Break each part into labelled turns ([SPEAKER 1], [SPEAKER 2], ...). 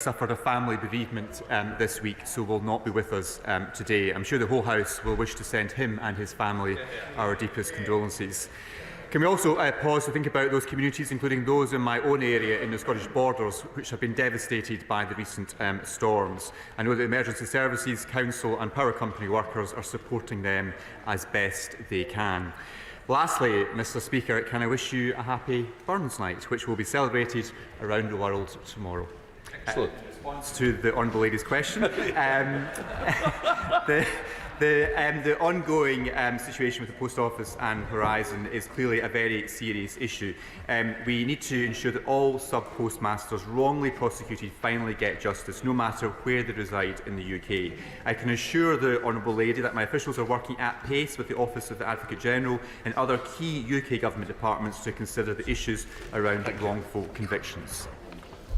[SPEAKER 1] Suffered a family bereavement this week, so will not be with us today. I'm sure the whole House will wish to send him and his family our deepest condolences. Can we also pause to think about those communities, including those in my own area in the Scottish borders, which have been devastated by the recent storms? I know that emergency services, council and power company workers are supporting them as best they can. Lastly, Mr Speaker, can I wish you a happy Burns Night, which will be celebrated around the world tomorrow. Excellent. Response to the Honourable Lady's question. The ongoing situation with the Post Office and Horizon is clearly a very serious issue. We need to ensure that all sub-postmasters wrongly prosecuted finally get justice, no matter where they reside in the UK. I can assure the Honourable Lady that my officials are working at pace with the Office of the Advocate General and other key UK Government departments to consider the issues around wrongful convictions.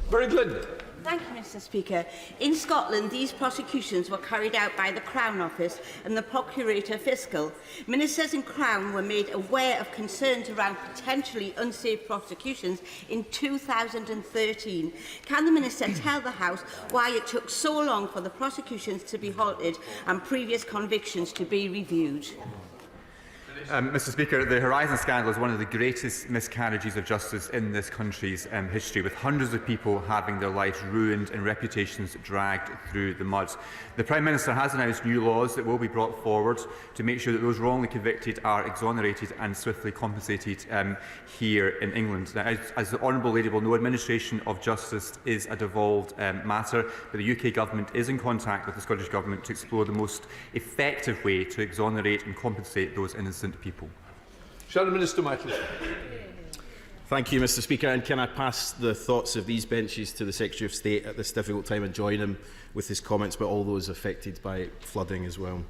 [SPEAKER 2] Very good.
[SPEAKER 3] Thank you, Mr Speaker. In Scotland, these prosecutions were carried out by the Crown Office and the Procurator Fiscal. Ministers in Crown were made aware of concerns around potentially unsafe prosecutions in 2013. Can the Minister tell the House why it took so long for the prosecutions to be halted and previous convictions to be reviewed?
[SPEAKER 1] Mr Speaker, the Horizon scandal is one of the greatest miscarriages of justice in this country's history, with hundreds of people having their lives ruined and reputations dragged through the mud. The Prime Minister has announced new laws that will be brought forward to make sure that those wrongly convicted are exonerated and swiftly compensated here in England. Now, as the Honourable Lady will know, administration of justice is a devolved matter, but the UK Government is in contact with the Scottish Government to explore the most effective way to exonerate and compensate those innocent people.
[SPEAKER 2] Shadow Minister Michael.
[SPEAKER 4] Thank you, Mr Speaker. And can I pass the thoughts of these benches to the Secretary of State at this difficult time and join him with his comments about all those affected by flooding as well.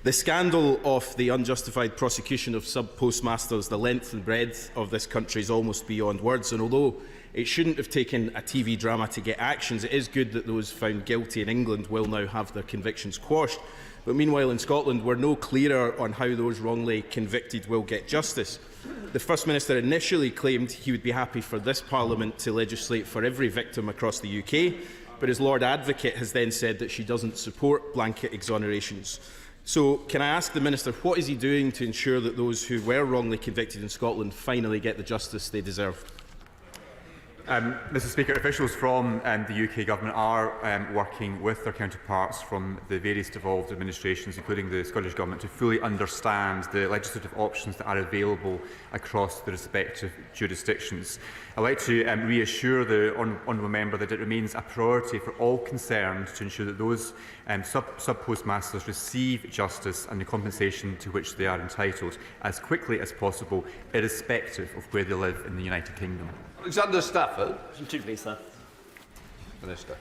[SPEAKER 4] The scandal of the unjustified prosecution of sub-postmasters, the length and breadth of this country is almost beyond words, and although it shouldn't have taken a TV drama to get actions, it is good that those found guilty in England will now have their convictions quashed. But meanwhile, in Scotland, we're no clearer on how those wrongly convicted will get justice. The First Minister initially claimed he would be happy for this Parliament to legislate for every victim across the UK, but his Lord Advocate has then said that she doesn't support blanket exonerations. So, can I ask the Minister, what is he doing to ensure that those who were wrongly convicted in Scotland finally get the justice they deserve?
[SPEAKER 1] Mr Speaker, officials from the UK Government are working with their counterparts from the various devolved administrations, including the Scottish Government, to fully understand the legislative options that are available across the respective jurisdictions. I'd like to reassure the Honourable Member that it remains a priority for all concerned to ensure that those sub-postmasters receive justice and the compensation to which they are entitled as quickly as possible, irrespective of where they live in the United Kingdom.
[SPEAKER 2] Alexander Stafford.
[SPEAKER 5] Please, sir.
[SPEAKER 2] Minister.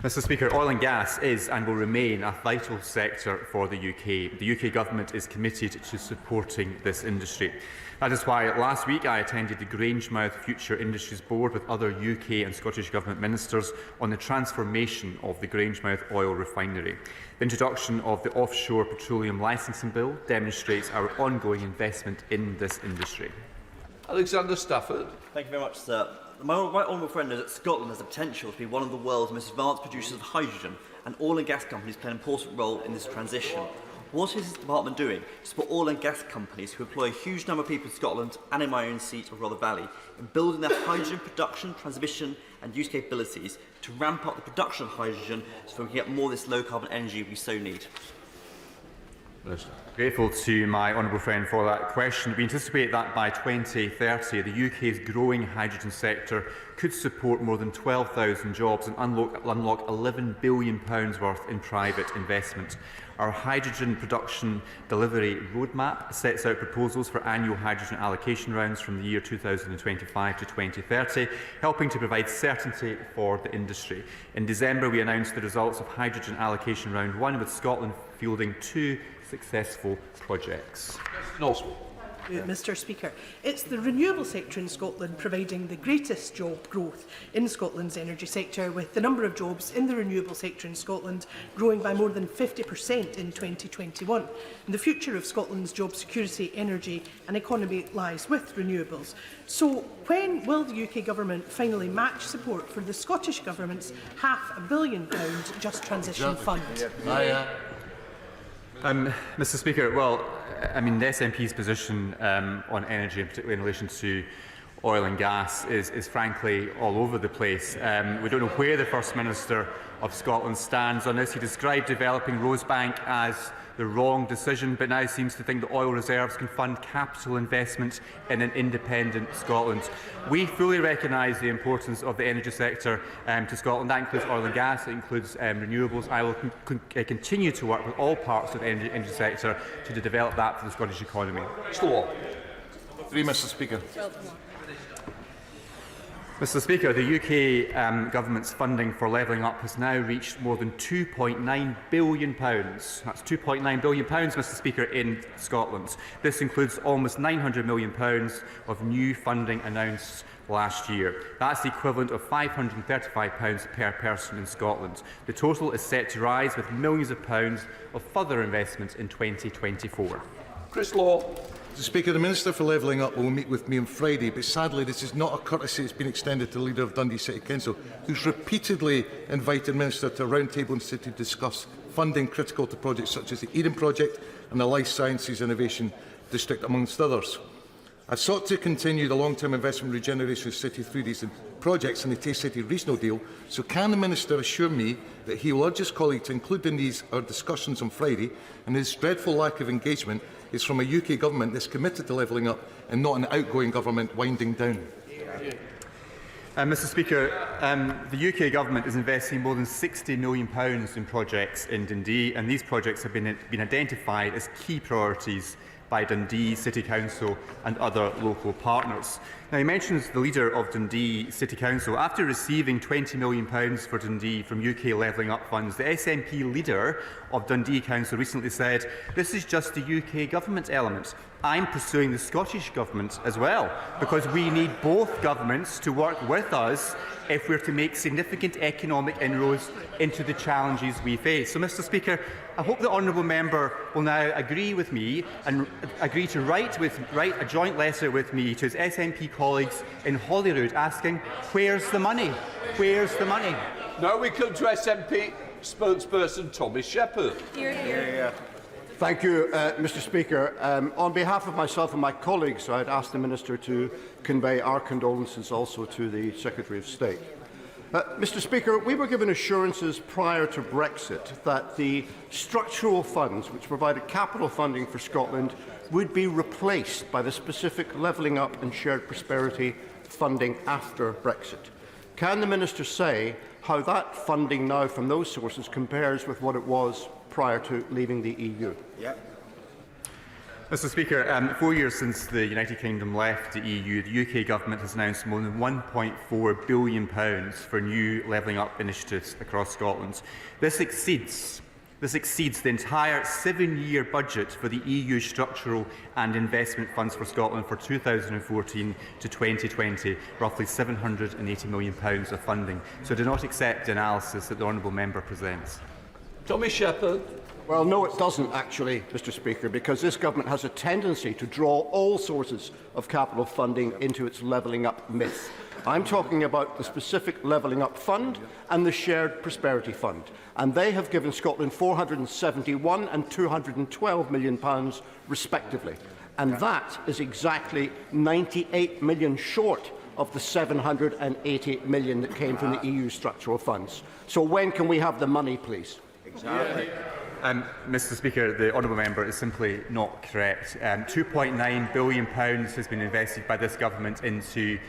[SPEAKER 1] Mr Speaker, oil and gas is and will remain a vital sector for the UK. The UK Government is committed to supporting this industry. That is why last week I attended the Grangemouth Future Industries Board with other UK and Scottish Government ministers on the transformation of the Grangemouth oil refinery. The introduction of the Offshore Petroleum Licensing Bill demonstrates our ongoing investment in this industry.
[SPEAKER 2] Alexander Stafford.
[SPEAKER 5] Thank you very much, sir. My right honourable friend knows that Scotland has the potential to be one of the world's most advanced producers of hydrogen, and oil and gas companies play an important role in this transition. What is his department doing to support oil and gas companies who employ a huge number of people in Scotland and in my own seat of Rother Valley in building their hydrogen production, transmission and use capabilities to ramp up the production of hydrogen so we can get more of this low-carbon energy we so need?
[SPEAKER 2] Minister.
[SPEAKER 1] Grateful to my honourable friend for that question. We anticipate that by 2030 the UK's growing hydrogen sector could support more than 12,000 jobs and unlock £11 billion worth in private investment. Our hydrogen production delivery roadmap sets out proposals for annual hydrogen allocation rounds from the year 2025 to 2030, helping to provide certainty for the industry. In December, we announced the results of hydrogen allocation round 1, with Scotland fielding 2 successful projects.
[SPEAKER 2] Oswald.
[SPEAKER 6] Mr Speaker. It's the renewable sector in Scotland providing the greatest job growth in Scotland's energy sector, with the number of jobs in the renewable sector in Scotland growing by more than 50% in 2021. And the future of Scotland's job security, energy and economy lies with renewables. So when will the UK Government finally match support for the Scottish Government's £500 million Just Transition Fund?
[SPEAKER 1] Mr Speaker, well, I mean, the SNP's position on energy, and particularly in relation to oil and gas, is frankly all over the place. We don't know where the First Minister of Scotland stands on this. He described developing Rosebank as the wrong decision, but now seems to think that oil reserves can fund capital investment in an independent Scotland. We fully recognise the importance of the energy sector to Scotland. That includes oil and gas, it includes renewables. I will continue to work with all parts of the energy sector to develop that for the Scottish economy.
[SPEAKER 7] Mr Speaker.
[SPEAKER 1] Mr Speaker, the UK Government's funding for levelling up has now reached more than £2.9 billion. That's £2.9 billion, Mr Speaker, in Scotland. This includes almost £900 million of new funding announced last year. That's the equivalent of £535 per person in Scotland. The total is set to rise with millions of pounds of further investment in 2024.
[SPEAKER 2] Chris Law.
[SPEAKER 7] Mr Speaker, the Minister for Levelling Up will meet with me on Friday, but sadly this is not a courtesy that's been extended to the Leader of Dundee City Council, who's repeatedly invited the Minister to a round table in the City to discuss funding critical to projects such as the Eden Project and the Life Sciences Innovation District, amongst others. I've sought to continue the long-term investment regeneration of the City through these projects in the Tay City regional deal, so can the Minister assure me that he will urge his colleague to include in these our discussions on Friday, and his dreadful lack of engagement is from a UK Government that's committed to levelling up and not an outgoing Government winding down?
[SPEAKER 1] Mr Speaker, the UK Government is investing more than £60 million in projects in Dundee, and these projects have been identified as key priorities by Dundee City Council and other local partners. Now, he mentions the leader of Dundee City Council. After receiving £20 million for Dundee from UK Levelling Up funds, the SNP leader of Dundee Council recently said, "This is just the UK Government element. I'm pursuing the Scottish Government as well, because we need both governments to work with us if we're to make significant economic inroads into the challenges we face." So, Mr Speaker, I hope the honourable member will now agree with me and agree to write a joint letter with me to his SNP colleagues in Holyrood asking, where's the money? Where's the money?
[SPEAKER 2] Now we come to SNP spokesperson Tommy Shepherd.
[SPEAKER 8] Thank you, Mr Speaker. On behalf of myself and my colleagues, I'd ask the Minister to convey our condolences also to the Secretary of State. Mr Speaker, we were given assurances prior to Brexit that the structural funds which provided capital funding for Scotland would be replaced by the specific levelling up and shared prosperity funding after Brexit. Can the Minister say how that funding now from those sources compares with what it was prior to leaving the EU?
[SPEAKER 1] Mr Speaker, 4 years since the United Kingdom left the EU, the UK Government has announced more than £1.4 billion for new levelling up initiatives across Scotland. This exceeds the entire 7-year budget for the EU structural and investment funds for Scotland for 2014 to 2020, roughly £780 million of funding. So do not accept the analysis that the honourable member presents.
[SPEAKER 2] Tommy Shepherd.
[SPEAKER 8] Well, no, it doesn't actually, Mr Speaker, because this government has a tendency to draw all sources of capital funding into its levelling up myth. I'm talking about the specific Levelling Up Fund and the Shared Prosperity Fund, and they have given Scotland £471 and £212 million respectively, and that is exactly £98 million short of the £780 million that came from the EU structural funds. So when can we have the money, please?
[SPEAKER 1] Exactly. Mr Speaker, the honourable member is simply not correct. £2.9 billion has been invested by this government into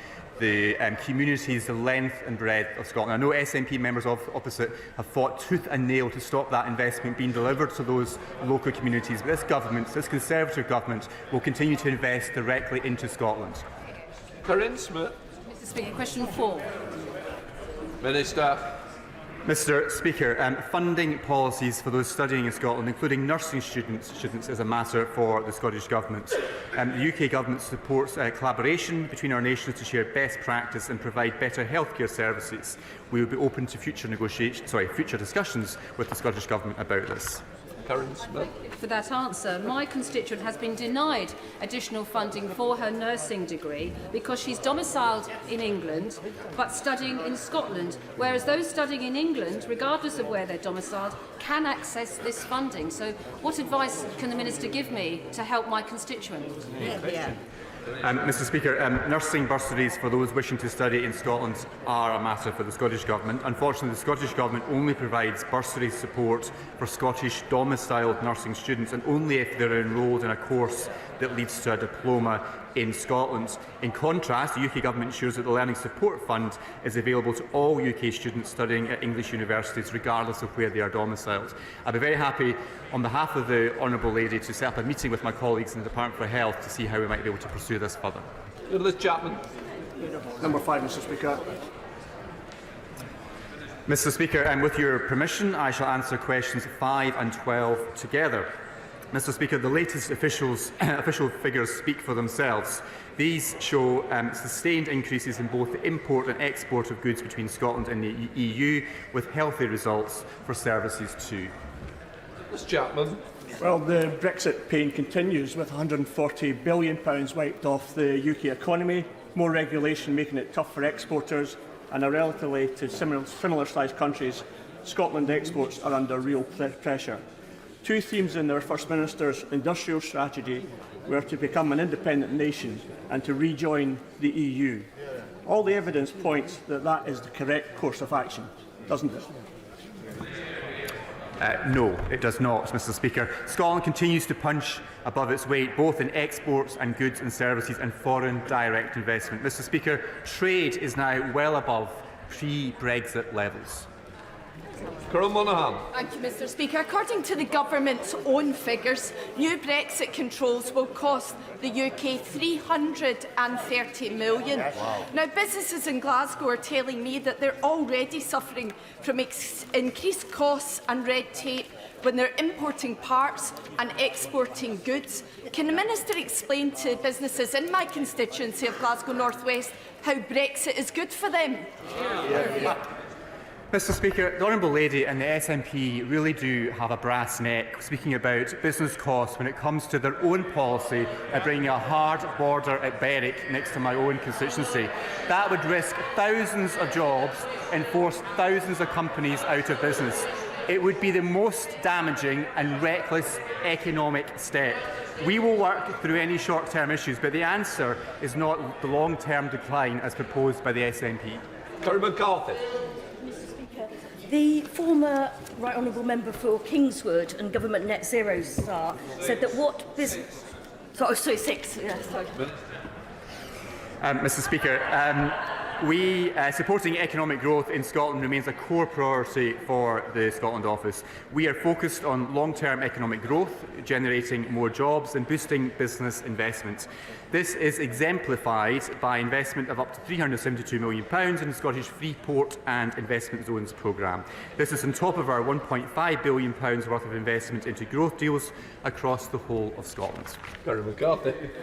[SPEAKER 1] the communities, the length and breadth of Scotland. I know SNP members opposite have fought tooth and nail to stop that investment being delivered to those local communities, but this government, this Conservative government, will continue to invest directly into Scotland.
[SPEAKER 2] Corinne Smith.
[SPEAKER 9] Mr Speaker, question 4.
[SPEAKER 2] Minister.
[SPEAKER 1] Mr Speaker, funding policies for those studying in Scotland, including nursing students, is a matter for the Scottish Government. The UK Government supports collaboration between our nations to share best practice and provide better healthcare services. We will be open to future discussions with the Scottish Government about this.
[SPEAKER 9] For that answer. My constituent has been denied additional funding for her nursing degree because she's domiciled in England but studying in Scotland, whereas those studying in England, regardless of where they're domiciled, can access this funding. So what advice can the Minister give me to help my constituent?
[SPEAKER 1] Mr Speaker, nursing bursaries for those wishing to study in Scotland are a matter for the Scottish Government. Unfortunately, the Scottish Government only provides bursary support for Scottish domiciled nursing students, and only if they're enrolled in a course that leads to a diploma in Scotland. In contrast, the UK Government ensures that the Learning Support Fund is available to all UK students studying at English universities, regardless of where they are domiciled. I'd be very happy, on behalf of the Honourable Lady, to set up a meeting with my colleagues in the Department for Health to see how we might be able to pursue this further.
[SPEAKER 2] Chapman.
[SPEAKER 10] Number 5, Mr Speaker.
[SPEAKER 1] Mr Speaker, with your permission, I shall answer questions 5 and 12 together. Mr Speaker, the latest official figures speak for themselves. These show sustained increases in both the import and export of goods between Scotland and the EU, with healthy results for services too.
[SPEAKER 2] Mr Chapman.
[SPEAKER 10] Well, the Brexit pain continues, with £140 billion wiped off the UK economy, more regulation making it tough for exporters, and relatively to similar-sized countries, Scotland exports are under real pressure. Two themes in their First Minister's industrial strategy were to become an independent nation and to rejoin the EU. All the evidence points that that is the correct course of action, doesn't it?
[SPEAKER 1] No, it does not, Mr Speaker. Scotland continues to punch above its weight, both in exports and goods and services and foreign direct investment. Mr Speaker, trade is now well above pre-Brexit levels.
[SPEAKER 11] Thank you, Mr Speaker. According to the Government's own figures, new Brexit controls will cost the UK £330 million. Wow. Now, businesses in Glasgow are telling me that they're already suffering from increased costs and red tape when they're importing parts and exporting goods. Can the Minister explain to businesses in my constituency of Glasgow North West how Brexit is good for them?
[SPEAKER 1] Mr Speaker, the Honourable Lady and the SNP really do have a brass neck speaking about business costs when it comes to their own policy of bringing a hard border at Berwick next to my own constituency. That would risk thousands of jobs and force thousands of companies out of business. It would be the most damaging and reckless economic step. We will work through any short-term issues, but the answer is not the long-term decline as proposed by the SNP.
[SPEAKER 2] Kerry McCarthy.
[SPEAKER 12] The former Right Honourable Member for Kingswood and Government Net Zero Star said that what business... Sorry, 6. Yeah, sorry.
[SPEAKER 1] Mr Speaker, supporting economic growth in Scotland remains a core priority for the Scotland Office. We are focused on long-term economic growth, generating more jobs and boosting business investment. This is exemplified by investment of up to £372 million in the Scottish Free Port and Investment Zones programme. This is on top of our £1.5 billion worth of investment into growth deals across the whole of Scotland.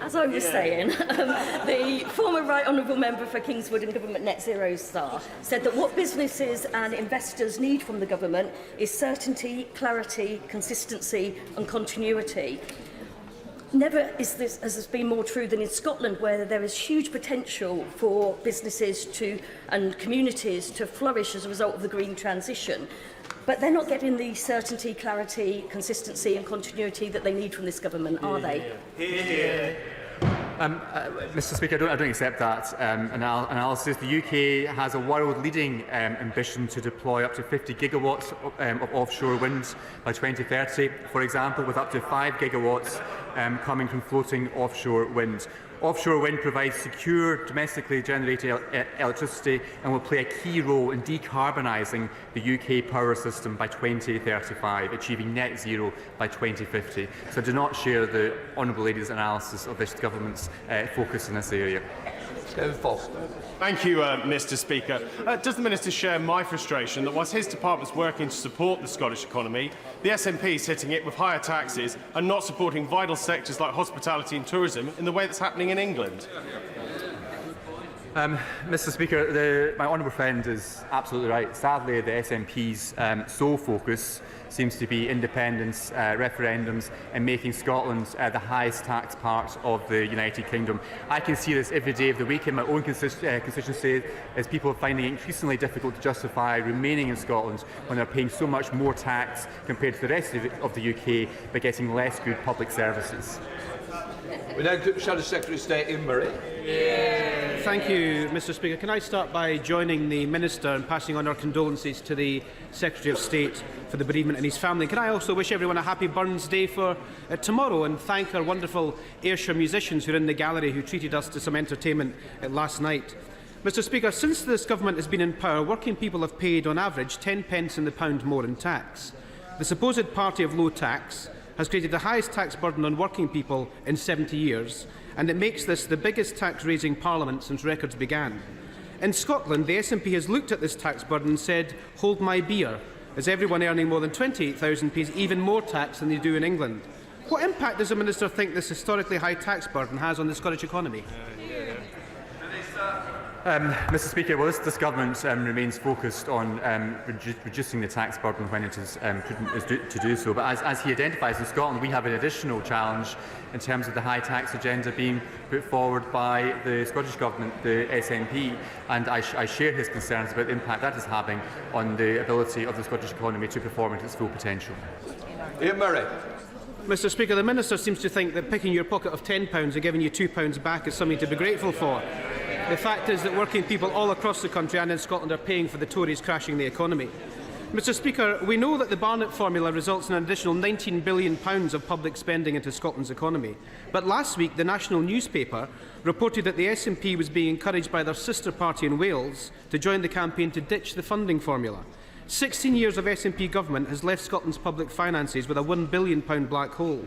[SPEAKER 12] As I was saying, the former Right Honourable Member for Kingswood and Government Net Zero Star said that what businesses and investors need from the government is certainty, clarity, consistency and continuity. Never has this been more true than in Scotland, where there is huge potential for businesses and communities to flourish as a result of the green transition. But they're not getting the certainty, clarity, consistency and continuity that they need from this government, are they?
[SPEAKER 1] Mr Speaker, I don't accept that analysis. The UK has a world-leading ambition to deploy up to 50 gigawatts of offshore wind by 2030, for example, with up to 5 gigawatts coming from floating offshore wind. Offshore wind provides secure, domestically generated electricity and will play a key role in decarbonising the UK power system by 2035, achieving net zero by 2050. So I do not share the Honourable Lady's analysis of this government's focus in this area.
[SPEAKER 2] Kevin Foster.
[SPEAKER 13] Thank you, Mr. Speaker. Does the Minister share my frustration that whilst his department's working to support the Scottish economy, the SNP is hitting it with higher taxes and not supporting vital sectors like hospitality and tourism in the way that's happening in England?
[SPEAKER 1] Mr. Speaker, my honourable friend is absolutely right. Sadly, the SNP's sole focus seems to be independence, referendums and making Scotland the highest tax part of the United Kingdom. I can see this every day of the week in my own constituency as people are finding it increasingly difficult to justify remaining in Scotland when they're paying so much more tax compared to the rest of the UK by getting less good public services.
[SPEAKER 2] We now go to Shadow Secretary of State Ian Murray.
[SPEAKER 14] Thank you, Mr. Speaker. Can I start by joining the Minister and passing on our condolences to the Secretary of State for the bereavement and his family. Can I also wish everyone a happy Burns Day for tomorrow and thank our wonderful Ayrshire musicians who are in the gallery who treated us to some entertainment last night. Mr. Speaker, since this government has been in power, working people have paid on average 10 pence in the pound more in tax. The supposed party of low tax has created the highest tax burden on working people in 70 years, and it makes this the biggest tax-raising parliament since records began. In Scotland, the SNP has looked at this tax burden and said, hold my beer, as everyone earning more than 28,000 pays even more tax than they do in England. What impact does the Minister think this historically high tax burden has on the Scottish economy?
[SPEAKER 1] Mr. Speaker, well, this government remains focused on reducing the tax burden when it is prudent to do so. But as he identifies, in Scotland we have an additional challenge in terms of the high tax agenda being put forward by the Scottish Government, the SNP, and I share his concerns about the impact that is having on the ability of the Scottish economy to perform at its full potential.
[SPEAKER 2] Ian Murray.
[SPEAKER 14] Mr. Speaker, the Minister seems to think that picking your pocket of £10 and giving you £2 back is something to be grateful for. The fact is that working people all across the country and in Scotland are paying for the Tories crashing the economy. Mr. Speaker, we know that the Barnett formula results in an additional £19 billion of public spending into Scotland's economy. But last week, the national newspaper reported that the SNP was being encouraged by their sister party in Wales to join the campaign to ditch the funding formula. 16 years of SNP government has left Scotland's public finances with a £1 billion black hole.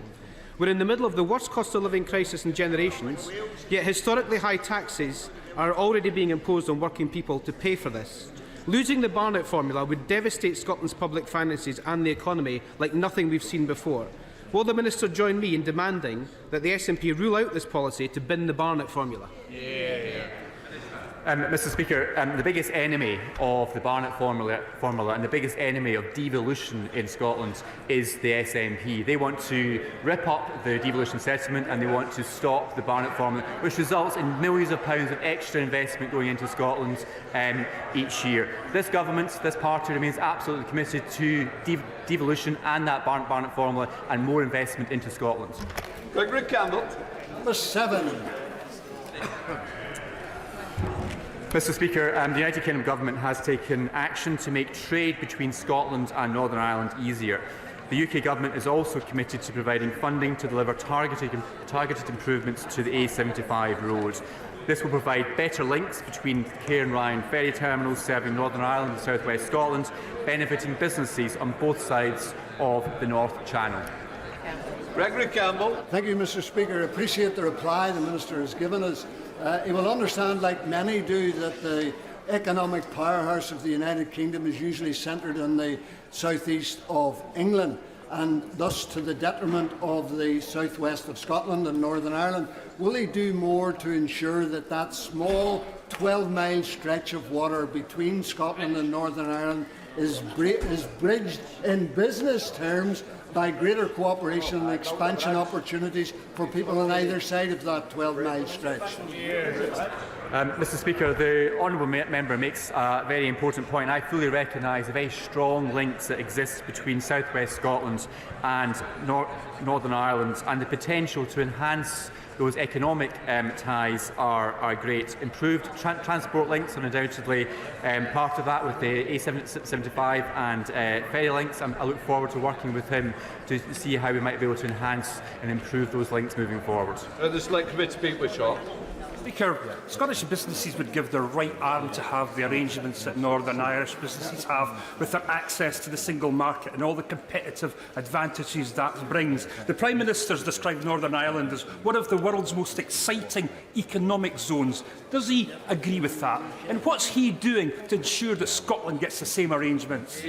[SPEAKER 14] We're in the middle of the worst cost of living crisis in generations, yet historically high taxes are already being imposed on working people to pay for this. Losing the Barnett formula would devastate Scotland's public finances and the economy like nothing we've seen before. Will the Minister join me in demanding that the SNP rule out this policy to bin the Barnett formula?
[SPEAKER 1] Mr. Speaker, the biggest enemy of the Barnett formula and the biggest enemy of devolution in Scotland is the SNP. They want to rip up the devolution settlement and they want to stop the Barnett formula, which results in millions of pounds of extra investment going into Scotland each year. This government, this party remains absolutely committed to devolution and that Barnett formula and more investment into Scotland.
[SPEAKER 2] Gregory Campbell.
[SPEAKER 15] Number 7.
[SPEAKER 1] Mr. Speaker, the United Kingdom Government has taken action to make trade between Scotland and Northern Ireland easier. The UK Government is also committed to providing funding to deliver targeted improvements to the A75 road. This will provide better links between Cairn and Ryan ferry terminals serving Northern Ireland and South West Scotland, benefiting businesses on both sides of the North Channel.
[SPEAKER 2] Gregory Campbell.
[SPEAKER 15] Thank you, Mr. Speaker. I appreciate the reply the Minister has given us. He will understand, like many do, that the economic powerhouse of the United Kingdom is usually centred in the southeast of England and thus to the detriment of the southwest of Scotland and Northern Ireland. Will he do more to ensure that that small 12-mile stretch of water between Scotland and Northern Ireland is bridged in business terms by greater cooperation and expansion opportunities for people on either side of that 12-mile stretch?
[SPEAKER 1] Mr. Speaker, the honourable member makes a very important point. I fully recognise the very strong links that exist between South West Scotland and Northern Ireland, and the potential to enhance those economic ties are great. Improved transport links are undoubtedly part of that with the A75 and ferry links. I look forward to working with him to see how we might be able to enhance and improve those links moving forward.
[SPEAKER 2] The Select Committee speak with Shaw.
[SPEAKER 16] Speaker, Scottish businesses would give their right arm to have the arrangements that Northern Irish businesses have with their access to the single market and all the competitive advantages that brings. The Prime Minister's described Northern Ireland as one of the world's most exciting economic zones. Does he agree with that? And what's he doing to ensure that Scotland gets the same arrangements?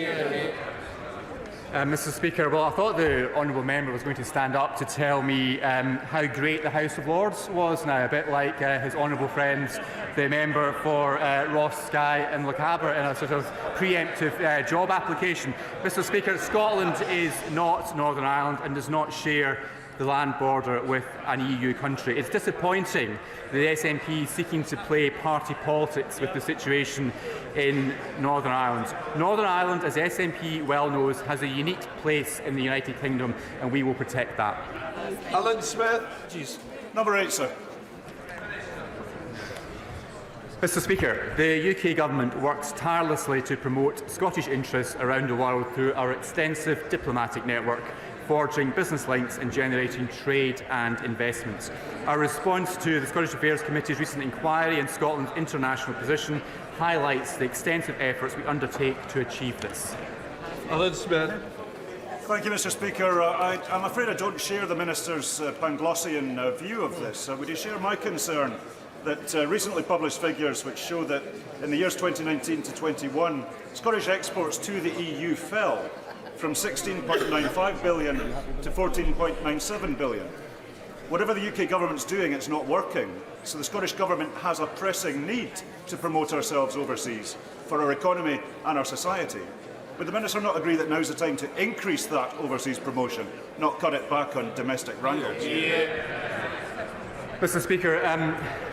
[SPEAKER 1] Mr Speaker, well, I thought the honourable member was going to stand up to tell me how great the House of Lords was now, a bit like his honourable friends, the member for Ross, Skye and Lochaber, in a sort of preemptive job application. Mr Speaker, Scotland is not Northern Ireland and does not share the land border with an EU country. It's disappointing that the SNP is seeking to play party politics with the situation in Northern Ireland. Northern Ireland, as the SNP well knows, has a unique place in the United Kingdom, and we will protect that.
[SPEAKER 2] Alan Smith.
[SPEAKER 13] Number 8, sir.
[SPEAKER 1] Mr Speaker, the UK Government works tirelessly to promote Scottish interests around the world through our extensive diplomatic network, forging business links and generating trade and investments. Our response to the Scottish Affairs Committee's recent inquiry into Scotland's international position highlights the extensive efforts we undertake to achieve this.
[SPEAKER 2] Alan Smith.
[SPEAKER 13] Thank you, Mr Speaker. I'm afraid I don't share the Minister's Panglossian view of this. Would you share my concern that recently published figures which show that in the years 2019 to 21, Scottish exports to the EU fell from 16.95 billion to 14.97 billion. Whatever the UK Government's doing, it's not working. So the Scottish Government has a pressing need to promote ourselves overseas for our economy and our society. Would the Minister not agree that now's the time to increase that overseas promotion, not cut it back on domestic wrangles?
[SPEAKER 1] Mr Speaker,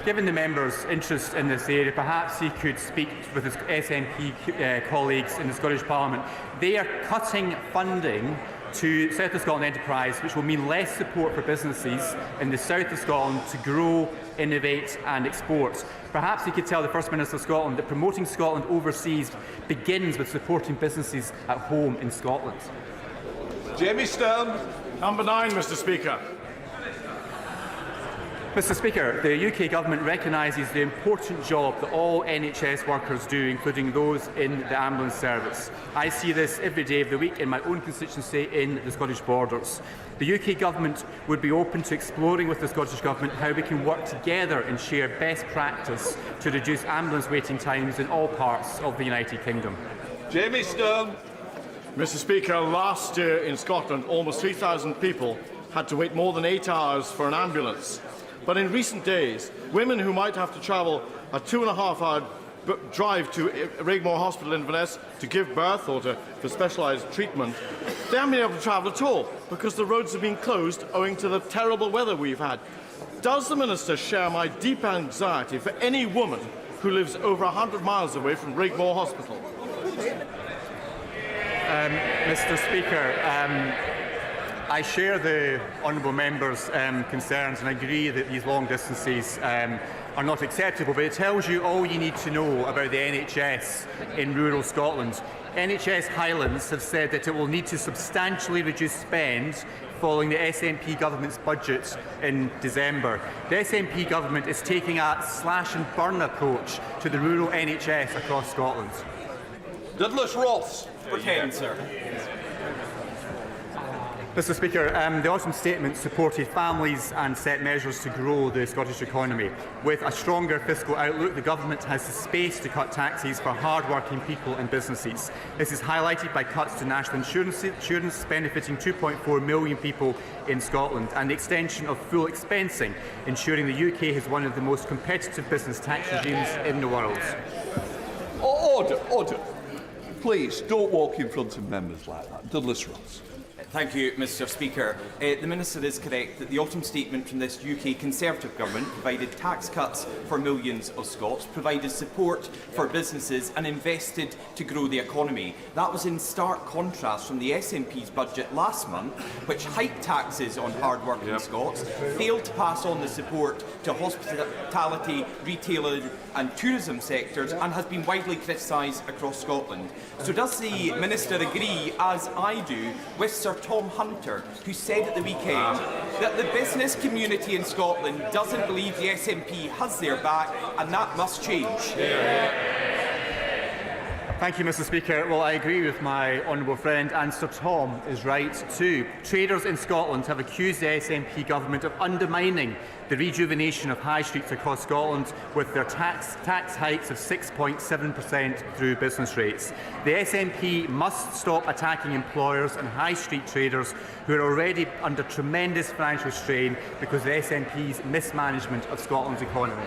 [SPEAKER 1] given the member's interest in this area, perhaps he could speak with his SNP colleagues in the Scottish Parliament. They are cutting funding to South of Scotland Enterprise, which will mean less support for businesses in the south of Scotland to grow, innovate and export. Perhaps he could tell the First Minister of Scotland that promoting Scotland overseas begins with supporting businesses at home in Scotland.
[SPEAKER 2] Jamie Stone.
[SPEAKER 13] Number 9, Mr Speaker.
[SPEAKER 1] Mr Speaker, the UK Government recognises the important job that all NHS workers do, including those in the ambulance service. I see this every day of the week in my own constituency in the Scottish Borders. The UK Government would be open to exploring with the Scottish Government how we can work together and share best practice to reduce ambulance waiting times in all parts of the United Kingdom.
[SPEAKER 2] Jamie Stone.
[SPEAKER 13] Mr Speaker, last year in Scotland, almost 3,000 people had to wait more than 8 hours for an ambulance. But in recent days, women who might have to travel a 2.5-hour drive to Regmore Hospital in Inverness to give birth or for specialised treatment, they haven't been able to travel at all because the roads have been closed owing to the terrible weather we've had. Does the Minister share my deep anxiety for any woman who lives over 100 miles away from Regmore Hospital?
[SPEAKER 1] Mr Speaker, I share the honourable member's concerns and I agree that these long distances are not acceptable, but it tells you all you need to know about the NHS in rural Scotland. NHS Highlands have said that it will need to substantially reduce spend following the SNP government's budget in December. The SNP government is taking a slash and burn approach to the rural NHS across Scotland.
[SPEAKER 2] Douglas Ross.
[SPEAKER 5] Pretend, sir.
[SPEAKER 1] Mr Speaker, the autumn statement supported families and set measures to grow the Scottish economy. With a stronger fiscal outlook, the Government has the space to cut taxes for hard-working people and businesses. This is highlighted by cuts to national insurance benefiting 2.4 million people in Scotland and the extension of full expensing, ensuring the UK has one of the most competitive business tax regimes in the world.
[SPEAKER 2] Order, order. Please, don't walk in front of members like that. Douglas Ross.
[SPEAKER 5] Thank you, Mr Speaker. The Minister is correct that the autumn statement from this UK Conservative Government provided tax cuts for millions of Scots, provided support for businesses and invested to grow the economy. That was in stark contrast from the SNP's budget last month, which hiked taxes on hard-working Scots, failed to pass on the support to hospitality, retail and tourism sectors and has been widely criticised across Scotland. So does the Minister agree, as I do, with Sir
[SPEAKER 17] Tom Hunter, who said at the weekend that the business community in Scotland doesn't believe the SNP has their back, and that must change.
[SPEAKER 1] Thank you, Mr. Speaker. Well, I agree with my honourable friend, and Sir Tom is right too. Traders in Scotland have accused the SNP government of undermining the rejuvenation of high streets across Scotland with their tax hikes of 6.7% through business rates. The SNP must stop attacking employers and high street traders who are already under tremendous financial strain because of the SNP's mismanagement of Scotland's economy.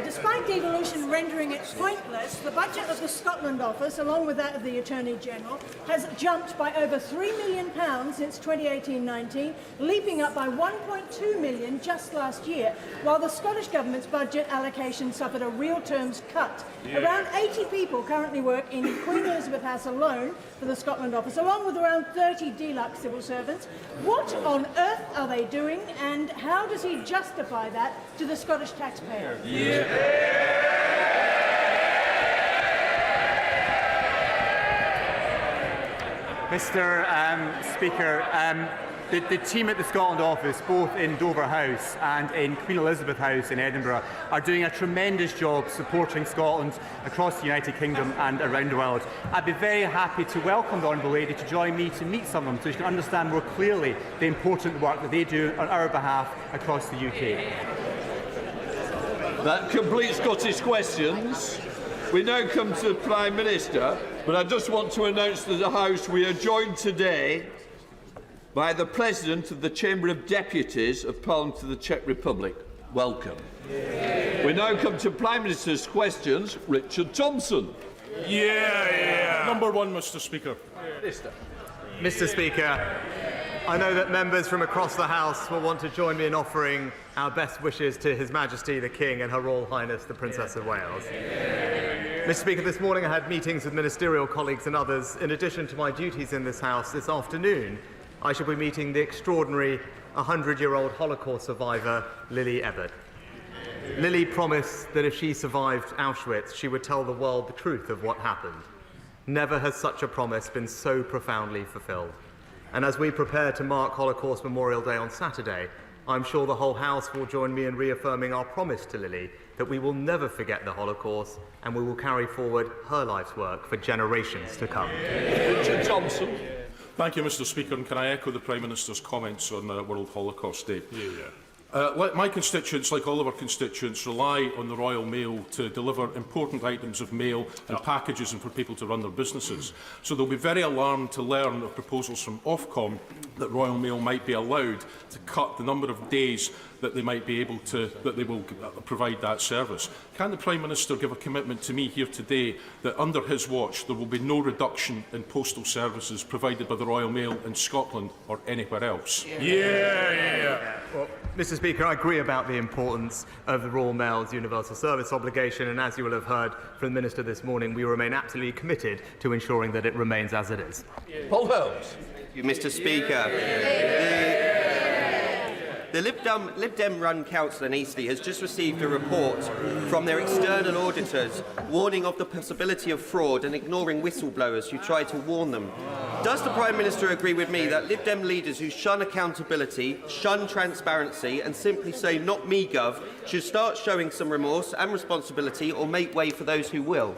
[SPEAKER 18] Despite devolution rendering it pointless, the budget of the Scotland Office, along with that of the Attorney-General, has jumped by over £3 million since 2018-19, leaping up by £1.2 million just last year, while the Scottish Government's budget allocation suffered a real terms cut. Around 80 people currently work in Queen Elizabeth House alone for the Scotland Office, along with around 30 deluxe civil servants. What on earth are they doing, and how does he justify that to the Scottish taxpayer?
[SPEAKER 1] Mr. Speaker, the team at the Scotland Office, both in Dover House and in Queen Elizabeth House in Edinburgh, are doing a tremendous job supporting Scotland across the United Kingdom and around the world. I'd be very happy to welcome the Honourable Lady to join me to meet some of them so you can understand more clearly the important work that they do on our behalf across the UK.
[SPEAKER 2] That completes Scottish questions. We now come to the Prime Minister, but I just want to announce to the House we are joined today by the President of the Chamber of Deputies of Parliament of the Czech Republic. Welcome. We now come to Prime Minister's questions. Richard Thompson.
[SPEAKER 19] Number one, Mr. Speaker.
[SPEAKER 20] Mr. Speaker, I know that members from across the House will want to join me in offering our best wishes to His Majesty the King and Her Royal Highness the Princess of Wales. Mr. Speaker, this morning I had meetings with ministerial colleagues and others. In addition to my duties in this House, this afternoon I shall be meeting the extraordinary 100-year-old Holocaust survivor, Lily Ebert. Lily promised that if she survived Auschwitz, she would tell the world the truth of what happened. Never has such a promise been so profoundly fulfilled. And as we prepare to mark Holocaust Memorial Day on Saturday, I'm sure the whole House will join me in reaffirming our promise to Lily that we will never forget the Holocaust and we will carry forward her life's work for generations to come.
[SPEAKER 2] Richard Thompson.
[SPEAKER 19] Thank you, Mr. Speaker, and can I echo the Prime Minister's comments on World Holocaust Day? My constituents, like all of our constituents, rely on the Royal Mail to deliver important items of mail and packages and for people to run their businesses. So they'll be very alarmed to learn of proposals from Ofcom that Royal Mail might be allowed to cut the number of days that they might be able to, that they will provide that service. Can the Prime Minister give a commitment to me here today that under his watch there will be no reduction in postal services provided by the Royal Mail in Scotland or anywhere else?
[SPEAKER 20] Well, Mr. Speaker, I agree about the importance of the Royal Mail's universal service obligation, and as you will have heard from the Minister this morning, we remain absolutely committed to ensuring that it remains as it is.
[SPEAKER 2] Paul Holmes.
[SPEAKER 21] Thank you, Mr. Speaker. The Lib Dem-run council in Eastleigh has just received a report from their external auditors warning of the possibility of fraud and ignoring whistleblowers who try to warn them. Does the Prime Minister agree with me that Lib Dem leaders who shun accountability, shun transparency and simply say "not me, Gov" should start showing some remorse and responsibility or make way for those who will?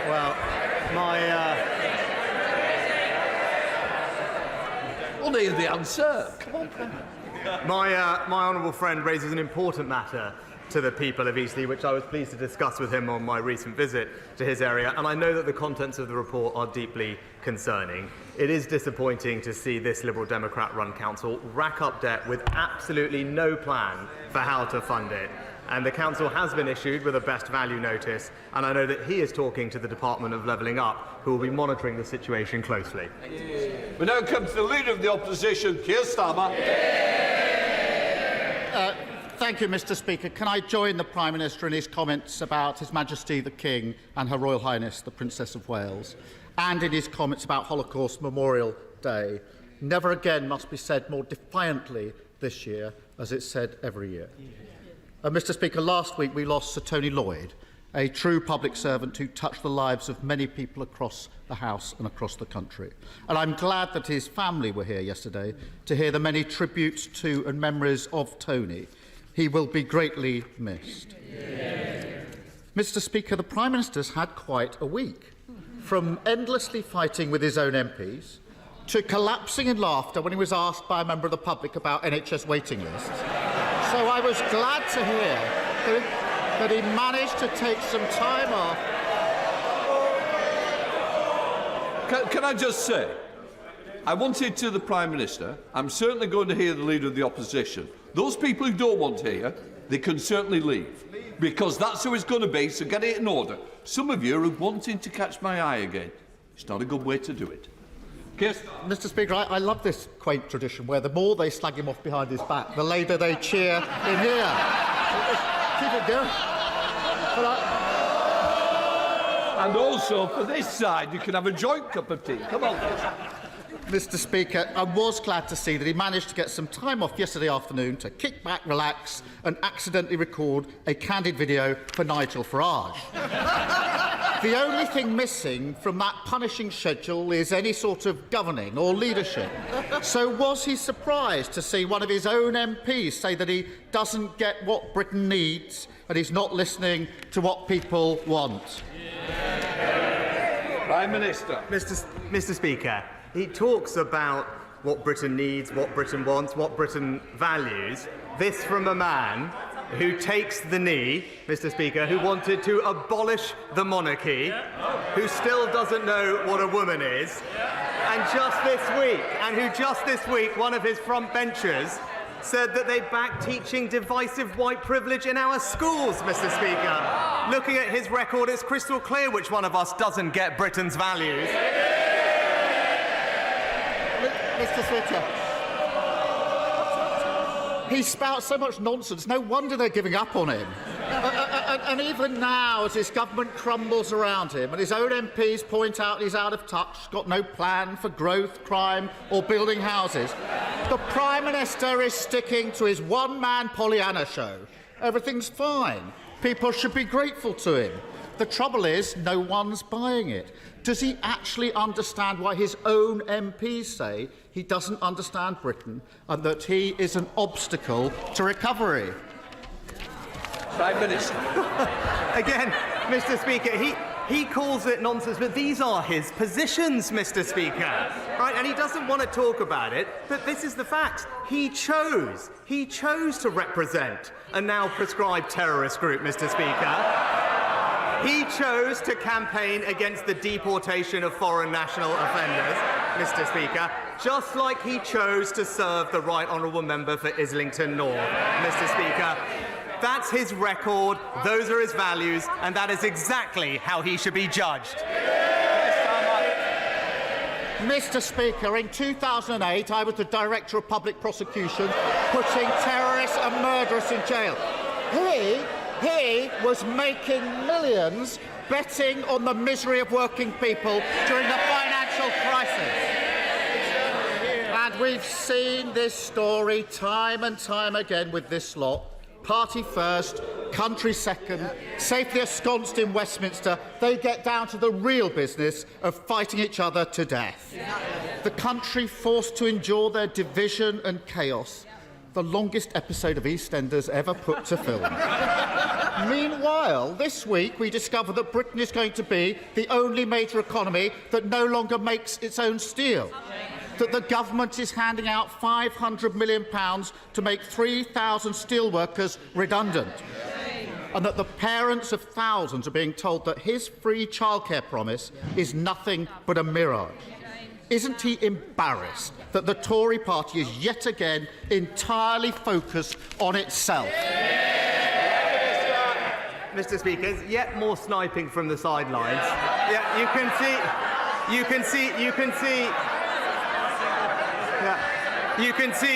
[SPEAKER 20] Well,
[SPEAKER 2] We'll need the answer. Come on,
[SPEAKER 20] my honourable friend raises an important matter to the people of Eastleigh, which I was pleased to discuss with him on my recent visit to his area, and I know that the contents of the report are deeply concerning. It is disappointing to see this Liberal Democrat-run council rack up debt with absolutely no plan for how to fund it. And the council has been issued with a best value notice, and I know that he is talking to the Department of Levelling Up, who will be monitoring the situation closely.
[SPEAKER 2] We now come to the Leader of the Opposition, Keir Starmer.
[SPEAKER 22] Thank you, Mr. Speaker. Can I join the Prime Minister in his comments about His Majesty the King and Her Royal Highness the Princess of Wales, and in his comments about Holocaust Memorial Day? Never again must be said more defiantly this year, as it's said every year. Mr. Speaker, last week we lost Sir Tony Lloyd, a true public servant who touched the lives of many people across the House and across the country. And I'm glad that his family were here yesterday to hear the many tributes to and memories of Tony. He will be greatly missed. Mr. Speaker, the Prime Minister's had quite a week, from endlessly fighting with his own MPs to collapsing in laughter when he was asked by a member of the public about NHS waiting lists. So I was glad to hear that he managed to take some time off.
[SPEAKER 2] Can I just say, I wanted to the Prime Minister, I'm certainly going to hear the Leader of the Opposition. Those people who don't want to hear, they can certainly leave, because that's who it's going to be, so get it in order. Some of you are wanting to catch my eye again. It's not a good way to do it.
[SPEAKER 22] Mr. Speaker, I love this quaint tradition where the more they slag him off behind his back, the later they cheer in here. Keep it going.
[SPEAKER 2] And also, for this side, you can have a joint cup of tea. Come on.
[SPEAKER 22] Mr. Speaker, I was glad to see that he managed to get some time off yesterday afternoon to kick back, relax and accidentally record a candid video for Nigel Farage. The only thing missing from that punishing schedule is any sort of governing or leadership. So was he surprised to see one of his own MPs say that he doesn't get what Britain needs and he's not listening to what people want?
[SPEAKER 2] Prime Minister.
[SPEAKER 20] Mr. Speaker, he talks about what Britain needs, what Britain wants, what Britain values. This from a man who takes the knee, Mr. Speaker, who wanted to abolish the monarchy, who still doesn't know what a woman is, and who just this week, one of his front benchers said that they back teaching divisive white privilege in our schools, Mr. Speaker. Looking at his record, it's crystal clear which one of us doesn't get Britain's values.
[SPEAKER 22] Mr. Speaker, he spouts so much nonsense, no wonder they're giving up on him. And even now, as his government crumbles around him and his own MPs point out he's out of touch, got no plan for growth, crime or building houses, the Prime Minister is sticking to his one-man Pollyanna show. Everything's fine. People should be grateful to him. The trouble is, no one's buying it. Does he actually understand why his own MPs say he doesn't understand Britain and that he is an obstacle to recovery?
[SPEAKER 2] Prime Minister.
[SPEAKER 20] Again, Mr. Speaker, he calls it nonsense, but these are his positions, Mr. Speaker. Right? And he doesn't want to talk about it, but this is the facts. He chose to represent a now proscribed terrorist group, Mr. Speaker. He chose to campaign against the deportation of foreign national offenders, Mr. Speaker, just like he chose to serve the Right Honourable Member for Islington North, Mr. Speaker. That's his record, those are his values, and that is exactly how he should be judged.
[SPEAKER 22] Mr. Speaker, in 2008, I was the Director of Public Prosecution, putting terrorists and murderers in jail. He was making millions betting on the misery of working people during the financial crisis. And we've seen this story time and time again with this lot. Party first, country second, safely ensconced in Westminster, they get down to the real business of fighting each other to death. The country forced to endure their division and chaos, the longest episode of EastEnders ever put to film. Meanwhile, this week we discover that Britain is going to be the only major economy that no longer makes its own steel. That the government is handing out £500 million to make 3,000 steelworkers redundant. And that the parents of thousands are being told that his free childcare promise is nothing but a mirage. Isn't he embarrassed that the Tory party is yet again entirely focused on itself?
[SPEAKER 20] Mr. Speaker, yet more sniping from the sidelines. Yeah, you can see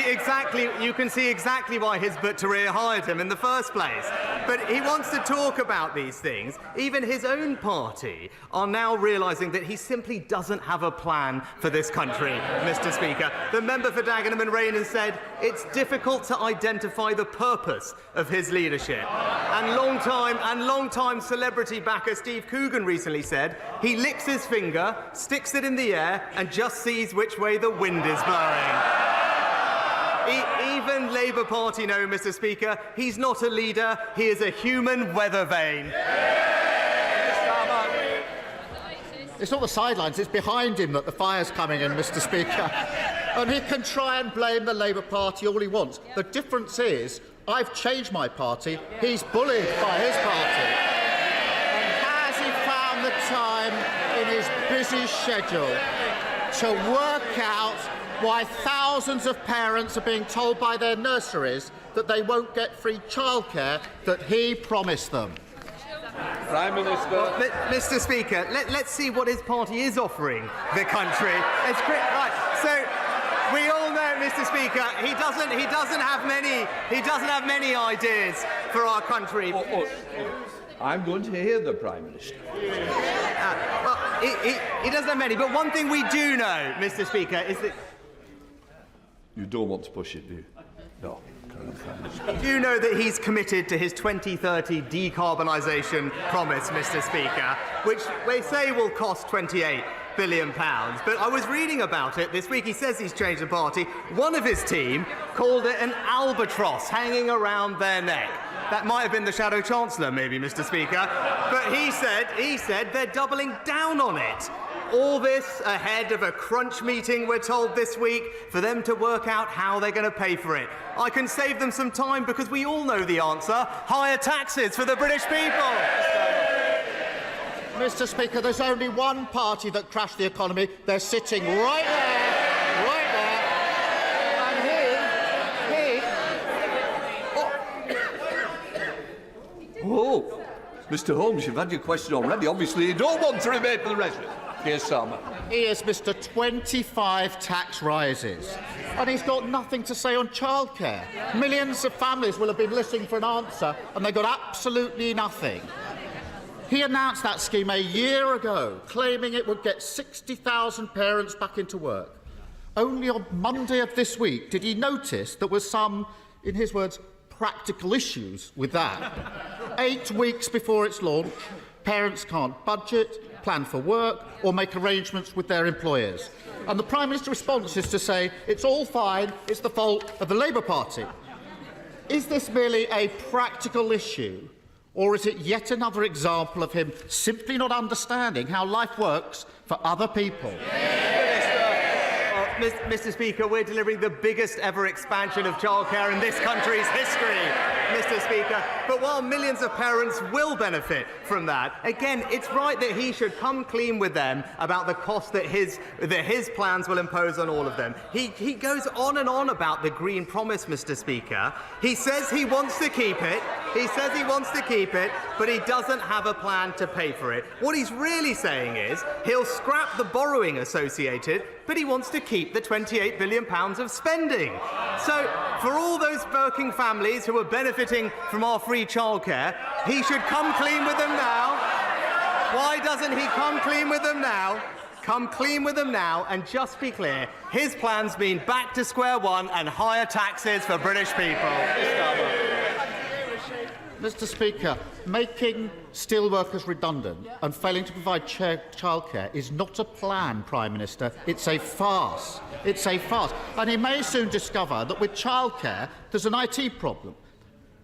[SPEAKER 20] exactly why Hizb ut-Tahrir hired him in the first place. But he wants to talk about these things. Even his own party are now realising that he simply doesn't have a plan for this country, Mr. Speaker. The member for Dagenham and Raynham said it's difficult to identify the purpose of his leadership. And long-time celebrity backer Steve Coogan recently said he licks his finger, sticks it in the air, and just sees which way the wind is blowing. Even Labour Party know, Mr. Speaker, he's not a leader, he is a human weather vane.
[SPEAKER 22] It's not the sidelines, it's behind him that the fire's coming in, Mr. Speaker. And he can try and blame the Labour Party all he wants. The difference is, I've changed my party, he's bullied by his party. And has he found the time in his busy schedule to work out why thousands of parents are being told by their nurseries that they won't get free childcare that he promised them?
[SPEAKER 2] Prime Minister.
[SPEAKER 20] Well, Mr. Speaker, let's see what his party is offering the country. Right, so we all know, Mr. Speaker, he doesn't have many ideas for our country.
[SPEAKER 2] I'm going to hear the Prime Minister.
[SPEAKER 20] Well, he doesn't have many, but one thing we do know, Mr. Speaker, is that...
[SPEAKER 2] You don't want to push it, do you? No.
[SPEAKER 20] We do know that he's committed to his 2030 decarbonisation promise, Mr. Speaker, which they say will cost £28 billion. But I was reading about it this week. He says he's changed the party. One of his team called it an albatross hanging around their neck. That might have been the Shadow Chancellor, maybe, Mr. Speaker. But he said they're doubling down on it. All this ahead of a crunch meeting, we're told this week, for them to work out how they're going to pay for it. I can save them some time because we all know the answer. Higher taxes for the British people.
[SPEAKER 22] Mr. Speaker, there's only one party that crashed the economy. They're sitting right there, right
[SPEAKER 2] there. And Oh, Mr. Holmes, you've had your question already. Obviously, you don't want to remain for the resident. Here's Salma.
[SPEAKER 22] He is Mr. 25 tax rises, and he's got nothing to say on childcare. Millions of families will have been listening for an answer, and they got absolutely nothing. He announced that scheme a year ago, claiming it would get 60,000 parents back into work. Only on Monday of this week did he notice there were some, in his words, practical issues with that. 8 weeks before its launch, parents can't budget, plan for work or make arrangements with their employers. And the Prime Minister's response is to say it's all fine, it's the fault of the Labour Party. Is this merely a practical issue, or is it yet another example of him simply not understanding how life works for other people?
[SPEAKER 20] Mr. Speaker, we're delivering the biggest ever expansion of childcare in this country's history, Mr. Speaker. But while millions of parents will benefit from that, again, it's right that he should come clean with them about the cost that his plans will impose on all of them. He goes on and on about the Green Promise, Mr. Speaker. He says he wants to keep it. But he doesn't have a plan to pay for it. What he's really saying is he'll scrap the borrowing associated, but he wants to keep the £28 billion of spending. So, for all those working families who are benefiting from our free childcare, he should come clean with them now. Why doesn't he come clean with them now? Come clean with them now and just be clear. His plans mean back to square one and higher taxes for British people.
[SPEAKER 22] Mr. Speaker, making steelworkers redundant and failing to provide childcare is not a plan, Prime Minister. It's a farce. It's a farce. And he may soon discover that with childcare, there's an IT problem.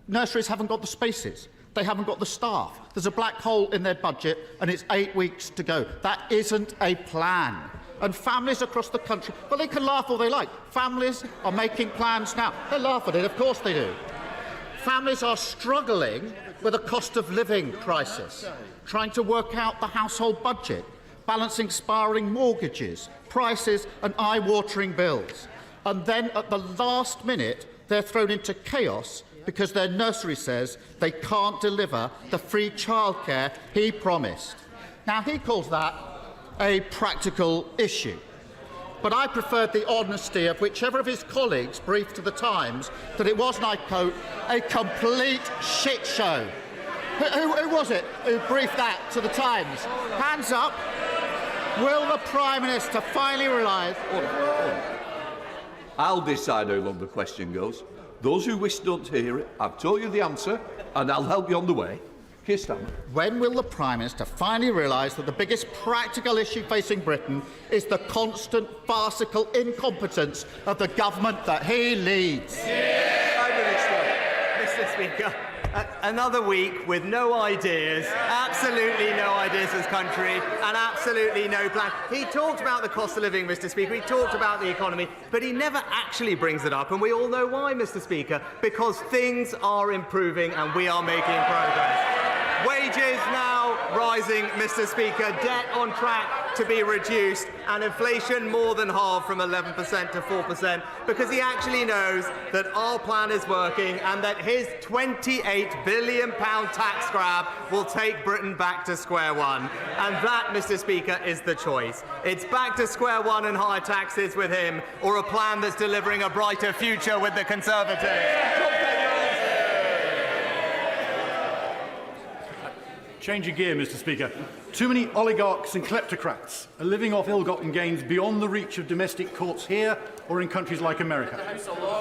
[SPEAKER 22] Nurseries haven't got the spaces. They haven't got the staff. There's a black hole in their budget, and it's 8 weeks to go. That isn't a plan. And families across the country, well, they can laugh all they like. Families are making plans now. They laugh at it, of course they do. Families are struggling with a cost of living crisis, trying to work out the household budget, balancing spiralling mortgages, prices and eye-watering bills. And then at the last minute, they're thrown into chaos because their nursery says they can't deliver the free childcare he promised. Now, he calls that a practical issue. but I preferred the honesty of whichever of his colleagues briefed to the Times that it was, and I quote, a complete shit show. Who was it who briefed that to the Times? Hands up. Will the Prime Minister finally realise...
[SPEAKER 2] I'll decide how long the question goes. Those who wish not to hear it, I've told you the answer, and I'll help you on the way. Keir Starmer.
[SPEAKER 22] When will the Prime Minister finally realise that the biggest practical issue facing Britain is the constant farcical incompetence of the government that he leads?
[SPEAKER 20] Mr. Speaker, another week with no ideas, absolutely no ideas as country, and absolutely no plan. He talked about the cost of living, Mr. Speaker, he talked about the economy, but he never actually brings it up, and we all know why, Mr. Speaker, because things are improving and we are making progress. Wages now rising, Mr. Speaker, debt on track to be reduced, and inflation more than halved from 11% to 4%, because he actually knows that our plan is working and that his £28 billion tax grab will take Britain back to square one. And that, Mr. Speaker, is the choice. It's back to square one and higher taxes with him, or a plan that's delivering a brighter future with the Conservatives.
[SPEAKER 3] Change of gear, Mr. Speaker. Too many oligarchs and kleptocrats are living off ill-gotten gains beyond the reach of domestic courts here or in countries like America.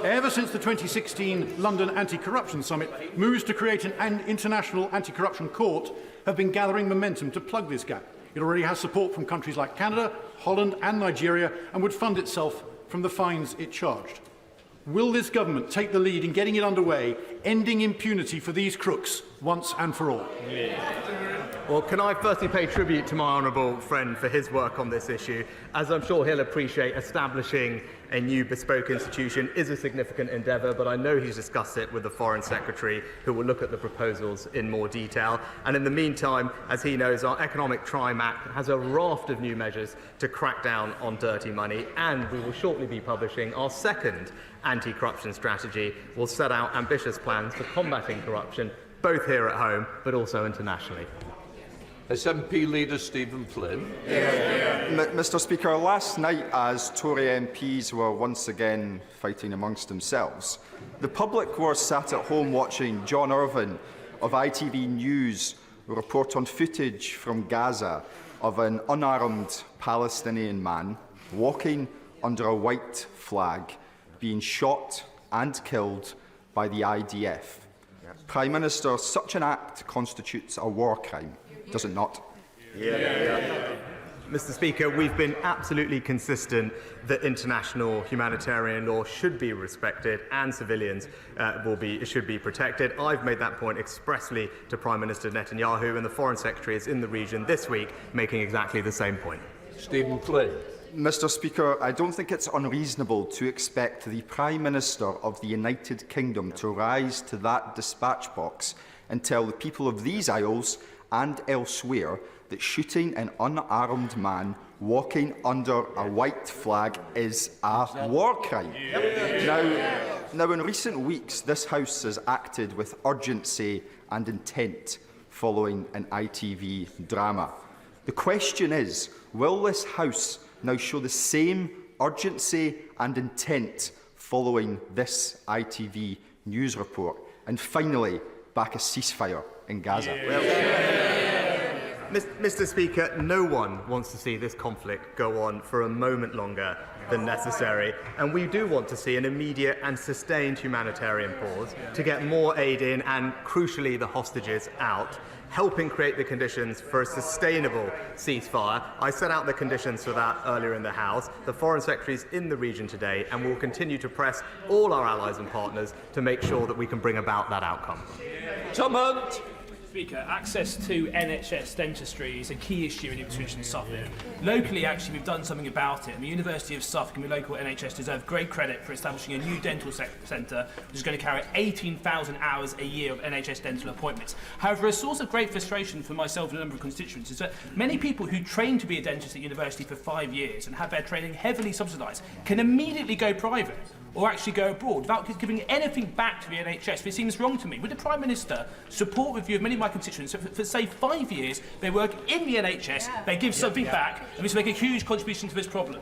[SPEAKER 3] Ever since the 2016 London Anti-Corruption Summit, moves to create an international anti-corruption court have been gathering momentum to plug this gap. It already has support from countries like Canada, Holland and Nigeria, and would fund itself from the fines it charged. Will this government take the lead in getting it underway, ending impunity for these crooks once and for all?
[SPEAKER 20] Well, can I firstly pay tribute to my honourable friend for his work on this issue? As I'm sure he'll appreciate, establishing a new bespoke institution is a significant endeavour, but I know he's discussed it with the Foreign Secretary, who will look at the proposals in more detail. And in the meantime, as he knows, our Economic Crime Act has a raft of new measures to crack down on dirty money, and we will shortly be publishing our second anti-corruption strategy. Will set out ambitious plans for combating corruption, both here at home but also internationally.
[SPEAKER 2] SNP leader Stephen Flynn.
[SPEAKER 4] Mr. Speaker, last night, as Tory MPs were once again fighting amongst themselves, the public were sat at home watching John Irvine of ITV News report on footage from Gaza of an unarmed Palestinian man walking under a white flag, being shot and killed by the IDF. Prime Minister, such an act constitutes a war crime, does it not?
[SPEAKER 20] Mr. Speaker, we've been absolutely consistent that international humanitarian law should be respected and civilians should be protected. I've made that point expressly to Prime Minister Netanyahu, and the Foreign Secretary is in the region this week making exactly the same point.
[SPEAKER 2] Stephen Flynn.
[SPEAKER 4] Mr. Speaker, I don't think it's unreasonable to expect the Prime Minister of the United Kingdom to rise to that dispatch box and tell the people of these Isles and elsewhere that shooting an unarmed man walking under a white flag is a war crime. Now, in recent weeks, this House has acted with urgency and intent following an ITV drama. The question is, will this House now show the same urgency and intent following this ITV news report? And finally, back a ceasefire in Gaza.
[SPEAKER 20] Mr. Speaker, no one wants to see this conflict go on for a moment longer than necessary, and we do want to see an immediate and sustained humanitarian pause to get more aid in and, crucially, the hostages out, helping create the conditions for a sustainable ceasefire. I set out the conditions for that earlier in the House. The Foreign Secretary is in the region today, and will continue to press all our allies and partners to make sure that we can bring about that outcome.
[SPEAKER 2] Tom Hunt.
[SPEAKER 23] Speaker, access to NHS dentistry is a key issue in Ipswich and Suffolk. Locally, actually, we've done something about it. And the University of Suffolk and the local NHS deserve great credit for establishing a new dental centre, which is going to carry 18,000 hours a year of NHS dental appointments. However, a source of great frustration for myself and a number of constituents is that many people who train to be a dentist at university for 5 years and have their training heavily subsidised can immediately go private or actually go abroad without giving anything back to the NHS. It seems wrong to me. Would the Prime Minister support with you of many of my constituents that for say 5 years they work in the NHS, they give something back, and this will make a huge contribution to this problem?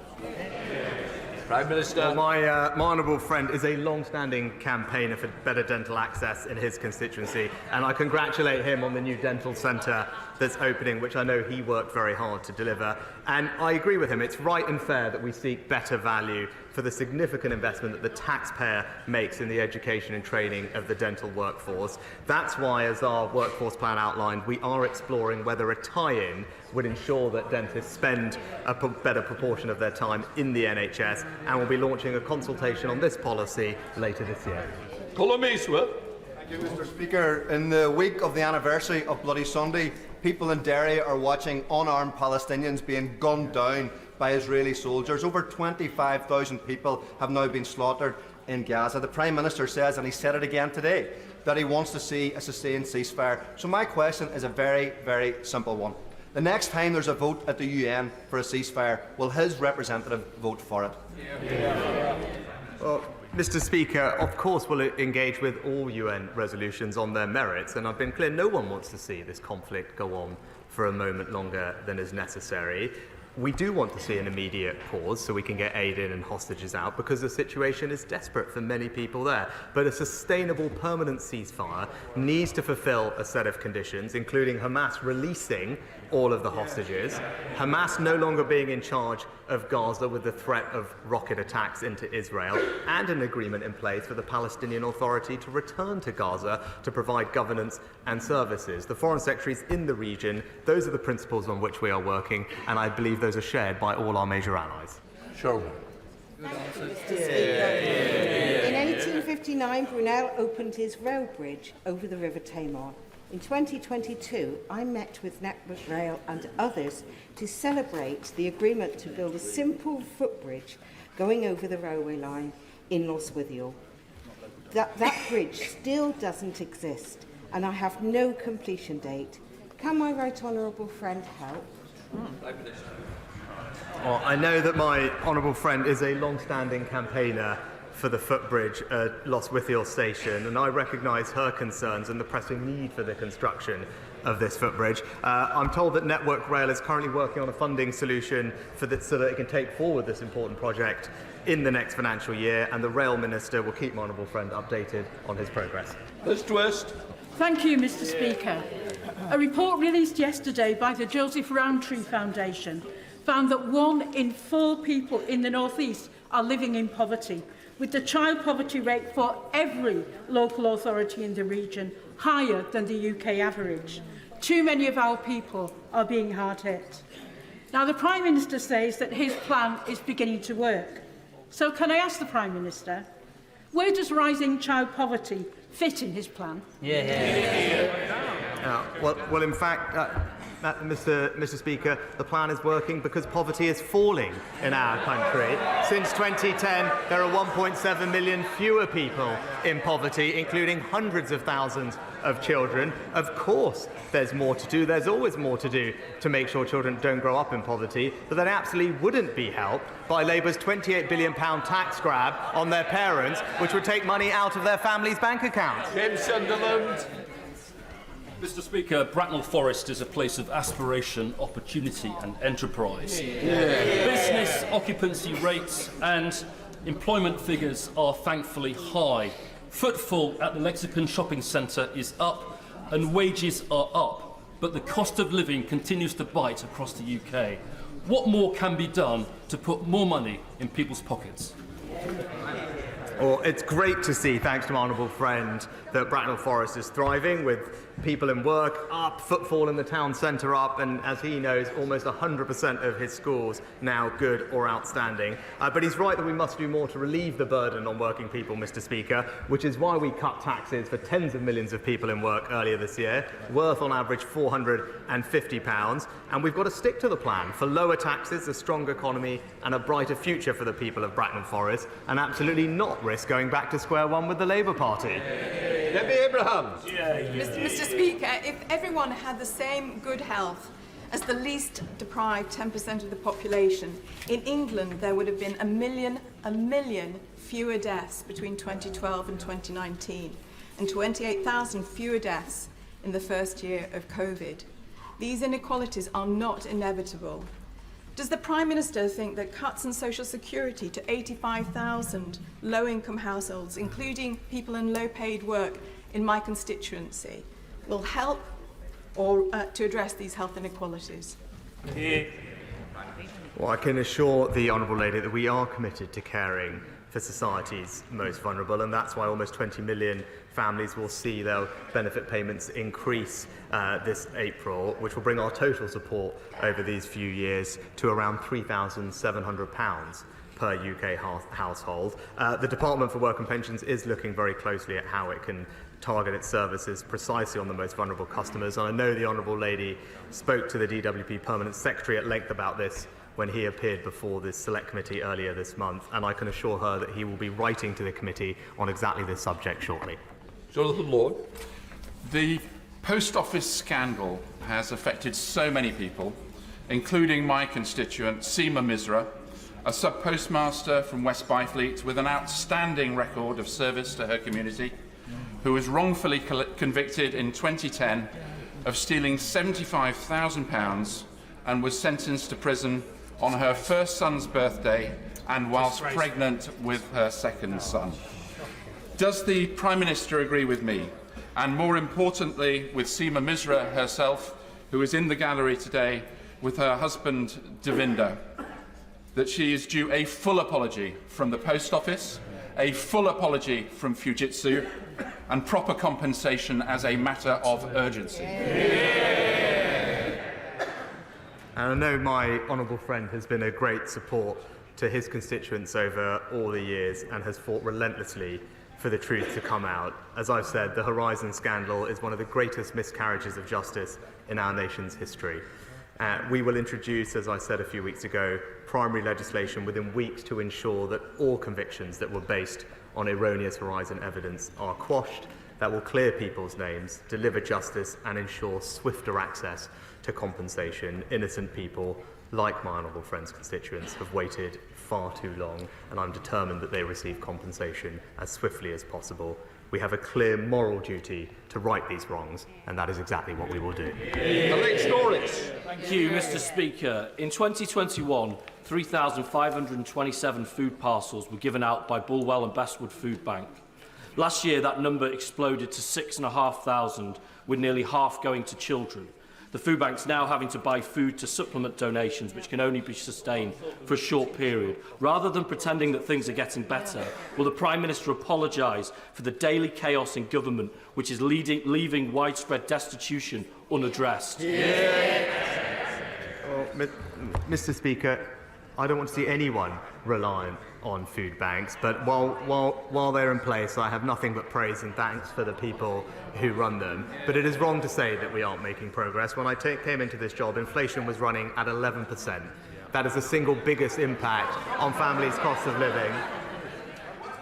[SPEAKER 2] Prime Minister.
[SPEAKER 20] Well, my honourable friend is a long-standing campaigner for better dental access in his constituency, and I congratulate him on the new dental centre that's opening, which I know he worked very hard to deliver. And I agree with him. It's right and fair that we seek better value for the significant investment that the taxpayer makes in the education and training of the dental workforce. That's why, as our workforce plan outlined, we are exploring whether a tie-in would ensure that dentists spend a better proportion of their time in the NHS, and we'll be launching a consultation on this policy later this year.
[SPEAKER 2] Colm Eastwood.
[SPEAKER 6] Thank you, Mr. Speaker. In the week of the anniversary of Bloody Sunday, people in Derry are watching unarmed Palestinians being gunned down by Israeli soldiers. Over 25,000 people have now been slaughtered in Gaza. The Prime Minister says, and he said it again today, that he wants to see a sustained ceasefire. So my question is a very, very simple one. The next time there's a vote at the UN for a ceasefire, will his representative vote for it?
[SPEAKER 20] Well, Mr. Speaker, of course we'll engage with all UN resolutions on their merits, and I've been clear no one wants to see this conflict go on for a moment longer than is necessary. We do want to see an immediate pause so we can get aid in and hostages out, because the situation is desperate for many people there. But a sustainable, permanent ceasefire needs to fulfill a set of conditions, including Hamas releasing all of the hostages, Hamas no longer being in charge of Gaza with the threat of rocket attacks into Israel, and an agreement in place for the Palestinian Authority to return to Gaza to provide governance and services. The Foreign Secretaries in the region, those are the principles on which we are working, and I believe those are shared by all our major allies.
[SPEAKER 2] Sure.
[SPEAKER 7] In 1859, Brunel opened his rail bridge over the River Tamar. In 2022, I met with Network Rail and others to celebrate the agreement to build a simple footbridge going over the railway line in Lostwithiel. That bridge still doesn't exist, and I have no completion date. Can my right honourable friend help?
[SPEAKER 20] Well, I know that my honourable friend is a long-standing campaigner for the footbridge at Lostwithiel station, and I recognise her concerns and the pressing need for the construction of this footbridge. I'm told that Network Rail is currently working on a funding solution for this, so that it can take forward this important project in the next financial year, and the Rail Minister will keep my honourable friend updated on his progress.
[SPEAKER 2] Ms. Twist.
[SPEAKER 8] Thank you, Mr. Speaker. A report released yesterday by the Joseph Rowntree Foundation found that 1 in 4 people in the North East are living in poverty, with the child poverty rate for every local authority in the region higher than the UK average. Too many of our people are being hard hit. Now, the Prime Minister says that his plan is beginning to work. So can I ask the Prime Minister, where does rising child poverty fit in his plan?
[SPEAKER 20] Well, in fact, Mr. Speaker, the plan is working because poverty is falling in our country. Since 2010, there are 1.7 million fewer people in poverty, including hundreds of thousands of children. Of course, there's more to do. There's always more to do to make sure children don't grow up in poverty, but that absolutely wouldn't be helped by Labour's £28 billion tax grab on their parents, which would take money out of their families' bank accounts.
[SPEAKER 2] James Sunderland.
[SPEAKER 24] Mr. Speaker, Bracknell Forest is a place of aspiration, opportunity and enterprise. Business occupancy rates and employment figures are thankfully high. Footfall at the Lexicon shopping centre is up and wages are up, but the cost of living continues to bite across the UK. What more can be done to put more money in people's pockets?
[SPEAKER 20] Well, it's great to see, thanks to my honourable friend, that Bracknell Forest is thriving, with people in work up, footfall in the town centre up, and as he knows, almost 100% of his schools now good or outstanding. But he's right that we must do more to relieve the burden on working people, Mr. Speaker, which is why we cut taxes for tens of millions of people in work earlier this year, worth on average £450. And we've got to stick to the plan for lower taxes, a strong economy and a brighter future for the people of Bracknell Forest, and absolutely not risk going back to square one with the Labour Party.
[SPEAKER 2] Debbie Abrahams.
[SPEAKER 25] Mr. Speaker, if everyone had the same good health as the least deprived 10% of the population, in England there would have been a million fewer deaths between 2012 and 2019, and 28,000 fewer deaths in the first year of COVID. These inequalities are not inevitable. Does the Prime Minister think that cuts in social security to 85,000 low-income households, including people in low-paid work in my constituency, will help or to address these health inequalities?
[SPEAKER 20] Well, I can assure the Honourable Lady that we are committed to caring for society's most vulnerable, and that's why almost 20 million families will see their benefit payments increase this April, which will bring our total support over these few years to around £3,700 per UK household. The Department for Work and Pensions is looking very closely at how it can target its services precisely on the most vulnerable customers, and I know the Honourable Lady spoke to the DWP Permanent Secretary at length about this when he appeared before this Select Committee earlier this month, and I can assure her that he will be writing to the committee on exactly this subject shortly.
[SPEAKER 9] Jonathan Lord. The post office scandal has affected so many people, including my constituent, Seema Misra, a sub-postmaster from West Byfleet with an outstanding record of service to her community, who was wrongfully convicted in 2010 of stealing £75,000 and was sentenced to prison on her first son's birthday and whilst pregnant with her second son. Does the Prime Minister agree with me, and more importantly with Seema Misra herself, who is in the gallery today with her husband Devinder, that she is due a full apology from the Post Office, a full apology from Fujitsu, and proper compensation as a matter of urgency?
[SPEAKER 20] And I know my honourable friend has been a great support to his constituents over all the years and has fought relentlessly for the truth to come out. As I've said, the Horizon scandal is one of the greatest miscarriages of justice in our nation's history. We will introduce, as I said a few weeks ago, primary legislation within weeks to ensure that all convictions that were based on erroneous Horizon evidence are quashed, that will clear people's names, deliver justice and ensure swifter access to compensation. Innocent people, like my honourable friend's constituents, have waited far too long, and I'm determined that they receive compensation as swiftly as possible. We have a clear moral duty to right these wrongs, and that is exactly what we will do.
[SPEAKER 24] Thank you, Mr. Speaker. In 2021, 3,527 food parcels were given out by Bulwell and Bestwood Food Bank. Last year, that number exploded to 6,500, with nearly half going to children. The food bank's now having to buy food to supplement donations, which can only be sustained for a short period. Rather than pretending that things are getting better, will the Prime Minister apologise for the daily chaos in government, which is leaving widespread destitution unaddressed?
[SPEAKER 20] Well, Mr. Speaker, I don't want to see anyone reliant on food banks, but while they're in place, I have nothing but praise and thanks for the people who run them. But it is wrong to say that we aren't making progress. When I came into this job, inflation was running at 11%. That is the single biggest impact on families' cost of living.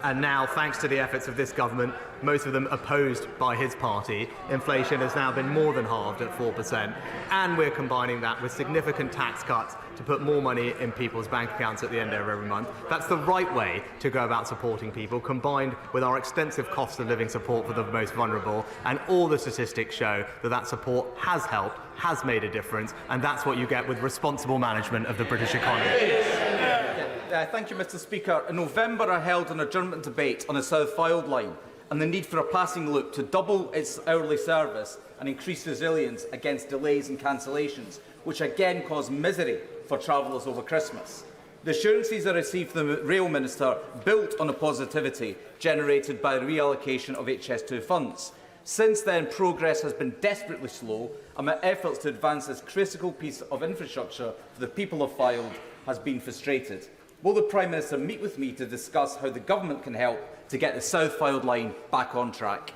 [SPEAKER 20] And now, thanks to the efforts of this government, most of them opposed by his party, inflation has now been more than halved at 4%, and we're combining that with significant tax cuts to put more money in people's bank accounts at the end of every month. That's the right way to go about supporting people, combined with our extensive cost of living support for the most vulnerable, and all the statistics show that that support has helped, has made a difference, and that's what you get with responsible management of the British economy.
[SPEAKER 10] Thank you, Mr. Speaker. In November, I held an adjournment debate on the South Fylde line and the need for a passing loop to double its hourly service and increase resilience against delays and cancellations, which again cause misery for travellers over Christmas. The assurances I received from the Rail Minister built on the positivity generated by the reallocation of HS2 funds. Since then, progress has been desperately slow, and my efforts to advance this critical piece of infrastructure for the people of Fylde has been frustrated. Will the Prime Minister meet with me to discuss how the government can help to get the South Fylde line back on track?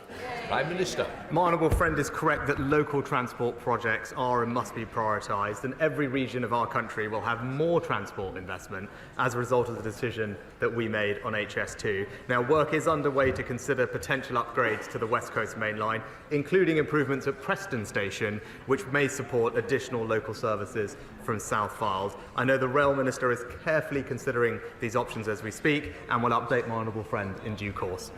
[SPEAKER 9] Prime Minister.
[SPEAKER 20] My honourable friend is correct that local transport projects are and must be prioritised, and every region of our country will have more transport investment as a result of the decision that we made on HS2. Now, work is underway to consider potential upgrades to the West Coast Main Line, including improvements at Preston Station, which may support additional local services from South Fylde. I know the Rail Minister is carefully considering these options as we speak, and will update my honourable friend in due course.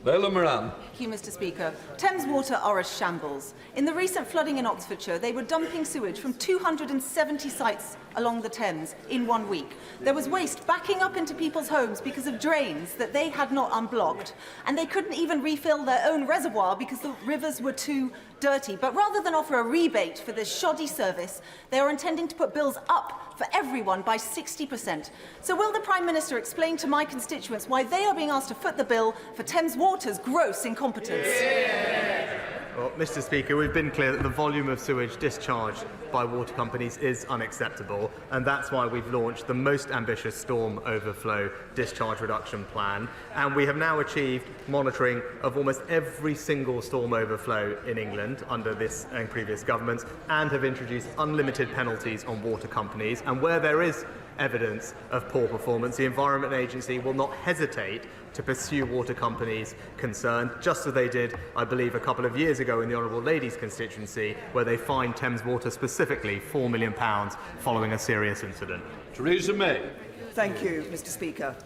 [SPEAKER 9] Leila Moran.
[SPEAKER 11] Thank you, Mr. Speaker. Thames Water are a shambles. In the recent flooding in Oxfordshire, they were dumping sewage from 270 sites along the Thames in 1 week. There was waste backing up into people's homes because of drains that they had not unblocked, and they couldn't even refill their own reservoir because the rivers were too dirty. But rather than offer a rebate for this shoddy service, they are intending to put bills up for everyone by 60%. So will the Prime Minister explain to my constituents why they are being asked to foot the bill for Thames Water's gross incompetence?
[SPEAKER 20] Well, Mr. Speaker, we've been clear that the volume of sewage discharged by water companies is unacceptable, and that's why we've launched the most ambitious storm overflow discharge reduction plan. And we have now achieved monitoring of almost every single storm overflow in England under this and previous governments, and have introduced unlimited penalties on water companies. And where there is evidence of poor performance, the Environment Agency will not hesitate to pursue water companies concerned, just as they did, I believe, a couple of years ago in the Honourable Lady's constituency, where they fined Thames Water specifically £4 million following a serious incident.
[SPEAKER 2] Theresa May.
[SPEAKER 12] Thank you, Mr. Speaker.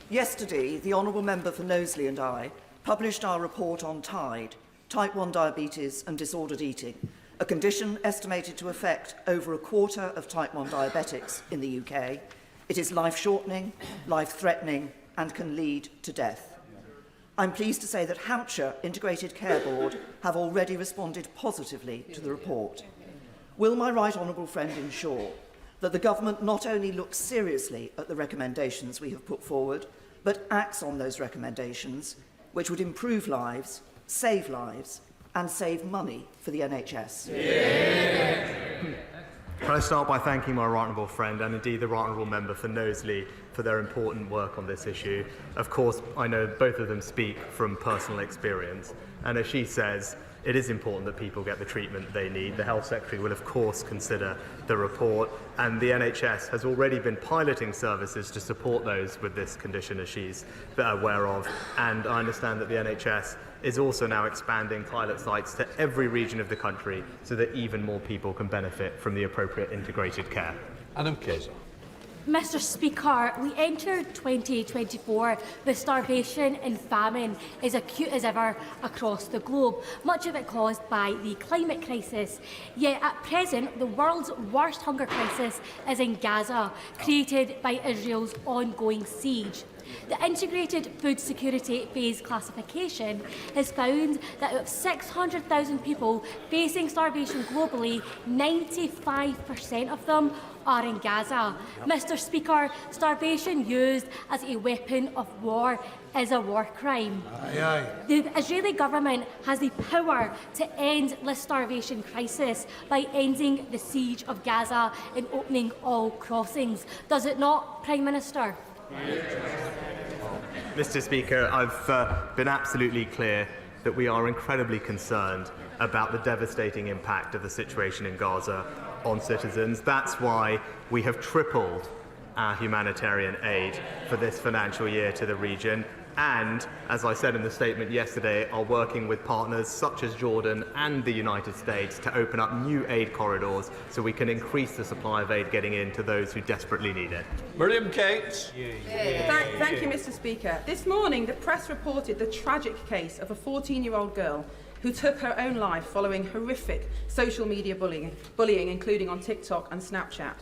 [SPEAKER 12] Yesterday, the Honourable Member for Knowsley and I published our report on TIDE, type 1 diabetes and disordered eating, a condition estimated to affect over a quarter of type 1 diabetics in the UK. It is life-shortening, life-threatening, and can lead to death. I'm pleased to say that Hampshire Integrated Care Board have already responded positively to the report. Will my right honourable friend ensure that the government not only looks seriously at the recommendations we have put forward, but acts on those recommendations, which would improve lives, and save money for the NHS?
[SPEAKER 20] Can I start by thanking my right honourable friend and indeed the right honourable member for Knowsley for their important work on this issue. Of course, I know both of them speak from personal experience, and as she says, it is important that people get the treatment they need. The Health Secretary will of course consider the report, and the NHS has already been piloting services to support those with this condition, as she's aware of, and I understand that the NHS is also now expanding pilot sites to every region of the country so that even more people can benefit from the appropriate integrated care.
[SPEAKER 2] Adam Kaiser.
[SPEAKER 13] Mr. Speaker, we entered 2024 with starvation and famine as acute as ever across the globe, much of it caused by the climate crisis. Yet at present, the world's worst hunger crisis is in Gaza, created by Israel's ongoing siege. The Integrated Food Security Phase classification has found that of 600,000 people facing starvation globally, 95% of them are in Gaza. Mr. Speaker, starvation used as a weapon of war is a war crime. The Israeli government has the power to end this starvation crisis by ending the siege of Gaza and opening all crossings. Does it not, Prime Minister?
[SPEAKER 20] Mr. Speaker, I've been absolutely clear that we are incredibly concerned about the devastating impact of the situation in Gaza on citizens. That's why we have tripled our humanitarian aid for this financial year to the region, and, as I said in the statement yesterday, are working with partners such as Jordan and the United States to open up new aid corridors so we can increase the supply of aid getting in to those who desperately need it.
[SPEAKER 2] Miriam Cates.
[SPEAKER 14] Thank you, Mr. Speaker. This morning, the press reported the tragic case of a 14-year-old girl who took her own life following horrific social media bullying, including on TikTok and Snapchat.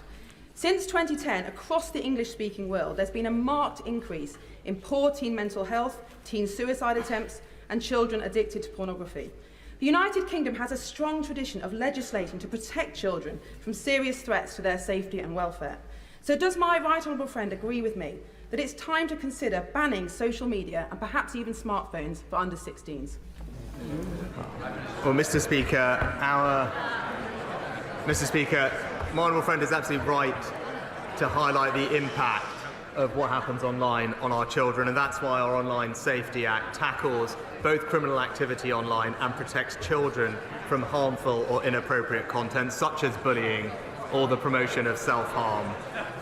[SPEAKER 14] Since 2010, across the English-speaking world, there's been a marked increase in poor teen mental health, teen suicide attempts, and children addicted to pornography. The United Kingdom has a strong tradition of legislating to protect children from serious threats to their safety and welfare. So does my right honourable friend agree with me that it's time to consider banning social media and perhaps even smartphones for under-16s?
[SPEAKER 20] Well, Mr. Speaker, my honourable friend is absolutely right to highlight the impact of what happens online on our children, and that's why our Online Safety Act tackles both criminal activity online and protects children from harmful or inappropriate content such as bullying or the promotion of self-harm,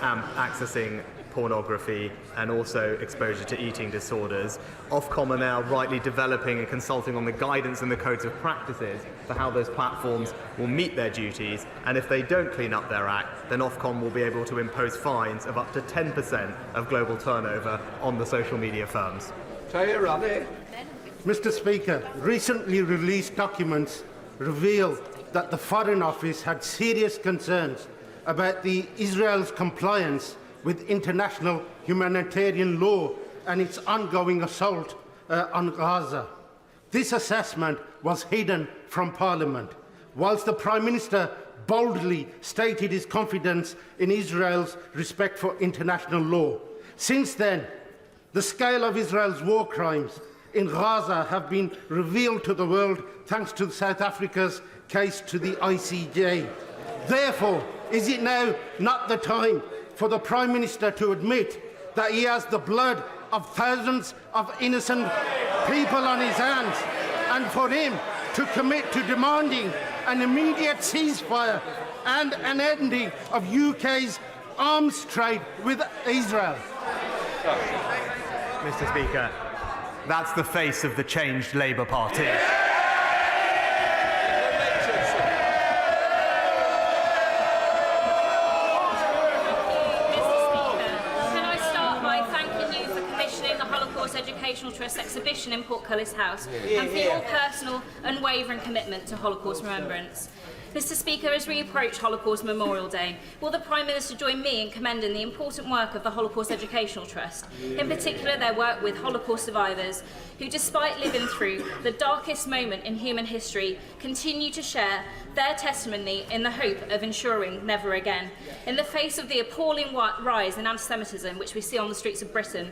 [SPEAKER 20] accessing pornography and also exposure to eating disorders. Ofcom are now rightly developing and consulting on the guidance and the codes of practices for how those platforms will meet their duties, and if they don't clean up their act, then Ofcom will be able to impose fines of up to 10% of global turnover on the social media firms.
[SPEAKER 15] Mr. Speaker, recently released documents reveal that the Foreign Office had serious concerns about Israel's compliance with international humanitarian law and its ongoing assault on Gaza. This assessment was hidden from Parliament, whilst the Prime Minister boldly stated his confidence in Israel's respect for international law. Since then, the scale of Israel's war crimes in Gaza have been revealed to the world thanks to South Africa's case to the ICJ. Therefore, is it now not the time for the Prime Minister to admit that he has the blood of thousands of innocent people on his hands, and for him to commit to demanding an immediate ceasefire and an ending of UK's arms trade with Israel?
[SPEAKER 20] Mr. Speaker, that's the face of the changed Labour Party.
[SPEAKER 1] Educational Trust exhibition in Portcullis House and for your personal, unwavering commitment to Holocaust remembrance. Mr. Speaker, as we approach Holocaust Memorial Day, will the Prime Minister join me in commending the important work of the Holocaust Educational Trust, in particular their work with Holocaust survivors, who, despite living through the darkest moment in human history, continue to share their testimony in the hope of ensuring never again. In the face of the appalling rise in anti-Semitism which we see on the streets of Britain,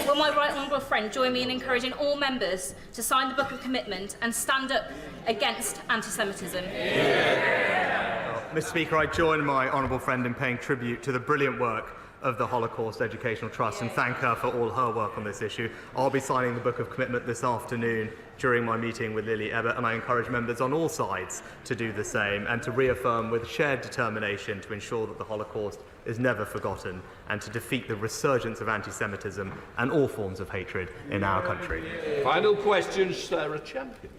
[SPEAKER 1] will my right honourable friend join me in encouraging all members to sign the Book of Commitment and stand up against anti-Semitism?
[SPEAKER 20] Mr. Speaker, I join my honourable friend in paying tribute to the brilliant work of the Holocaust Educational Trust and thank her for all her work on this issue. I'll be signing the Book of Commitment this afternoon during my meeting with Lily Ebbett, and I encourage members on all sides to do the same and to reaffirm with shared determination to ensure that the Holocaust is never forgotten and to defeat the resurgence of anti-Semitism and all forms of hatred in our country.
[SPEAKER 2] Final question, Sarah Champion.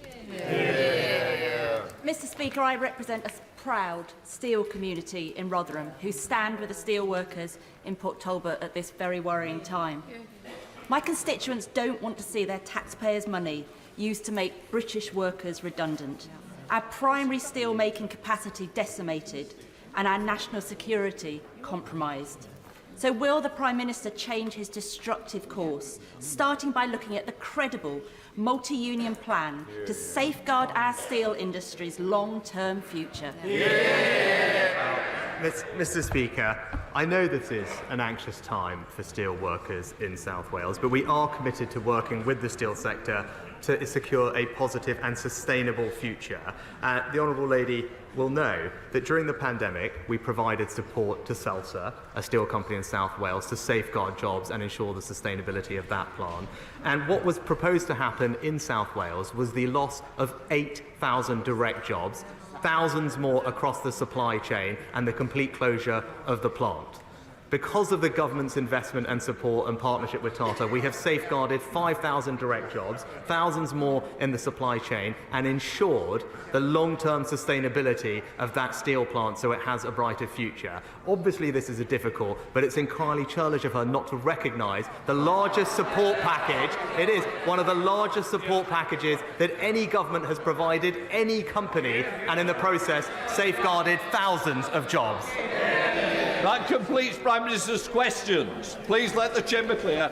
[SPEAKER 11] Mr. Speaker, I represent a proud steel community in Rotherham who stand with the steel workers in Port Talbot at this very worrying time. My constituents don't want to see their taxpayers' money used to make British workers redundant, our primary steel-making capacity decimated and our national security compromised. So will the Prime Minister change his destructive course, starting by looking at the credible multi-union plan to safeguard our steel industry's long-term future?
[SPEAKER 20] Mr. Speaker, I know this is an anxious time for steel workers in South Wales, but we are committed to working with the steel sector to secure a positive and sustainable future. The Honourable Lady will know that during the pandemic we provided support to Celsa, a steel company in South Wales, to safeguard jobs and ensure the sustainability of that plant. And what was proposed to happen in South Wales was the loss of 8,000 direct jobs, thousands more across the supply chain, and the complete closure of the plant. Because of the government's investment and support and partnership with Tata, we have safeguarded 5,000 direct jobs, thousands more in the supply chain, and ensured the long-term sustainability of that steel plant so it has a brighter future. Obviously, this is difficult, but it's entirely churlish of her not to recognise the largest support package. It is one of the largest support packages that any government has provided any company, and in the process safeguarded thousands of jobs.
[SPEAKER 2] That completes Prime Minister's questions. Please let the chamber clear.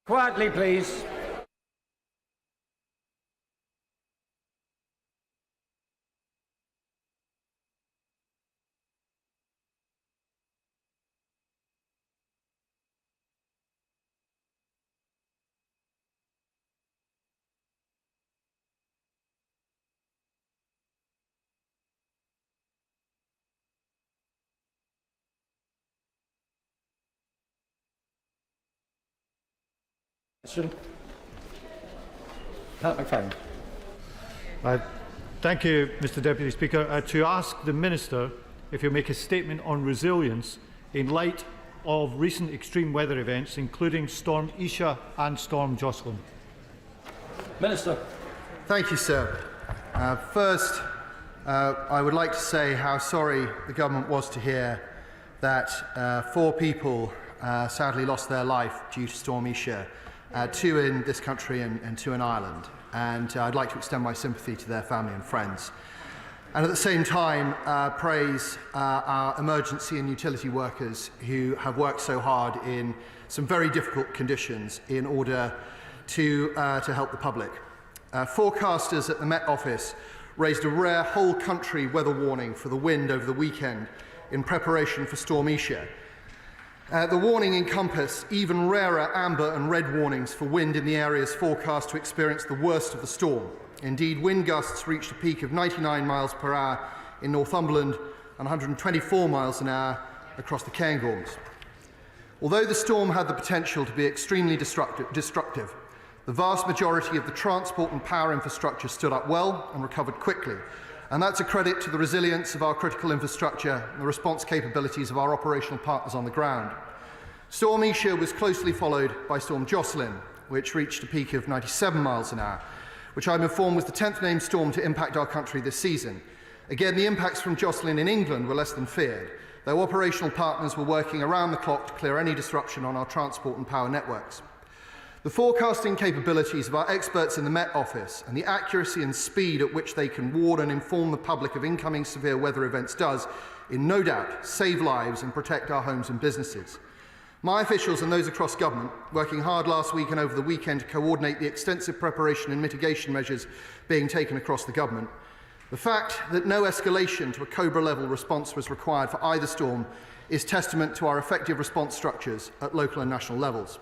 [SPEAKER 5] Quietly, please. Pat McFadden.
[SPEAKER 16] Thank you, Mr Deputy Speaker. To ask the Minister if he'll make a statement on resilience in light of recent extreme weather events, including Storm Isha and Storm Jocelyn.
[SPEAKER 24] Minister.
[SPEAKER 17] Thank you, sir. First, I would like to say how sorry the government was to hear that 4 people sadly lost their life due to Storm Isha, 2 in this country and 2 in Ireland. And I'd like to extend my sympathy to their family and friends. And at the same time, praise our emergency and utility workers who have worked so hard in some very difficult conditions in order to help the public. Forecasters at the Met Office raised a rare whole-country weather warning for the wind over the weekend in preparation for Storm Isha. The warning encompassed even rarer amber and red warnings for wind in the areas forecast to experience the worst of the storm. Indeed, wind gusts reached a peak of 99 miles per hour in Northumberland and 124 miles an hour across the Cairngorms. Although the storm had the potential to be extremely destructive, the vast majority of the transport and power infrastructure stood up well and recovered quickly. And that's a credit to the resilience of our critical infrastructure and the response capabilities of our operational partners on the ground. Storm Isha was closely followed by Storm Jocelyn, which reached a peak of 97 miles an hour, which I'm informed was the 10th named storm to impact our country this season. Again, the impacts from Jocelyn in England were less than feared, though operational partners were working around the clock to clear any disruption on our transport and power networks. The forecasting capabilities of our experts in the Met Office and the accuracy and speed at which they can warn and inform the public of incoming severe weather events does, in no doubt, save lives and protect our homes and businesses. My officials and those across government, working hard last week and over the weekend to coordinate the extensive preparation and mitigation measures being taken across the government. The fact that no escalation to a Cobra-level response was required for either storm is testament to our effective response structures at local and national levels.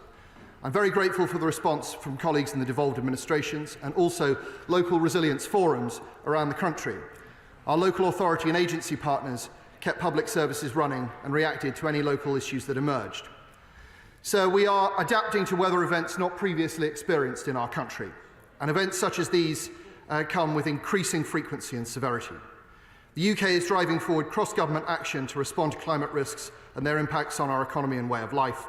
[SPEAKER 17] I'm very grateful for the response from colleagues in the devolved administrations and also local resilience forums around the country. Our local authority and agency partners kept public services running and reacted to any local issues that emerged. So we are adapting to weather events not previously experienced in our country, and events such as these come with increasing frequency and severity. The UK is driving forward cross-government action to respond to climate risks and their impacts on our economy and way of life.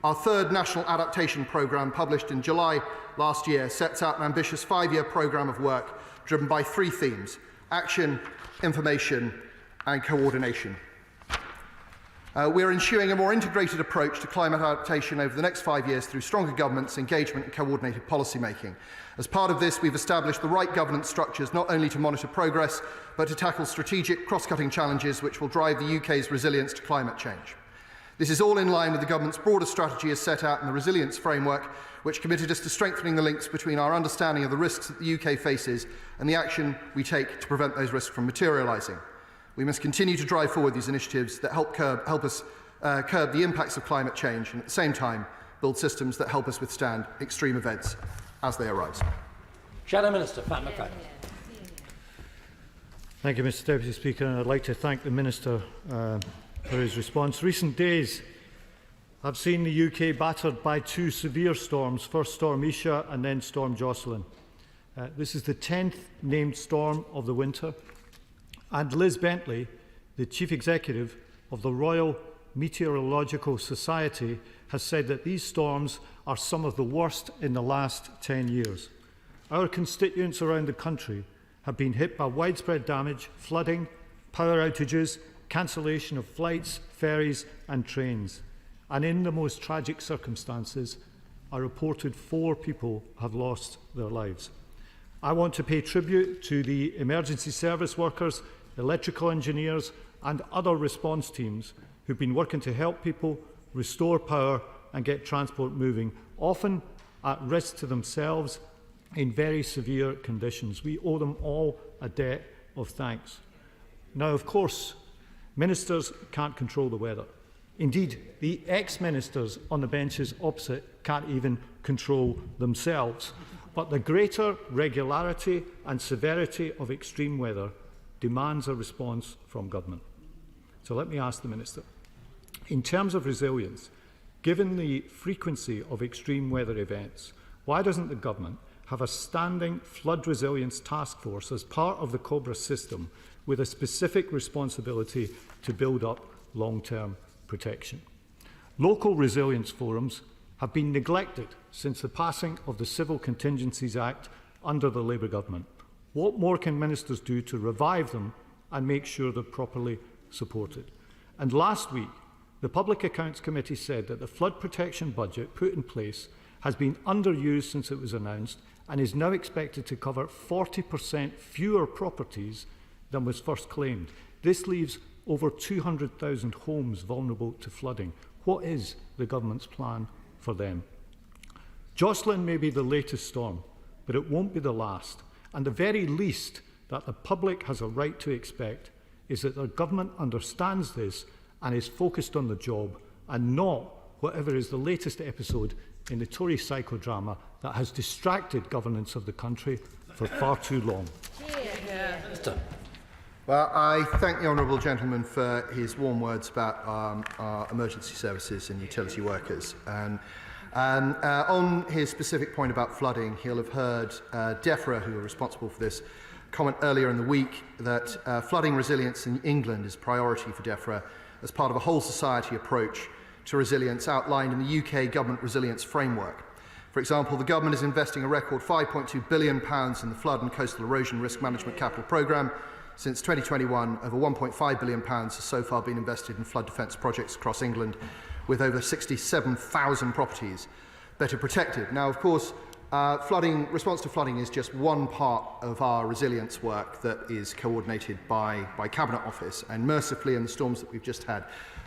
[SPEAKER 17] Our 3rd National Adaptation Programme, published in July last year, sets out an ambitious 5-year programme of work driven by 3 themes: action, information and coordination. We are ensuring a more integrated approach to climate adaptation over the next 5 years through stronger governance, engagement and coordinated policy making. As part of this, we've established the right governance structures not only to monitor progress, but to tackle strategic cross-cutting challenges which will drive the UK's resilience to climate change. This is all in line with the government's broader strategy as set out in the resilience framework, which committed us to strengthening the links between our understanding of the risks that the UK faces and the action we take to prevent those risks from materialising. We must continue to drive forward these initiatives that help us curb the impacts of climate change and at the same time build systems that help us withstand extreme events as they arise.
[SPEAKER 5] Shadow Minister, Pat McFadden.
[SPEAKER 16] Thank you, Mr Deputy Speaker, and I'd like to thank the Minister for his response. Recent days have seen the UK battered by 2 severe storms, first Storm Isha and then Storm Jocelyn. This is the 10th named storm of the winter. And Liz Bentley, the Chief Executive of the Royal Meteorological Society, has said that these storms are some of the worst in the last 10 years. Our constituents around the country have been hit by widespread damage, flooding, power outages, cancellation of flights, ferries and trains. And in the most tragic circumstances, a reported 4 people have lost their lives. I want to pay tribute to the emergency service workers, electrical engineers and other response teams who've been working to help people restore power and get transport moving, often at risk to themselves in very severe conditions. We owe them all a debt of thanks. Now, of course, ministers can't control the weather. Indeed, the ex-ministers on the benches opposite can't even control themselves. But the greater regularity and severity of extreme weather demands a response from government. So let me ask the Minister, in terms of resilience, given the frequency of extreme weather events, why doesn't the government have a standing flood resilience task force as part of the COBRA system with a specific responsibility to build up long-term protection? Local resilience forums have been neglected since the passing of the Civil Contingencies Act under the Labour government. What more can ministers do to revive them and make sure they're properly supported? And last week, the Public Accounts Committee said that the flood protection budget put in place has been underused since it was announced and is now expected to cover 40% fewer properties than was first claimed. This leaves over 200,000 homes vulnerable to flooding. What is the government's plan for them? Jocelyn may be the latest storm, but it won't be the last. And the very least that the public has a right to expect is that the government understands this and is focused on the job and not whatever is the latest episode in the Tory psychodrama that has distracted governance of the country for far too long.
[SPEAKER 17] Well, I thank the honourable gentleman for his warm words about our emergency services and utility workers. And on his specific point about flooding, he'll have heard DEFRA, who are responsible for this, comment earlier in the week that flooding resilience in England is priority for DEFRA as part of a whole society approach to resilience outlined in the UK Government Resilience Framework. For example, the government is investing a record £5.2 billion in the Flood and Coastal Erosion Risk Management Capital Programme. Since 2021, over £1.5 billion has so far been invested in flood defence projects across England, with over 67,000 properties better protected. Now, of course, response to flooding is just one part of our resilience work that is coordinated by Cabinet Office, and mercifully in the storms that we've just had,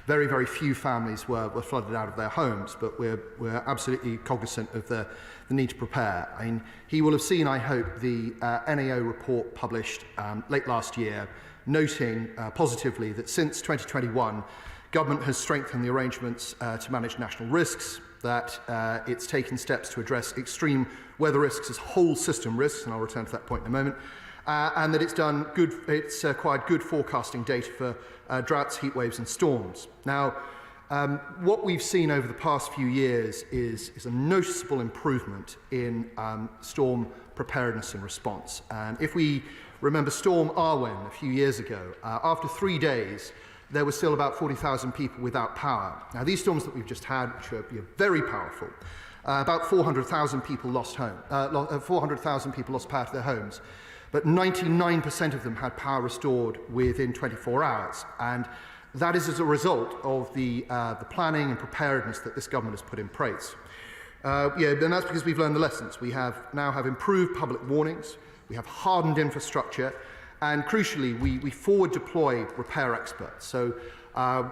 [SPEAKER 17] very, very few families were flooded out of their homes, but we're absolutely cognizant of the need to prepare. I mean, he will have seen, I hope, the NAO report published late last year, noting positively that since 2021, government has strengthened the arrangements to manage national risks, that it's taken steps to address extreme weather risks as whole system risks, and I'll return to that point in a moment, and that it's acquired good forecasting data for droughts, heat waves and storms. Now, what we've seen over the past few years is a noticeable improvement in storm preparedness and response. And if we remember Storm Arwen a few years ago, after 3 days, there were still about 40,000 people without power. Now, these storms that we've just had, which are very powerful, about 400,000 people lost 400,000 people lost power to their homes, but 99% of them had power restored within 24 hours. And that is as a result of the planning and preparedness that this government has put in place. And that's because we've learned the lessons. We now have improved public warnings, we have hardened infrastructure, and crucially, we forward deploy repair experts. So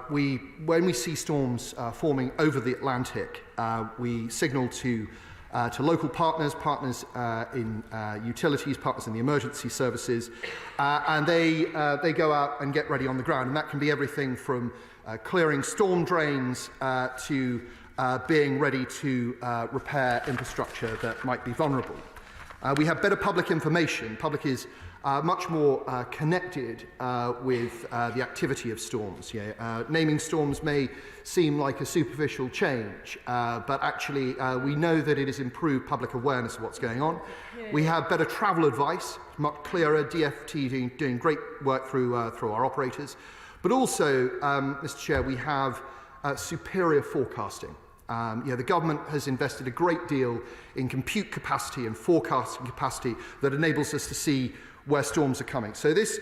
[SPEAKER 17] when we see storms forming over the Atlantic, we signal to local partners in utilities, partners in the emergency services, and they go out and get ready on the ground. And that can be everything from clearing storm drains to being ready to repair infrastructure that might be vulnerable. We have better public information. Public is much more connected with the activity of storms. Naming storms may seem like a superficial change, but actually we know that it has improved public awareness of what's going on. We have better travel advice, much clearer, DFT doing great work through our operators. But also, Mr. Chair, we have superior forecasting. The government has invested a great deal in compute capacity and forecasting capacity that enables us to see where storms are coming. So this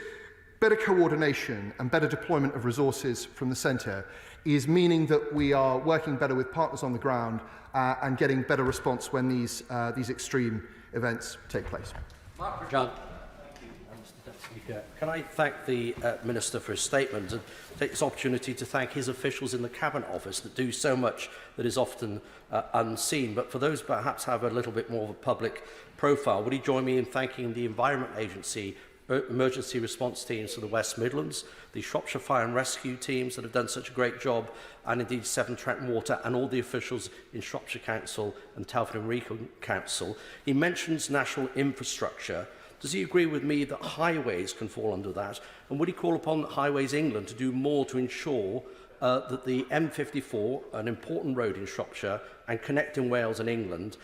[SPEAKER 17] better coordination and better deployment of resources from the centre is meaning that we are working better with partners on the ground and getting better response when these extreme events take place.
[SPEAKER 5] John. Speaker, can I thank the Minister for his statement and take this opportunity to thank his officials in the Cabinet Office that do so much that is often unseen. But for those perhaps have a little bit more of a public profile, would he join me in thanking the Environment Agency emergency response teams for the West Midlands, the Shropshire Fire and Rescue teams that have done such a great job, and indeed Severn Trent Water and all the officials in Shropshire Council and Telford and Wrekin Council. He mentions national infrastructure. Does he agree with me that highways can fall under that? And would he call upon Highways England to do more to ensure that the M54, an important road in Shropshire and connecting Wales and England,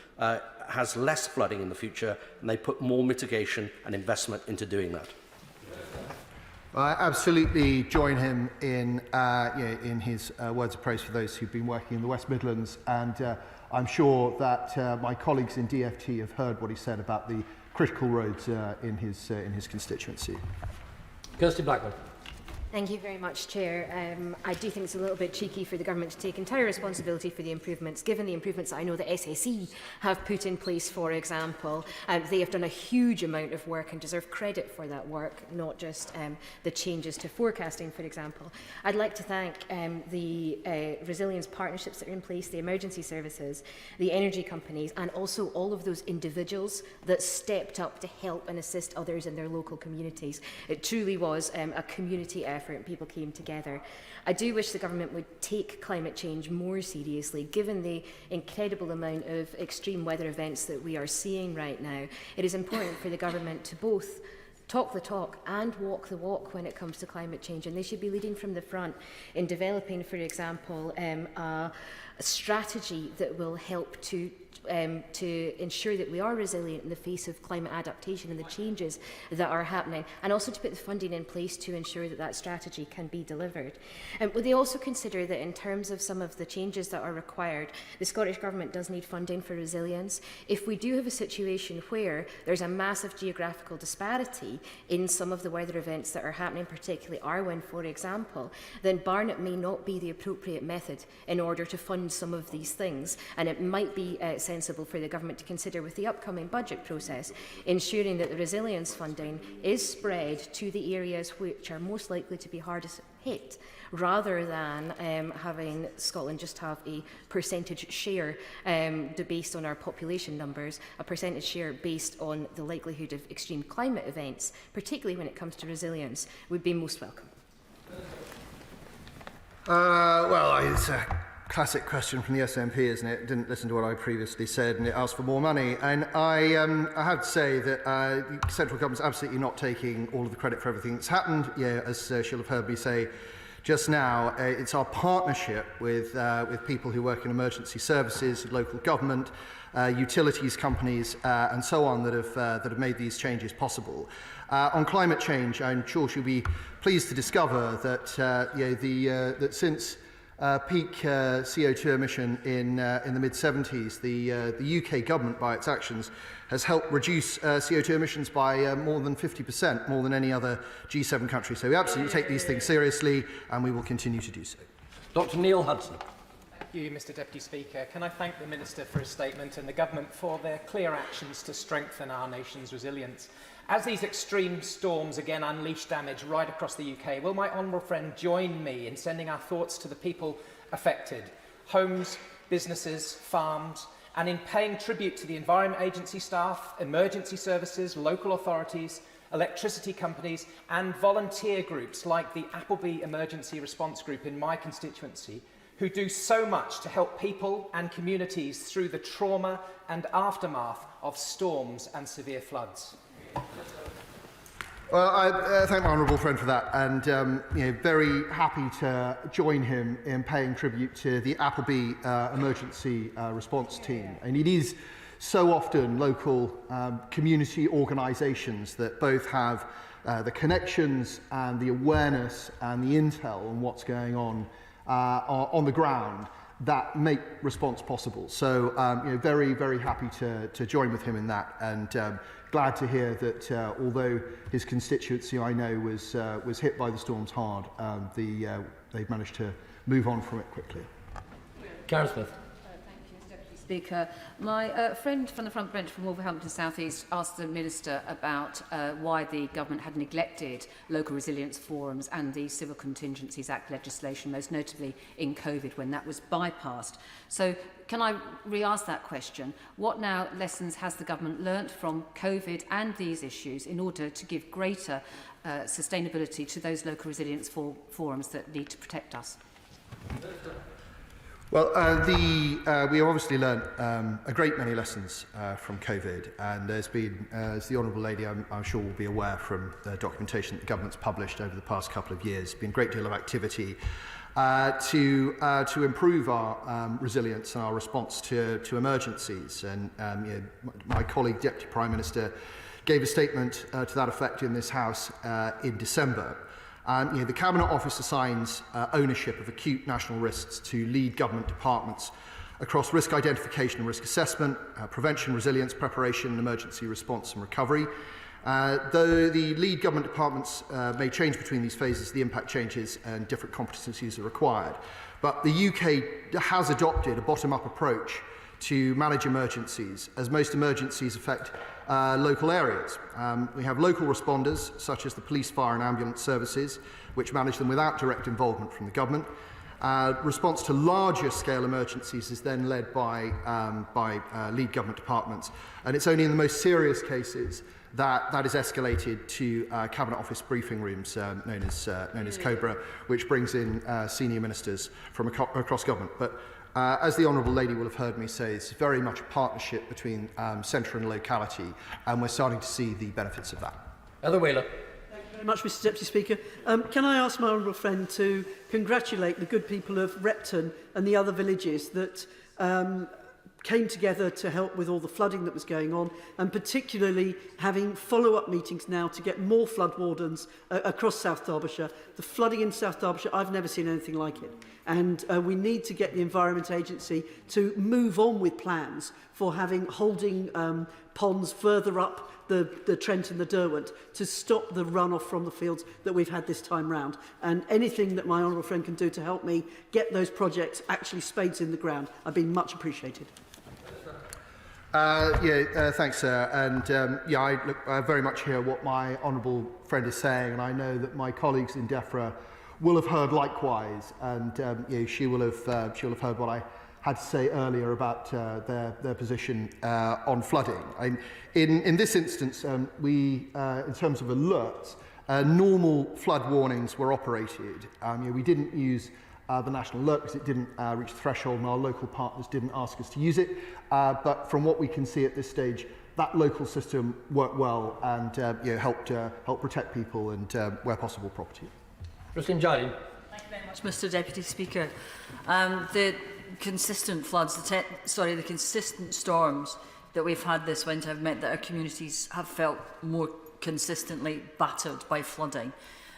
[SPEAKER 5] has less flooding in the future, and they put more mitigation and investment into doing that?
[SPEAKER 17] I absolutely join him in his words of praise for those who've been working in the West Midlands, and I'm sure that my colleagues in DFT have heard what he said about the critical roads in his constituency.
[SPEAKER 5] Kirsty Blackburn.
[SPEAKER 3] Thank you very much, Chair. I do think it's a little bit cheeky for the government to take entire responsibility for the improvements, given the improvements that I know the SSE have put in place, for example. They have done a huge amount of work and deserve credit for that work, not just the changes to forecasting, for example. I'd like to thank the resilience partnerships that are in place, the emergency services, the energy companies, and also all of those individuals that stepped up to help and assist others in their local communities. It truly was a community effort and people came together. I do wish the government would take climate change more seriously, given the incredible amount of extreme weather events that we are seeing right now. It is important for the government to both talk the talk and walk the walk when it comes to climate change, and they should be leading from the front in developing, for example, a strategy that will help to ensure that we are resilient in the face of climate adaptation and the changes that are happening, and also to put the funding in place to ensure that that strategy can be delivered. Would they also consider that in terms of some of the changes that are required, the Scottish Government does need funding for resilience? If we do have a situation where there's a massive geographical disparity in some of the weather events that are happening, particularly Arwen, for example, then Barnet may not be the appropriate method in order to fund some of these things, and it might be sensible for the government to consider with the upcoming budget process ensuring that the resilience funding is spread to the areas which are most likely to be hardest hit, rather than having Scotland just have a percentage share based on our population numbers, a percentage share based on the likelihood of extreme climate events, particularly when it comes to resilience, would be most welcome.
[SPEAKER 17] Well, it's a classic question from the SNP, isn't it? Didn't listen to what I previously said, and it asked for more money. And I have to say that the central government's absolutely not taking all of the credit for everything that's happened. Yeah, as she'll have heard me say just now, it's our partnership with people who work in emergency services, local government, utilities companies, and so on that have made these changes possible. On climate change, I'm sure she'll be pleased to discover that that since peak CO2 emission in the mid-70s, the UK government, by its actions, has helped reduce CO2 emissions by more than 50%, more than any other G7 country. So we absolutely take these things seriously, and we will continue to do so.
[SPEAKER 5] Dr. Neil Hudson.
[SPEAKER 18] Thank you, Mr Deputy Speaker. Can I thank the Minister for his statement and the Government for their clear actions to strengthen our nation's resilience. As these extreme storms again unleash damage right across the UK, will my honourable friend join me in sending our thoughts to the people affected, homes, businesses, farms, and in paying tribute to the Environment Agency staff, emergency services, local authorities, electricity companies and volunteer groups like the Appleby Emergency Response Group in my constituency, who do so much to help people and communities through the trauma and aftermath of storms and severe floods.
[SPEAKER 17] Well, I thank my honourable friend for that, and very happy to join him in paying tribute to the Appleby Emergency Response Team. And it is so often local community organisations that both have the connections and the awareness and the intel on what's going on the ground that make response possible. So, very, very happy to join with him in that, and glad to hear that although his constituency, I know, was hit by the storms hard, they've managed to move on from it quickly.
[SPEAKER 5] Karen Smith.
[SPEAKER 19] Speaker. My friend from the front bench from Wolverhampton South East asked the Minister about why the government had neglected local resilience forums and the Civil Contingencies Act legislation, most notably in COVID when that was bypassed. So can I re-ask that question? What now lessons has the government learnt from COVID and these issues in order to give greater sustainability to those local resilience forums that need to protect us?
[SPEAKER 17] Well, we have obviously learnt a great many lessons from COVID, and there's been, as the Honourable Lady I'm sure will be aware from the documentation that the government's published over the past couple of years, been a great deal of activity to improve our resilience and our response to emergencies. And my colleague, Deputy Prime Minister, gave a statement to that effect in this House in December. The Cabinet Office assigns ownership of acute national risks to lead government departments across risk identification and risk assessment, prevention, resilience, preparation, emergency response and recovery. Though the lead government departments may change between these phases, the impact changes and different competencies are required. But the UK has adopted a bottom-up approach to manage emergencies, as most emergencies affect local areas. We have local responders, such as the police, fire and ambulance services, which manage them without direct involvement from the government. Response to larger scale emergencies is then led by lead government departments, and it's only in the most serious cases that is escalated to Cabinet Office briefing rooms, known as COBRA, which brings in senior ministers from across government. But as the Honourable Lady will have heard me say, it's very much a partnership between centre and locality, and we're starting to see the benefits of that.
[SPEAKER 4] Heather Wheeler.
[SPEAKER 6] Thank you very much, Mr Deputy Speaker. Can I ask my honourable friend to congratulate the good people of Repton and the other villages that came together to help with all the flooding that was going on, and particularly having follow-up meetings now to get more flood wardens across South Derbyshire. The flooding in South Derbyshire, I've never seen anything like it. And we need to get the Environment Agency to move on with plans for holding ponds further up the Trent and the Derwent to stop the runoff from the fields that we've had this time round. And anything that my honourable friend can do to help me get those projects actually spades in the ground, I've been much appreciated.
[SPEAKER 17] Thanks, sir. And I very much hear what my honourable friend is saying, and I know that my colleagues in DEFRA will have heard likewise, and she will have heard what I had to say earlier about their position on flooding. In this instance, we, in terms of alerts, normal flood warnings were operated. We didn't use the national alert because it didn't reach the threshold, and our local partners didn't ask us to use it. But from what we can see at this stage, that local system worked well and helped protect people and, where possible, property.
[SPEAKER 4] Thank you very
[SPEAKER 21] much, Mr Deputy Speaker. The consistent floods, the consistent storms that we've had this winter have meant that our communities have felt more consistently battered by flooding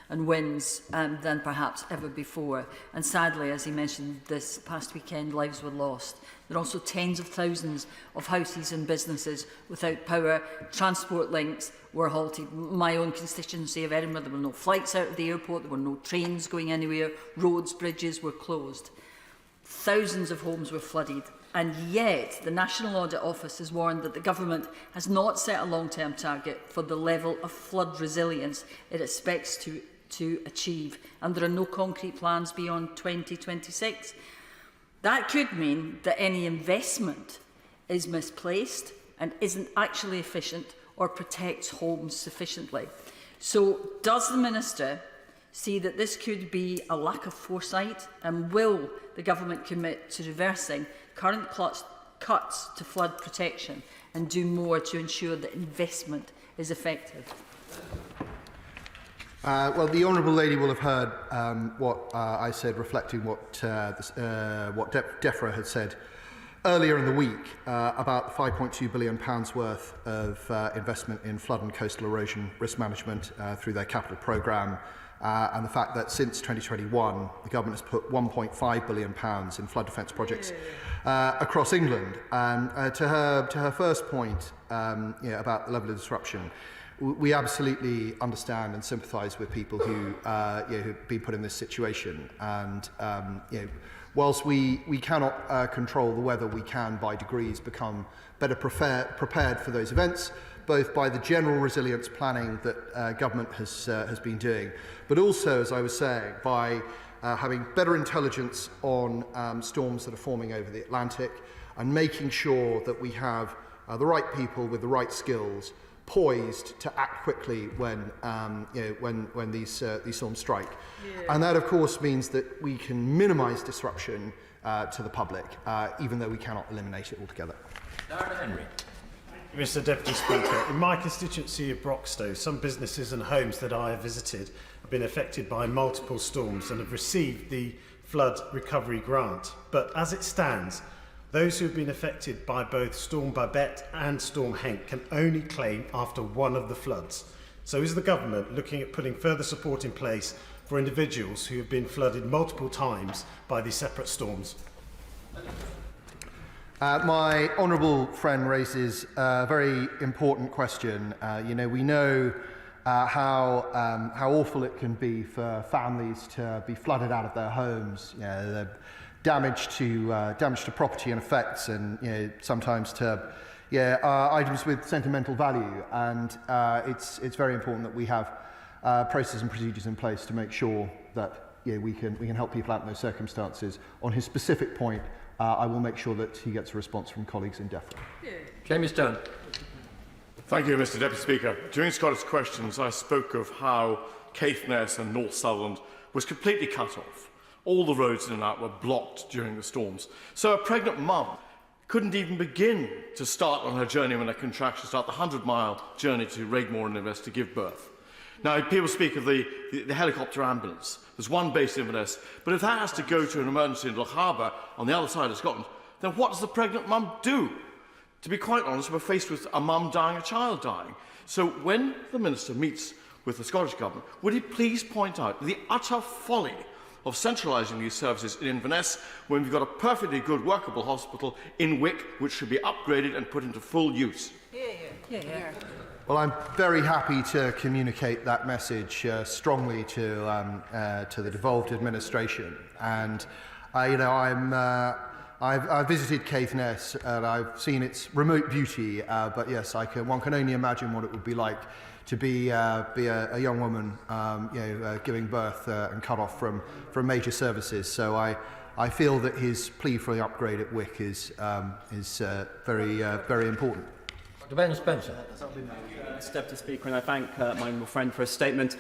[SPEAKER 21] and winds than perhaps ever before. And sadly, as he mentioned, this past weekend, lives were lost. There are also tens of thousands of houses and businesses without power. Transport links were halted. My own constituency of Edinburgh, there were no flights out of the airport, there were no trains going anywhere, roads, bridges were closed. Thousands of homes were flooded. And yet, the National Audit Office has warned that the government has not set a long-term target for the level of flood resilience it expects to achieve, and there are no concrete plans beyond 2026. That could mean that any investment is misplaced and isn't actually efficient or protects homes sufficiently. So does the Minister see that this could be a lack of foresight, and will the government commit to reversing current cuts to flood protection and do more to ensure that investment is effective?
[SPEAKER 17] Well, the Honourable Lady will have heard what I said, reflecting what DEFRA had said earlier in the week about the £5.2 billion worth of investment in flood and coastal erosion risk management through their capital programme, and the fact that since 2021 the government has put £1.5 billion in flood defence projects across England. And to her first point about the level of disruption, we absolutely understand and sympathise with people who who've been put in this situation. And whilst we cannot control the weather, we can, by degrees, become better prepared for those events, both by the general resilience planning that government has been doing, but also, as I was saying, by having better intelligence on storms that are forming over the Atlantic, and making sure that we have the right people with the right skills poised to act quickly when these storms strike. And that, of course, means that we can minimise disruption to the public, even though we cannot eliminate it altogether.
[SPEAKER 4] Henry.
[SPEAKER 22] Mr Deputy Speaker, in my constituency of Broxtowe, some businesses and homes that I have visited have been affected by multiple storms and have received the flood recovery grant. But as it stands, those who have been affected by both Storm Babette and Storm Henk can only claim after one of the floods. So is the government looking at putting further support in place for individuals who have been flooded multiple times by these separate storms?
[SPEAKER 17] My honourable friend raises a very important question. We know how awful it can be for families to be flooded out of their homes. The damage to property and effects, and sometimes to items with sentimental value. And it's very important that we have processes and procedures in place to make sure that we can help people out in those circumstances. On his specific point, I will make sure that he gets a response from colleagues in DEFRA.
[SPEAKER 4] Jamie Stone.
[SPEAKER 7] Thank you, Mr Deputy Speaker. During Scottish Questions, I spoke of how Caithness and North Sutherland was completely cut off. All the roads in and out were blocked during the storms. So a pregnant mum couldn't even begin to start on her journey when a contraction started, the 100-mile journey to Regmore in Inverness to give birth. Now, people speak of the helicopter ambulance. There's one based in Inverness, but if that has to go to an emergency in Loch Harbour on the other side of Scotland, then what does the pregnant mum do? To be quite honest, we're faced with a mum dying, a child dying. So when the Minister meets with the Scottish Government, would he please point out the utter folly of centralising these services in Inverness when we've got a perfectly good workable hospital in Wick which should be upgraded and put into full use?
[SPEAKER 17] Well, I'm very happy to communicate that message strongly to the devolved administration. And I've visited Caithness and I've seen its remote beauty. But yes, one can only imagine what it would be like to be a young woman, giving birth and cut off from major services. So I feel that his plea for the upgrade at Wick is very important.
[SPEAKER 4] Dr. Ben Spencer.
[SPEAKER 8] Mr Deputy Speaker, and I thank my honourable friend for his statement.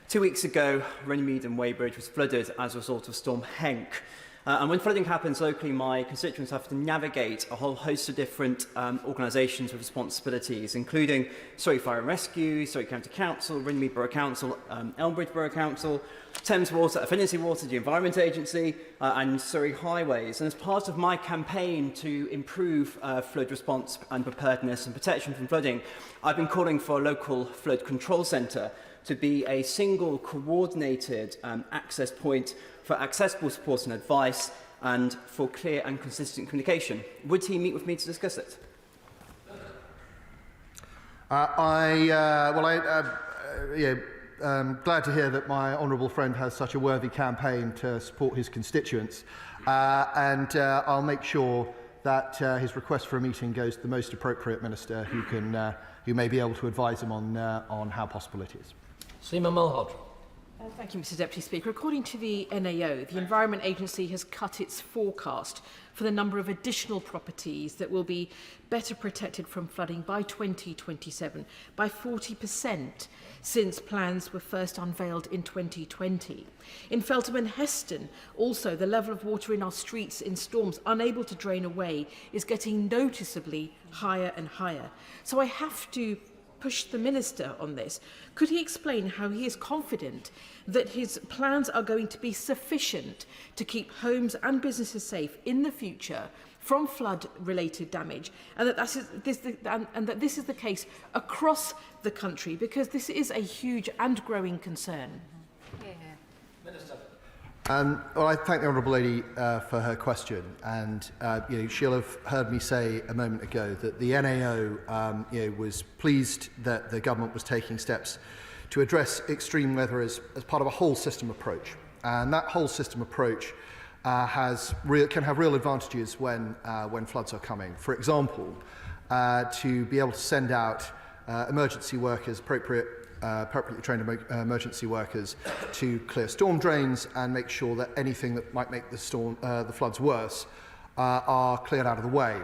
[SPEAKER 8] 2 weeks ago, Runnymede and Weybridge was flooded as a result of Storm Henk. And when flooding happens locally, my constituents have to navigate a whole host of different organisations with responsibilities, including Surrey Fire and Rescue, Surrey County Council, Runnymede Borough Council, Elmbridge Borough Council, Thames Water, Affinity Water, the Environment Agency, and Surrey Highways. And as part of my campaign to improve flood response and preparedness and protection from flooding, I've been calling for a local flood control centre to be a single coordinated access point for accessible support and advice and for clear and consistent communication. Would he meet with me to discuss it?
[SPEAKER 17] I'm glad to hear that my honourable friend has such a worthy campaign to support his constituents, and I'll make sure that his request for a meeting goes to the most appropriate minister who may be able to advise him on how possible it is.
[SPEAKER 4] Seema Malhotra.
[SPEAKER 10] Thank you, Mr Deputy Speaker. According to the NAO, the Environment Agency has cut its forecast for the number of additional properties that will be better protected from flooding by 2027 by 40% since plans were first unveiled in 2020. In Feltham and Heston, also, the level of water in our streets in storms unable to drain away is getting noticeably higher and higher. So I have to push the Minister on this. Could he explain how he is confident that his plans are going to be sufficient to keep homes and businesses safe in the future from flood-related damage, and that this is the case across the country, because this is a huge and growing concern?
[SPEAKER 4] Minister.
[SPEAKER 17] Well, I thank the honourable lady for her question, and she'll have heard me say a moment ago that the NAO was pleased that the government was taking steps to address extreme weather as part of a whole system approach, and that whole system approach can have real advantages when floods are coming. For example, to be able to send out emergency workers, appropriately trained emergency workers, to clear storm drains and make sure that anything that might make the floods worse are cleared out of the way.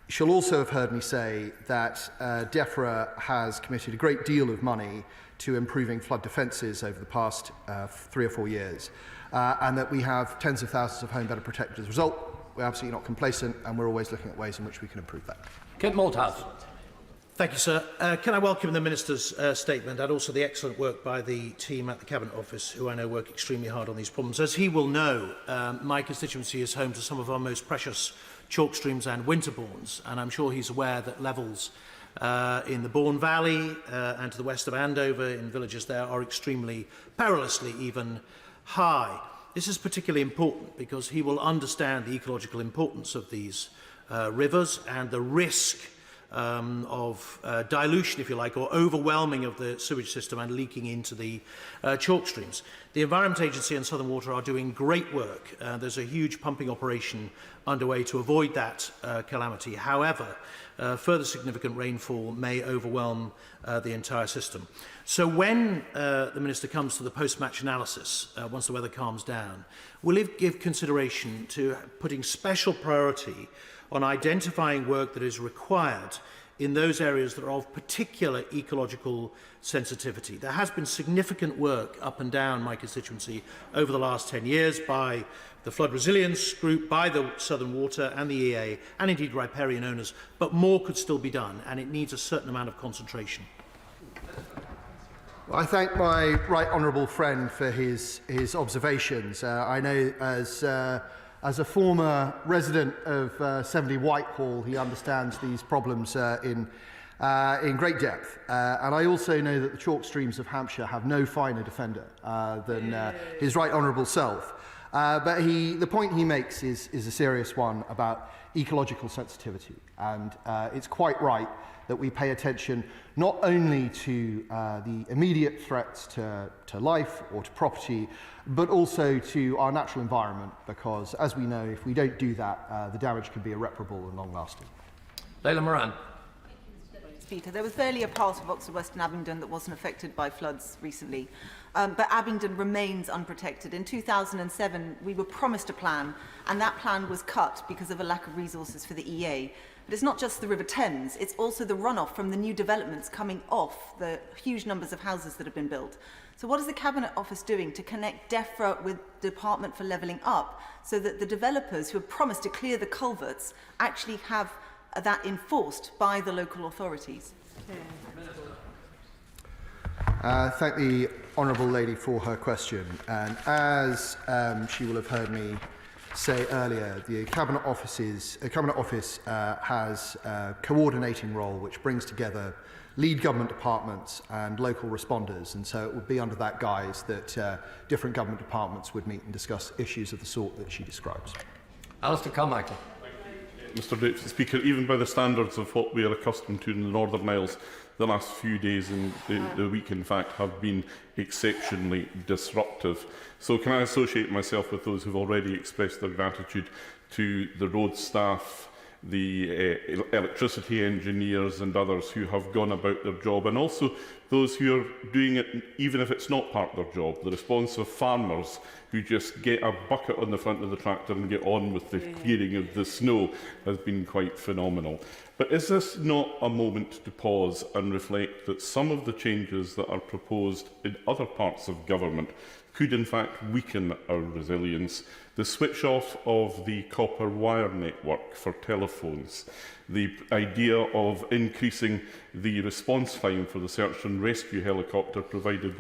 [SPEAKER 17] She'll also have heard me say that DEFRA has committed a great deal of money to improving flood defences over the past 3 or 4 years, and that we have tens of thousands of homes better protected as a result. We're absolutely not complacent, and we're always looking at ways in which we can improve that.
[SPEAKER 4] Kent Malthouse.
[SPEAKER 5] Thank you, sir. Can I welcome the Minister's statement and also the excellent work by the team at the Cabinet Office, who I know work extremely hard on these problems. As he will know, my constituency is home to some of our most precious chalk streams and winterbournes, and I'm sure he's aware that levels in the Bourne Valley and to the west of Andover in villages there are extremely perilously even high. this is particularly important because he will understand the ecological importance of these rivers and the risk of dilution, if you like, or overwhelming of the sewage system and leaking into the chalk streams. The Environment Agency and Southern Water are doing great work. There's a huge pumping operation underway to avoid that calamity. However, further significant rainfall may overwhelm the entire system. So when the Minister comes to the post-match analysis, once the weather calms down, we'll give consideration to putting special priority on identifying work that is required in those areas that are of particular ecological sensitivity. There has been significant work up and down my constituency over the last 10 years by the Flood Resilience Group, by the Southern Water and the EA, and indeed riparian owners, but more could still be done, and it needs a certain amount of concentration.
[SPEAKER 17] Well, I thank my right honourable friend for his observations. I know as a former resident of 70 Whitehall, he understands these problems in great depth. And I also know that the chalk streams of Hampshire have no finer defender than his right honourable self. But the point he makes is a serious one about ecological sensitivity. And it's quite right that we pay attention not only to the immediate threats to life or to property, but also to our natural environment, because, as we know, if we don't do that, the damage can be irreparable and long-lasting.
[SPEAKER 4] Leila Moran.
[SPEAKER 11] Speaker, there was barely a part of Oxford West and Abingdon that wasn't affected by floods recently, but Abingdon remains unprotected. In 2007, we were promised a plan, and that plan was cut because of a lack of resources for the EA. But it's not just the River Thames, it's also the runoff from the new developments coming off the huge numbers of houses that have been built. So what is the Cabinet Office doing to connect DEFRA with the Department for Levelling Up so that the developers who have promised to clear the culverts actually have that enforced by the local authorities?
[SPEAKER 17] Thank the honourable lady for her question. And as she will have heard me say earlier, the Cabinet Office has a coordinating role which brings together lead government departments and local responders, and so it would be under that guise that different government departments would meet and discuss issues of the sort that she describes.
[SPEAKER 4] Alistair Carmichael.
[SPEAKER 7] Mr Deputy Speaker, even by the standards of what we are accustomed to in the Northern Isles, the last few days and the week, in fact, have been exceptionally disruptive. So can I associate myself with those who have already expressed their gratitude to the road staff, the electricity engineers and others who have gone about their job, and also those who are doing it even if it's not part of their job, the responsive farmers who just get a bucket on the front of the tractor and get on with the clearing of the snow has been quite phenomenal. But is this not a moment to pause and reflect that some of the changes that are proposed in other parts of government could in fact weaken our resilience? The switch off of the copper wire network for telephones, the idea of increasing the response time for the search and rescue helicopter provided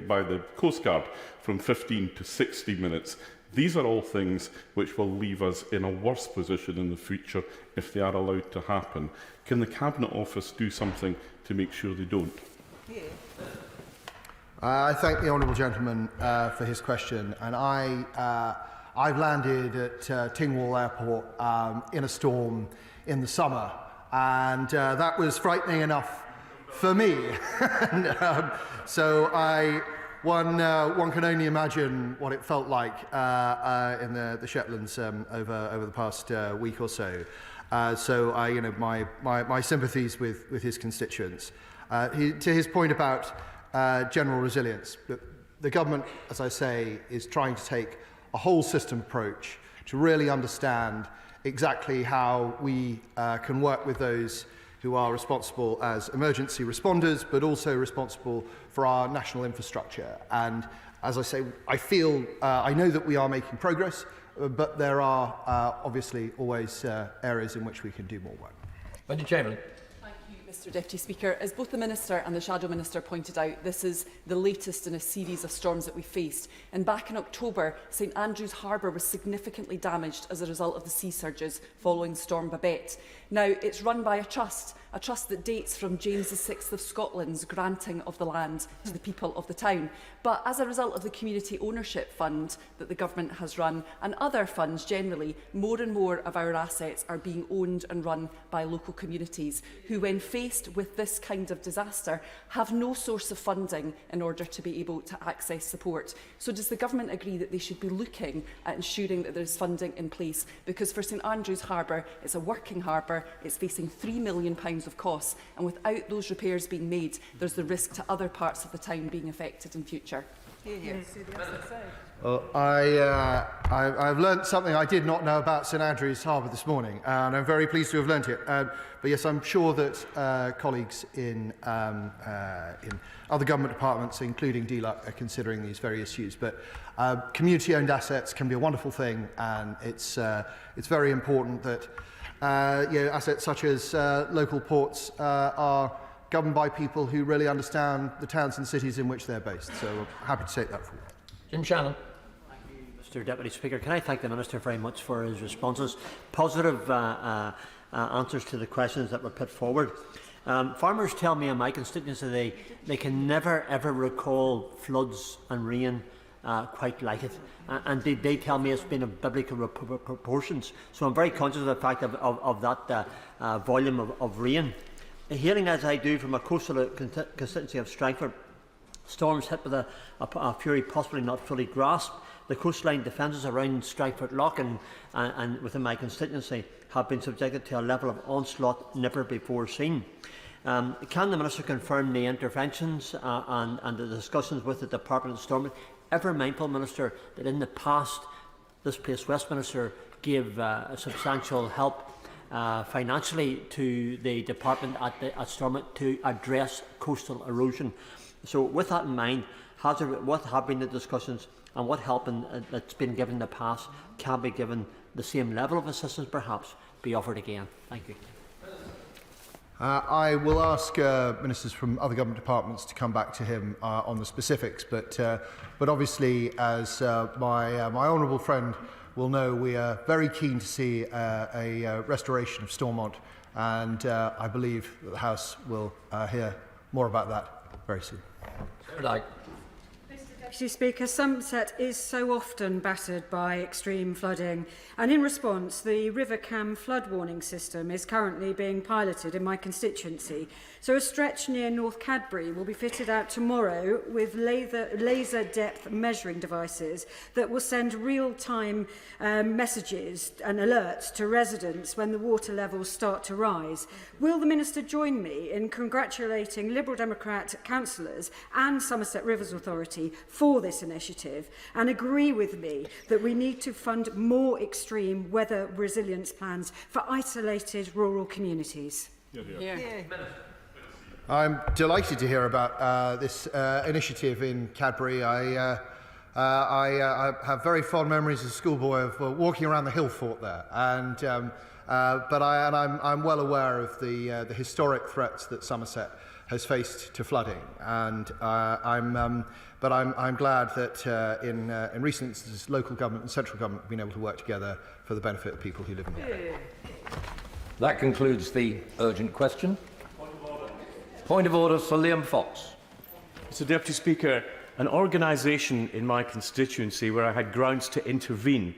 [SPEAKER 7] by the Coast Guard from 15 to 60 minutes. These are all things which will leave us in a worse position in the future if they are allowed to happen. Can the Cabinet Office do something to make sure they don't?
[SPEAKER 17] I thank the honourable gentleman for his question, and I've landed at Tingwall Airport in a storm in the summer, and that was frightening enough for me. And, so one can only imagine what it felt like in the Shetlands over the past week or so. So my sympathies with his constituents. To his point about general resilience, the government, as I say, is trying to take a whole system approach to really understand exactly how we can work with those who are responsible as emergency responders, but also responsible for our national infrastructure. And as I say, I know that we are making progress, but there are obviously always areas in which we can do more work.
[SPEAKER 4] Wendy Chamberlain.
[SPEAKER 14] Thank you,
[SPEAKER 9] Mr Deputy Speaker. As both the Minister and the Shadow Minister pointed out, this is the latest in a series of storms that we faced. And back in October, St Andrews Harbour was significantly damaged as a result of the sea surges following Storm Babette. Now, it's run by a trust that dates from James VI of Scotland's granting of the land to the people of the town. But as a result of the Community Ownership Fund that the Government has run, and other funds generally, more and more of our assets are being owned and run by local communities who, when faced with this kind of disaster, have no source of funding in order to be able to access support. So does the Government agree that they should be looking at ensuring that there is funding in place? Because for St Andrews Harbour, it's a working harbour, it's facing £3 million of costs, and without those repairs being made, there's the risk to other parts of the town being affected in future.
[SPEAKER 17] Well, I've learnt something I did not know about St Andrews Harbour this morning, and I'm very pleased to have learnt it. But yes, I'm sure that colleagues in other government departments, including DLUC, are considering these very issues. But community-owned assets can be a wonderful thing, and it's very important that assets such as local ports are governed by people who really understand the towns and cities in which they're based. So I'm happy to take that forward.
[SPEAKER 4] Jim Shannon.
[SPEAKER 12] Mr Deputy Speaker, can I thank the Minister very much for his responses, positive answers to the questions that were put forward. Farmers tell me in my constituency they can never ever recall floods and rain quite like it, and they tell me it's been of biblical proportions. So I'm very conscious of the fact of that volume of rain. Hailing as I do from a coastal constituency of Strangford, storms hit with a fury possibly not fully grasped. The coastline defences around Strangford Lock and within my constituency have been subjected to a level of onslaught never before seen. Can the Minister confirm the interventions and the discussions with the Department of Storm, ever mindful, Minister, that in the past this place, Westminster, gave substantial help financially to the department at Stormont to address coastal erosion? So with that in mind, what have been the discussions, and what help that's been given in the past can be given the same level of assistance perhaps be offered again? Thank you.
[SPEAKER 17] I will ask ministers from other government departments to come back to him on the specifics, but obviously, as my honourable friend will know, we are very keen to see a restoration of Stormont, and I believe that the House will hear more about that very soon.
[SPEAKER 13] Deputy Speaker, Somerset is so often battered by extreme flooding, and in response, the River Cam flood warning system is currently being piloted in my constituency. So a stretch near North Cadbury will be fitted out tomorrow with laser depth measuring devices that will send real-time messages and alerts to residents when the water levels start to rise. Will the Minister join me in congratulating Liberal Democrat councillors and Somerset Rivers Authority for this initiative, and agree with me that we need to fund more extreme weather resilience plans for isolated rural communities?
[SPEAKER 17] I'm delighted to hear about this initiative in Cadbury. I have very fond memories as a schoolboy of walking around the hill fort there, and I'm well aware of the historic threats that Somerset has faced to flooding, and I'm glad that in recent instances, local government and central government have been able to work together for the benefit of people who live in the area.
[SPEAKER 4] That concludes the urgent question. Point of order, Sir Liam Fox.
[SPEAKER 23] Mr Deputy Speaker, an organisation in my constituency where I had grounds to intervene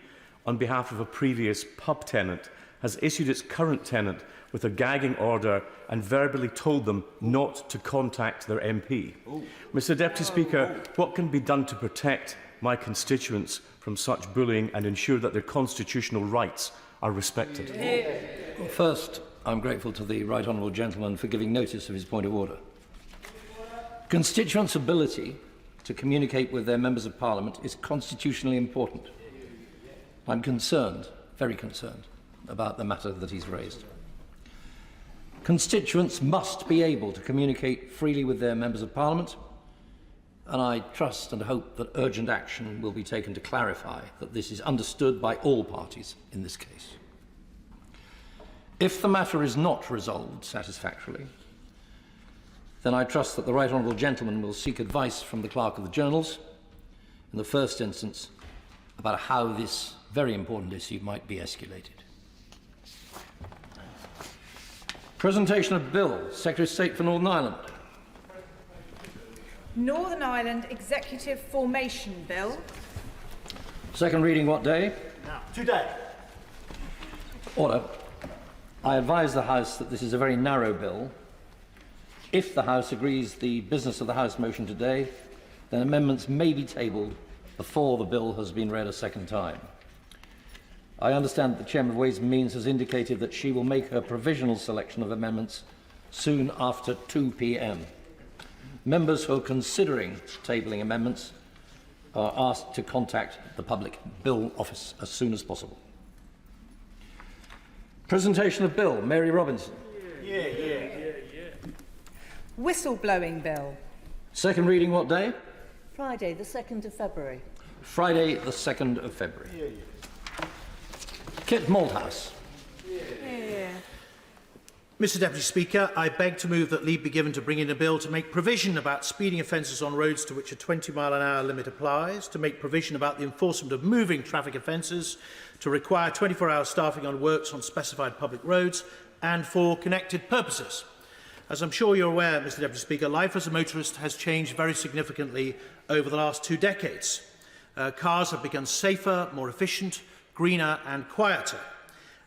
[SPEAKER 23] on behalf of a previous pub tenant has issued its current tenant with a gagging order and verbally told them not to contact their MP. Mr Deputy Speaker, what can be done to protect my constituents from such bullying and ensure that their constitutional rights are respected?
[SPEAKER 4] Well, first, I'm grateful to the Right Honourable Gentleman for giving notice of his point of order. Constituents' ability to communicate with their Members of Parliament is constitutionally important. I'm concerned, very concerned, about the matter that he's raised. Constituents must be able to communicate freely with their Members of Parliament, and I trust and hope that urgent action will be taken to clarify that this is understood by all parties in this case. If the matter is not resolved satisfactorily, then I trust that the Right Honourable Gentleman will seek advice from the Clerk of the Journals, in the first instance, about how this very important issue might be escalated. Presentation of Bill, Secretary of State for Northern Ireland.
[SPEAKER 1] Northern Ireland Executive Formation Bill.
[SPEAKER 4] Second reading what day?
[SPEAKER 12] Now. Today.
[SPEAKER 4] Order. I advise the House that this is a very narrow bill. If the House agrees the business of the House motion today, then amendments may be tabled before the bill has been read a second time. I understand that the Chairman of Ways and Means has indicated that she will make her provisional selection of amendments soon after 2 p.m. Members who are considering tabling amendments are asked to contact the Public Bill Office as soon as possible. Presentation of Bill, Mary Robinson.
[SPEAKER 1] Whistleblowing Bill.
[SPEAKER 4] Second reading what day?
[SPEAKER 2] Friday, the 2nd of February.
[SPEAKER 4] Friday, the 2nd of February. Kit Malthouse.
[SPEAKER 15] Mr Deputy Speaker, I beg to move that leave be given to bring in a bill to make provision about speeding offences on roads to which a 20-mile-an-hour limit applies, to make provision about the enforcement of moving traffic offences, to require 24-hour staffing on works on specified public roads, and for connected purposes. As I'm sure you're aware, Mr Deputy Speaker, life as a motorist has changed very significantly over the last 2 decades. Cars have become safer, more efficient, greener and quieter.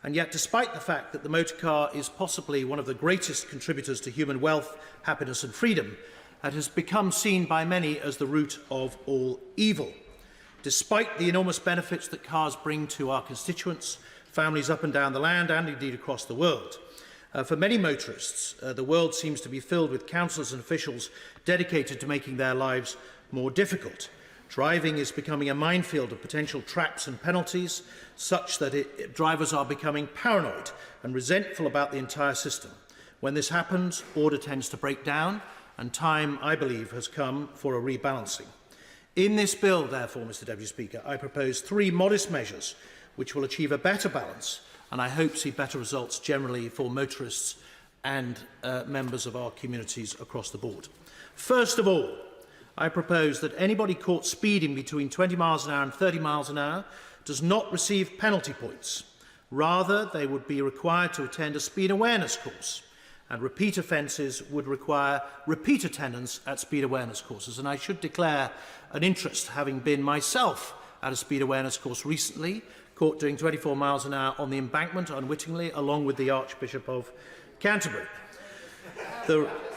[SPEAKER 15] And yet, despite the fact that the motor car is possibly one of the greatest contributors to human wealth, happiness and freedom, it has become seen by many as the root of all evil. Despite the enormous benefits that cars bring to our constituents, families up and down the land and indeed across the world, for many motorists, the world seems to be filled with councillors and officials dedicated to making their lives more difficult. Driving is becoming a minefield of potential traps and penalties, such that drivers are becoming paranoid and resentful about the entire system. When this happens, order tends to break down, and time, I believe, has come for a rebalancing. In this bill, therefore, Mr Deputy Speaker, I propose 3 modest measures which will achieve a better balance, and I hope see better results generally for motorists and members of our communities across the board. First of all, I propose that anybody caught speeding between 20 miles an hour and 30 miles an hour does not receive penalty points. Rather, they would be required to attend a speed awareness course, and repeat offences would require repeat attendance at speed awareness courses. And I should declare an interest, having been myself at a speed awareness course recently, caught doing 24 miles an hour on the embankment unwittingly, along with the Archbishop of Canterbury.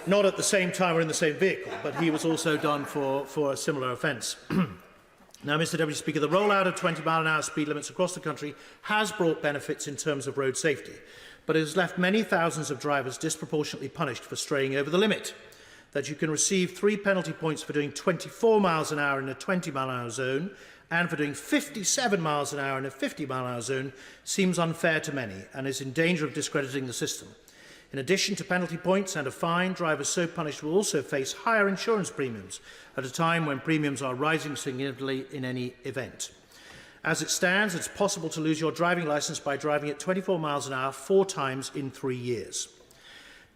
[SPEAKER 15] Not at the same time or in the same vehicle, but he was also done for a similar offence. Now, Mr Deputy Speaker, the rollout of 20-mile-an-hour speed limits across the country has brought benefits in terms of road safety, but it has left many thousands of drivers disproportionately punished for straying over the limit. That you can receive 3 penalty points for doing 24 miles an hour in a 20-mile-an-hour zone and for doing 57 miles an hour in a 50-mile-an-hour zone seems unfair to many and is in danger of discrediting the system. In addition to penalty points and a fine, drivers so punished will also face higher insurance premiums at a time when premiums are rising significantly in any event. As it stands, it's possible to lose your driving licence by driving at 24 miles an hour 4 times in 3 years.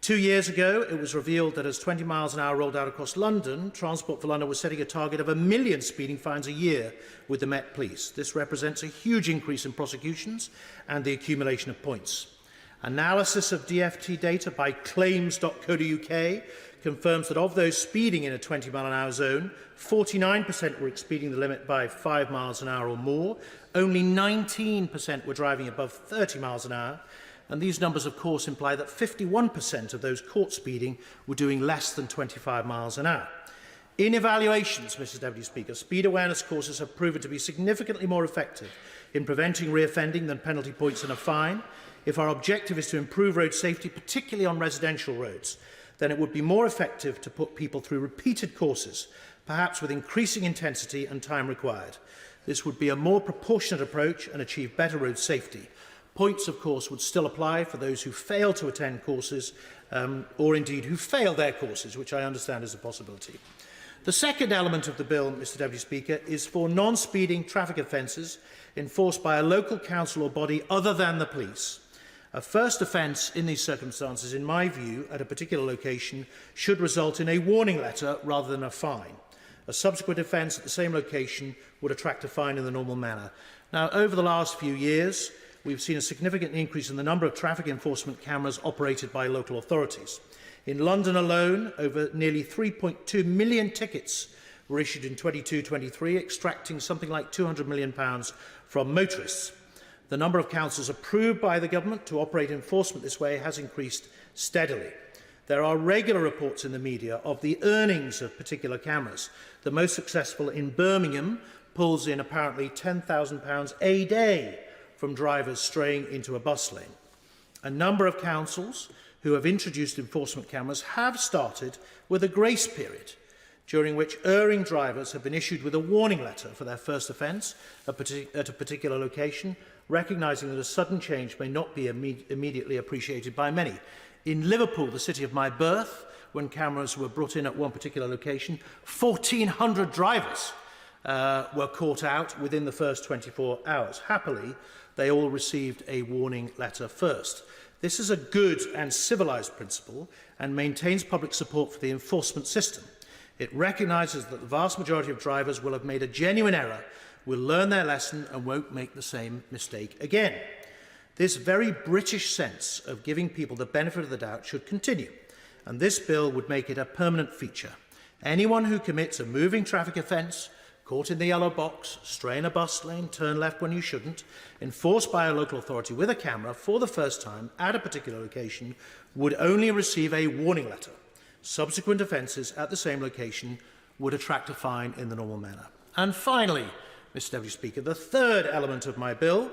[SPEAKER 15] 2 years ago, it was revealed that as 20 miles an hour rolled out across London, Transport for London was setting a target of 1 million speeding fines a year with the Met Police. This represents a huge increase in prosecutions and the accumulation of points. Analysis of DFT data by claims.co.uk confirms that of those speeding in a 20-mile-an-hour zone, 49% were exceeding the limit by 5 miles an hour or more, only 19% were driving above 30 miles an hour, and these numbers, of course, imply that 51% of those caught speeding were doing less than 25 miles an hour. In evaluations, Mr Deputy Speaker, speed awareness courses have proven to be significantly more effective in preventing reoffending than penalty points and a fine. If our objective is to improve road safety, particularly on residential roads, then it would be more effective to put people through repeated courses, perhaps with increasing intensity and time required. This would be a more proportionate approach and achieve better road safety. Points, of course, would still apply for those who fail to attend courses or indeed who fail their courses, which I understand is a possibility. The second element of the bill, Mr Deputy Speaker, is for non-speeding traffic offences enforced by a local council or body other than the police. A first offence in these circumstances, in my view, at a particular location, should result in a warning letter rather than a fine. A subsequent offence at the same location would attract a fine in the normal manner. Now, over the last few years, we've seen a significant increase in the number of traffic enforcement cameras operated by local authorities. In London alone, over nearly 3.2 million tickets were issued in 22-23, extracting something like £200 million from motorists. The number of councils approved by the government to operate enforcement this way has increased steadily. There are regular reports in the media of the earnings of particular cameras. The most successful in Birmingham pulls in apparently £10,000 a day from drivers straying into a bus lane. A number of councils who have introduced enforcement cameras have started with a grace period, during which erring drivers have been issued with a warning letter for their first offence at a particular location, recognising that a sudden change may not be immediately appreciated by many. In Liverpool, the city of my birth, when cameras were brought in at one particular location, 1,400 drivers were caught out within the first 24 hours. Happily, they all received a warning letter first. This is a good and civilised principle and maintains public support for the enforcement system. It recognises that the vast majority of drivers will have made a genuine error, will learn their lesson and won't make the same mistake again. This very British sense of giving people the benefit of the doubt should continue, and this bill would make it a permanent feature. Anyone who commits a moving traffic offence, caught in the yellow box, stray in a bus lane, turn left when you shouldn't, enforced by a local authority with a camera for the first time at a particular location, would only receive a warning letter. Subsequent offences at the same location would attract a fine in the normal manner. And finally, Mr Deputy Speaker, the third element of my bill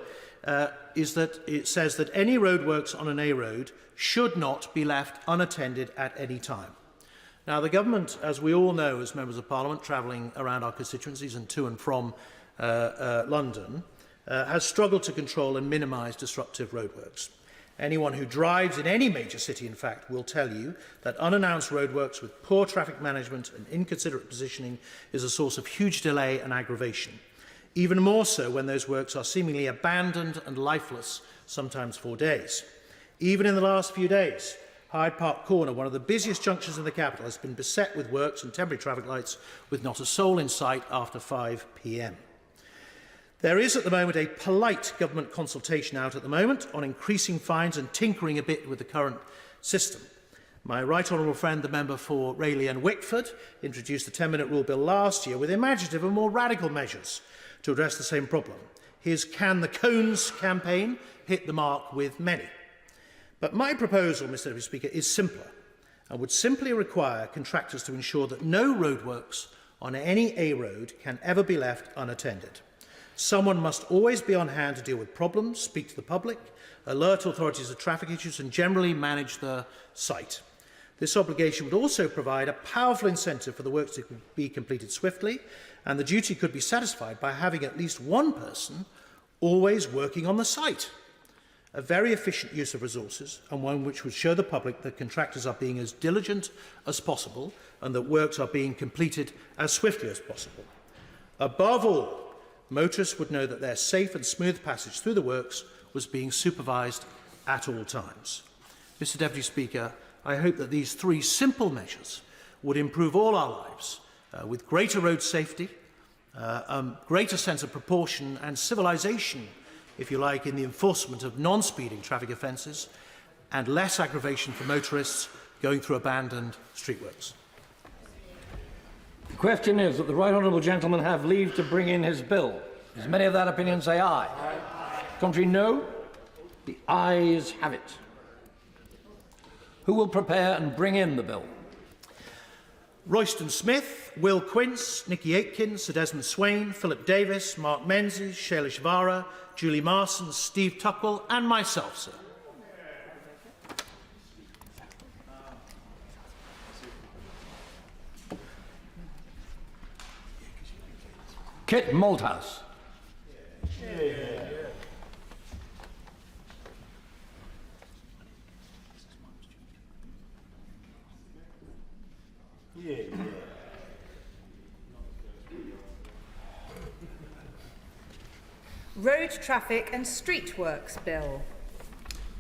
[SPEAKER 15] is that it says that any roadworks on an A road should not be left unattended at any time. Now, the government, as we all know as members of Parliament travelling around our constituencies and to and from London, has struggled to control and minimise disruptive roadworks. Anyone who drives in any major city, in fact, will tell you that unannounced roadworks with poor traffic management and inconsiderate positioning is a source of huge delay and aggravation. Even more so when those works are seemingly abandoned and lifeless, sometimes for days. Even in the last few days, Hyde Park Corner, one of the busiest junctions in the capital, has been beset with works and temporary traffic lights with not a soul in sight after 5 p.m. There is at the moment a polite government consultation out at the moment on increasing fines and tinkering a bit with the current system. My right honourable friend, the member for Rayleigh and Wickford, introduced the 10-minute rule bill last year with imaginative and more radical measures to address the same problem. His Can the Cones campaign hit the mark with many. But my proposal, Mr Deputy Speaker, is simpler and would simply require contractors to ensure that no roadworks on any A road can ever be left unattended. Someone must always be on hand to deal with problems, speak to the public, alert authorities of traffic issues and generally manage the site. This obligation would also provide a powerful incentive for the works to be completed swiftly, and the duty could be satisfied by having at least one person always working on the site. A very efficient use of resources, and one which would show the public that contractors are being as diligent as possible and that works are being completed as swiftly as possible. Above all, motorists would know that their safe and smooth passage through the works was being supervised at all times. Mr Deputy Speaker, I hope that these three simple measures would improve all our lives with greater road safety, greater sense of proportion and civilisation, if you like, in the enforcement of non-speeding traffic offences and less aggravation for motorists going through abandoned streetworks.
[SPEAKER 4] The question is that the right honourable gentleman have leave to bring in his bill. As many of that opinion say aye. Aye. Contrary, no. The ayes have it. Who will prepare and bring in the bill?
[SPEAKER 15] Royston Smith, Will Quince, Nicky Aitken, Sir Desmond Swain, Philip Davis, Mark Menzies, Shailesh Vara, Julie Marson, Steve Tuckwell and myself, sir.
[SPEAKER 4] Kit Malthouse.
[SPEAKER 1] Road Traffic and Street Works Bill.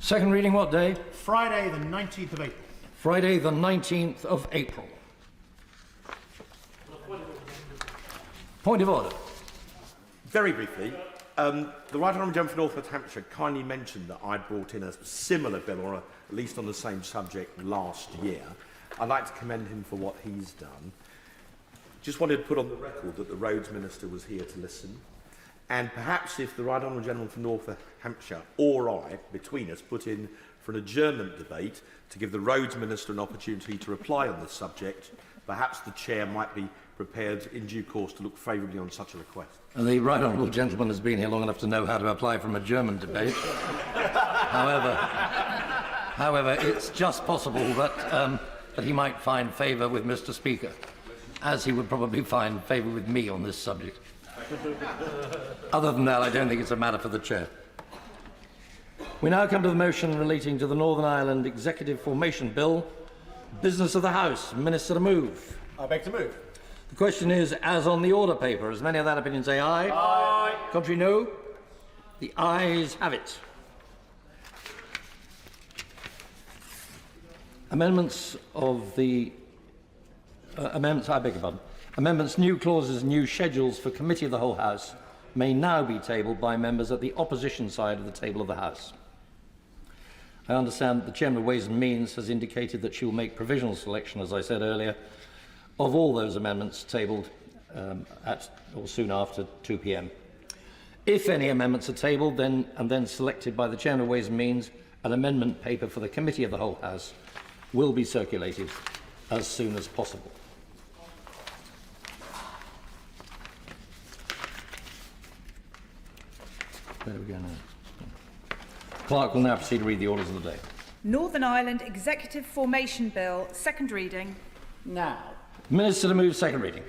[SPEAKER 4] Second reading what day?
[SPEAKER 15] Friday, the 19th of April.
[SPEAKER 4] Friday, the 19th of April. Point of order.
[SPEAKER 3] Very briefly, the Right Honourable Gentleman for North West Hampshire kindly mentioned that I brought in a similar bill, or at least on the same subject, last year. I'd like to commend him for what he's done. Just wanted to put on the record that the Roads Minister was here to listen. And perhaps if the Right Honourable Gentleman for North Hampshire or I, between us, put in for an adjournment debate to give the Roads Minister an opportunity to reply on this subject, perhaps the Chair might be prepared in due course to look favourably on such a request.
[SPEAKER 4] And the Right Honourable Gentleman has been here long enough to know how to apply for an adjournment debate. However, it's just possible that he might find favour with Mr. Speaker, as he would probably find favour with me on this subject. Other than that, I don't think it's a matter for the Chair. We now come to the motion relating to the Northern Ireland Executive Formation Bill. Business of the House. Minister to move.
[SPEAKER 15] I beg to move.
[SPEAKER 4] The question is, as on the order paper. As many of that opinion say aye.
[SPEAKER 15] Aye.
[SPEAKER 4] Contrary, no. The ayes have it. Amendments of the... I beg your pardon. Amendments, new clauses, new schedules for Committee of the Whole House may now be tabled by members at the opposition side of the table of the House. I understand that the Chairman of Ways and Means has indicated that she will make provisional selection, as I said earlier, of all those amendments tabled at or soon after 2 p.m. If any amendments are tabled and then selected by the Chairman of Ways and Means, an amendment paper for the Committee of the Whole House will be circulated as soon as possible. There we go now. Clerk will now proceed to read the orders of the day.
[SPEAKER 1] Northern Ireland Executive Formation Bill, second reading.
[SPEAKER 2] Now.
[SPEAKER 4] Minister to move second reading.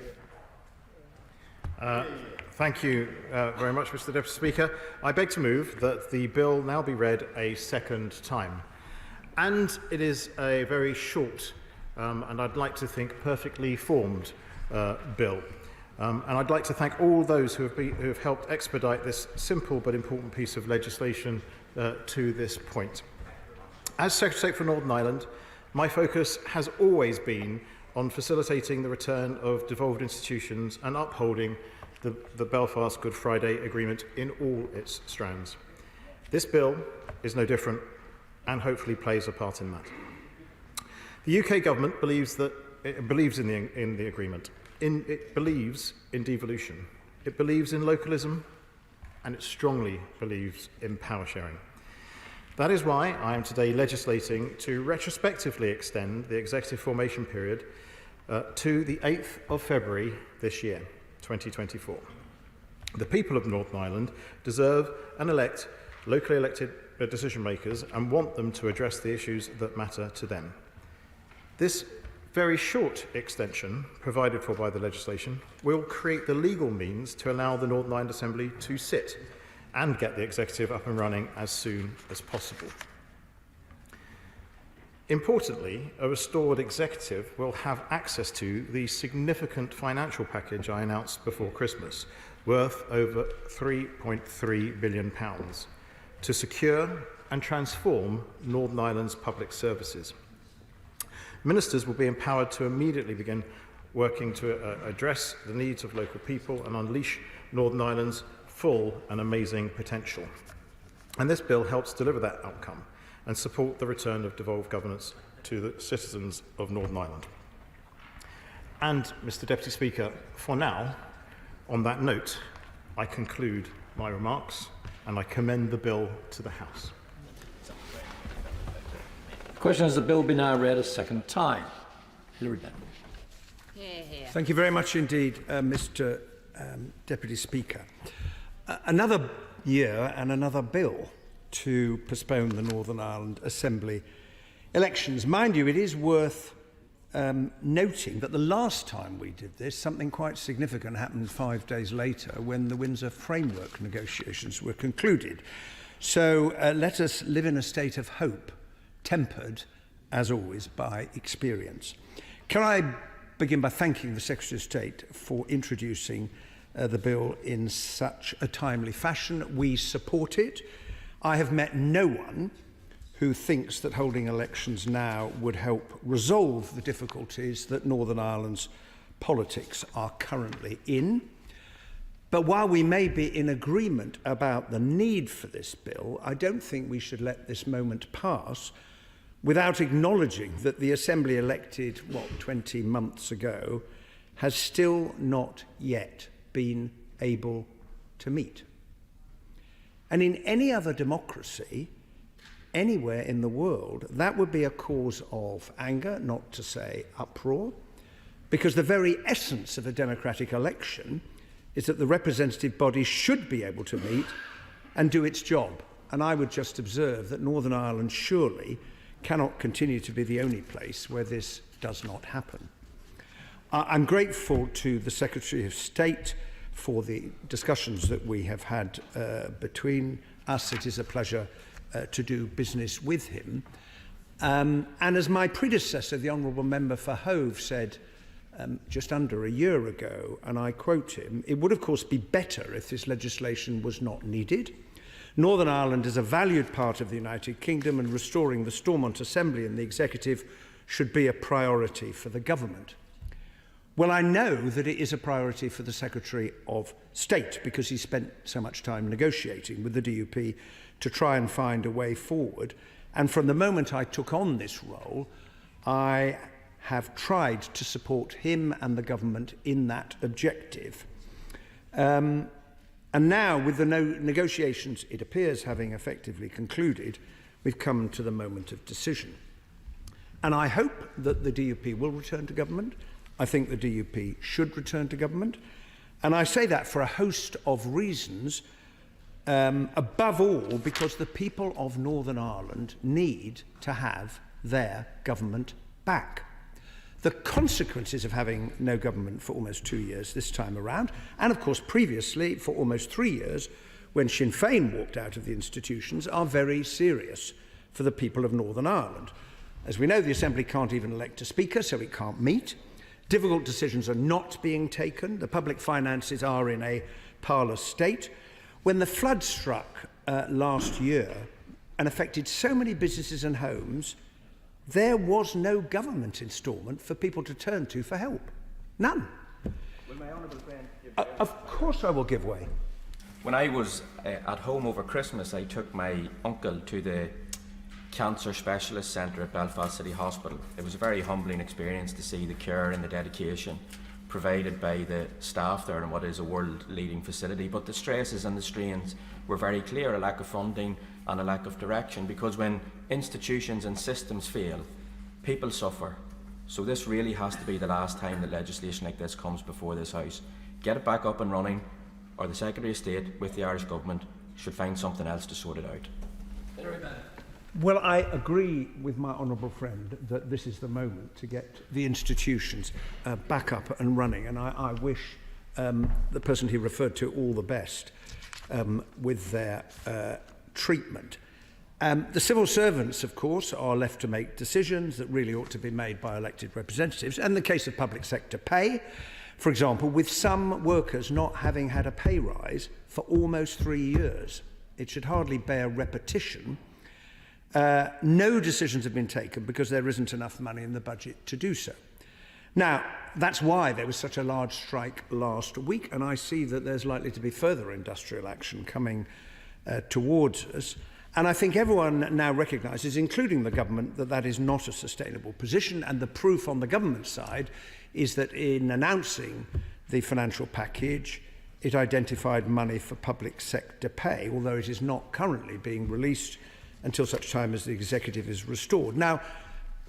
[SPEAKER 15] Thank you very much, Mr. Deputy Speaker. I beg to move that the bill now be read a second time. And it is a very short and I'd like to think perfectly formed bill. And I'd like to thank all those who have helped expedite this simple but important piece of legislation to this point. As Secretary for Northern Ireland, my focus has always been on facilitating the return of devolved institutions and upholding the Belfast Good Friday Agreement in all its strands. This bill is no different and hopefully plays a part in that. The UK government believes in the agreement. It believes in devolution. It believes in localism, and it strongly believes in power sharing. That is why I am today legislating to retrospectively extend the executive formation period to the 8th of February this year, 2024. The people of Northern Ireland deserve and elect locally elected decision makers and want them to address the issues that matter to them. This very short extension provided for by the legislation will create the legal means to allow the Northern Ireland Assembly to sit and get the executive up and running as soon as possible. Importantly, a restored executive will have access to the significant financial package I announced before Christmas, worth over £3.3 billion, to secure and transform Northern Ireland's public services. Ministers will be empowered to immediately begin working to address the needs of local people and unleash Northern Ireland's full and amazing potential. And this bill helps deliver that outcome and support the return of devolved governance to the citizens of Northern Ireland. And, Mr. Deputy Speaker, for now, on that note, I conclude my remarks and I commend the bill to the House.
[SPEAKER 4] The question is the bill be now read a second time. Hilary Benn.
[SPEAKER 16] Thank you very much indeed, Mr. Deputy Speaker. Another year and another bill to postpone the Northern Ireland Assembly elections. Mind you, it is worth noting that the last time we did this, something quite significant happened 5 days later when the Windsor Framework negotiations were concluded. So let us live in a state of hope, tempered, as always, by experience. Can I begin by thanking the Secretary of State for introducing the bill in such a timely fashion? We support it. I have met no one who thinks that holding elections now would help resolve the difficulties that Northern Ireland's politics are currently in. But while we may be in agreement about the need for this bill, I don't think we should let this moment pass without acknowledging that the Assembly elected, 20 months ago, has still not yet been able to meet. And in any other democracy, anywhere in the world, that would be a cause of anger, not to say uproar, because the very essence of a democratic election is that the representative body should be able to meet and do its job. And I would just observe that Northern Ireland surely cannot continue to be the only place where this does not happen. I'm grateful to the Secretary of State for the discussions that we have had between us. It is a pleasure to do business with him. And as my predecessor, the Honourable Member for Hove, said just under a year ago, and I quote him, "It would of course be better if this legislation was not needed. Northern Ireland is a valued part of the United Kingdom, and restoring the Stormont Assembly and the Executive should be a priority for the government." Well, I know that it is a priority for the Secretary of State because he spent so much time negotiating with the DUP to try and find a way forward. And from the moment I took on this role, I have tried to support him and the government in that objective. And now, with the negotiations, it appears, having effectively concluded, we've come to the moment of decision. And I hope that the DUP will return to government. I think the DUP should return to government. And I say that for a host of reasons, above all because the people of Northern Ireland need to have their government back. The consequences of having no government for almost 2 years this time around, and of course previously for almost 3 years when Sinn Féin walked out of the institutions, are very serious for the people of Northern Ireland. As we know, the Assembly can't even elect a Speaker, so it can't meet. Difficult decisions are not being taken. The public finances are in a parlous state. When the flood struck last year and affected so many businesses and homes, there was no government in Stormont for people to turn to for help. None.
[SPEAKER 18] Will my honourable friend give way?
[SPEAKER 16] Of course I will give way.
[SPEAKER 18] When I was at home over Christmas, I took my uncle to the Cancer Specialist Centre at Belfast City Hospital. It was a very humbling experience to see the care and the dedication provided by the staff there in what is a world-leading facility. But the stresses and the strains were very clear, a lack of funding and a lack of direction, because when institutions and systems fail, people suffer. So this really has to be the last time that legislation like this comes before this House. Get it back up and running, or the Secretary of State with the Irish Government should find something else to sort it out.
[SPEAKER 16] Well, I agree with my honourable friend that this is the moment to get the institutions back up and running, and I wish the person he referred to all the best with their treatment. The civil servants, of course, are left to make decisions that really ought to be made by elected representatives. And the case of public sector pay, for example, with some workers not having had a pay rise for almost 3 years. It should hardly bear repetition. No decisions have been taken because there isn't enough money in the budget to do so. Now, that's why there was such a large strike last week, and I see that there's likely to be further industrial action coming towards us. And I think everyone now recognises, including the government, that that is not a sustainable position, and the proof on the government side is that in announcing the financial package, it identified money for public sector pay, although it is not currently being released until such time as the executive is restored. Now,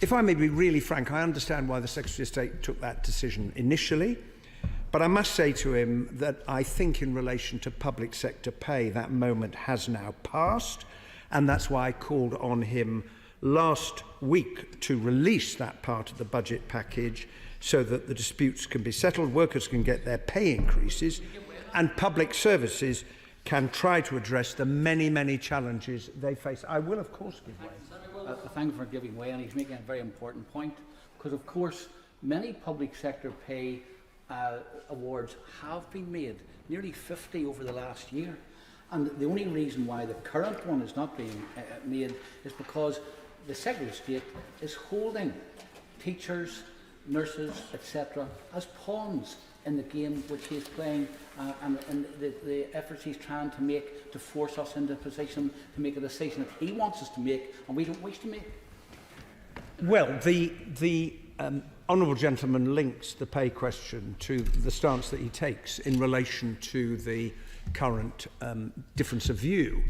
[SPEAKER 16] if I may be really frank, I understand why the Secretary of State took that decision initially, but I must say to him that I think in relation to public sector pay, that moment has now passed, and that's why I called on him last week to release that part of the budget package so that the disputes can be settled, workers can get their pay increases, and public services can try to address the many, many challenges they face. I will, of course, give way.
[SPEAKER 4] Thank you for giving way, and he's making a very important point, because, of course, many public sector pay awards have been made, nearly 50 over the last year.
[SPEAKER 6] And the only reason why the current one is not being made is because the Secretary of State is holding teachers, nurses, etc. as pawns in the game which he is playing and the efforts he's trying to make to force us into a position to make a decision that he wants us to make and we don't wish to make.
[SPEAKER 16] Well, the honourable gentleman links the pay question to the stance that he takes in relation to the current difference of view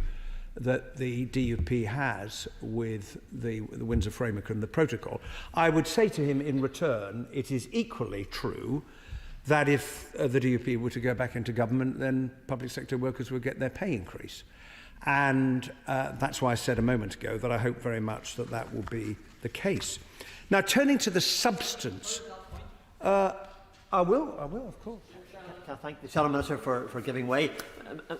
[SPEAKER 16] that the DUP has with the Windsor Framework and the Protocol. I would say to him in return, it is equally true that if the DUP were to go back into government, then public sector workers would get their pay increase. And that's why I said a moment ago that I hope very much that that will be the case. Now, turning to the substance, I will, of course.
[SPEAKER 12] I thank the Shadow Minister for giving way.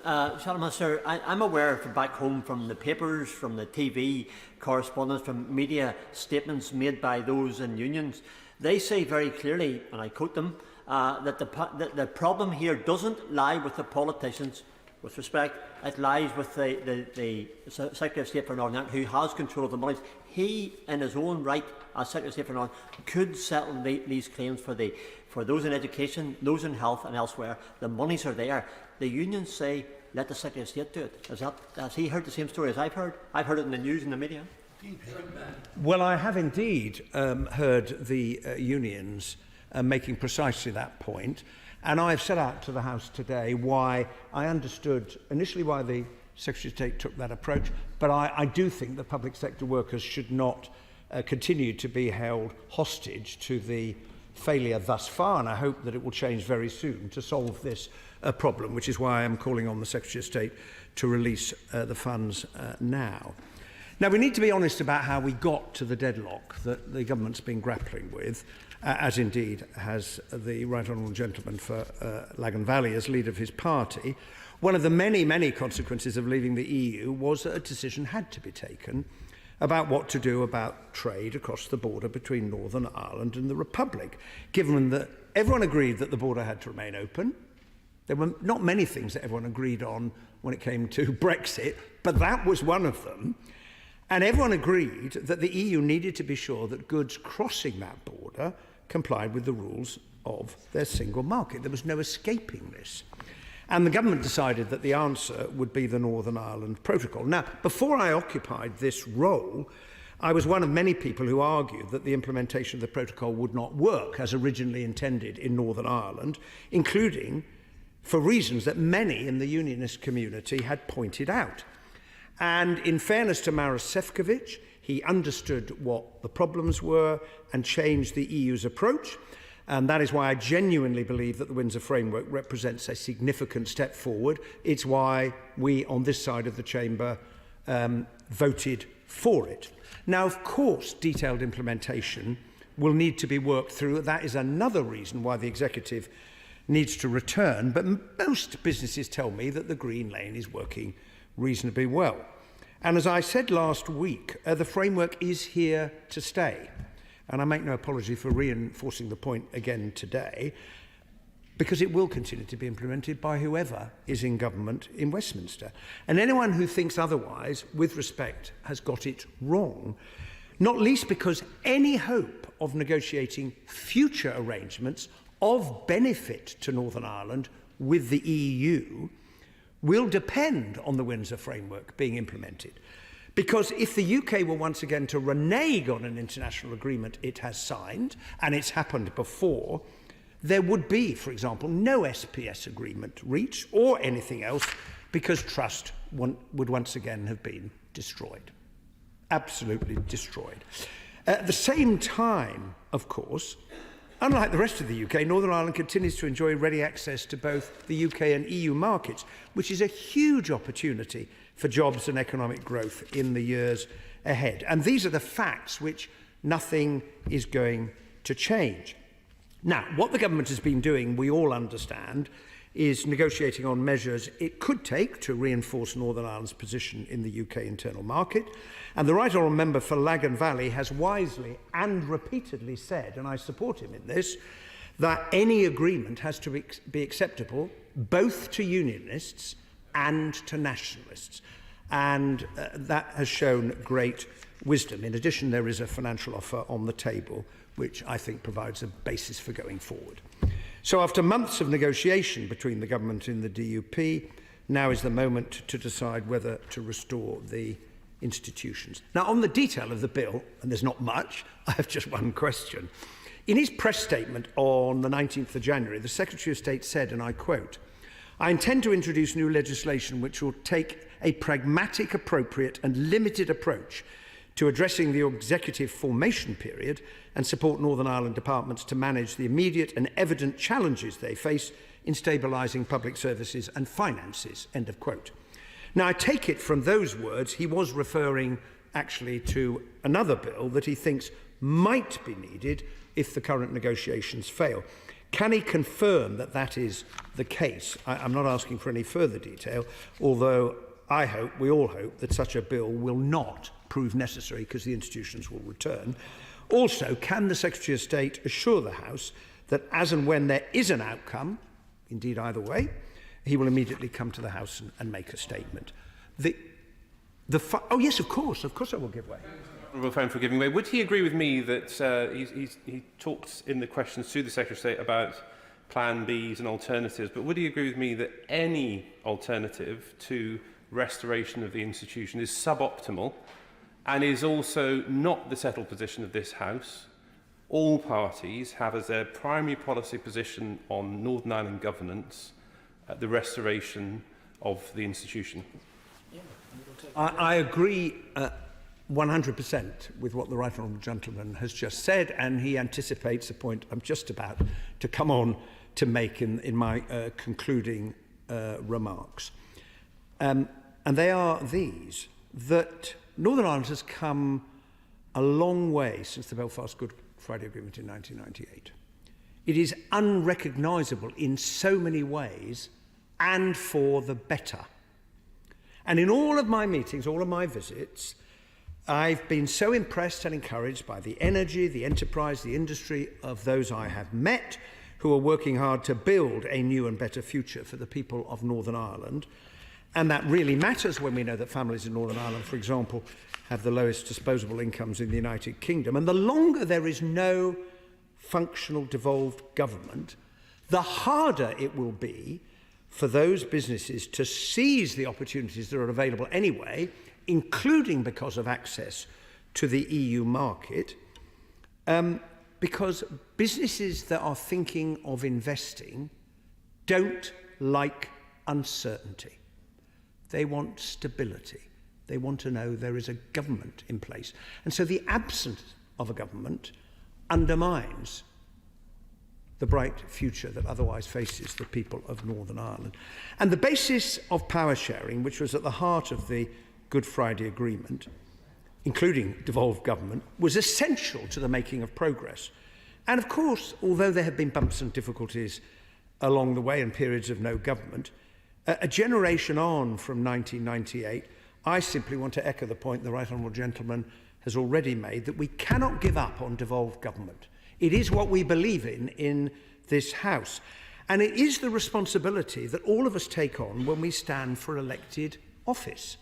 [SPEAKER 12] Shadow Minister, I'm aware from back home from the papers, from the TV correspondence, from media statements made by those in unions. They say very clearly, and I quote them, that the problem here doesn't lie with the politicians, with respect, it lies with the Secretary of State for Northern Ireland, who has control of the monies. He, in his own right, as Secretary of State for Northern Ireland, could settle these claims for those in education, those in health and elsewhere. The monies are there. The unions say, let the Secretary of State do it. Has he heard the same story as I've heard? I've heard it in the news and the media.
[SPEAKER 16] Well, I have indeed heard the unions making precisely that point. And I've set out to the House today why I understood initially why the Secretary of State took that approach, but I do think that public sector workers should not continue to be held hostage to the failure thus far, and I hope that it will change very soon to solve this problem, which is why I am calling on the Secretary of State to release the funds now. Now, we need to be honest about how we got to the deadlock that the government's been grappling with, as indeed has the Right Honourable Gentleman for Lagan Valley as leader of his party. One of the many, many consequences of leaving the EU was that a decision had to be taken about what to do about trade across the border between Northern Ireland and the Republic, given that everyone agreed that the border had to remain open. There were not many things that everyone agreed on when it came to Brexit, but that was one of them. And everyone agreed that the EU needed to be sure that goods crossing that border complied with the rules of their single market. There was no escaping this. And the government decided that the answer would be the Northern Ireland Protocol. Now, before I occupied this role, I was one of many people who argued that the implementation of the protocol would not work as originally intended in Northern Ireland, including for reasons that many in the unionist community had pointed out. And in fairness to Maros Sefcovic, he understood what the problems were and changed the EU's approach. And that is why I genuinely believe that the Windsor Framework represents a significant step forward. It's why we on this side of the chamber voted for it. Now, of course, detailed implementation will need to be worked through. That is another reason why the executive needs to return. But most businesses tell me that the Green Lane is working reasonably well. And as I said last week, the framework is here to stay. And I make no apology for reinforcing the point again today, because it will continue to be implemented by whoever is in government in Westminster. And anyone who thinks otherwise, with respect, has got it wrong, not least because any hope of negotiating future arrangements of benefit to Northern Ireland with the EU will depend on the Windsor Framework being implemented. Because if the UK were once again to renege on an international agreement it has signed, and it's happened before, there would be, for example, no SPS agreement reached or anything else, because trust would once again have been destroyed. Absolutely destroyed. At the same time, of course, unlike the rest of the UK, Northern Ireland continues to enjoy ready access to both the UK and EU markets, which is a huge opportunity for jobs and economic growth in the years ahead. And these are the facts which nothing is going to change. Now, what the government has been doing, we all understand, is negotiating on measures it could take to reinforce Northern Ireland's position in the UK internal market. And the Right Honourable Member for Lagan Valley has wisely and repeatedly said, and I support him in this, that any agreement has to be acceptable both to unionists and to nationalists. And that has shown great wisdom. In addition, there is a financial offer on the table, which I think provides a basis for going forward. So after months of negotiation between the government and the DUP, now is the moment to decide whether to restore the institutions. Now, on the detail of the bill, and there's not much, I have just one question. In his press statement on the 19th of January, the Secretary of State said, and I quote, "I intend to introduce new legislation which will take a pragmatic, appropriate and limited approach to addressing the executive formation period and support Northern Ireland departments to manage the immediate and evident challenges they face in stabilising public services and finances," end of quote. Now, I take it from those words he was referring actually to another bill that he thinks might be needed if the current negotiations fail. Can he confirm that that is the case? I'm not asking for any further detail, although we all hope that such a bill will not prove necessary because the institutions will return. Also, can the Secretary of State assure the House that as and when there is an outcome, indeed either way, he will immediately come to the House and make a statement? Oh yes, of course I will give way.
[SPEAKER 23] Honourable friend for giving way. Would he agree with me that he talked in the questions to the Secretary of State about Plan Bs and alternatives, but would he agree with me that any alternative to restoration of the institution is suboptimal and is also not the settled position of this House? All parties have as their primary policy position on Northern Ireland governance the restoration of the institution.
[SPEAKER 16] I agree 100% with what the right honourable gentleman has just said, and he anticipates a point I'm just about to come on to make in my concluding remarks. And they are these, that Northern Ireland has come a long way since the Belfast Good Friday Agreement in 1998. It is unrecognisable in so many ways and for the better. And in all of my meetings, all of my visits, I've been so impressed and encouraged by the energy, the enterprise, the industry of those I have met who are working hard to build a new and better future for the people of Northern Ireland. And that really matters when we know that families in Northern Ireland, for example, have the lowest disposable incomes in the United Kingdom. And the longer there is no functional devolved government, the harder it will be for those businesses to seize the opportunities that are available anyway, including because of access to the EU market, because businesses that are thinking of investing don't like uncertainty. They want stability. They want to know there is a government in place. And so the absence of a government undermines the bright future that otherwise faces the people of Northern Ireland. And the basis of power sharing, which was at the heart of the Good Friday Agreement, including devolved government, was essential to the making of progress. And of course, although there have been bumps and difficulties along the way and periods of no government, a generation on from 1998, I simply want to echo the point the right honourable gentleman has already made, that we cannot give up on devolved government. It is what we believe in this House. And it is the responsibility that all of us take on when we stand for elected office.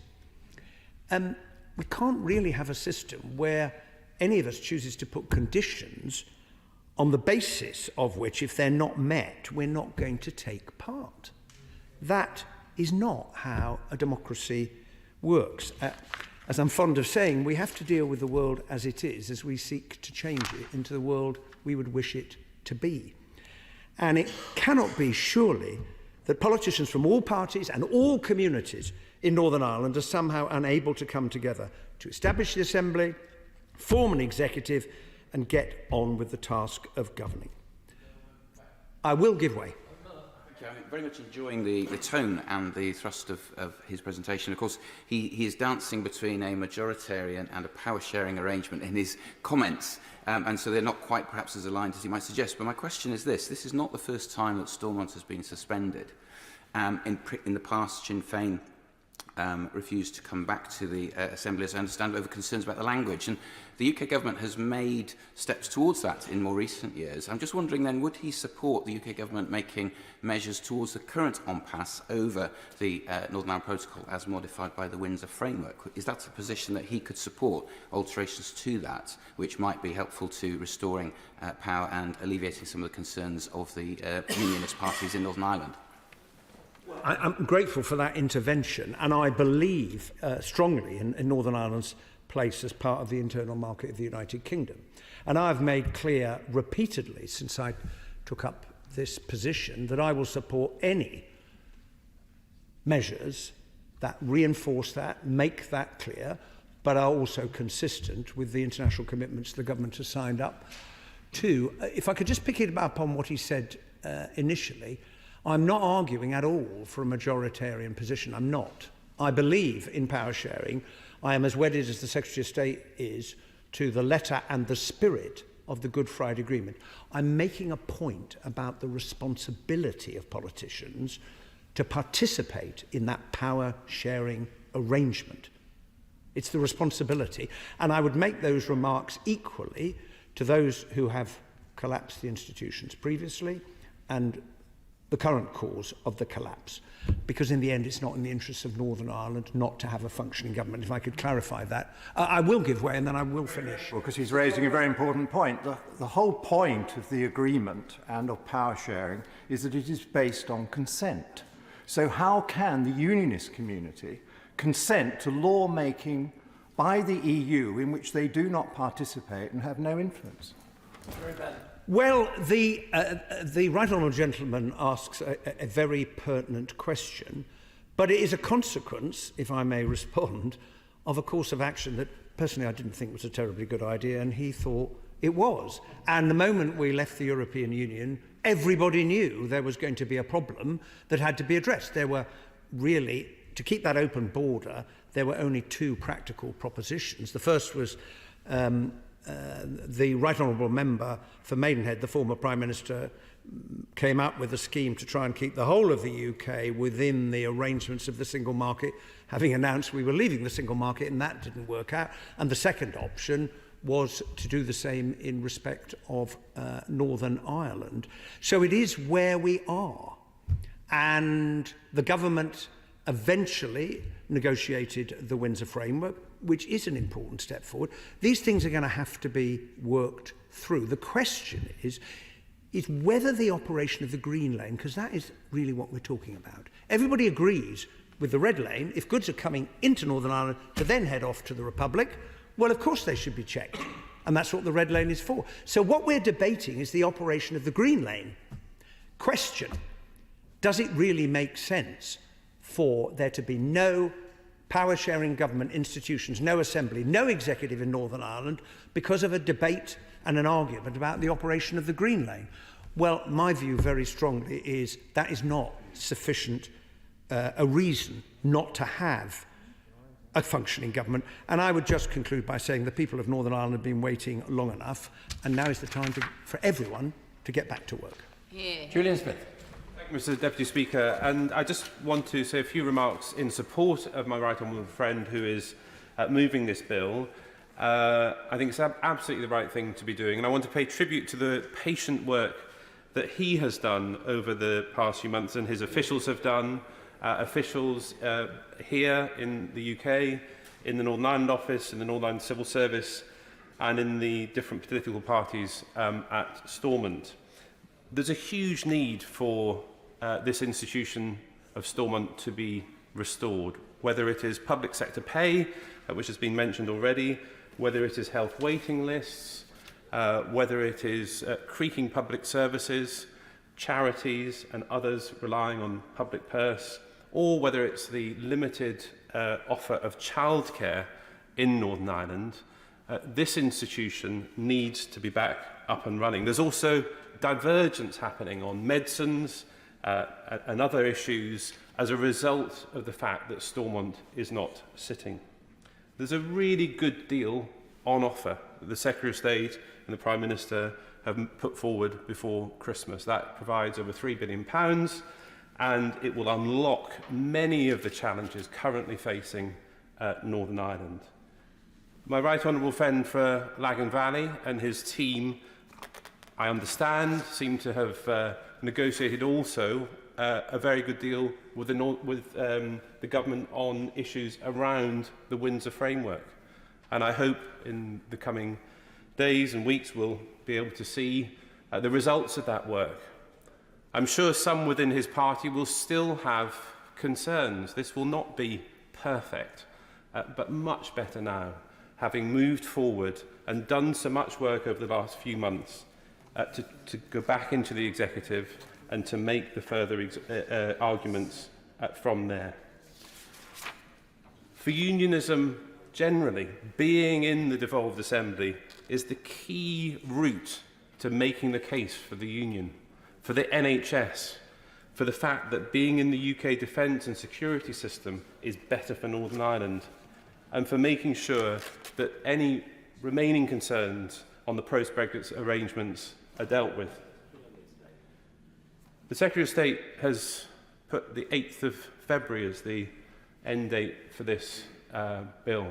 [SPEAKER 16] We can't really have a system where any of us chooses to put conditions on the basis of which, if they're not met, we're not going to take part. That is not how a democracy works. As I'm fond of saying, we have to deal with the world as it is as we seek to change it into the world we would wish it to be. And it cannot be, surely, that politicians from all parties and all communities in Northern Ireland are somehow unable to come together to establish the Assembly, form an executive and get on with the task of governing. I will give way.
[SPEAKER 19] I'm very much enjoying the tone and the thrust of his presentation. Of course, he is dancing between a majoritarian and a power-sharing arrangement in his comments, and so they're not quite perhaps as aligned as he might suggest. But my question is this. This is not the first time that Stormont has been suspended. In the past, Sinn Féin refused to come back to the Assembly, as I understand, over concerns about the language. And the UK government has made steps towards that in more recent years. I'm just wondering then, would he support the UK government making measures towards the current impasse over the Northern Ireland Protocol as modified by the Windsor Framework? Is that a position that he could support, alterations to that, which might be helpful to restoring power and alleviating some of the concerns of the unionist parties in Northern Ireland?
[SPEAKER 16] I'm grateful for that intervention, and I believe strongly in Northern Ireland's place as part of the internal market of the United Kingdom. And I've made clear repeatedly since I took up this position that I will support any measures that reinforce that, make that clear, but are also consistent with the international commitments the government has signed up to. If I could just pick it up on what he said initially, I'm not arguing at all for a majoritarian position. I'm not. I believe in power sharing. I am as wedded as the Secretary of State is to the letter and the spirit of the Good Friday Agreement. I'm making a point about the responsibility of politicians to participate in that power sharing arrangement. It's the responsibility. And I would make those remarks equally to those who have collapsed the institutions previously and the current cause of the collapse, because in the end it's not in the interests of Northern Ireland not to have a functioning government. If I could clarify that. I will give way and then I will finish.
[SPEAKER 20] Well, because he's raising a very important point. The whole point of the agreement and of power sharing is that it is based on consent. So how can the unionist community consent to law-making by the EU in which they do not participate and have no influence?
[SPEAKER 16] Very bad. Well, the right honourable gentleman asks a very pertinent question, but it is a consequence, if I may respond, of a course of action that personally I didn't think was a terribly good idea, and he thought it was. And the moment we left the European Union, everybody knew there was going to be a problem that had to be addressed. There were really, to keep that open border, there were only two practical propositions. The first was the right honourable member for Maidenhead, the former Prime Minister, came up with a scheme to try and keep the whole of the UK within the arrangements of the single market, having announced we were leaving the single market, and that didn't work out. And the second option was to do the same in respect of Northern Ireland. So it is where we are. And the government eventually negotiated the Windsor Framework, which is an important step forward. These things are going to have to be worked through. The question is whether the operation of the green lane, because that is really what we're talking about. Everybody agrees with the red lane. If goods are coming into Northern Ireland to then head off to the Republic, well, of course they should be checked. And that's what the red lane is for. So what we're debating is the operation of the green lane. Question, does it really make sense for there to be no power-sharing government institutions, no assembly, no executive in Northern Ireland because of a debate and an argument about the operation of the green lane? Well, my view very strongly is that is not sufficient a reason not to have a functioning government. And I would just conclude by saying the people of Northern Ireland have been waiting long enough, and now is the time for everyone to get back to work.
[SPEAKER 4] Yeah. Julian Smith.
[SPEAKER 21] Mr Deputy Speaker, and I just want to say a few remarks in support of my right honourable friend who is moving this bill. I think it's absolutely the right thing to be doing, and I want to pay tribute to the patient work that he has done over the past few months and his officials have done, officials here in the UK, in the Northern Ireland office, in the Northern Ireland Civil Service, and in the different political parties at Stormont. There's a huge need for this institution of Stormont to be restored, whether it is public sector pay, which has been mentioned already, whether it is health waiting lists, whether it is creaking public services, charities and others relying on public purse, or whether it's the limited offer of childcare in Northern Ireland. This institution needs to be back up and running. There's also divergence happening on medicines and other issues as a result of the fact that Stormont is not sitting. There's a really good deal on offer that the Secretary of State and the Prime Minister have put forward before Christmas. That provides over £3 billion and it will unlock many of the challenges currently facing Northern Ireland. My right honourable friend for Lagan Valley and his team, I understand, seem to have negotiated also a very good deal with the government on issues around the Windsor framework. And I hope in the coming days and weeks we'll be able to see the results of that work. I'm sure some within his party will still have concerns. This will not be perfect, but much better now, having moved forward and done so much work over the last few months to go back into the executive and to make the further arguments from there. For unionism generally, being in the devolved assembly is the key route to making the case for the union, for the NHS, for the fact that being in the UK defence and security system is better for Northern Ireland, and for making sure that any remaining concerns on the post-Brexit arrangements are dealt with. The Secretary of State has put the 8th of February as the end date for this bill.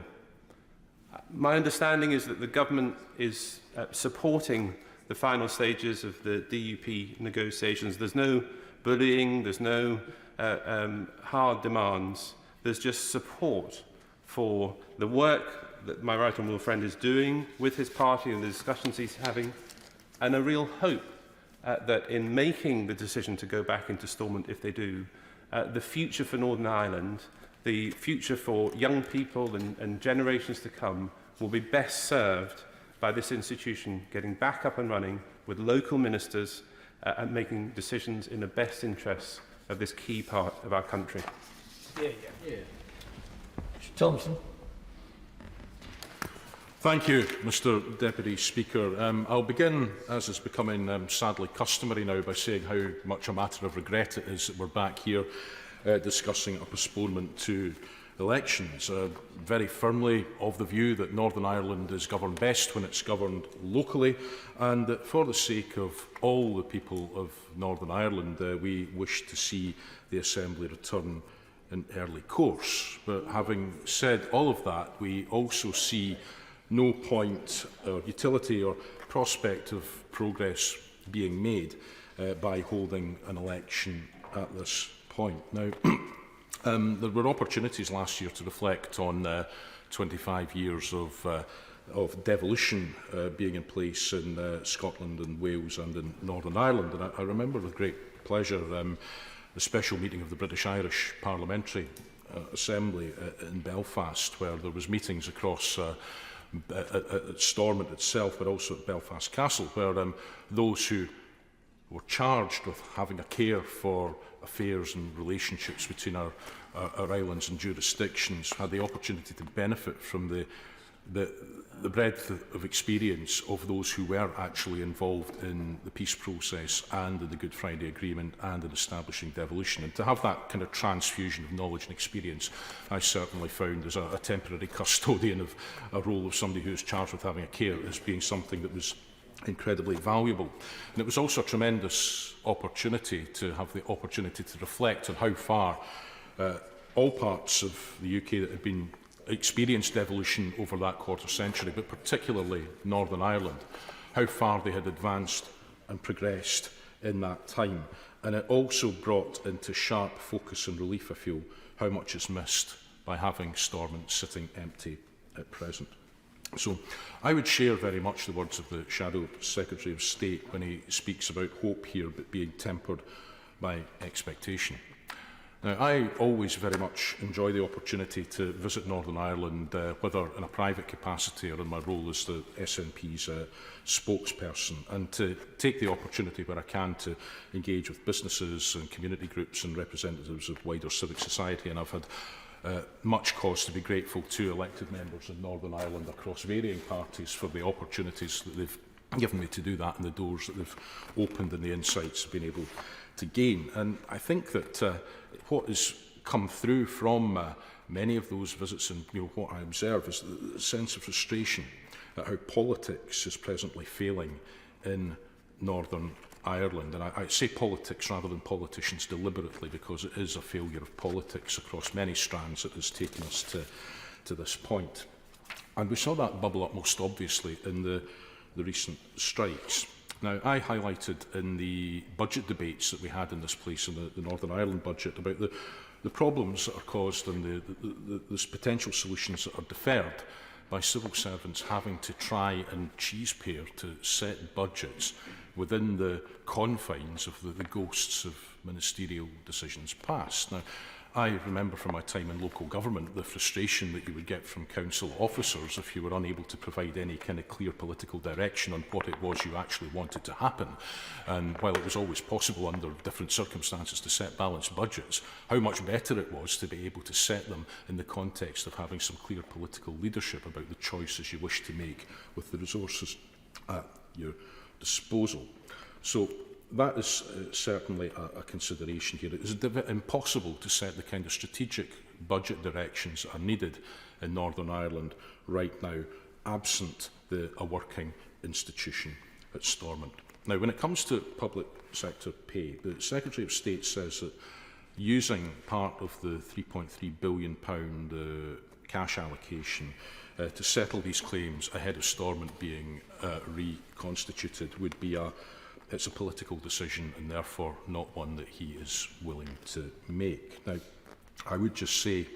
[SPEAKER 21] My understanding is that the government is supporting the final stages of the DUP negotiations. There's no bullying, there's no hard demands, there's just support for the work that my right honourable friend is doing with his party and the discussions he's having, and a real hope that in making the decision to go back into Stormont, if they do, the future for Northern Ireland, the future for young people and generations to come will be best served by this institution getting back up and running with local ministers and making decisions in the best interests of this key part of our country.
[SPEAKER 4] Thompson.
[SPEAKER 8] Thank you, Mr Deputy Speaker. I'll begin, as is becoming sadly customary now, by saying how much a matter of regret it is that we're back here discussing a postponement to elections. Very firmly of the view that Northern Ireland is governed best when it's governed locally, and that for the sake of all the people of Northern Ireland, we wish to see the Assembly return in early course. But having said all of that, we also see no point or utility or prospect of progress being made by holding an election at this point. Now, there were opportunities last year to reflect on 25 years of devolution being in place in Scotland and Wales and in Northern Ireland. And I remember with great pleasure the special meeting of the British-Irish Parliamentary Assembly in Belfast, where there was meetings across at Stormont itself, but also at Belfast Castle, where those who were charged with having a care for affairs and relationships between our islands and jurisdictions had the opportunity to benefit from the breadth of experience of those who were actually involved in the peace process and in the Good Friday Agreement and in establishing devolution. And to have that kind of transfusion of knowledge and experience, I certainly found as a temporary custodian of a role of somebody who is charged with having a care as being something that was incredibly valuable. And it was also a tremendous opportunity to have the opportunity to reflect on how far all parts of the UK that had been experienced devolution over that quarter century, but particularly Northern Ireland, how far they had advanced and progressed in that time. And it also brought into sharp focus and relief, I feel, how much is missed by having Stormont sitting empty at present. So I would share very much the words of the Shadow Secretary of State when he speaks about hope here but being tempered by expectation. Now, I always very much enjoy the opportunity to visit Northern Ireland, whether in a private capacity or in my role as the SNP's spokesperson, and to take the opportunity where I can to engage with businesses and community groups and representatives of wider civic society. And I've had much cause to be grateful to elected members in Northern Ireland across varying parties for the opportunities that they've given me to do that and the doors that they've opened and the insights I've been able to gain. And I think that what has come through from many of those visits and what I observe is the sense of frustration at how politics is presently failing in Northern Ireland. And I say politics rather than politicians deliberately, because it is a failure of politics across many strands that has taken us to this point. And we saw that bubble up most obviously in the recent strikes. Now, I highlighted in the budget debates that we had in this place, in the Northern Ireland budget, about the problems that are caused and the potential solutions that are deferred by civil servants having to try and cheese-pair to set budgets within the confines of the ghosts of ministerial decisions past. Now, I remember from my time in local government the frustration that you would get from council officers if you were unable to provide any kind of clear political direction on what it was you actually wanted to happen. And while it was always possible under different circumstances to set balanced budgets, how much better it was to be able to set them in the context of having some clear political leadership about the choices you wish to make with the resources at your disposal. So that is certainly a consideration here. It is impossible to set the kind of strategic budget directions that are needed in Northern Ireland right now, absent a working institution at Stormont. Now, when it comes to public sector pay, the Secretary of State says that using part of the £3.3 billion cash allocation to settle these claims ahead of Stormont being reconstituted would be it's a political decision and therefore not one that he is willing to make. Now, I would just say,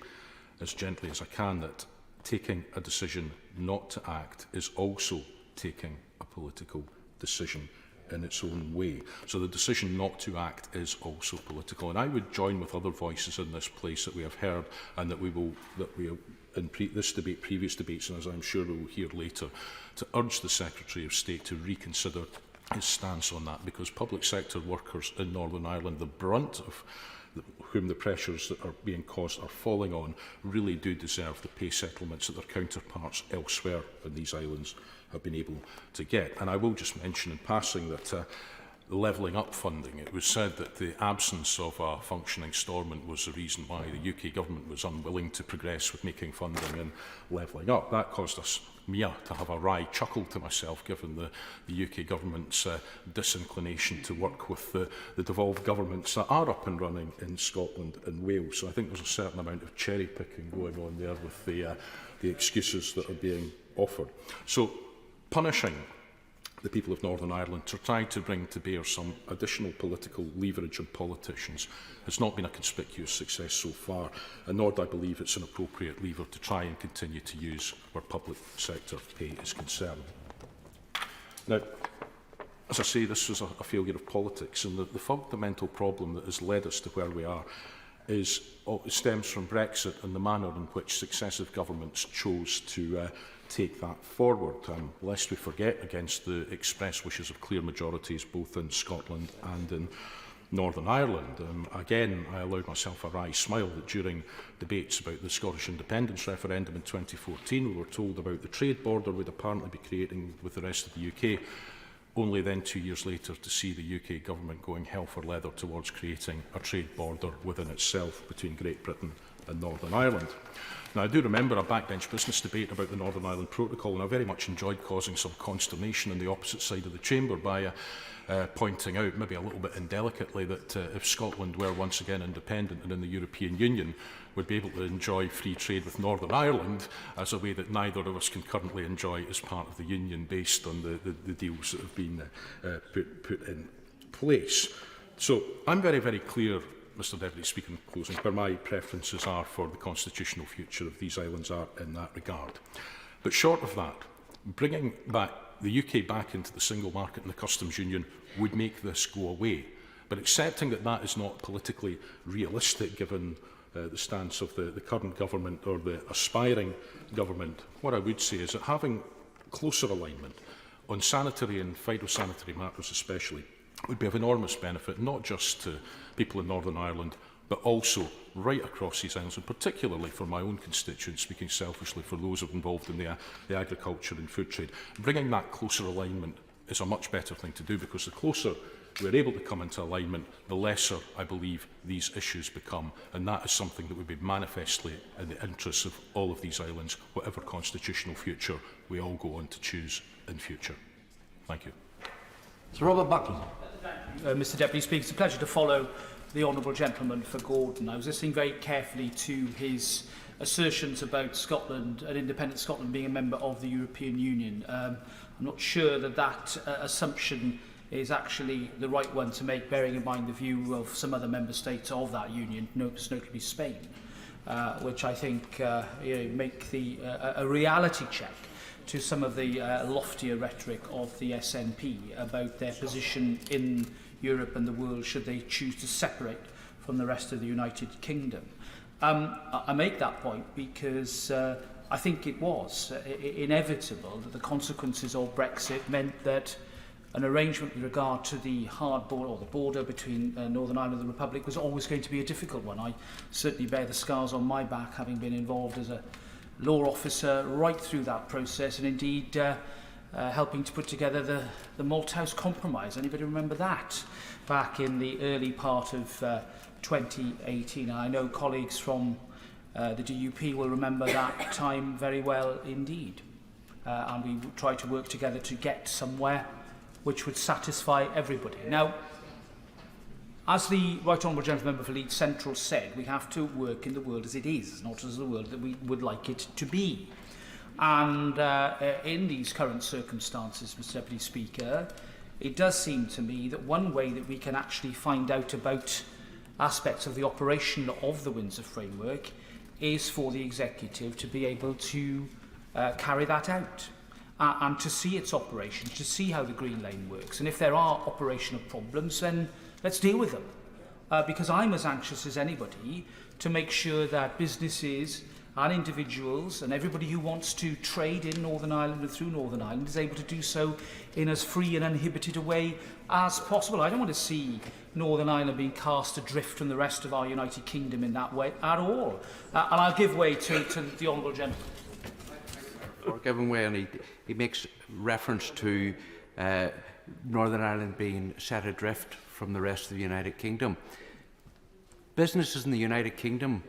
[SPEAKER 8] as gently as I can, that taking a decision not to act is also taking a political decision in its own way. So the decision not to act is also political. And I would join with other voices in this place that we have heard and that we in this debate, previous debates, and as I'm sure we will hear later, to urge the Secretary of State to reconsider his stance on that, because public sector workers in Northern Ireland, the brunt of whom the pressures that are being caused are falling on, really do deserve the pay settlements that their counterparts elsewhere in these islands have been able to get. And I will just mention in passing that the levelling up funding, it was said that the absence of a functioning Stormont was the reason why the UK government was unwilling to progress with making funding and levelling up. That caused me to have a wry chuckle to myself, given the UK government's disinclination to work with the devolved governments that are up and running in Scotland and Wales. So I think there's a certain amount of cherry picking going on there with the excuses that are being offered. So punishing the people of Northern Ireland to try to bring to bear some additional political leverage on politicians has not been a conspicuous success so far, and nor do I believe it's an appropriate lever to try and continue to use where public sector pay is concerned. Now, as I say, this was a failure of politics, and the fundamental problem that has led us to where we are stems from Brexit and the manner in which successive governments chose to take that forward, lest we forget, against the express wishes of clear majorities both in Scotland and in Northern Ireland. Again, I allowed myself a wry smile that during debates about the Scottish independence referendum in 2014, we were told about the trade border we'd apparently be creating with the rest of the UK, only then 2 years later to see the UK government going hell for leather towards creating a trade border within itself between Great Britain and Northern Ireland. Now, I do remember a backbench business debate about the Northern Ireland Protocol, and I very much enjoyed causing some consternation on the opposite side of the chamber by pointing out, maybe a little bit indelicately, that if Scotland were once again independent and in the European Union, would be able to enjoy free trade with Northern Ireland as a way that neither of us can currently enjoy as part of the Union, based on the deals that have been put in place. So I'm very, very clear, Mr Deputy Speaker, in closing, where my preferences are for the constitutional future of these islands are in that regard. But short of that, bringing the UK back into the single market and the customs union would make this go away. But accepting that that is not politically realistic, given the stance of the current government or the aspiring government, what I would say is that having closer alignment on sanitary and phytosanitary matters especially would be of enormous benefit, not just to people in Northern Ireland, but also right across these islands, and particularly for my own constituents, speaking selfishly for those involved in the agriculture and food trade. Bringing that closer alignment is a much better thing to do, because the closer we're able to come into alignment, the lesser, I believe, these issues become, and that is something that would be manifestly in the interests of all of these islands, whatever constitutional future we all go on to choose in future. Thank you.
[SPEAKER 4] Sir Robert Buckland.
[SPEAKER 5] Mr Deputy Speaker. It's a pleasure to follow the Honourable Gentleman for Gordon. I was listening very carefully to his assertions about Scotland, an independent Scotland being a member of the European Union. I'm not sure that that assumption is actually the right one to make, bearing in mind the view of some other member states of that union, notably Spain, which I think make a reality check to some of the loftier rhetoric of the SNP about their position in Europe and the world should they choose to separate from the rest of the United Kingdom. I make that point because I think it was inevitable that the consequences of Brexit meant that an arrangement with regard to the hard border, or the border between Northern Ireland and the Republic, was always going to be a difficult one. I certainly bear the scars on my back, having been involved as a law officer right through that process, and indeed helping to put together the Malthouse Compromise. Anybody remember that? Back in the early part of 2018. And I know colleagues from the DUP will remember that time very well indeed. And we tried to work together to get somewhere which would satisfy everybody. Now, as the Right Honourable Gentleman Member for Leeds Central said, we have to work in the world as it is, not as the world that we would like it to be. And in these current circumstances, Mr Deputy Speaker, it does seem to me that one way that we can actually find out about aspects of the operation of the Windsor Framework is for the Executive to be able to carry that out and to see its operation, to see how the Green Lane works. And if there are operational problems, then let's deal with them. Because I'm as anxious as anybody to make sure that businesses and individuals and everybody who wants to trade in Northern Ireland and through Northern Ireland is able to do so in as free and uninhibited a way as possible. I don't want to see Northern Ireland being cast adrift from the rest of our United Kingdom in that way at all. And I'll give way to the Honourable Gentleman.
[SPEAKER 19] Or given way, and he makes reference to Northern Ireland being set adrift from the rest of the United Kingdom. Businesses in the United Kingdom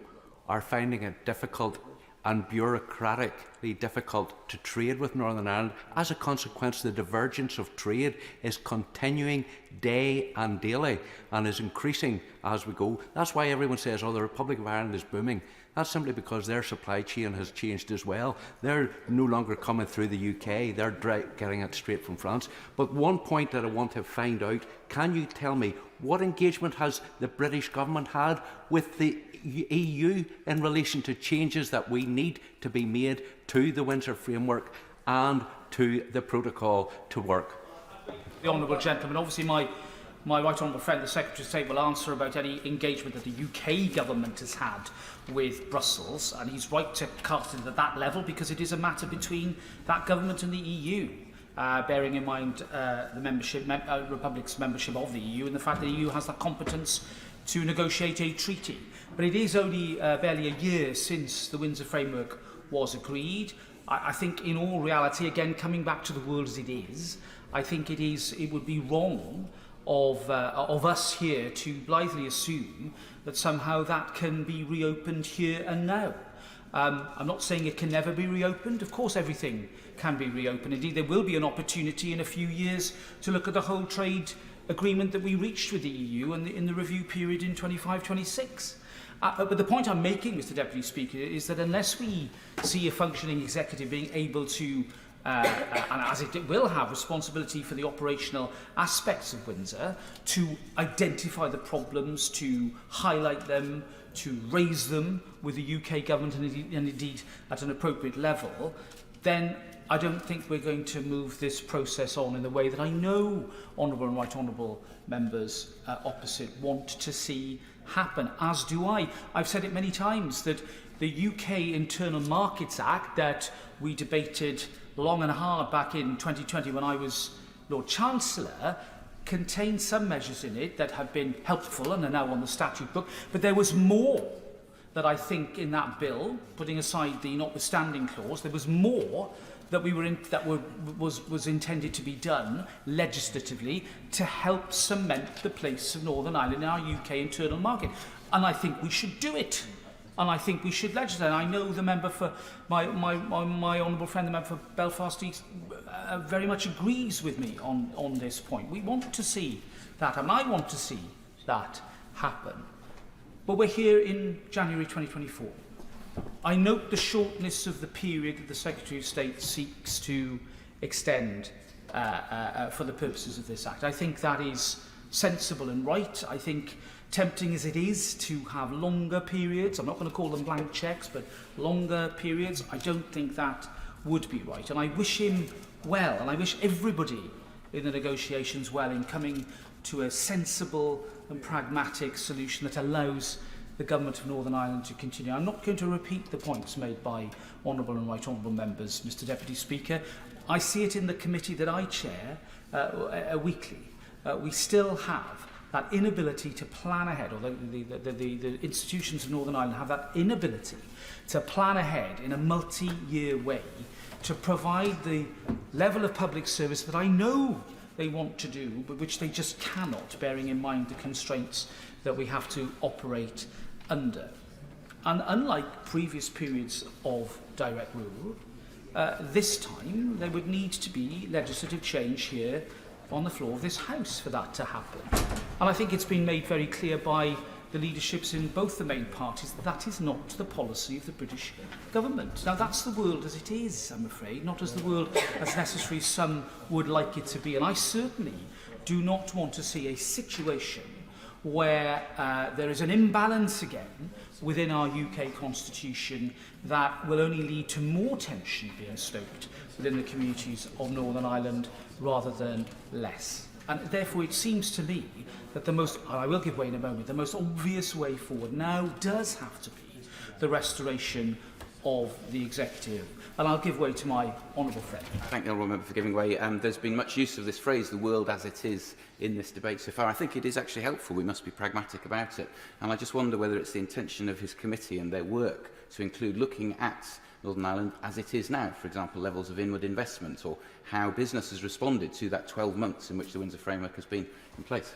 [SPEAKER 19] are finding it difficult and bureaucratically difficult to trade with Northern Ireland. As a consequence, the divergence of trade is continuing day and daily and is increasing as we go. That's why everyone says, oh, the Republic of Ireland is booming. That's simply because their supply chain has changed as well. They're no longer coming through the UK, they're getting it straight from France. But one point that I want to find out, can you tell me what engagement has the British government had with the EU in relation to changes that we need to be made to the Windsor Framework and to the protocol to work?
[SPEAKER 5] The Honourable Gentleman, obviously my right honourable friend, the Secretary of State, will answer about any engagement that the UK government has had with Brussels, and he's right to cast it at that level because it is a matter between that government and the EU. Bearing in mind the Republic's membership of the EU and the fact that the EU has that competence to negotiate a treaty. But it is only barely a year since the Windsor Framework was agreed. I think in all reality, again, coming back to the world as it is, I think it would be wrong of us here to blithely assume that somehow that can be reopened here and now. I'm not saying it can never be reopened. Of course, everything can be reopened. Indeed, there will be an opportunity in a few years to look at the whole trade agreement that we reached with the EU and in the review period in 25-26. But the point I'm making, Mr Deputy Speaker, is that unless we see a functioning executive being able to, and as it will have responsibility for the operational aspects of Windsor, to identify the problems, to highlight them, to raise them with the UK government and indeed at an appropriate level, then I don't think we're going to move this process on in the way that I know honourable and right honourable members opposite want to see happen, as do I. I've said it many times that the UK Internal Markets Act that we debated long and hard back in 2020 when I was Lord Chancellor contains some measures in it that have been helpful and are now on the statute book, but there was more that I think in that bill, putting aside the notwithstanding clause, there was more that was intended to be done legislatively to help cement the place of Northern Ireland in our UK internal market. And I think we should do it. And I think we should legislate. I know the member for my honourable friend, the member for Belfast East, very much agrees with me on this point. We want to see that, and I want to see that happen. But we're here in January 2024. I note the shortness of the period that the Secretary of State seeks to extend for the purposes of this Act. I think that is sensible and right. I think, tempting as it is to have longer periods, I'm not going to call them blank cheques, but longer periods, I don't think that would be right. And I wish him well, and I wish everybody in the negotiations well in coming to a sensible and pragmatic solution that allows the Government of Northern Ireland to continue. I'm not going to repeat the points made by honourable and right honourable members, Mr Deputy Speaker. I see it in the committee that I chair weekly. We still have that inability to plan ahead, or the institutions of Northern Ireland have that inability to plan ahead in a multi-year way to provide the level of public service that I know they want to do, but which they just cannot, bearing in mind the constraints that we have to operate under. And unlike previous periods of direct rule, this time there would need to be legislative change here on the floor of this House for that to happen. And I think it's been made very clear by the leaderships in both the main parties that that is not the policy of the British government. Now, that's the world as it is, I'm afraid, not as the world as necessary some would like it to be. And I certainly do not want to see a situation where there is an imbalance again within our UK constitution that will only lead to more tension being stoked within the communities of Northern Ireland rather than less. And therefore it seems to me that the most, and I will give way in a moment, the most obvious way forward now does have to be the restoration of the executive. And I'll give way to my honourable friend.
[SPEAKER 19] Thank the honourable member for giving way. There's been much use of this phrase, the world as it is, in this debate so far. I think it is actually helpful. We must be pragmatic about it. And I just wonder whether it's the intention of his committee and their work to include looking at Northern Ireland as it is now, for example, levels of inward investment, or how business has responded to that 12 months in which the Windsor Framework has been in place.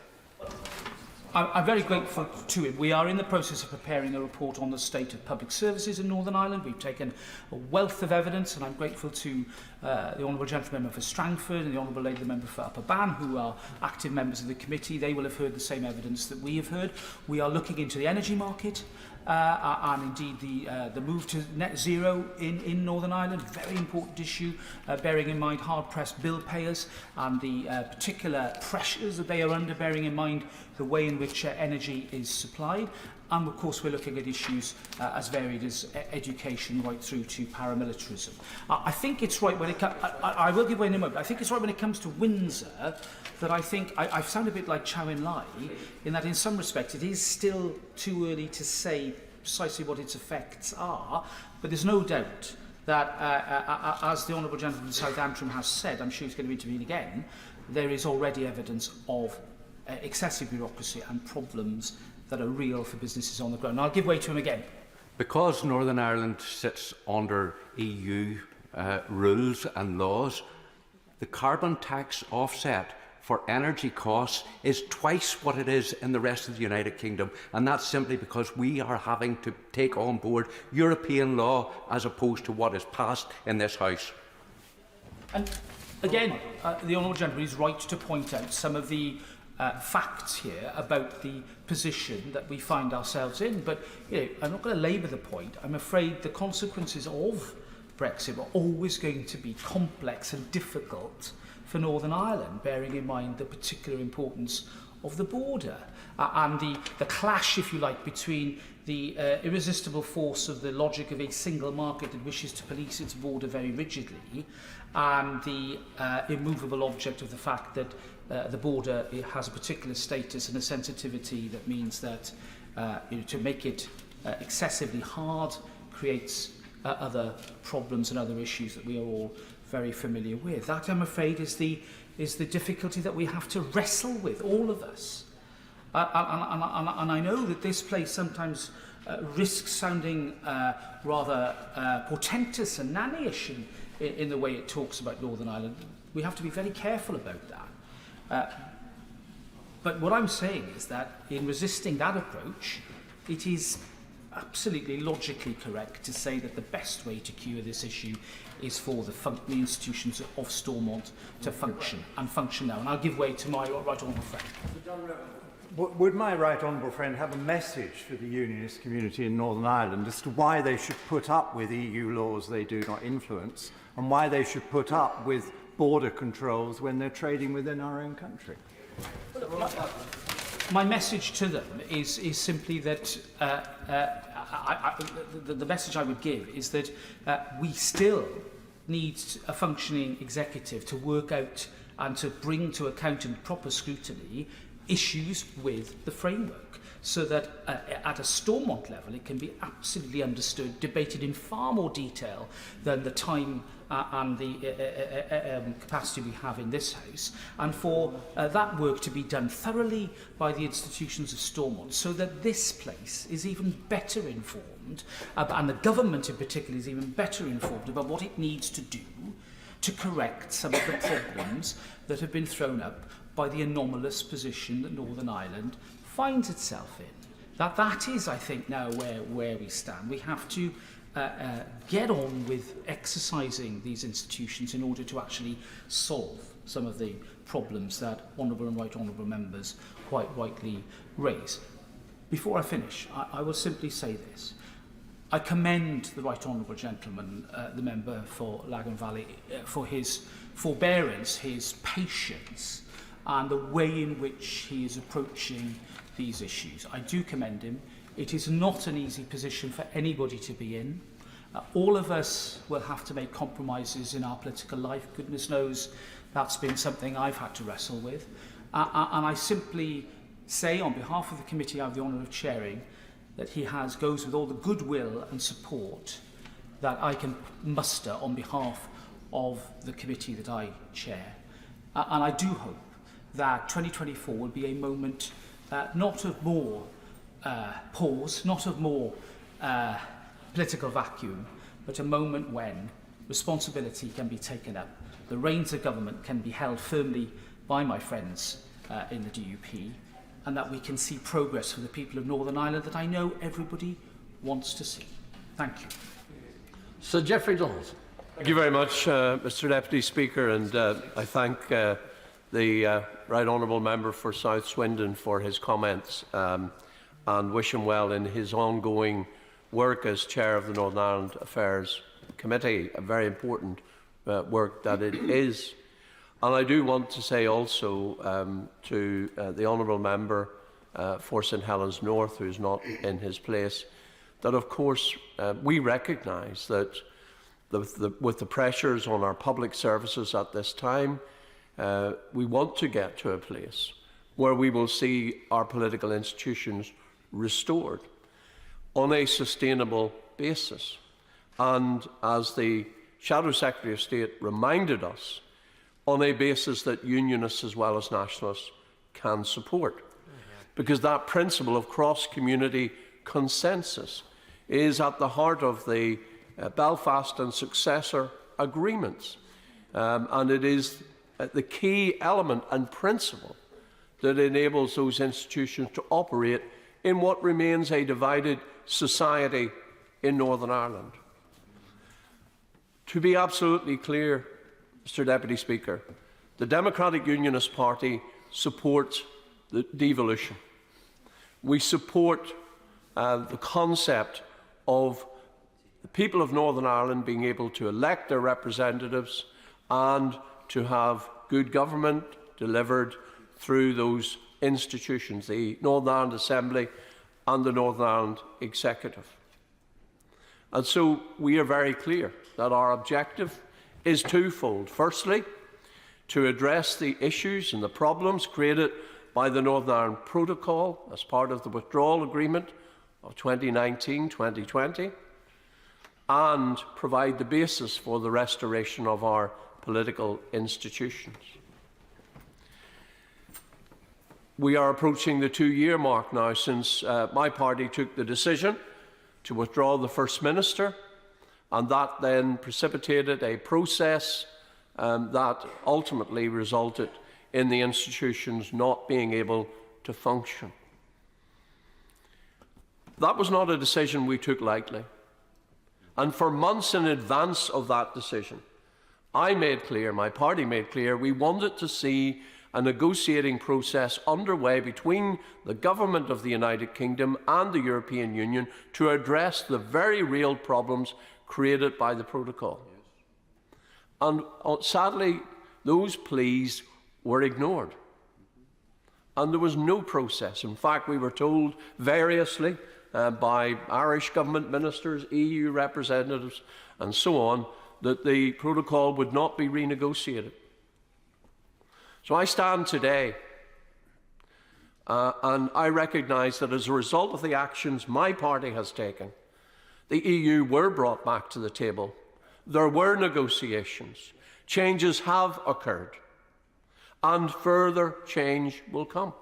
[SPEAKER 5] I'm very grateful to him. We are in the process of preparing a report on the state of public services in Northern Ireland. We've taken a wealth of evidence, and I'm grateful to the Honourable Gentleman Member for Strangford and the Honourable Lady Member for Upper Bann, who are active members of the committee. They will have heard the same evidence that we have heard. We are looking into the energy market and indeed the move to net zero in Northern Ireland, very important issue, bearing in mind hard-pressed bill payers and the particular pressures that they are under, bearing in mind the way in which energy is supplied. And of course we're looking at issues as varied as education right through to paramilitarism. I think it's right when it comes, I will give way in a moment, I think it's right when it comes to Windsor that I think, I sound a bit like Chow In Lai, in that in some respects it is still too early to say precisely what its effects are, but there's no doubt that as the Honourable Gentleman from South Antrim has said, I'm sure he's going to intervene again, there is already evidence of excessive bureaucracy and problems that are real for businesses on the ground. And I'll give way to him again.
[SPEAKER 10] Because Northern Ireland sits under EU rules and laws, the carbon tax offset for energy costs is twice what it is in the rest of the United Kingdom, and that's simply because we are having to take on board European law as opposed to what is passed in this House.
[SPEAKER 5] And again, the Honourable Gentleman is right to point out some of the facts here about the position that we find ourselves in. But I'm not going to labour the point. I'm afraid the consequences of Brexit are always going to be complex and difficult for Northern Ireland, bearing in mind the particular importance of the border and the clash, if you like, between the irresistible force of the logic of a single market that wishes to police its border very rigidly and the immovable object of the fact that the border has a particular status and a sensitivity that means that to make it excessively hard creates other problems and other issues that we are all very familiar with. That, I'm afraid, is the difficulty that we have to wrestle with, all of us. And I know that this place sometimes risks sounding rather portentous and nannyish in the way it talks about Northern Ireland. We have to be very careful about that. But what I'm saying is that in resisting that approach, it is absolutely logically correct to say that the best way to cure this issue is for the institutions of Stormont to function now. And I'll give way to my right honourable friend.
[SPEAKER 20] Would my right honourable friend have a message for the unionist community in Northern Ireland as to why they should put up with EU laws they do not influence and why they should put up with border controls when they're trading within our own country?
[SPEAKER 5] My message to them is simply that the message I would give is that we still need a functioning executive to work out and to bring to account in proper scrutiny issues with the framework, so that at a Stormont level it can be absolutely understood, debated in far more detail than the time and the capacity we have in this House, and for that work to be done thoroughly by the institutions of Stormont, so that this place is even better informed, and the government in particular is even better informed about what it needs to do to correct some of the problems that have been thrown up by the anomalous position that Northern Ireland finds itself in. That is, I think, now where we stand. We have to get on with exercising these institutions in order to actually solve some of the problems that honourable and right honourable members quite rightly raise. Before I finish, I will simply say this. I commend the right honourable gentleman, the member for Lagan Valley, for his forbearance, his patience, and the way in which he is approaching these issues. I do commend him. It is not an easy position for anybody to be in. All of us will have to make compromises in our political life. Goodness knows that's been something I've had to wrestle with. And I simply say, on behalf of the committee I have the honour of chairing, that he goes with all the goodwill and support that I can muster on behalf of the committee that I chair. And I do hope that 2024 will be a moment not of more pause, not of more political vacuum, but a moment when responsibility can be taken up, the reins of government can be held firmly by my friends in the DUP, and that we can see progress for the people of Northern Ireland that I know everybody wants to see. Thank you.
[SPEAKER 4] Sir Geoffrey Donald.
[SPEAKER 7] Thank you very much, Mr Deputy Speaker, and I thank the Right Honourable Member for South Swindon for his comments and wish him well in his ongoing work as Chair of the Northern Ireland Affairs Committee, a very important work that it is. And I do want to say also to the Honourable Member for St Helens North, who is not in his place, that of course we recognise that with the pressures on our public services at this time, we want to get to a place where we will see our political institutions restored on a sustainable basis. And as the Shadow Secretary of State reminded us, on a basis that unionists as well as nationalists can support. Because that principle of cross-community consensus is at the heart of the Belfast and successor agreements. And it is the key element and principle that enables those institutions to operate in what remains a divided society in Northern Ireland. To be absolutely clear, Mr Deputy Speaker, the Democratic Unionist Party supports the devolution. We support the concept of the people of Northern Ireland being able to elect their representatives and to have good government delivered through those institutions, the Northern Ireland Assembly and the Northern Ireland Executive. And so we are very clear that our objective is twofold. Firstly, to address the issues and the problems created by the Northern Ireland Protocol as part of the withdrawal agreement of 2019-2020 and provide the basis for the restoration of our political institutions. We are approaching the 2-year mark now since my party took the decision to withdraw the First Minister, and that then precipitated a process that ultimately resulted in the institutions not being able to function. That was not a decision we took lightly. And for months in advance of that decision, I made clear, my party made clear, we wanted to see a negotiating process underway between the government of the United Kingdom and the European Union to address the very real problems created by the protocol. And sadly, those pleas were ignored. And there was no process. In fact, we were told variously by Irish government ministers, EU representatives, and so on, that the protocol would not be renegotiated. So I stand today and I recognise that as a result of the actions my party has taken, the EU were brought back to the table. There were negotiations. Changes have occurred. And further change will come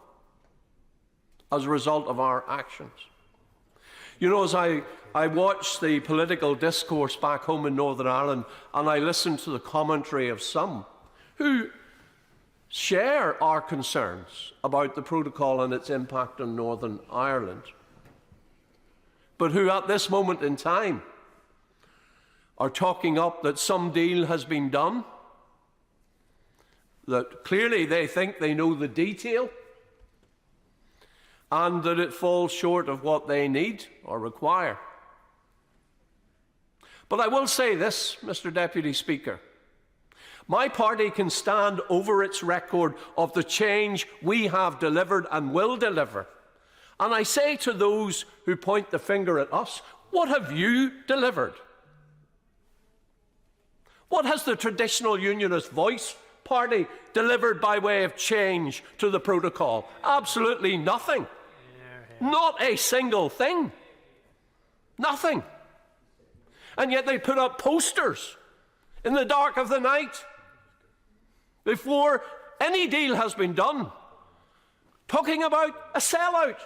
[SPEAKER 7] as a result of our actions. You know, as I watch the political discourse back home in Northern Ireland and I listen to the commentary of some who share our concerns about the protocol and its impact on Northern Ireland, but who at this moment in time are talking up that some deal has been done, that clearly they think they know the detail, and that it falls short of what they need or require. But I will say this, Mr. Deputy Speaker. My party can stand over its record of the change we have delivered and will deliver. And I say to those who point the finger at us, what have you delivered? What has the traditional Unionist Voice party delivered by way of change to the protocol? Absolutely nothing. Not a single thing. Nothing. And yet they put up posters in the dark of the night before any deal has been done, talking about a sellout.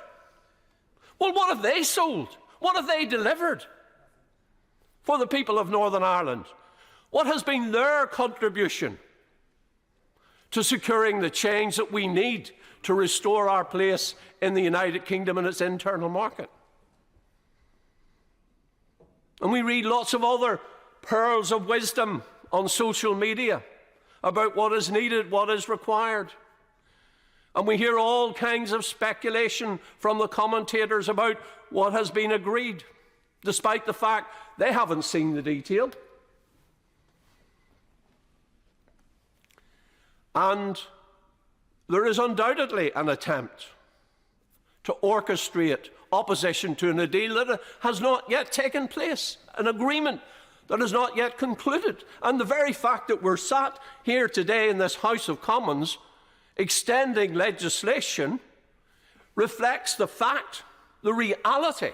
[SPEAKER 7] Well, what have they sold? What have they delivered for the people of Northern Ireland? What has been their contribution to securing the change that we need to restore our place in the United Kingdom and its internal market? And we read lots of other pearls of wisdom on social media about what is needed, what is required. And we hear all kinds of speculation from the commentators about what has been agreed, despite the fact they haven't seen the detail. And there is undoubtedly an attempt to orchestrate opposition to a deal that has not yet taken place, an agreement that has not yet concluded. And the very fact that we're sat here today in this House of Commons extending legislation reflects the fact, the reality,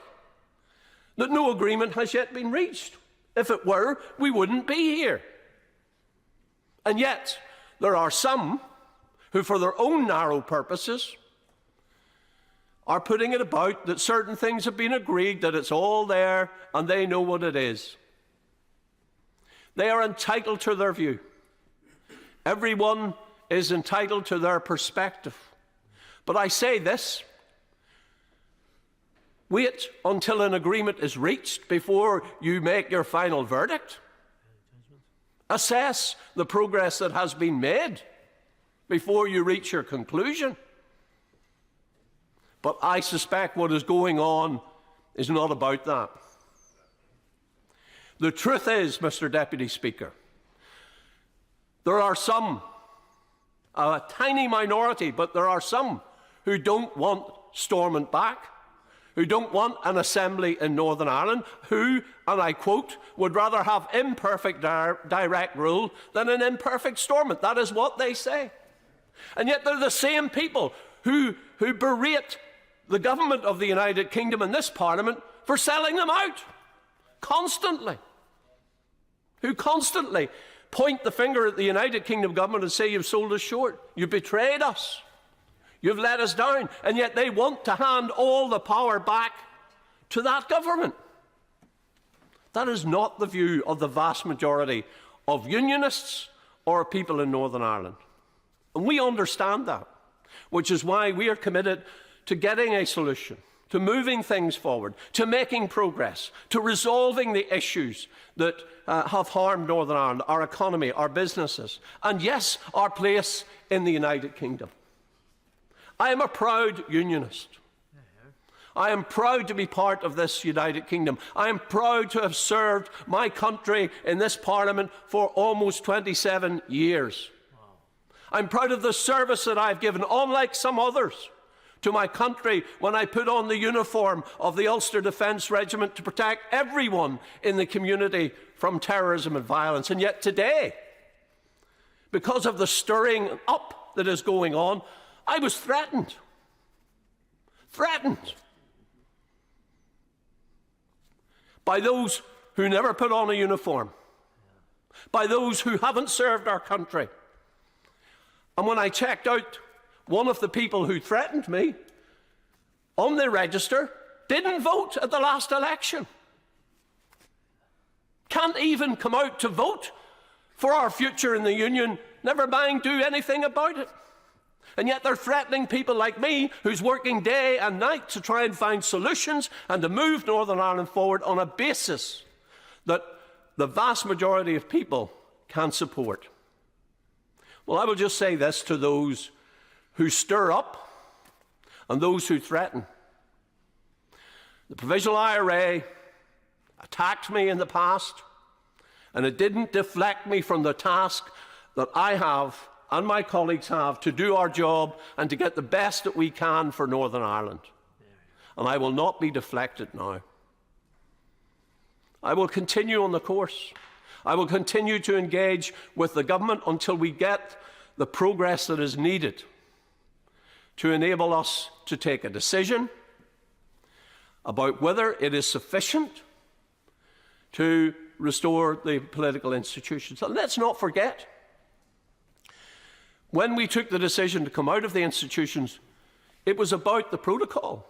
[SPEAKER 7] that no agreement has yet been reached. If it were, we wouldn't be here. And yet, there are some who, for their own narrow purposes, are putting it about that certain things have been agreed, that it's all there, and they know what it is. They are entitled to their view. Everyone is entitled to their perspective. But I say this: wait until an agreement is reached before you make your final verdict. Assess the progress that has been made before you reach your conclusion. But I suspect what is going on is not about that. The truth is, Mr. Deputy Speaker, there are some, a tiny minority, but there are some who don't want Stormont back, who don't want an assembly in Northern Ireland, who, and I quote, would rather have imperfect direct rule than an imperfect Stormont. That is what they say. And yet they're the same people who berate the government of the United Kingdom and this Parliament for selling them out constantly, who constantly point the finger at the United Kingdom government and say, you've sold us short, you've betrayed us, you've let us down, and yet they want to hand all the power back to that government. That is not the view of the vast majority of Unionists or people in Northern Ireland. And we understand that, which is why we are committed to getting a solution, to moving things forward, to making progress, to resolving the issues that have harmed Northern Ireland, our economy, our businesses, and yes, our place in the United Kingdom. I am a proud unionist. I am proud to be part of this United Kingdom. I am proud to have served my country in this Parliament for almost 27 years. I'm proud of the service that I've given, unlike some others, to my country when I put on the uniform of the Ulster Defence Regiment to protect everyone in the community from terrorism and violence. And yet today, because of the stirring up that is going on, I was threatened. Threatened. By those who never put on a uniform. By those who haven't served our country. And when I checked out, one of the people who threatened me on the register didn't vote at the last election. Can't even come out to vote for our future in the Union, never mind do anything about it. And yet they're threatening people like me, who's working day and night to try and find solutions and to move Northern Ireland forward on a basis that the vast majority of people can support. Well, I will just say this to those who stir up and those who threaten. The Provisional IRA attacked me in the past, and it didn't deflect me from the task that I have and my colleagues have to do our job and to get the best that we can for Northern Ireland. And I will not be deflected now. I will continue on the course. I will continue to engage with the government until we get the progress that is needed to enable us to take a decision about whether it is sufficient to restore the political institutions. And let's not forget, when we took the decision to come out of the institutions, it was about the protocol.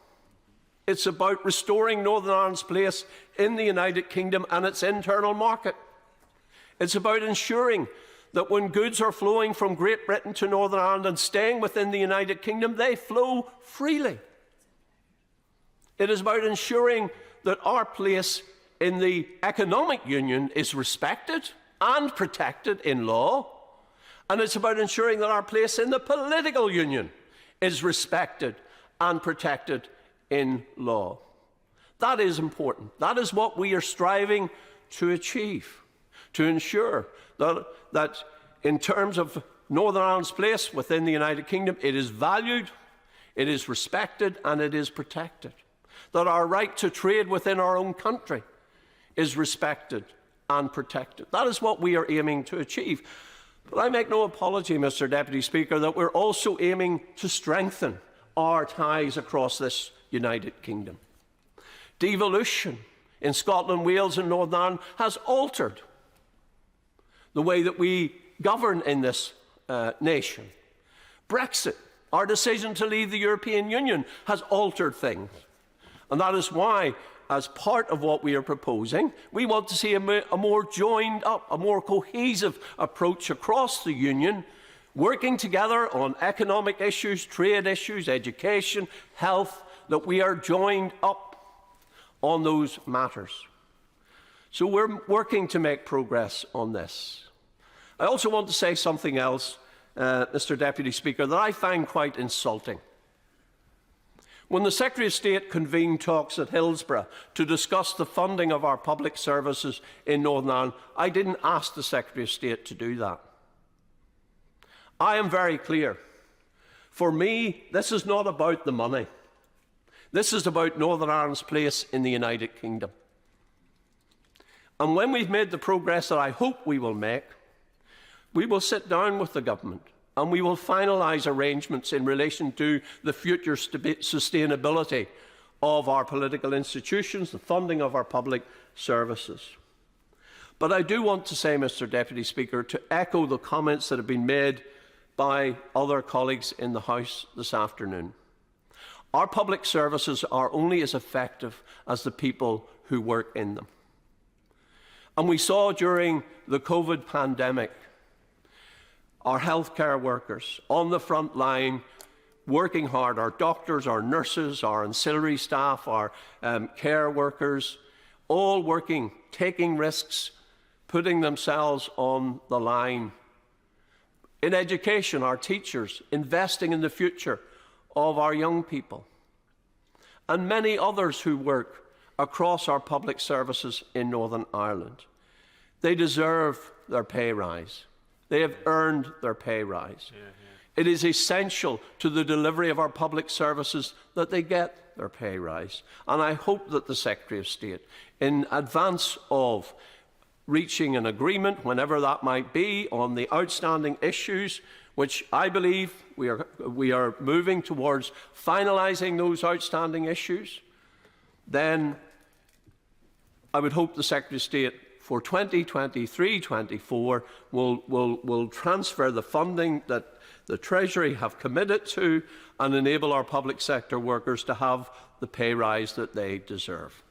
[SPEAKER 7] It's about restoring Northern Ireland's place in the United Kingdom and its internal market. It's about ensuring that when goods are flowing from Great Britain to Northern Ireland and staying within the United Kingdom, they flow freely. It is about ensuring that our place in the economic union is respected and protected in law. And it's about ensuring that our place in the political union is respected and protected in law. That is important. That is what we are striving to achieve, to ensure that in terms of Northern Ireland's place within the United Kingdom, it is valued, it is respected, and it is protected. That our right to trade within our own country is respected and protected. That is what we are aiming to achieve. But I make no apology, Mr. Deputy Speaker, that we're also aiming to strengthen our ties across this United Kingdom. Devolution in Scotland, Wales and Northern Ireland has altered the way that we govern in this nation. Brexit, our decision to leave the European Union, has altered things. And that is why, as part of what we are proposing, we want to see a more joined up, a more cohesive approach across the Union, working together on economic issues, trade issues, education, health, that we are joined up on those matters. So we're working to make progress on this. I also want to say something else, Mr. Deputy Speaker, that I find quite insulting. When the Secretary of State convened talks at Hillsborough to discuss the funding of our public services in Northern Ireland, I didn't ask the Secretary of State to do that. I am very clear. For me, this is not about the money. This is about Northern Ireland's place in the United Kingdom. And when we've made the progress that I hope we will make, we will sit down with the government and we will finalise arrangements in relation to the future sustainability of our political institutions, the funding of our public services. But I do want to say, Mr. Deputy Speaker, to echo the comments that have been made by other colleagues in the House this afternoon. Our public services are only as effective as the people who work in them. And we saw during the COVID pandemic our healthcare workers on the front line working hard, our doctors, our nurses, our ancillary staff, our care workers, all working, taking risks, putting themselves on the line. In education, our teachers investing in the future of our young people, and many others who work across our public services in Northern Ireland. They deserve their pay rise. They have earned their pay rise. It is essential to the delivery of our public services that they get their pay rise. And I hope that the Secretary of State, in advance of reaching an agreement, whenever that might be, on the outstanding issues, which I believe we are moving towards finalising those outstanding issues, then I would hope the Secretary of State for 2023-24 will transfer the funding that the Treasury have committed to and enable our public sector workers to have the pay rise that they deserve.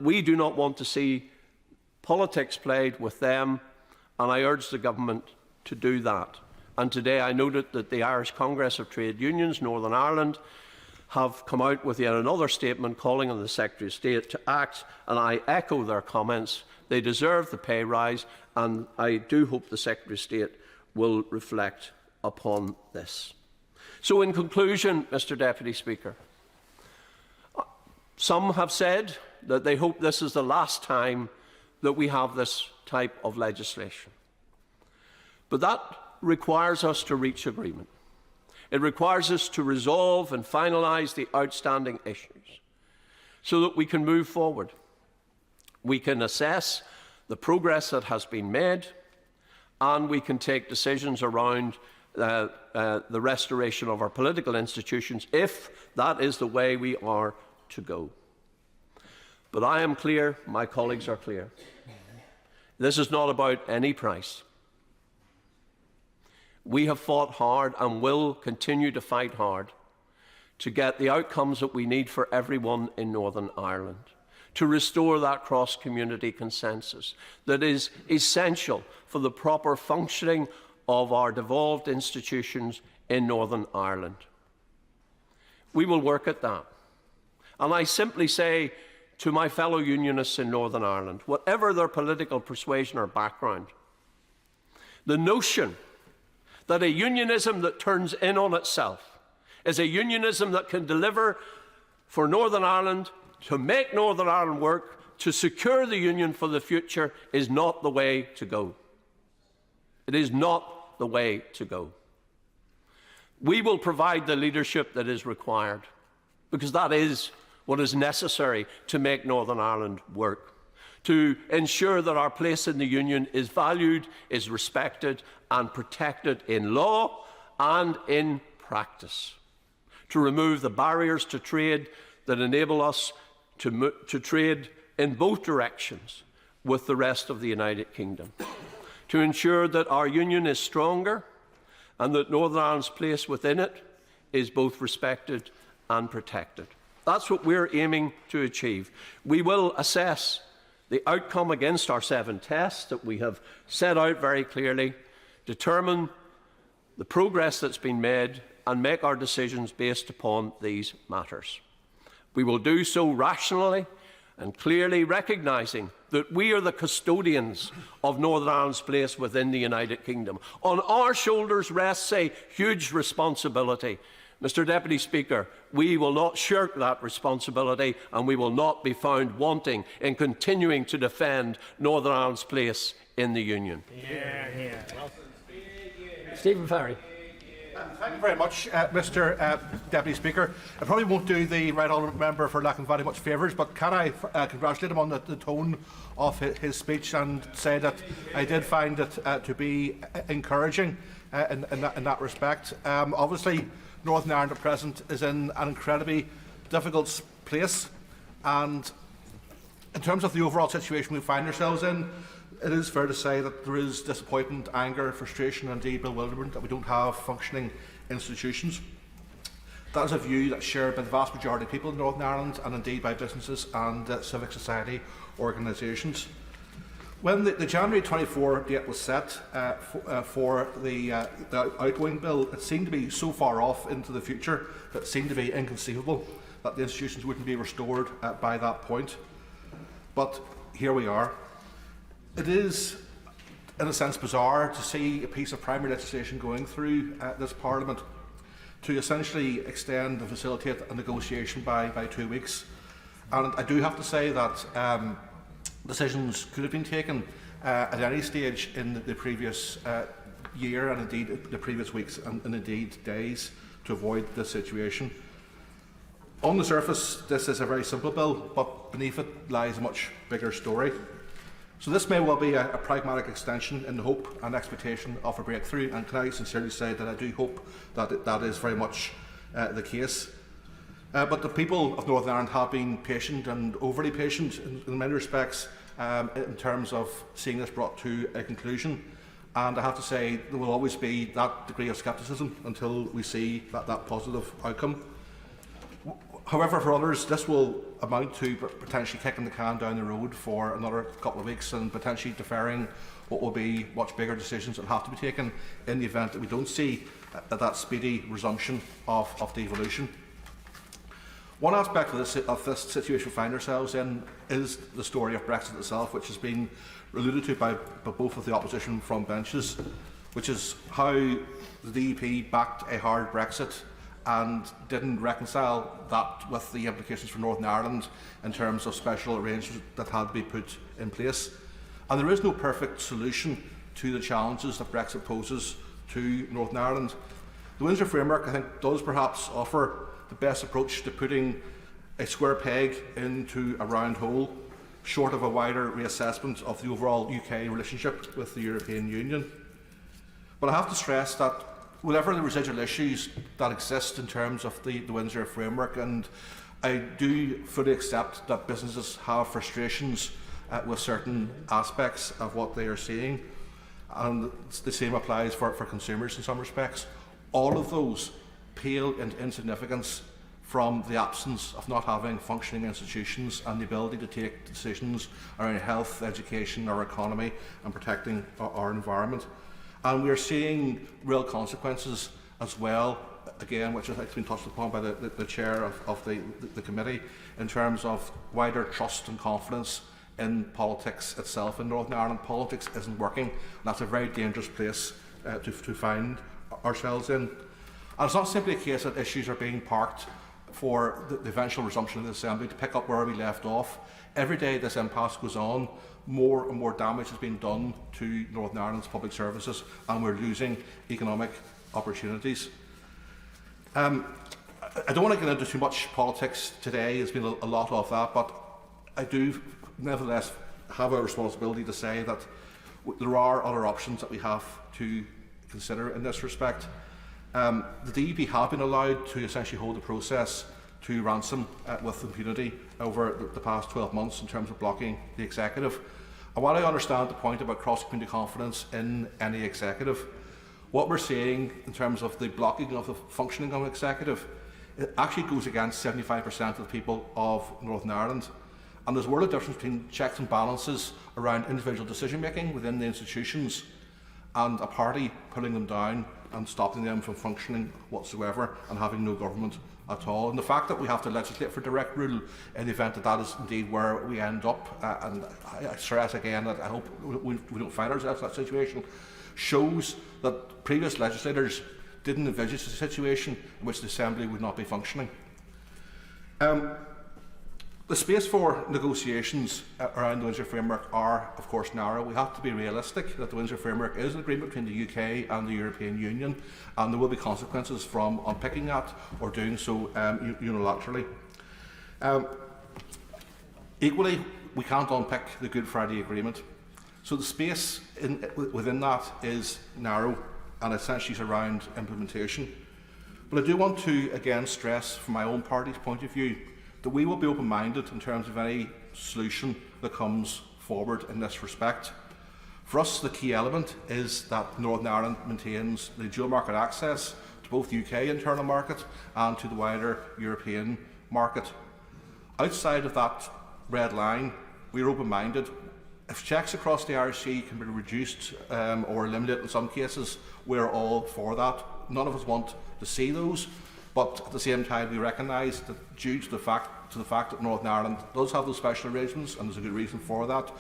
[SPEAKER 7] We do not want to see politics played with them, and I urge the government to do that. And today I noted that the Irish Congress of Trade Unions, Northern Ireland, have come out with yet another statement calling on the Secretary of State to act, and I echo their comments. They deserve the pay rise, and I do hope the Secretary of State will reflect upon this. So in conclusion, Mr. Deputy Speaker, some have said that they hope this is the last time that we have this type of legislation. But that requires us to reach agreement. It requires us to resolve and finalise the outstanding issues so that we can move forward. We can assess the progress that has been made, and we can take decisions around the restoration of our political institutions if that is the way we are to go. But I am clear, my colleagues are clear. This is not about any price. We have fought hard and will continue to fight hard to get the outcomes that we need for everyone in Northern Ireland, to restore that cross-community consensus that is essential for the proper functioning of our devolved institutions in Northern Ireland. We will work at that. And I simply say to my fellow unionists in Northern Ireland, whatever their political persuasion or background, the notion that a unionism that turns in on itself is a unionism that can deliver for Northern Ireland, to make Northern Ireland work, to secure the union for the future, is not the way to go. It is not the way to go. We will provide the leadership that is required, because that is what is necessary to make Northern Ireland work, to ensure that our place in the Union is valued, is respected and protected in law and in practice, to remove the barriers to trade that enable us to trade in both directions with the rest of the United Kingdom, to ensure that our Union is stronger and that Northern Ireland's place within it is both respected and protected. That's what we're aiming to achieve. We will assess the outcome against our 7 tests that we have set out very clearly, determine the progress that's been made, and make our decisions based upon these matters. We will do so rationally and clearly recognising that we are the custodians of Northern Ireland's place within the United Kingdom. On our shoulders rests a huge responsibility. Mr. Deputy Speaker, we will not shirk that responsibility, and we will not be found wanting in continuing to defend Northern Ireland's place in the Union.
[SPEAKER 4] Stephen Farry.
[SPEAKER 15] Thank you very much, Mr. Deputy Speaker. I probably won't do the Right Honourable Member for lacking very much favours, but can I congratulate him on the tone of his speech and say that I did find it to be encouraging in that respect. Obviously, Northern Ireland at present is in an incredibly difficult place, and in terms of the overall situation we find ourselves in, it is fair to say that there is disappointment, anger, frustration and indeed bewilderment that we don't have functioning institutions. That is a view that's shared by the vast majority of people in Northern Ireland and indeed by businesses and civic society organisations.
[SPEAKER 11] When the January 24 date was set for the outgoing bill, it seemed to be so far off into the future that it seemed to be inconceivable that the institutions wouldn't be restored by that point. But here we are. It is, in a sense, bizarre to see a piece of primary legislation going through this Parliament to essentially extend and facilitate a negotiation by 2 weeks. And I do have to say that decisions could have been taken at any stage in the previous year and indeed the previous weeks and indeed days to avoid this situation. On the surface, this is a very simple bill, but beneath it lies a much bigger story. So this may well be a pragmatic extension in the hope and expectation of a breakthrough, and can I sincerely say that I do hope that that is very much the case. But the people of Northern Ireland have been patient and overly patient in many respects in terms of seeing this brought to a conclusion. And I have to say there will always be that degree of scepticism until we see that positive outcome. However, for others, this will amount to potentially kicking the can down the road for another couple of weeks and potentially deferring what will be much bigger decisions that have to be taken in the event that we don't see that speedy resumption of devolution. One aspect of this situation we find ourselves in is the story of Brexit itself, which has been alluded to by both of the opposition front benches, which is how the DUP backed a hard Brexit and didn't reconcile that with the implications for Northern Ireland in terms of special arrangements that had to be put in place. And there is no perfect solution to the challenges that Brexit poses to Northern Ireland. The Windsor Framework, I think, does perhaps offer the best approach to putting a square peg into a round hole, short of a wider reassessment of the overall UK relationship with the European Union. But I have to stress that whatever the residual issues that exist in terms of the Windsor Framework, and I do fully accept that businesses have frustrations with certain aspects of what they are seeing, and the same applies for consumers in some respects. All of those pale into insignificance from the absence of not having functioning institutions and the ability to take decisions around health, education, our economy and protecting our environment. And we are seeing real consequences as well, again, which has been touched upon by the chair of the committee, in terms of wider trust and confidence in politics itself in Northern Ireland. Politics isn't working, and that's a very dangerous place to find ourselves in. And it's not simply a case that issues are being parked for the eventual resumption of the Assembly to pick up where we left off. Every day this impasse goes on, more and more damage has been done to Northern Ireland's public services, and we're losing economic opportunities. I don't want to get into too much politics today. There's been a lot of that, but I do nevertheless have a responsibility to say that there are other options that we have to consider in this respect. The DUP have been allowed to essentially hold the process to ransom with impunity over the past 12 months in terms of blocking the executive. And while I understand the point about cross-community confidence in any executive, what we're seeing in terms of the blocking of the functioning of an executive, it actually goes against 75% of the people of Northern Ireland. And there's a world of difference between checks and balances around individual decision-making within the institutions and a party pulling them down and stopping them from functioning whatsoever and having no government at all. And the fact that we have to legislate for direct rule in the event that that is indeed where we end up, and I stress again that I hope we don't find ourselves in that situation, shows that previous legislators didn't envisage a situation in which the Assembly would not be functioning. The space for negotiations around the Windsor Framework are, of course, narrow. We have to be realistic that the Windsor Framework is an agreement between the UK and the European Union, and there will be consequences from unpicking that or doing so unilaterally. Equally, we can't unpick the Good Friday Agreement. So the space within that is narrow and essentially is around implementation. But I do want to again stress from my own party's point of view that we will be open-minded in terms of any solution that comes forward in this respect. For us, the key element is that Northern Ireland maintains the dual market access to both the UK internal market and to the wider European market. Outside of that red line, we are open-minded If checks across the Irish Sea can be reduced or eliminated in some cases, we're all for that. None of us want to see those, but at the same time we recognise that due to the fact that Northern Ireland does have those special arrangements, and there's a good reason for that,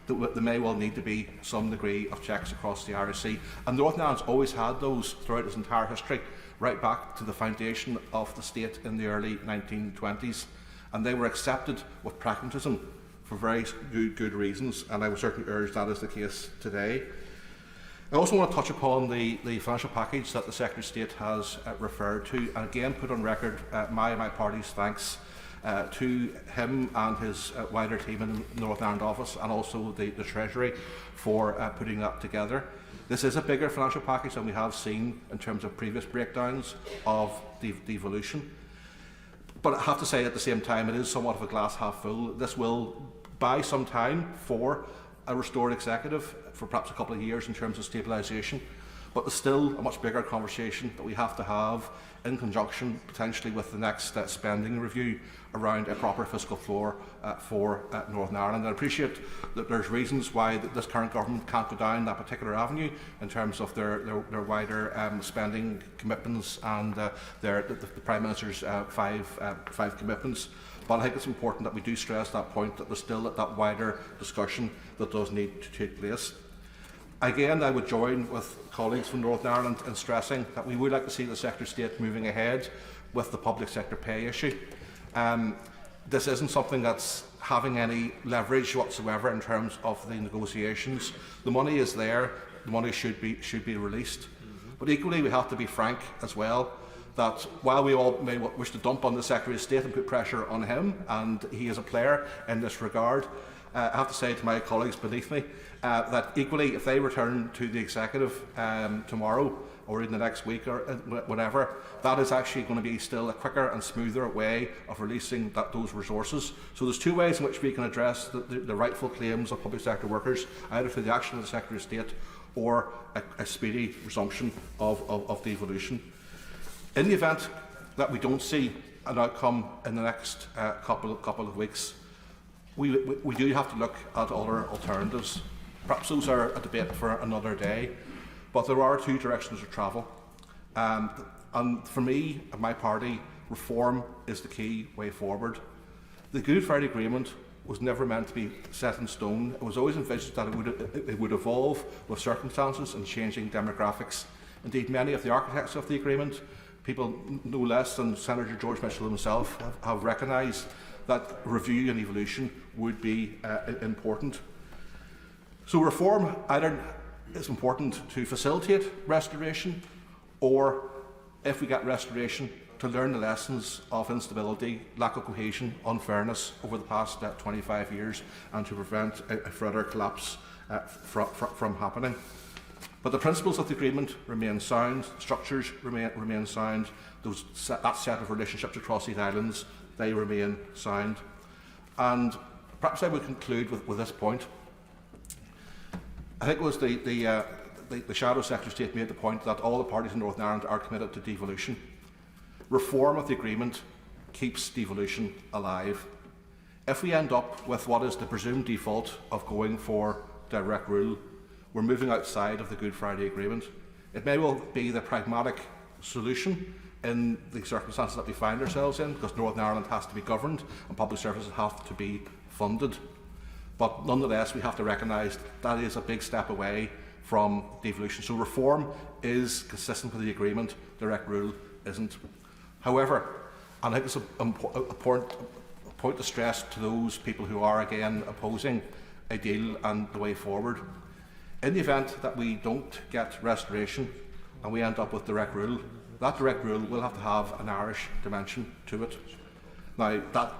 [SPEAKER 11] that there may well need to be some degree of checks across the Irish Sea. And Northern Ireland's always had those throughout its entire history, right back to the foundation of the state in the early 1920s. And they were accepted with pragmatism for very good reasons, and I would certainly urge that is the case today. I also want to touch upon the financial package that the Secretary of State has referred to, and again put on record my party's thanks to him and his wider team in the Northern Ireland office, and also the Treasury for putting that together. This is a bigger financial package than we have seen in terms of previous breakdowns of devolution. But I have to say at the same time, it is somewhat of a glass half full. This will buy some time for a restored executive, for perhaps a couple of years in terms of stabilisation. But there's still a much bigger conversation that we have to have in conjunction potentially with the next spending review around a proper fiscal floor for Northern Ireland. And I appreciate that there's reasons why this current government can't go down that particular avenue in terms of their wider spending commitments and the Prime Minister's five commitments. But I think it's important that we do stress that point, that there's still that wider discussion that does need to take place. Again, I would join with colleagues from Northern Ireland in stressing that we would like to see the Secretary of State moving ahead with the public sector pay issue. This isn't something that's having any leverage whatsoever in terms of the negotiations. The money is there, the money should be released. But equally, we have to be frank as well, that while we all may wish to dump on the Secretary of State and put pressure on him, and he is a player in this regard, I have to say to my colleagues beneath me that equally, if they return to the Executive tomorrow or in the next week or whatever, that is actually going to be still a quicker and smoother way of releasing those resources. So there's two ways in which we can address the rightful claims of public sector workers, either through the action of the Secretary of State or a speedy resumption of devolution. In the event that we don't see an outcome in the next couple of weeks, we do have to look at other alternatives. Perhaps those are a debate for another day, but there are two directions of travel. And for me and my party, reform is the key way forward. The Good Friday Agreement was never meant to be set in stone. It was always envisaged that it would evolve with circumstances and changing demographics. Indeed, many of the architects of the agreement, people no less than Senator George Mitchell himself, have recognised that review and evolution would be important. So reform either is important to facilitate restoration, or if we get restoration, to learn the lessons of instability, lack of cohesion, unfairness over the past 25 years, and to prevent a further collapse from happening. But the principles of the agreement remain sound, structures remain sound, that set of relationships across these islands, they remain sound. And perhaps I would conclude with this point. I think it was the Shadow Secretary of State made the point that all the parties in Northern Ireland are committed to devolution. Reform of the agreement keeps devolution alive. If we end up with what is the presumed default of going for direct rule, we're moving outside of the Good Friday Agreement. It may well be the pragmatic solution in the circumstances that we find ourselves in, because Northern Ireland has to be governed and public services have to be funded. But nonetheless, we have to recognise that is a big step away from devolution. So reform is consistent with the agreement, direct rule isn't. However, and I think it's a point to stress to those people who are again opposing a deal and the way forward, in the event that we don't get restoration and we end up with direct rule, that direct rule will have to have an Irish dimension to it. Now, that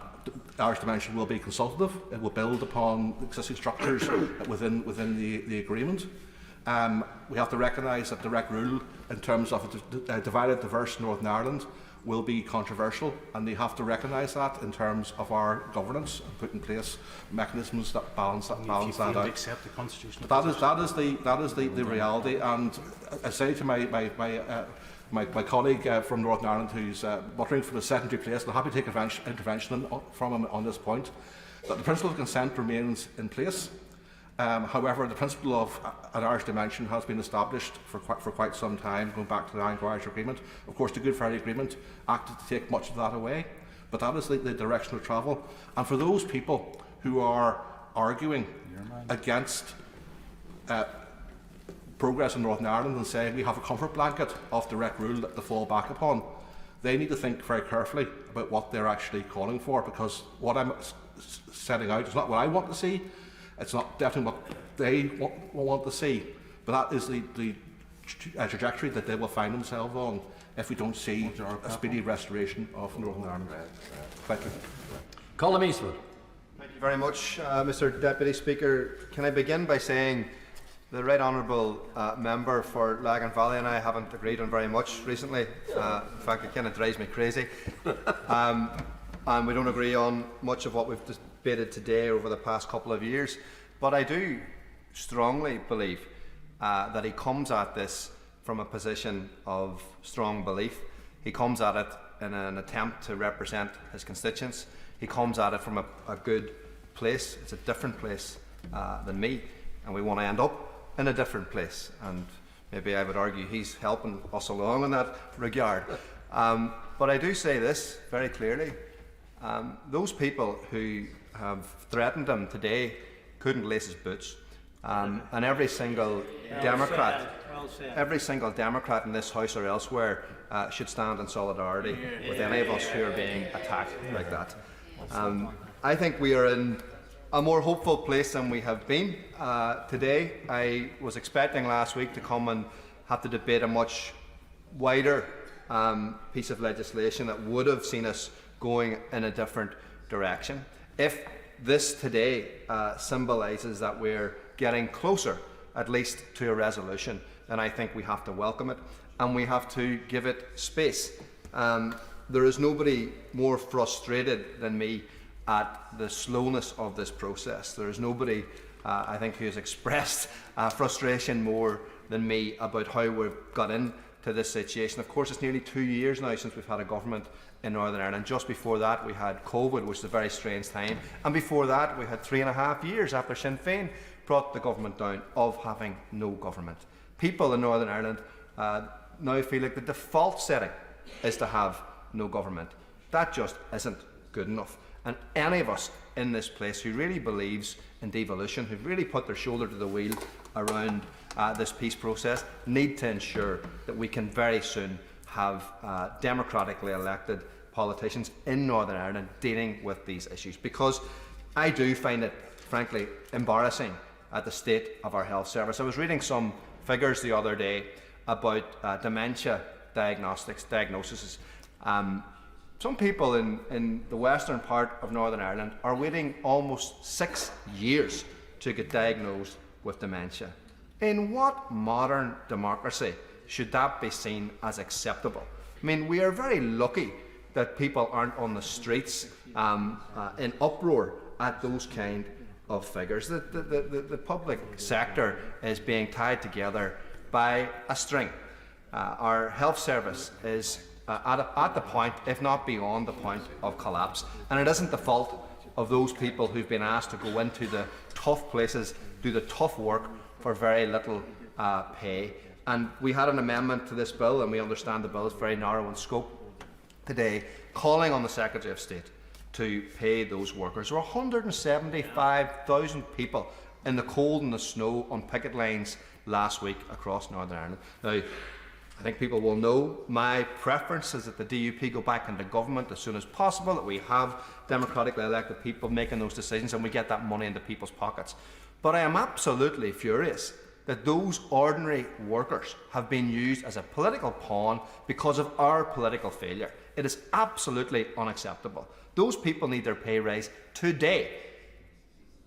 [SPEAKER 11] Irish dimension will be consultative. It will build upon existing structures within the agreement. We have to recognise that direct rule, in terms of a divided, diverse Northern Ireland, will be controversial, and they have to recognise that in terms of our governance and put in place mechanisms that balance that out.
[SPEAKER 15] Accept the constitutional
[SPEAKER 11] that is the reality, and I say to my colleague from Northern Ireland who's muttering from a secondary place, and I'm happy to take intervention from him on this point, that the principle of consent remains in place. However, the principle of an Irish dimension has been established for quite some time, going back to the Anglo-Irish Agreement. Of course, the Good Friday Agreement acted to take much of that away, but that is the direction of travel. And for those people who are arguing against progress in Northern Ireland and saying we have a comfort blanket of direct rule to fall back upon, they need to think very carefully about what they're actually calling for, because what I'm setting out is not what I want to see. It's not definitely what they want to see, but that is the trajectory that they will find themselves on if we don't see a speedy restoration of Northern Ireland. Thank you.
[SPEAKER 4] Colin Eastwood.
[SPEAKER 9] Thank you very much, Mr Deputy Speaker. Can I begin by saying the Right Honourable Member for Lagan Valley and I haven't agreed on very much recently. In fact, it kind of drives me crazy. And we don't agree on much of what we've debated today over the past couple of years. But I do strongly believe that he comes at this from a position of strong belief. He comes at it in an attempt to represent his constituents. He comes at it from a good place. It's a different place than me, and we want to end up in a different place. And maybe I would argue he's helping us along in that regard. But I do say this very clearly. Those people who have threatened him today couldn't lace his boots. And every single Democrat in this House or elsewhere should stand in solidarity with any of us who are being attacked like that. I think we are in a more hopeful place than we have been today. I was expecting last week to come and have to debate a much wider piece of legislation that would have seen us going in a different direction. If this today symbolises that we're getting closer, at least, to a resolution, then I think we have to welcome it and we have to give it space. There is nobody more frustrated than me at the slowness of this process. There is nobody, I think, who has expressed frustration more than me about how we've got into this situation. Of course, it's nearly 2 years now since we've had a government in Northern Ireland. Just before that, we had COVID, which is a very strange time. And before that, we had 3.5 years after Sinn Féin brought the government down of having no government. People in Northern Ireland now feel like the default setting is to have no government. That just isn't good enough. And any of us in this place who really believes in devolution, who've really put their shoulder to the wheel around this peace process, need to ensure that we can very soon have democratically elected politicians in Northern Ireland dealing with these issues. Because I do find it, frankly, embarrassing at the state of our health service. I was reading some figures the other day about dementia diagnoses. Some people in the western part of Northern Ireland are waiting almost 6 years to get diagnosed with dementia. In what modern democracy should that be seen as acceptable? I mean, we are very lucky that people aren't on the streets in uproar at those kind of figures. The public sector is being tied together by a string. Our health service is at the point, if not beyond the point, of collapse. And it isn't the fault of those people who've been asked to go into the tough places, do the tough work for very little pay. And we had an amendment to this bill, and we understand the bill is very narrow in scope today, calling on the Secretary of State to pay those workers. There were 175,000 people in the cold and the snow on picket lines last week across Northern Ireland. Now, I think people will know my preference is that the DUP go back into government as soon as possible, that we have democratically elected people making those decisions and we get that money into people's pockets. But I am absolutely furious that those ordinary workers have been used as a political pawn because of our political failure. It is absolutely unacceptable. Those people need their pay rise today.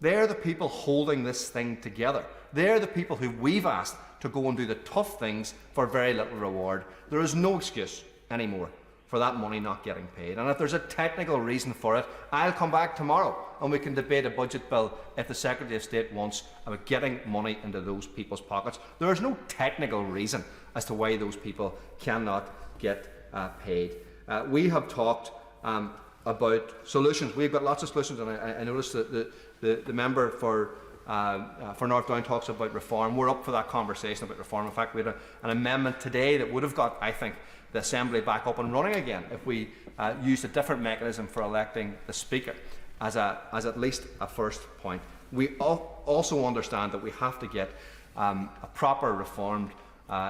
[SPEAKER 9] They're the people holding this thing together. They're the people who we've asked to go and do the tough things for very little reward. There is no excuse anymore for that money not getting paid. And if there's a technical reason for it, I'll come back tomorrow and we can debate a budget bill if the Secretary of State wants about getting money into those people's pockets. There is no technical reason as to why those people cannot get paid. We have talked about solutions. We've got lots of solutions, and I noticed that the member for North Down talks about reform. We're up for that conversation about reform. In fact, we had an amendment today that would have got, I think, the Assembly back up and running again if we used a different mechanism for electing the Speaker as at least a first point. We also understand that we have to get a proper reformed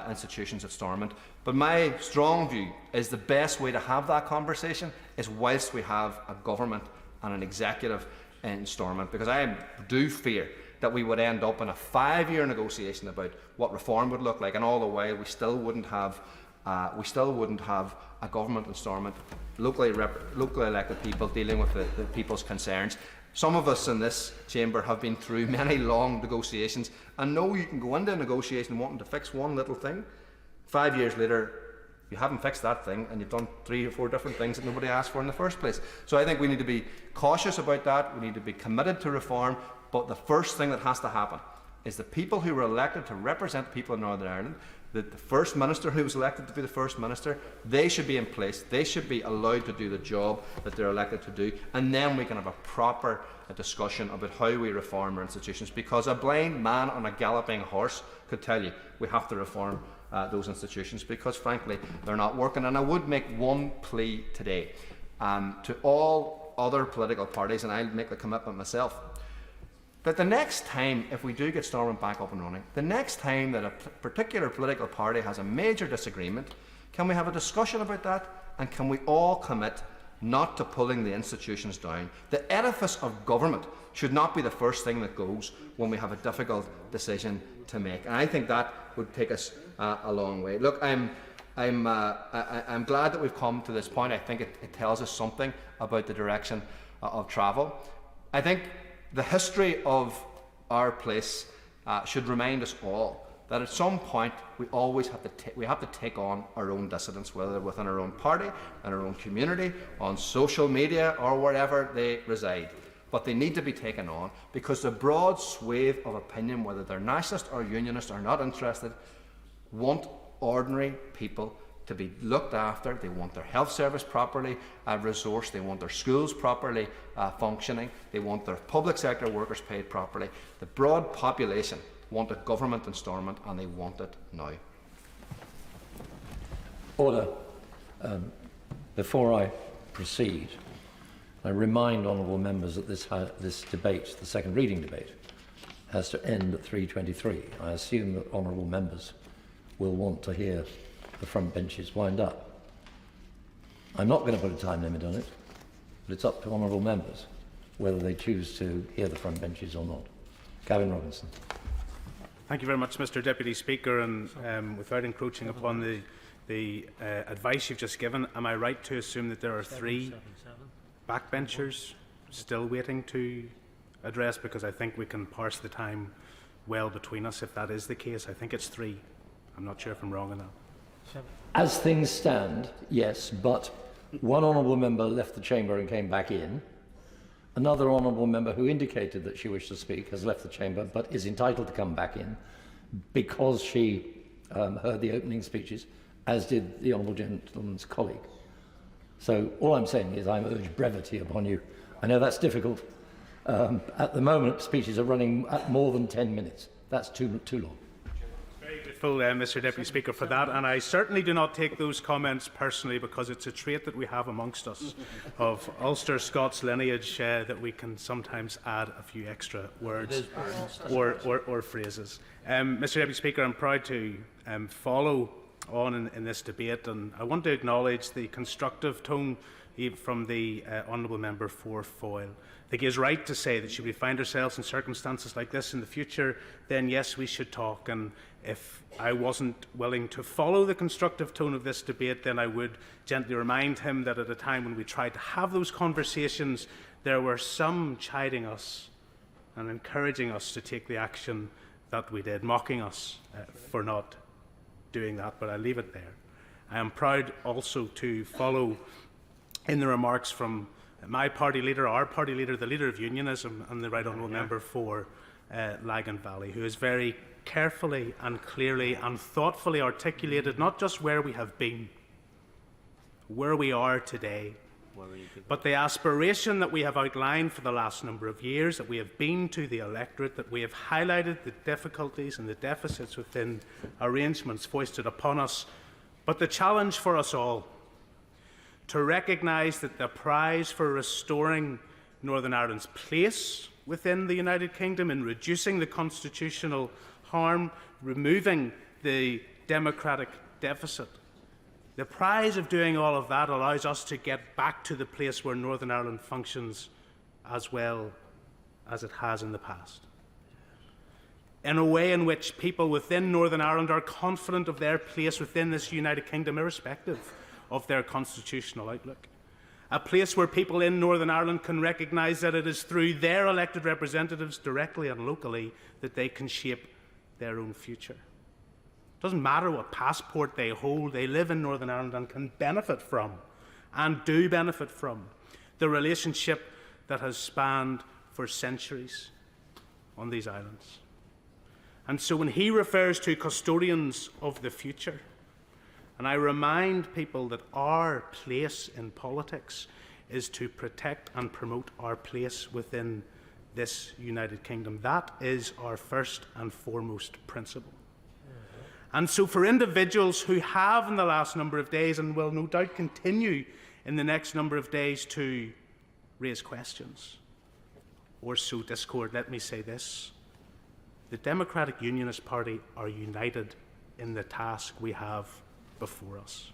[SPEAKER 9] institutions at Stormont. But my strong view is the best way to have that conversation is whilst we have a government and an executive in Stormont, because I do fear that we would end up in a 5-year negotiation about what reform would look like, and all the way we still wouldn't have a government in Stormont, locally elected people dealing with the people's concerns. Some of us in this chamber have been through many long negotiations and know you can go into a negotiation wanting to fix one little thing. 5 years later, you haven't fixed that thing and you've done 3 or 4 different things that nobody asked for in the first place. So I think we need to be cautious about that. We need to be committed to reform. But the first thing that has to happen is the people who were elected to represent the people of Northern Ireland, the First Minister who was elected to be the First Minister, they should be in place. They should be allowed to do the job that they're elected to do. And then we can have a proper discussion about how we reform our institutions. Because a blind man on a galloping horse could tell you we have to reform those institutions because, frankly, they're not working. And I would make one plea today to all other political parties, and I'll make the commitment myself, that the next time, if we do get Stormont back up and running, the next time that a particular political party has a major disagreement, can we have a discussion about that, and can we all commit not to pulling the institutions down? The edifice of government should not be the first thing that goes when we have a difficult decision to make, and I think that would take us a long way. Look, I'm glad that we've come to this point. I think it tells us something about the direction of travel. I think the history of our place should remind us all that at some point we always have to take on our own dissidents, whether within our own party, in our own community, on social media, or wherever they reside. But they need to be taken on because the broad swathe of opinion, whether they're nationalist or unionist, are not interested, want ordinary people to be looked after. They want their health service properly resourced. They want their schools properly functioning. They want their public sector workers paid properly. The broad population want a government in Stormont, and they want it now.
[SPEAKER 4] Order. Before I proceed, I remind honourable members that this debate, the second reading debate, has to end at 3:23. I assume that honourable members will want to hear the front benches wind up. I'm not going to put a time limit on it, but it's up to honourable members whether they choose to hear the front benches or not. Gavin Robinson.
[SPEAKER 13] Thank you very much, Mr Deputy Speaker, and without encroaching upon the advice you've just given, am I right to assume that there are 3 backbenchers still waiting to address? Because I think we can parse the time well between us if that is the case. I think it's 3. I'm not sure if I'm wrong on that.
[SPEAKER 4] As things stand, yes, but one honourable member left the chamber and came back in. Another honourable member who indicated that she wished to speak has left the chamber but is entitled to come back in because she heard the opening speeches, as did the honourable gentleman's colleague. So all I'm saying is I urge brevity upon you. I know that's difficult. At the moment, speeches are running at more than 10 minutes. That's too long.
[SPEAKER 13] Mr Deputy Speaker, for that, and I certainly do not take those comments personally because it's a trait that we have amongst us of Ulster Scots lineage that we can sometimes add a few extra words or phrases. Mr Deputy Speaker, I'm proud to follow on in this debate, and I want to acknowledge the constructive tone from the Honourable Member for Foyle. I think he is right to say that should we find ourselves in circumstances like this in the future, then yes, we should talk. And if I wasn't willing to follow the constructive tone of this debate, then I would gently remind him that at a time when we tried to have those conversations, there were some chiding us and encouraging us to take the action that we did, mocking us for not doing that, but I'll leave it there. I am proud also to follow in the remarks from my party leader, our party leader, the Leader of Unionism, and the Right Honourable Member for Lagan Valley, who has very carefully and clearly and thoughtfully articulated not just where we have been, where we are today, But the aspiration that we have outlined for the last number of years, that we have been to the electorate, that we have highlighted the difficulties and the deficits within arrangements foisted upon us, but the challenge for us all to recognise that the prize for restoring Northern Ireland's place within the United Kingdom in reducing the constitutional harm, removing the democratic deficit, the prize of doing all of that allows us to get back to the place where Northern Ireland functions as well as it has in the past, in a way in which people within Northern Ireland are confident of their place within this United Kingdom, irrespective of their constitutional outlook. A place where people in Northern Ireland can recognise that it is through their elected representatives, directly and locally, that they can shape their own future. It doesn't matter what passport they hold, they live in Northern Ireland and can benefit from, and do benefit from, the relationship that has spanned for centuries on these islands. And so when he refers to custodians of the future, and I remind people that our place in politics is to protect and promote our place within this United Kingdom. That is our first and foremost principle. And so for individuals who have in the last number of days, and will no doubt continue in the next number of days, to raise questions or sow discord, let me say this: the Democratic Unionist Party are united in the task we have before us.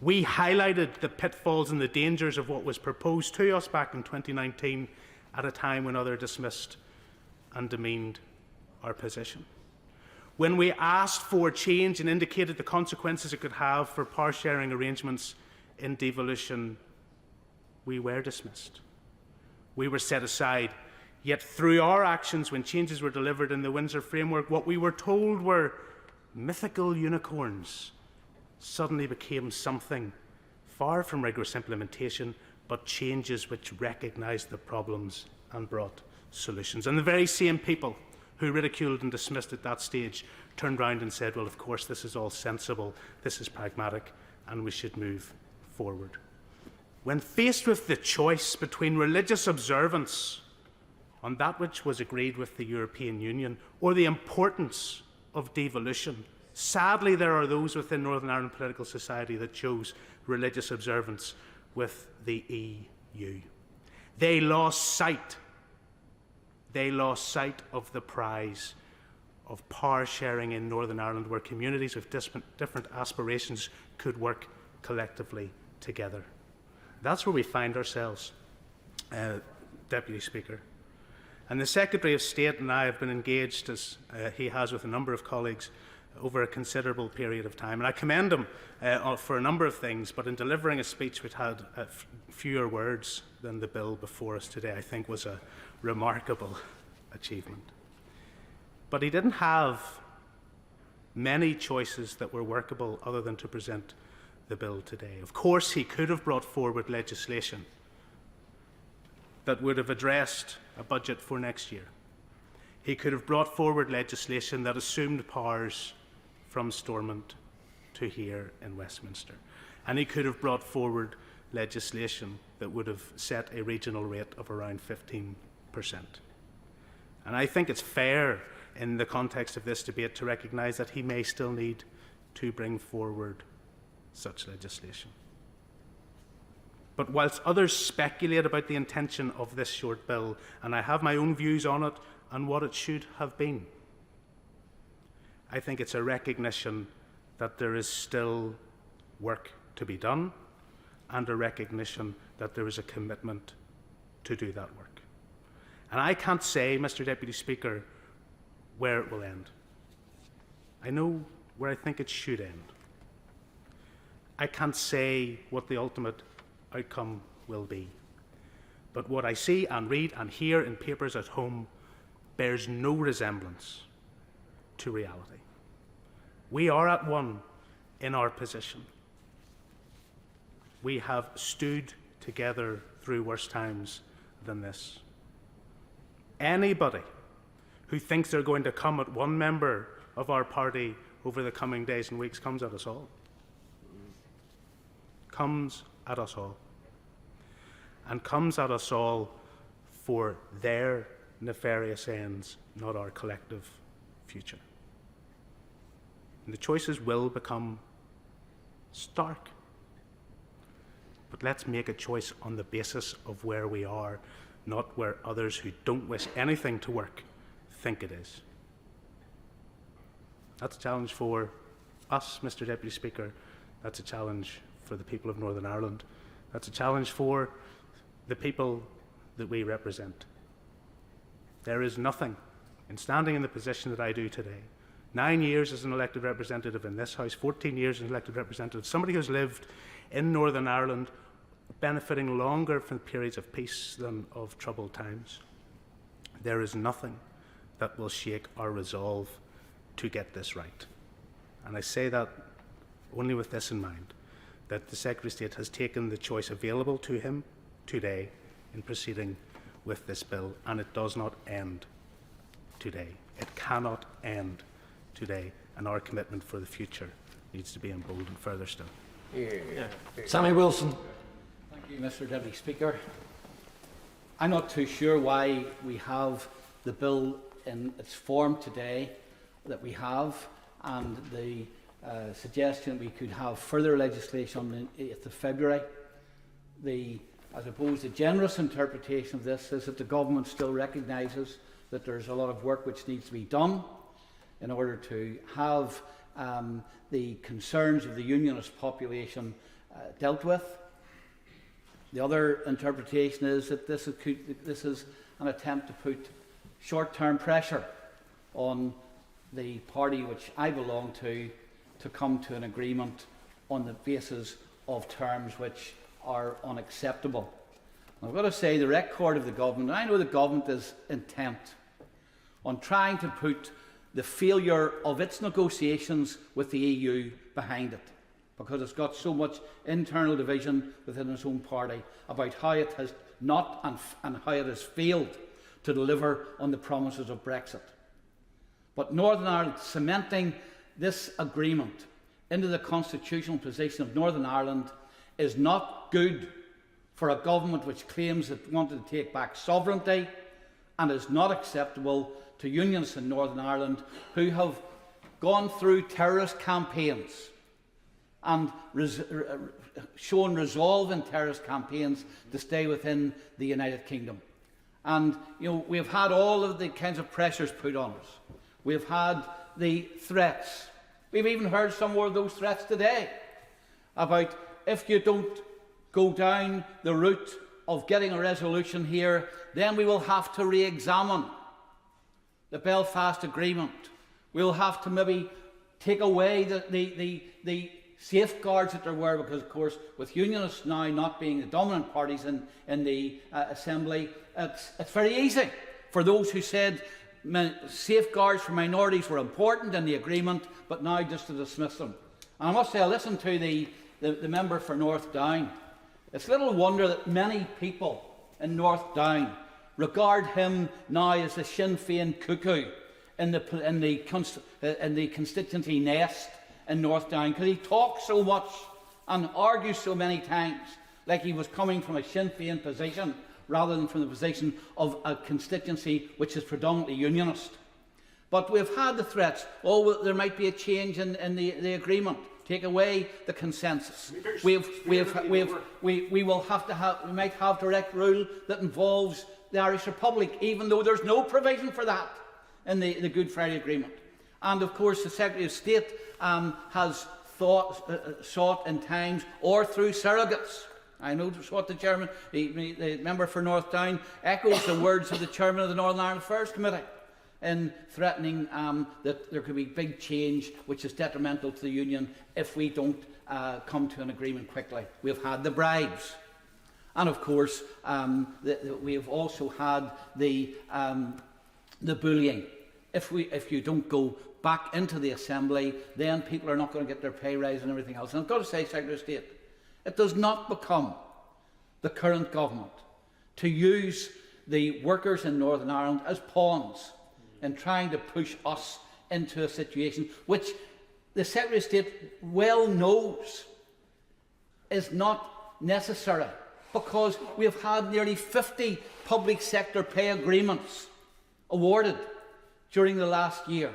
[SPEAKER 13] We highlighted the pitfalls and the dangers of what was proposed to us back in 2019 at a time when others dismissed and demeaned our position. When we asked for change and indicated the consequences it could have for power-sharing arrangements in devolution, we were dismissed. We were set aside. Yet through our actions, when changes were delivered in the Windsor framework, what we were told were mythical unicorns suddenly became something far from rigorous implementation, but changes which recognised the problems and brought solutions. And the very same people who ridiculed and dismissed at that stage turned round and said, well, of course, this is all sensible, this is pragmatic, and we should move forward. When faced with the choice between religious observance on that which was agreed with the European Union or the importance of devolution, sadly there are those within Northern Ireland political society that chose religious observance with the EU. They lost sight of the prize of power sharing in Northern Ireland, where communities with different aspirations could work collectively together. That's where we find ourselves, Deputy Speaker. And the Secretary of State and I have been engaged, as he has with a number of colleagues, over a considerable period of time. And I commend him for a number of things, but in delivering a speech which had fewer words than the bill before us today, I think was a remarkable achievement. But he didn't have many choices that were workable other than to present the bill today. Of course, he could have brought forward legislation that would have addressed a budget for next year. He could have brought forward legislation that assumed powers from Stormont to here in Westminster. And he could have brought forward legislation that would have set a regional rate of around 15%. And I think it's fair in the context of this debate to recognise that he may still need to bring forward such legislation. But whilst others speculate about the intention of this short bill, and I have my own views on it and what it should have been, I think it's a recognition that there is still work to be done, and a recognition that there is a commitment to do that work. And I can't say, Mr. Deputy Speaker, where it will end. I know where I think it should end. I can't say what the ultimate outcome will be. But what I see and read and hear in papers at home bears no resemblance to reality. We are at one in our position. We have stood together through worse times than this. Anybody who thinks they're going to come at one member of our party over the coming days and weeks comes at us all. Comes at us all. and comes at us all for their nefarious ends, not our collective future. And the choices will become stark. But let's make a choice on the basis of where we are, not where others who don't wish anything to work think it is. That's a challenge for us, Mr. Deputy Speaker. That's a challenge for the people of Northern Ireland. That's a challenge for the people that we represent. There is nothing in standing in the position that I do today, 9 years as an elected representative in this House, 14 years as an elected representative, somebody who's lived in Northern Ireland benefiting longer from periods of peace than of troubled times. There is nothing that will shake our resolve to get this right. And I say that only with this in mind, that the Secretary of State has taken the choice available to him today in proceeding with this bill, and it does not end today. It cannot end today, and our commitment for the future needs to be emboldened further still.
[SPEAKER 4] Sammy Wilson.
[SPEAKER 6] Thank you, Mr. Deputy Speaker. I'm not too sure why we have the bill in its form today that we have, and the suggestion we could have further legislation on the 8th of February. I suppose the generous interpretation of this is that the government still recognises that there's a lot of work which needs to be done in order to have the concerns of the unionist population dealt with. The other interpretation is that this is an attempt to put short-term pressure on the party which I belong to come to an agreement on the basis of terms which are unacceptable. And I've got to say the record of the government, and I know the government is intent on trying to put the failure of its negotiations with the EU behind it, because it's got so much internal division within its own party about how it has not and how it has failed to deliver on the promises of Brexit. But Northern Ireland cementing this agreement into the constitutional position of Northern Ireland is not good for a government which claims it wanted to take back sovereignty, and is not acceptable to unionists in Northern Ireland who have gone through terrorist campaigns and shown resolve in terrorist campaigns to stay within the United Kingdom. And we've had all of the kinds of pressures put on us. We've had the threats. We've even heard some more of those threats today about if you don't go down the route of getting a resolution here, then we will have to re-examine the Belfast Agreement. We'll have to maybe take away the safeguards that there were, because, of course, with unionists now not being the dominant parties in the Assembly, it's very easy for those who said safeguards for minorities were important in the agreement, but now just to dismiss them. And I must say, I listened to the member for North Down. It's little wonder that many people in North Down regard him now as the Sinn Féin cuckoo in the constituency nest in North Down, because he talks so much and argues so many times like he was coming from a Sinn Féin position rather than from the position of a constituency which is predominantly unionist. But we've had the threats. Oh, there might be a change in the agreement. Take away the consensus. We might have direct rule that involves the Irish Republic, even though there's no provision for that in the Good Friday Agreement. And of course, the Secretary of State has sought in times, or through surrogates. I know what the chairman, the member for North Down, echoes the words of the chairman of the Northern Ireland Affairs Committee in threatening that there could be big change which is detrimental to the Union if we don't come to an agreement quickly. We've had the bribes. And of course, we have also had the bullying. If you don't go back into the Assembly, then people are not going to get their pay rise and everything else. And I've got to say, Secretary of State, it does not become the current government to use the workers in Northern Ireland as pawns in trying to push us into a situation which the Secretary of State well knows is not necessary because we have had nearly 50 public sector pay agreements awarded during the last year.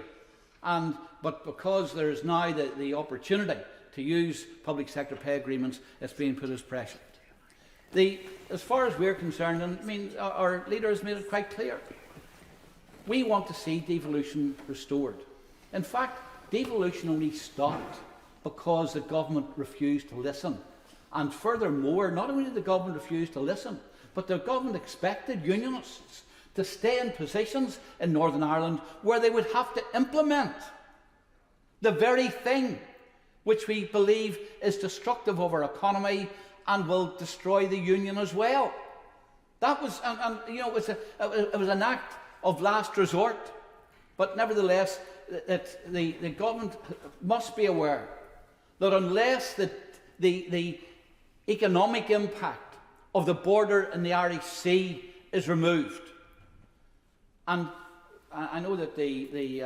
[SPEAKER 6] But because there is now the opportunity to use public sector pay agreements, it's being put as pressure. As far as we're concerned, and I mean, our leader has made it quite clear, we want to see devolution restored. In fact, devolution only stopped because the government refused to listen. And furthermore, not only did the government refuse to listen, but the government expected unionists to stay in positions in Northern Ireland where they would have to implement the very thing which we believe is destructive of our economy and will destroy the union as well. That was, you know, it was an act of last resort. But nevertheless, the government must be aware that unless the economic impact of the border in the Irish Sea is removed, and I know that the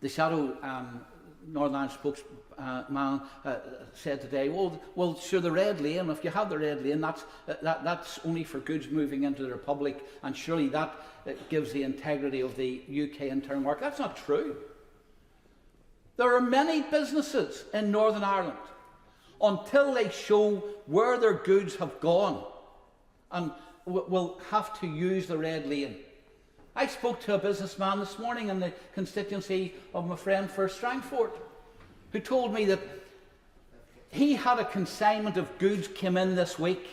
[SPEAKER 6] shadow Northern Ireland spokesman said today, well, sure, the red lane, if you have the red lane, that's only for goods moving into the Republic, and surely that gives the integrity of the UK internal market. That's not true. There are many businesses in Northern Ireland, until they show where their goods have gone, and will have to use the red lane. I spoke to a businessman this morning in the constituency of my friend for Strangford, who told me that he had a consignment of goods came in this week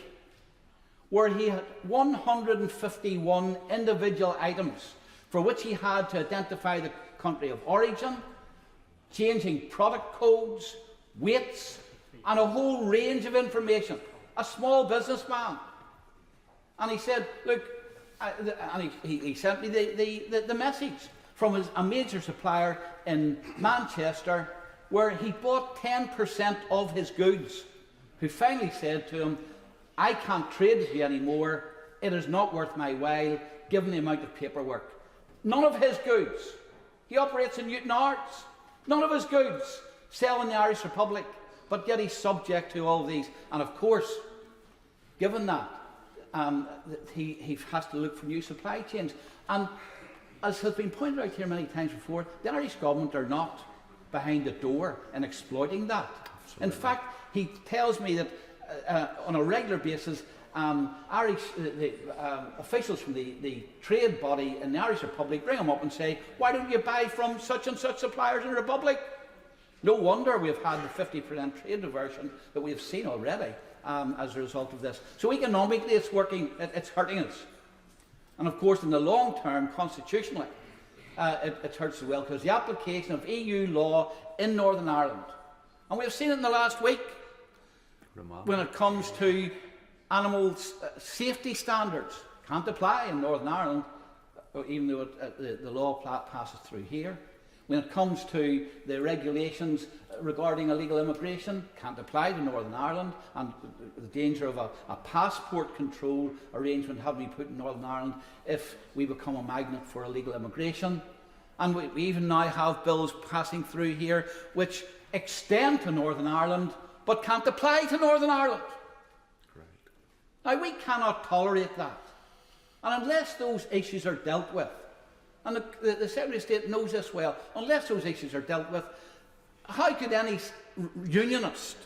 [SPEAKER 6] where he had 151 individual items for which he had to identify the country of origin, changing product codes, weights, and a whole range of information. A small businessman. And he said, look, and he sent me the message from a major supplier in Manchester where he bought 10% of his goods, who finally said to him, I can't trade with you anymore, it is not worth my while, given the amount of paperwork. None of his goods. He operates in Newton Arts. None of his goods sell in the Irish Republic, but yet he's subject to all these. And of course, given that, he has to look for new supply chains. And as has been pointed out here many times before, the Irish government are not behind the door in exploiting that. Absolutely. In fact, he tells me that on a regular basis, Irish officials from the trade body in the Irish Republic ring him up and say, why don't you buy from such and such suppliers in the Republic? No wonder we've had the 50% trade diversion that we've seen already as a result of this. So economically it's working, it's hurting us. And of course in the long term, constitutionally, it hurts as well, because the application of EU law in Northern Ireland, and we've seen it in the last week, when it comes to animal safety standards, can't apply in Northern Ireland, even though the law passes through here. When it comes to the regulations regarding illegal immigration, can't apply to Northern Ireland, and the danger of a passport control arrangement having to be put in Northern Ireland if we become a magnet for illegal immigration. And we even now have bills passing through here which extend to Northern Ireland but can't apply to Northern Ireland. Now, we cannot tolerate that. And unless those issues are dealt with, and the Secretary of State knows this well, unless those issues are dealt with, how could any unionist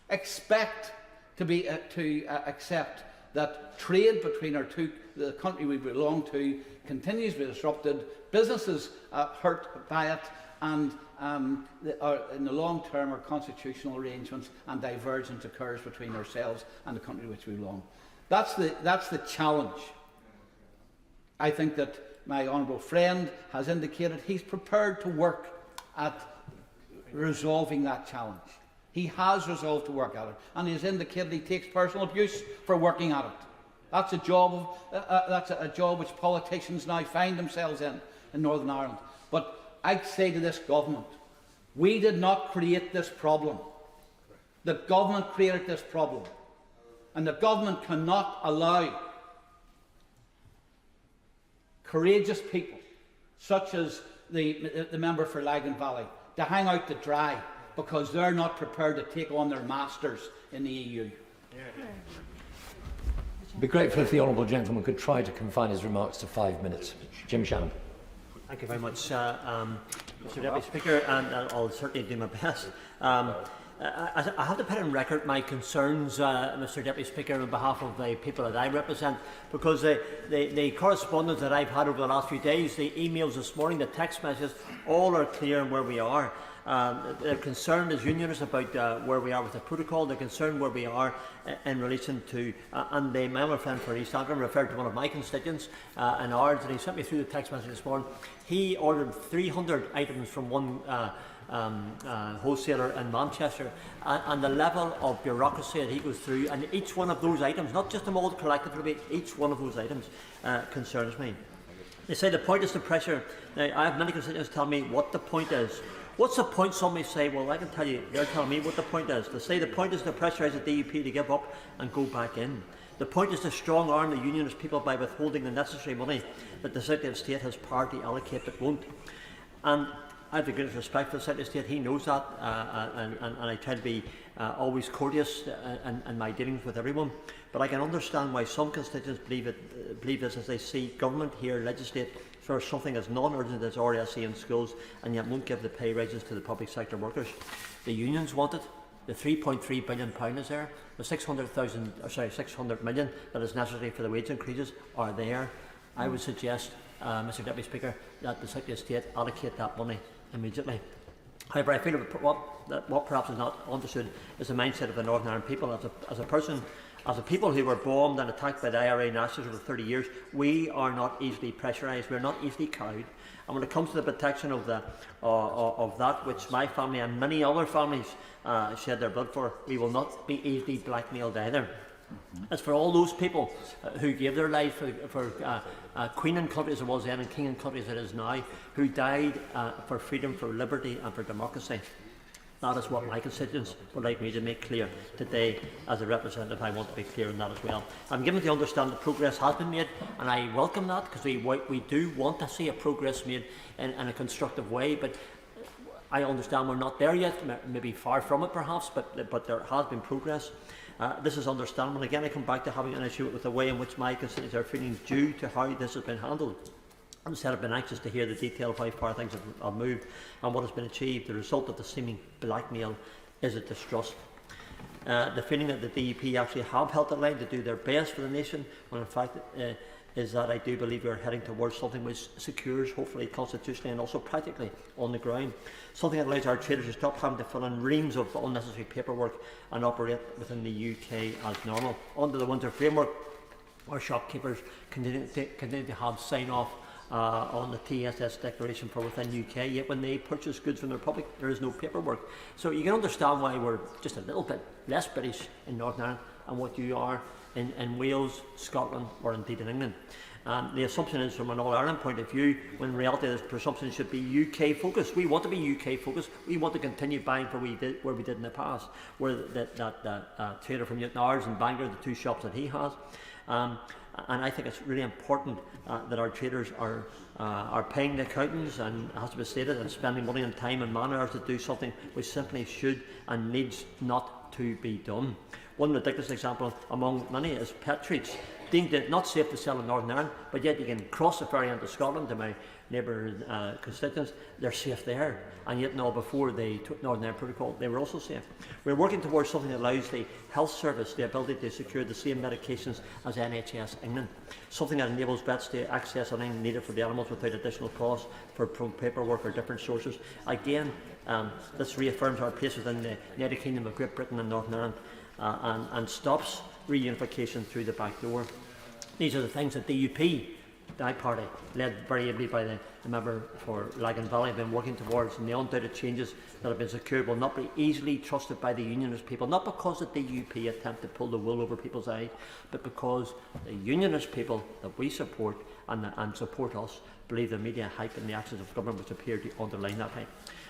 [SPEAKER 6] expect to accept that trade between the country we belong to continues to be disrupted, businesses hurt by it, and in the long term our constitutional arrangements and divergence occurs between ourselves and the country to which we belong? That's the challenge. I think that my honourable friend has indicated he's prepared to work at resolving that challenge. He has resolved to work at it, and he has indicated he takes personal abuse for working at it. That's a job which politicians now find themselves in Northern Ireland. But I say to this government, we did not create this problem. The government created this problem. And the government cannot allow courageous people, such as the member for Lagan Valley, to hang out to dry because they're not prepared to take on their masters in the EU.
[SPEAKER 4] I'd be grateful if the honourable gentleman could try to confine his remarks to 5 minutes. Jim Shannon.
[SPEAKER 12] Thank you very much, Mr Deputy Speaker, and I'll certainly do my best. I have to put on record my concerns, Mr Deputy Speaker, on behalf of the people that I represent, because the correspondence that I've had over the last few days, the emails this morning, the text messages, all are clear on where we are. They're concerned as unionists about where we are with the protocol. They're concerned where we are in relation to, and my other friend for East Anglia referred to one of my constituents in ours, and he sent me through the text message this morning. He ordered 300 items from one wholesaler in Manchester, and the level of bureaucracy that he goes through, and each one of those items, not just them all collectively, each one of those items concerns me. They say the point is the pressure. Now, I have many constituents tell me what the point is. What's the point? Some may say, well, I can tell you, they're telling me what the point is. They say the point is to pressurise the DUP to give up and go back in. The point is to strong arm the unionist people by withholding the necessary money that the Secretary of State has power to allocate but won't. And I have the greatest respect for the Secretary of State. He knows that, and I try to be always courteous in my dealings with everyone. But I can understand why some constituents believe this as they see government here legislate for something as non-urgent as RSE in schools, and yet won't give the pay raises to the public sector workers. The unions want it. The £3.3 billion is there. The 600 million that is necessary for the wage increases are there. I would suggest, Mr Deputy Speaker, that the Secretary of State allocate that money immediately. However, I feel that what perhaps is not understood is the mindset of the Northern Ireland people. As a people who were bombed and attacked by the IRA Nazis over 30 years, we are not easily pressurised, we are not easily cowed. And when it comes to the protection of that which my family and many other families shed their blood for, we will not be easily blackmailed either. As for all those people who gave their life for Queen and country as it was then and King and country as it is now, who died for freedom, for liberty and for democracy, that is what my constituents would like me to make clear today. As a representative, I want to be clear on that as well. I'm given to understand that progress has been made, and I welcome that, because we do want to see a progress made in a constructive way, but I understand we're not there yet, maybe far from it perhaps, but there has been progress. This is understandable. Again, I come back to having an issue with the way in which my constituents are feeling due to how this has been handled. Instead, I've been anxious to hear the detail of how far things have moved and what has been achieved. The result of the seeming blackmail is a distrust. The feeling that the DUP actually have held the line to do their best for the nation, when in fact is that I do believe we are heading towards something which secures, hopefully constitutionally and also practically on the ground, something that allows our traders to stop having to fill in reams of unnecessary paperwork and operate within the UK as normal. Under the winter framework, our shopkeepers continue to have sign-off on the TSS declaration for within UK, yet when they purchase goods from the Republic, there is no paperwork. So you can understand why we're just a little bit less British in Northern Ireland and what you are in Wales, Scotland, or indeed in England. The assumption is, from an All-Ireland point of view, when in reality the presumption should be UK focused. We want to be UK focused. We want to continue buying where we did in the past, where that trader from Newton Ayres and Bangor, the two shops that he has. And I think it's really important that our traders are paying the accountants, and it has to be stated, and spending money and time and man hours to do something which simply should and needs not to be done. One ridiculous example among many is pet treats. Deemed it not safe to sell in Northern Ireland, but yet you can cross the ferry into Scotland to my neighbour constituents, they're safe there. And yet now, before they took Northern Ireland Protocol, they were also safe. We're working towards something that allows the health service the ability to secure the same medications as NHS England, something that enables vets to access anything needed for the animals without additional cost for paperwork or different sources. Again, this reaffirms our place within the United Kingdom of Great Britain and Northern Ireland, and stops reunification through the back door. These are the things that DUP, my party, led very ably by the member for Lagan Valley, have been working towards, and the undoubted changes that have been secured will not be easily trusted by the unionist people, not because the DUP attempt to pull the wool over people's eyes, but because the unionist people that we support and support us believe the media hype and the actions of government which appear to underline that hype.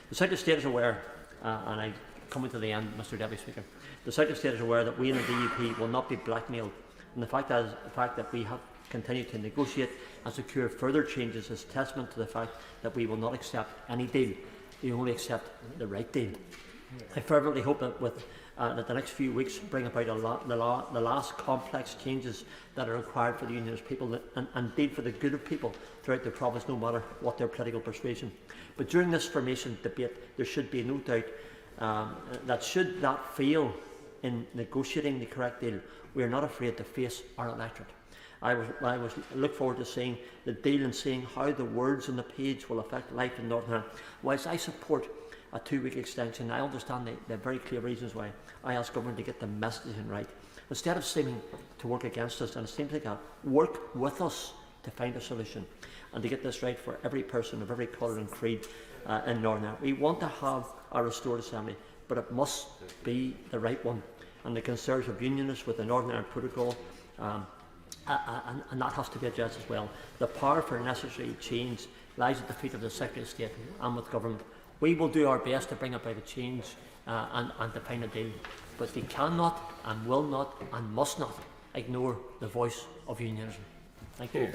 [SPEAKER 12] The Secretary of State is aware, and I'm coming to the end, Mr Deputy Speaker, the Secretary of State is aware that we in the DUP will not be blackmailed, and the fact that we have continued to negotiate and secure further changes is testament to the fact that we will not accept any deal. We only accept the right deal. I fervently hope that with that the next few weeks bring about the last complex changes that are required for the unionist people and indeed for the good of people throughout the province, no matter what their political persuasion. But during this formation debate, there should be no doubt that should that fail in negotiating the correct deal, we are not afraid to face our electorate. I look forward to seeing the deal and seeing how the words on the page will affect life in Northern Ireland. Whilst I support a 2-week extension, I understand the very clear reasons why I ask government to get the messaging right. Instead of seeming to work against us, and it seems like that, work with us to find a solution and to get this right for every person of every colour and creed in Northern Ireland. We want to have a restored assembly, but it must be the right one. And the concerns of unionists with the Northern Ireland Protocol, and that has to be addressed as well. The power for necessary change lies at the feet of the Secretary of State and with government. We will do our best to bring about a change and to find a deal, but we cannot and will not and must not ignore the voice of unionism. Thank you.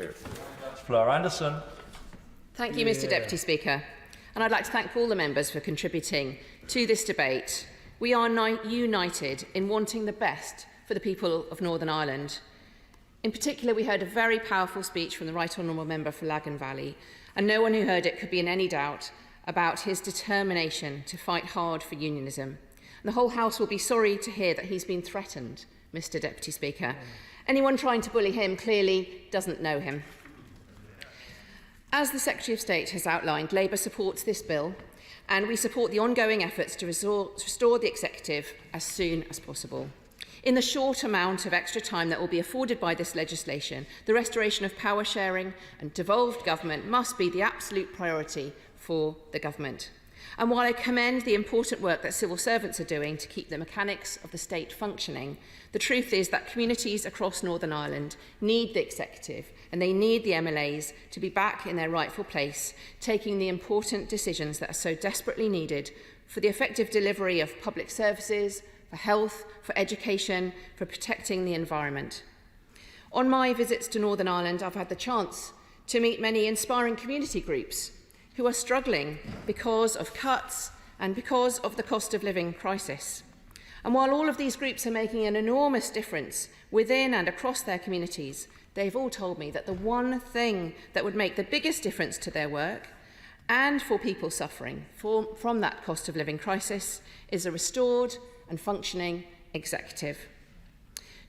[SPEAKER 14] Flora Anderson.
[SPEAKER 17] Thank you, Mr. Deputy Speaker. And I'd like to thank all the members for contributing to this debate. We are united in wanting the best for the people of Northern Ireland. In particular, we heard a very powerful speech from the Right Honourable Member for Lagan Valley, and no one who heard it could be in any doubt about his determination to fight hard for unionism. And the whole House will be sorry to hear that he's been threatened, Mr. Deputy Speaker. Anyone trying to bully him clearly doesn't know him. As the Secretary of State has outlined, Labour supports this bill, and we support the ongoing efforts to restore the executive as soon as possible. In the short amount of extra time that will be afforded by this legislation, the restoration of power sharing and devolved government must be the absolute priority for the government. And while I commend the important work that civil servants are doing to keep the mechanics of the state functioning, the truth is that communities across Northern Ireland need the executive and they need the MLAs to be back in their rightful place, taking the important decisions that are so desperately needed for the effective delivery of public services, for health, for education, for protecting the environment. On my visits to Northern Ireland, I've had the chance to meet many inspiring community groups who are struggling because of cuts and because of the cost of living crisis. And while all of these groups are making an enormous difference within and across their communities, they've all told me that the one thing that would make the biggest difference to their work and for people suffering from that cost of living crisis is a restored and functioning executive.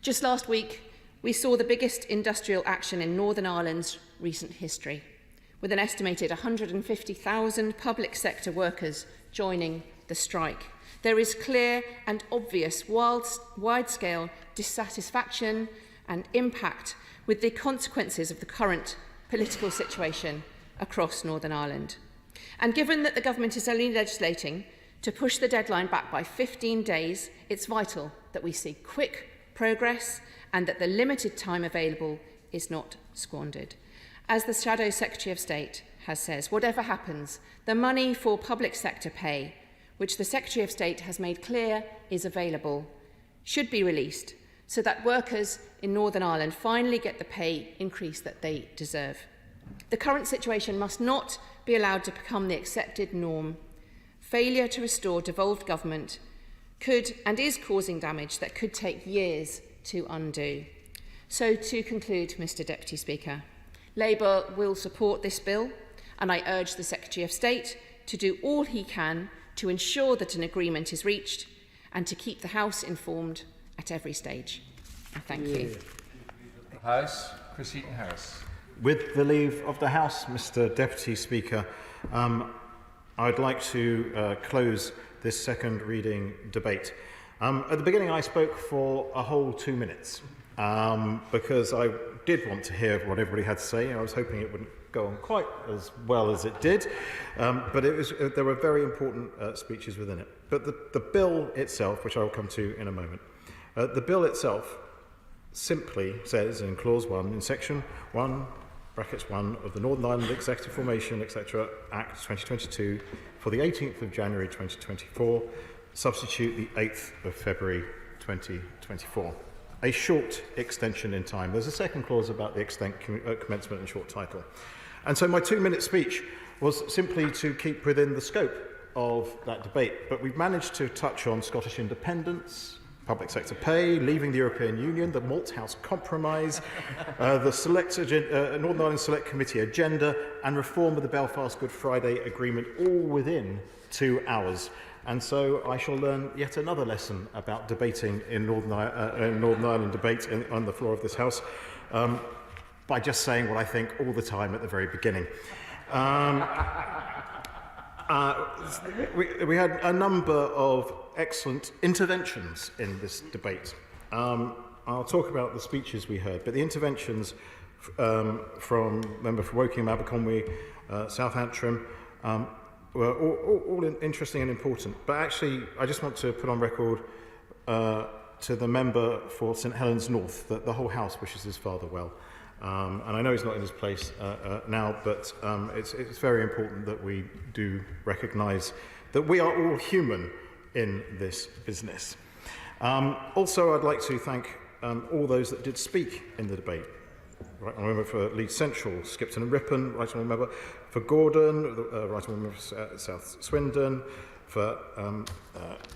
[SPEAKER 17] Just last week, we saw the biggest industrial action in Northern Ireland's recent history, with an estimated 150,000 public sector workers joining the strike. There is clear and obvious wide-scale dissatisfaction and impact with the consequences of the current political situation across Northern Ireland. And given that the government is only legislating to push the deadline back by 15 days, it's vital that we see quick progress and that the limited time available is not squandered. As the Shadow Secretary of State has said, whatever happens, the money for public sector pay, which the Secretary of State has made clear is available, should be released so that workers in Northern Ireland finally get the pay increase that they deserve. The current situation must not be allowed to become the accepted norm. Failure to restore devolved government could and is causing damage that could take years to undo. So to conclude, Mr. Deputy Speaker, Labour will support this bill, and I urge the Secretary of State to do all he can to ensure that an agreement is reached and to keep the House informed at every stage. Thank you.
[SPEAKER 14] House, Chris Eaton-Harris.
[SPEAKER 22] With the leave of the House, Mr. Deputy Speaker, I'd like to close this second reading debate. At the beginning, I spoke for a whole 2 minutes because I did want to hear what everybody had to say. I was hoping it wouldn't go on quite as well as it did, but there were very important speeches within it. But the bill itself, which I will come to in a moment, the bill itself simply says in Clause 1, in Section 1, brackets 1 of the Northern Ireland Executive Formation, etc. Act 2022, for the 18th of January 2024, substitute the 8th of February 2024. A short extension in time. There's a second clause about the commencement and short title. And so my 2-minute speech was simply to keep within the scope of that debate, but we've managed to touch on Scottish independence, public sector pay, leaving the European Union, the Malthouse Compromise, the Northern Ireland Select Committee agenda, and reform of the Belfast Good Friday Agreement, all within 2 hours. And so I shall learn yet another lesson about debating in Northern Ireland debate on the floor of this House by just saying what I think all the time at the very beginning. We had a number of excellent interventions in this debate. I'll talk about the speeches we heard, but the interventions from Member for Woking, Aberconwy, South Antrim, were all interesting and important. But actually, I just want to put on record to the member for St Helens North that the whole House wishes his father well. And I know he's not in his place now, but it's very important that we do recognise that we are all human in this business. Also, I'd like to thank all those that did speak in the debate. Right honourable member for Leeds Central, Skipton and Ripon, right honourable member for Gordon, right honourable member for South Swindon, for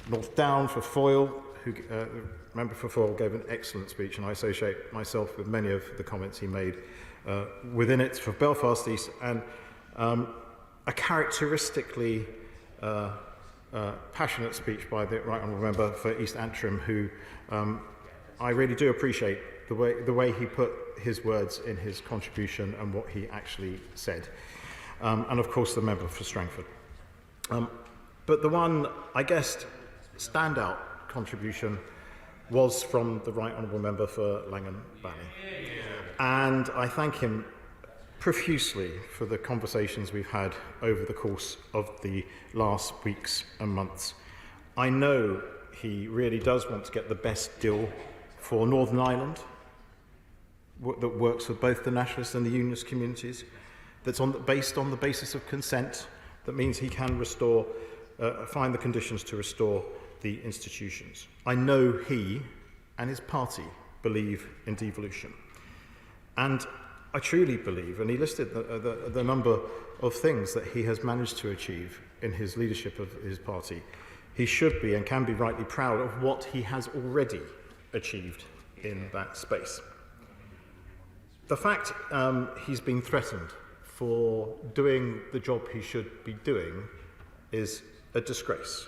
[SPEAKER 22] North Down, for Foyle, who member for Foyle gave an excellent speech, and I associate myself with many of the comments he made within it, for Belfast East, and a characteristically passionate speech by the right honourable member for East Antrim, who I really do appreciate the way he put his words in his contribution and what he actually said. And of course the member for Strangford. But the one, I guess, standout contribution was from the right honourable member for Langan Valley. And I thank him profusely for the conversations we've had over the course of the last weeks and months. I know he really does want to get the best deal for Northern Ireland that works for both the nationalist and the unionist communities, that's based on the basis of consent, that means he can restore, find the conditions to restore the institutions. I know he and his party believe in devolution. And I truly believe, and he listed the number of things that he has managed to achieve in his leadership of his party, he should be and can be rightly proud of what he has already achieved in that space. The fact he's been threatened for doing the job he should be doing is a disgrace.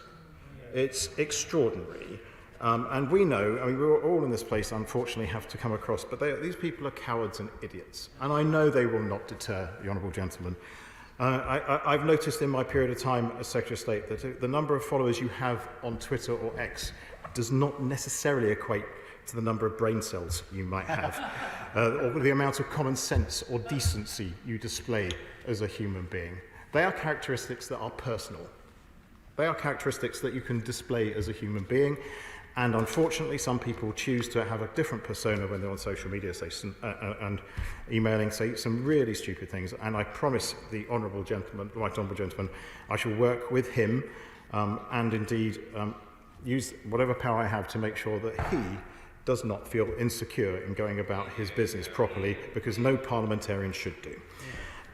[SPEAKER 22] It's extraordinary. And we know, I mean, we're all in this place, unfortunately, have to come across, but these people are cowards and idiots. And I know they will not deter the honourable gentleman. I've noticed in my period of time as Secretary of State that the number of followers you have on Twitter or X does not necessarily equate to the number of brain cells you might have, or the amount of common sense or decency you display as a human being. They are characteristics that are personal. They are characteristics that you can display as a human being, and unfortunately some people choose to have a different persona when they're on social media, and emailing, say some really stupid things. And I promise the honourable gentleman, right honourable gentleman, I shall work with him and indeed use whatever power I have to make sure that he does not feel insecure in going about his business properly, because no parliamentarian should do.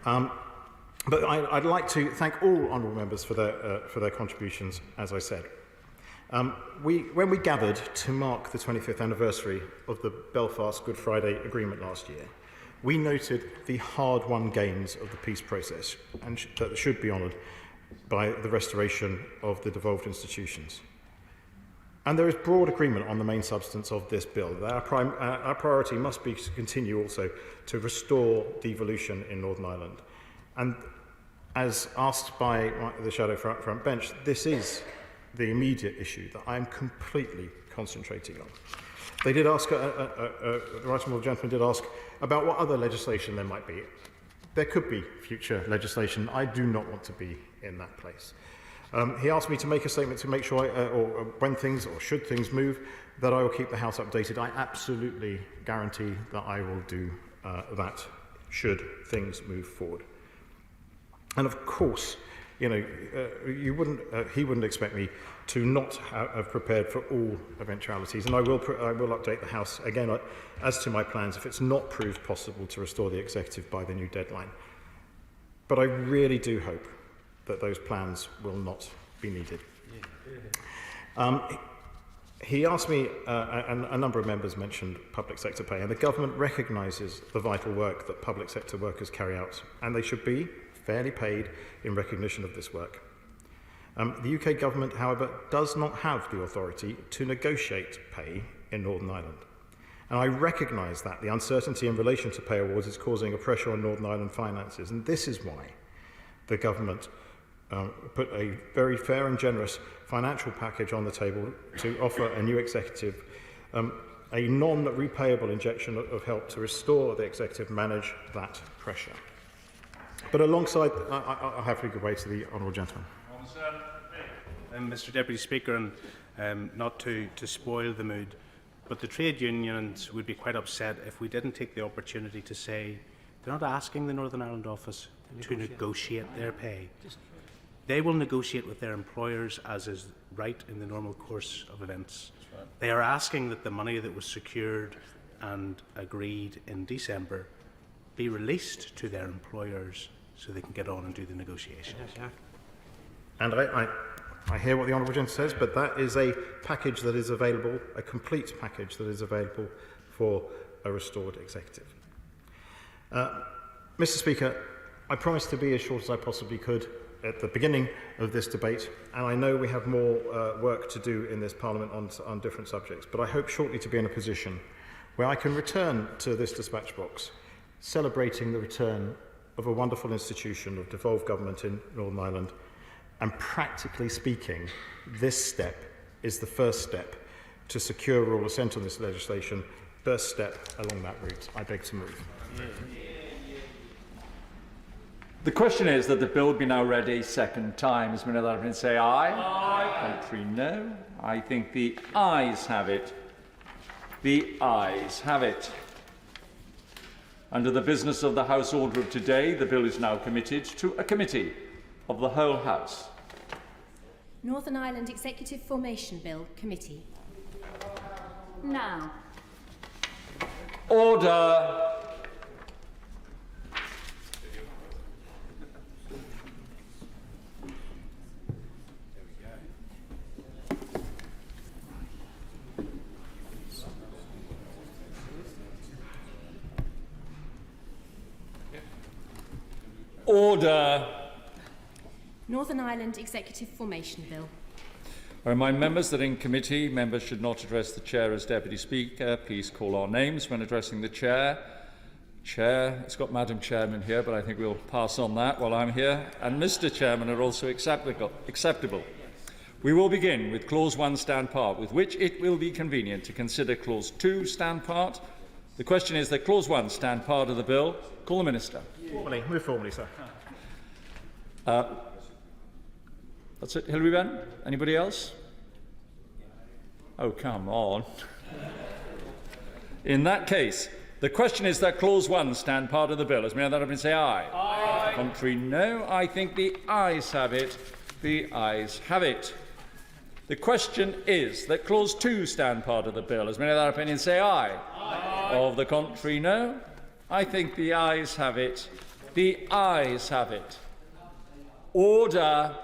[SPEAKER 22] But I'd like to thank all honourable members for their contributions, as I said. When we gathered to mark the 25th anniversary of the Belfast Good Friday Agreement last year, we noted the hard-won gains of the peace process and that should be honoured by the restoration of the devolved institutions. And there is broad agreement on the main substance of this bill. Our priority must be to continue also to restore devolution in Northern Ireland. And as asked by the Shadow Front Bench, this is the immediate issue that I am completely concentrating on. They did ask, the right honourable gentleman did ask about what other legislation there might be. There could be future legislation. I do not want to be in that place. He asked me to make a statement to make sure, or when things, or should things move, that I will keep the House updated. I absolutely guarantee that I will do that, should things move forward. And of course, you know, he wouldn't expect me to not have prepared for all eventualities, and I will update the House again as to my plans if it's not proved possible to restore the executive by the new deadline. But I really do hope that those plans will not be needed. He asked me, and a number of members mentioned public sector pay, and the government recognises the vital work that public sector workers carry out, and they should be fairly paid in recognition of this work. The UK government, however, does not have the authority to negotiate pay in Northern Ireland. And I recognise that the uncertainty in relation to pay awards is causing a pressure on Northern Ireland finances, and this is why the government put a very fair and generous financial package on the table to offer a new executive a non-repayable injection of help to restore the executive manage that pressure. But alongside, I'll have to give way to the honourable gentleman.
[SPEAKER 13] Mr Deputy Speaker, and not to spoil the mood, but the trade unions would be quite upset if we didn't take the opportunity to say they're not asking the Northern Ireland office to negotiate their pay. They will negotiate with their employers, as is right in the normal course of events. They are asking that the money that was secured and agreed in December be released to their employers so they can get on and do the negotiation.
[SPEAKER 22] And I hear what the honourable gentleman says, but that is a package that is available, a complete package that is available for a restored executive. Mr Speaker, I promised to be as short as I possibly could at the beginning of this debate, and I know we have more work to do in this Parliament on different subjects, but I hope shortly to be in a position where I can return to this dispatch box celebrating the return of a wonderful institution of devolved government in Northern Ireland. And practically speaking, this step is the first step to secure rural assent on this legislation, first step along that route. I beg to move.
[SPEAKER 1] The question is that the bill be now read a second time. As many other say aye. Aye. Contrary, no. I think the ayes have it. The ayes have it. Under the business of the House order of today, the bill is now committed to a committee of the whole House.
[SPEAKER 2] Northern Ireland Executive Formation Bill Committee. Now.
[SPEAKER 1] Order. Order.
[SPEAKER 2] Northern Ireland Executive Formation Bill.
[SPEAKER 1] I remind members that in committee, members should not address the Chair as Deputy Speaker. Please call our names when addressing the Chair. Chair, it's got Madam Chairman here, but I think we'll pass on that while I'm here. And Mr Chairman are also acceptable. We will begin with Clause 1 stand part, with which it will be convenient to consider Clause 2 stand part. The question is that Clause 1 stand part of the bill. Call the Minister.
[SPEAKER 22] Formally, move formally, sir.
[SPEAKER 1] That's it. Hilary Benn? Anybody else? Oh, come on. In that case, the question is that Clause 1 stand part of the bill. As many other have say aye. Aye. Contrary, no. I think the ayes have it. The ayes have it. The question is that Clause 2 stand part of the bill. As many other opinions say aye. Aye. Of the contrary, no. I think the ayes have it. The ayes have it. Order.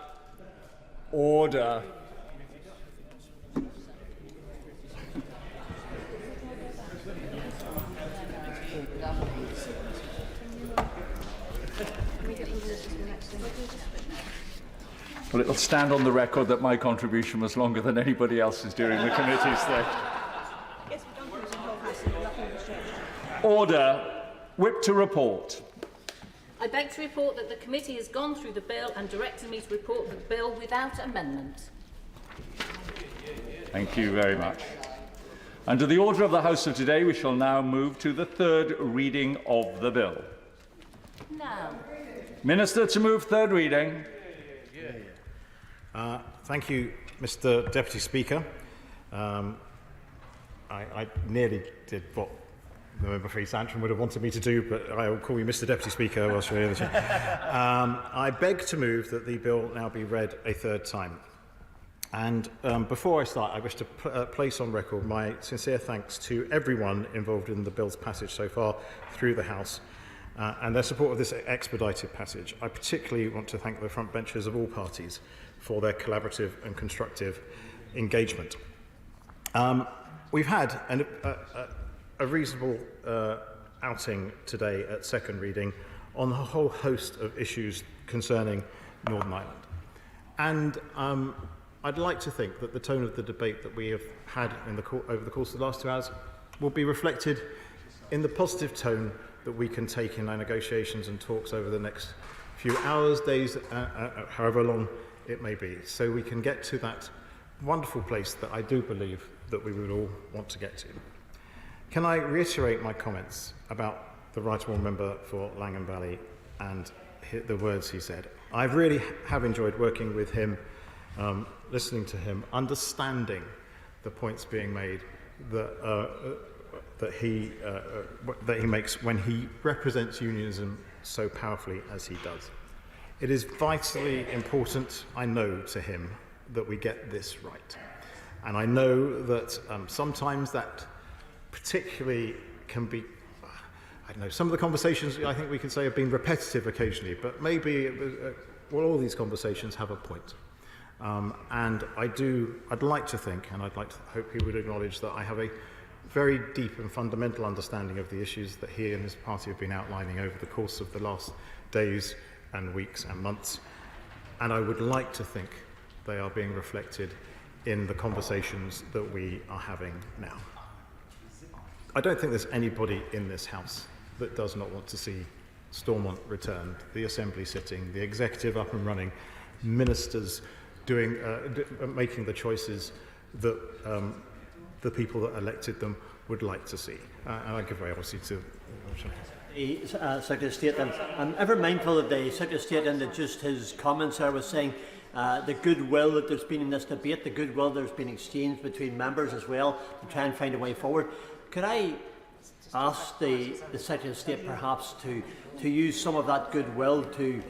[SPEAKER 1] Order. Well, it'll stand on the record that my contribution was longer than anybody else's during the committee's day. Order. Whip to report.
[SPEAKER 3] I beg to report that the committee has gone through the bill and directed me to report the bill without amendment.
[SPEAKER 1] Thank you very much. Under the order of the House of today, we shall now move to the third reading of the bill.
[SPEAKER 3] Now.
[SPEAKER 1] Minister to move third reading.
[SPEAKER 22] Thank you, Mr Deputy Speaker. I nearly did what the member for East Antrim would have wanted me to do, but I will call you Mr Deputy Speaker whilst you're here. I beg to move that the bill now be read a third time. And before I start, I wish to place on record my sincere thanks to everyone involved in the bill's passage so far through the House and their support of this expedited passage. I particularly want to thank the front benchers of all parties for their collaborative and constructive engagement. We've had a reasonable outing today at second reading on a whole host of issues concerning Northern Ireland. And I'd like to think that the tone of the debate that we have had over the course of the last 2 hours will be reflected in the positive tone that we can take in our negotiations and talks over the next few hours, days, however long it may be, so we can get to that wonderful place that I do believe that we would all want to get to. Can I reiterate my comments about the Right Honourable Member for Langham Valley and the words he said? I really have enjoyed working with him, listening to him, understanding the points being made that he makes when he represents unionism so powerfully as he does. It is vitally important, I know, to him that we get this right. And I know that sometimes that particularly can be, I don't know, some of the conversations I think we can say have been repetitive occasionally, but maybe all these conversations have a point. And I'd like to think, and I'd like to hope he would acknowledge that I have a very deep and fundamental understanding of the issues that he and his party have been outlining over the course of the last days and weeks and months. And I would like to think they are being reflected in the conversations that we are having now. I don't think there's anybody in this House that does not want to see Stormont returned, the Assembly sitting, the Executive up and running, ministers making the choices that the people that elected them would like to see. And I give way, obviously, to
[SPEAKER 12] the Secretary of State. I'm ever mindful of the Secretary of State and just his comments there was saying the goodwill that there's been in this debate, the goodwill there's been exchanged between members as well to try and find a way forward. Could I ask the Secretary of State perhaps to use some of that goodwill to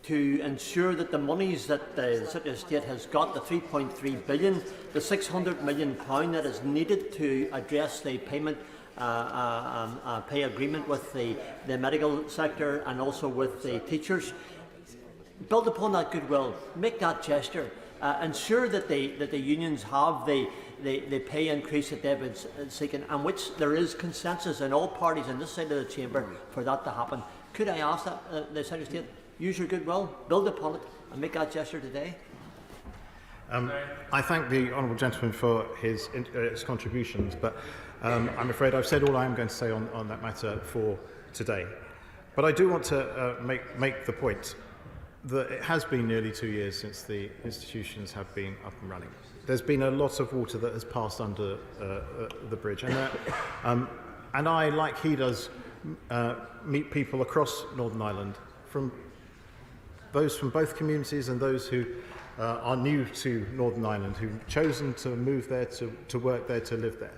[SPEAKER 12] ensure that the monies that the Secretary of State has got, the 3.3 billion, the £600 million that is needed to address the payment pay agreement with the medical sector and also with the teachers, build upon that goodwill, make that gesture, ensure that the unions have the pay increase that they've been seeking, and which there is consensus in all parties on this side of the chamber for that to happen. Could I ask that the Secretary of State use your goodwill, build upon it, and make that gesture today?
[SPEAKER 22] I thank the honourable gentleman for his contributions, but I'm afraid I've said all I am going to say on that matter for today. But I do want to make the point that it has been nearly 2 years since the institutions have been up and running. There's been a lot of water that has passed under the bridge, and I, like he does, meet people across Northern Ireland, from those from both communities and those who are new to Northern Ireland, who've chosen to move there, to work there, to live there,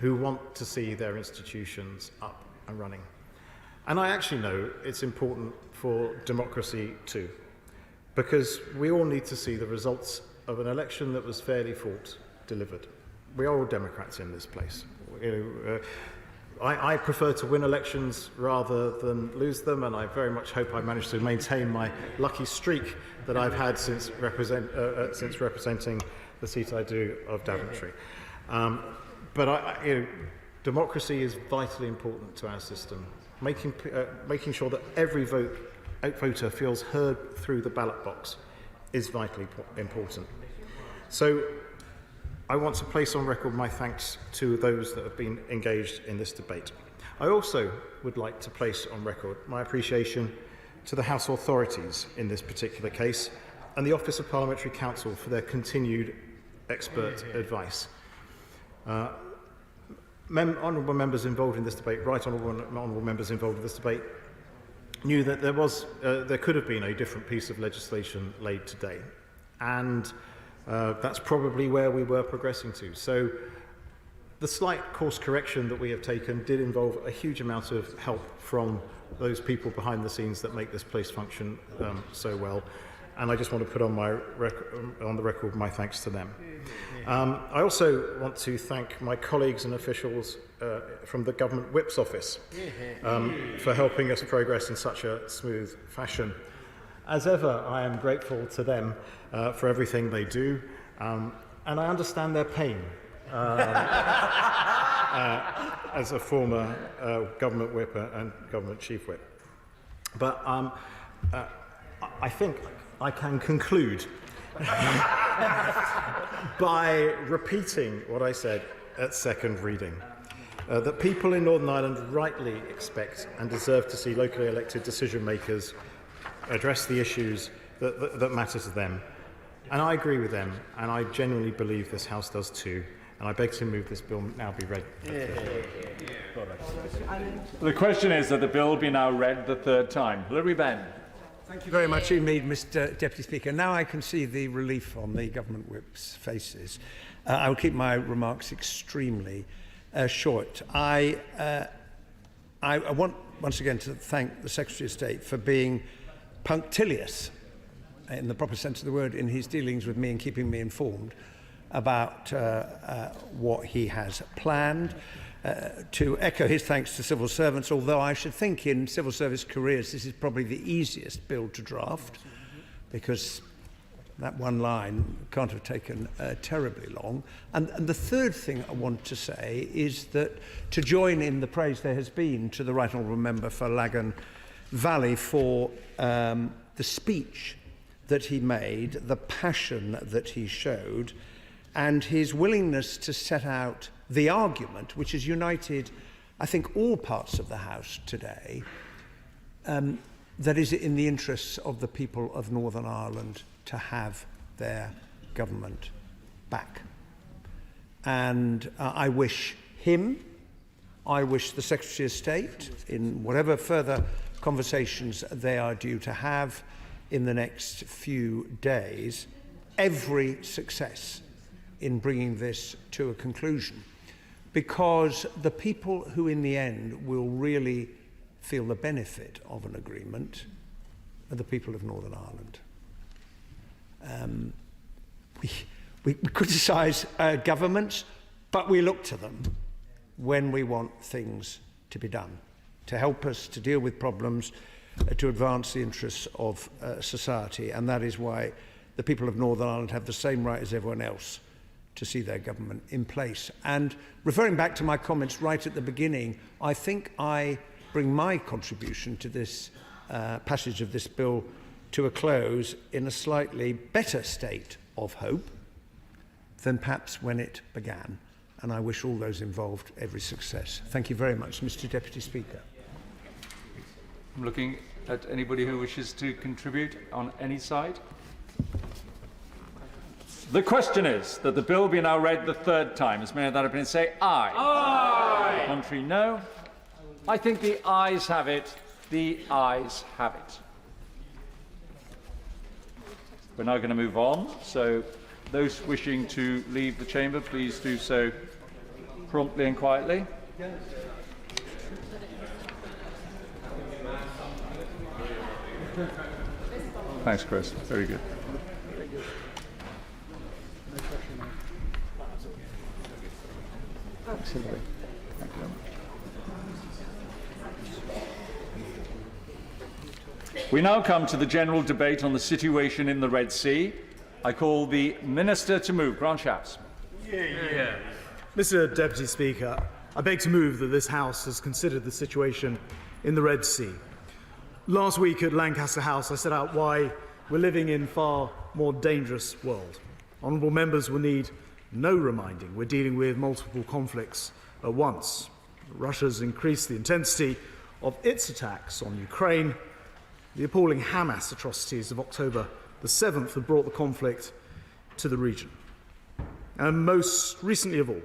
[SPEAKER 22] who want to see their institutions up and running. And I actually know it's important for democracy too, because we all need to see the results of an election that was fairly fought delivered. We are all Democrats in this place. I prefer to win elections rather than lose them, and I very much hope I manage to maintain my lucky streak that I've had since representing the seat I do of Daventry. But democracy is vitally important to our system. Making sure that every voter feels heard through the ballot box is vitally important. So I want to place on record my thanks to those that have been engaged in this debate. I also would like to place on record my appreciation to the House authorities in this particular case and the Office of Parliamentary Counsel for their continued expert advice. Honourable members involved in this debate, right honourable members involved in this debate, knew that there could have been a different piece of legislation laid today, and that's probably where we were progressing to. So the slight course correction that we have taken did involve a huge amount of help from those people behind the scenes that make this place function so well, and I just want to put on the record my thanks to them. I also want to thank my colleagues and officials from the Government Whip's office for helping us progress in such a smooth fashion. As ever, I am grateful to them for everything they do, and I understand their pain as a former government whip and government chief whip. But I think I can conclude by repeating what I said at second reading. That people in Northern Ireland rightly expect and deserve to see locally elected decision makers address the issues that matter to them. And I agree with them, and I genuinely believe this House does too. And I beg to move this bill now be read.
[SPEAKER 1] The question is that the bill be now read the third time. Hilary Benn.
[SPEAKER 16] Thank you very much indeed, Mr Deputy Speaker. Now I can see the relief on the government whip's faces. I will keep my remarks extremely short. I want once again to thank the Secretary of State for being punctilious, in the proper sense of the word, in his dealings with me and keeping me informed about what he has planned. To echo his thanks to civil servants, although I should think in civil service careers this is probably the easiest bill to draft, because that one line can't have taken terribly long. And the third thing I want to say is that to join in the praise there has been to the Right Honourable Member for Lagan Valley for the speech that he made, the passion that he showed, and his willingness to set out the argument which has united, I think, all parts of the House today, that is in the interests of the people of Northern Ireland to have their government back. And I wish him, I wish the Secretary of State, in whatever further conversations they are due to have in the next few days, every success in bringing this to a conclusion. Because the people who in the end will really feel the benefit of an agreement are the people of Northern Ireland. We criticise governments, but we look to them when we want things to be done, to help us to deal with problems, to advance the interests of society. And that is why the people of Northern Ireland have the same right as everyone else to see their government in place. And referring back to my comments right at the beginning, I think I bring my contribution to this passage of this bill to a close in a slightly better state of hope than perhaps when it began. And I wish all those involved every success. Thank you very much, Mr Deputy Speaker.
[SPEAKER 1] I'm looking at anybody who wishes to contribute on any side. The question is that the bill be now read the third time. As many of that opinion say aye. Aye. Contrary, no. I think the ayes have it. The ayes have it. We're now going to move on. So those wishing to leave the chamber, please do so promptly and quietly. Thanks, Chris. Very good. Absolutely. Thank you very much. We now come to the general debate on the situation in the Red Sea. I call the Minister to move. Grant Shapps.
[SPEAKER 18] Mr Deputy Speaker, I beg to move that this House has considered the situation in the Red Sea. Last week at Lancaster House, I set out why we're living in a far more dangerous world. Honourable members will need no reminding. We're dealing with multiple conflicts at once. Russia's increased the intensity of its attacks on Ukraine. The appalling Hamas atrocities of October the 7th have brought the conflict to the region. And most recently of all,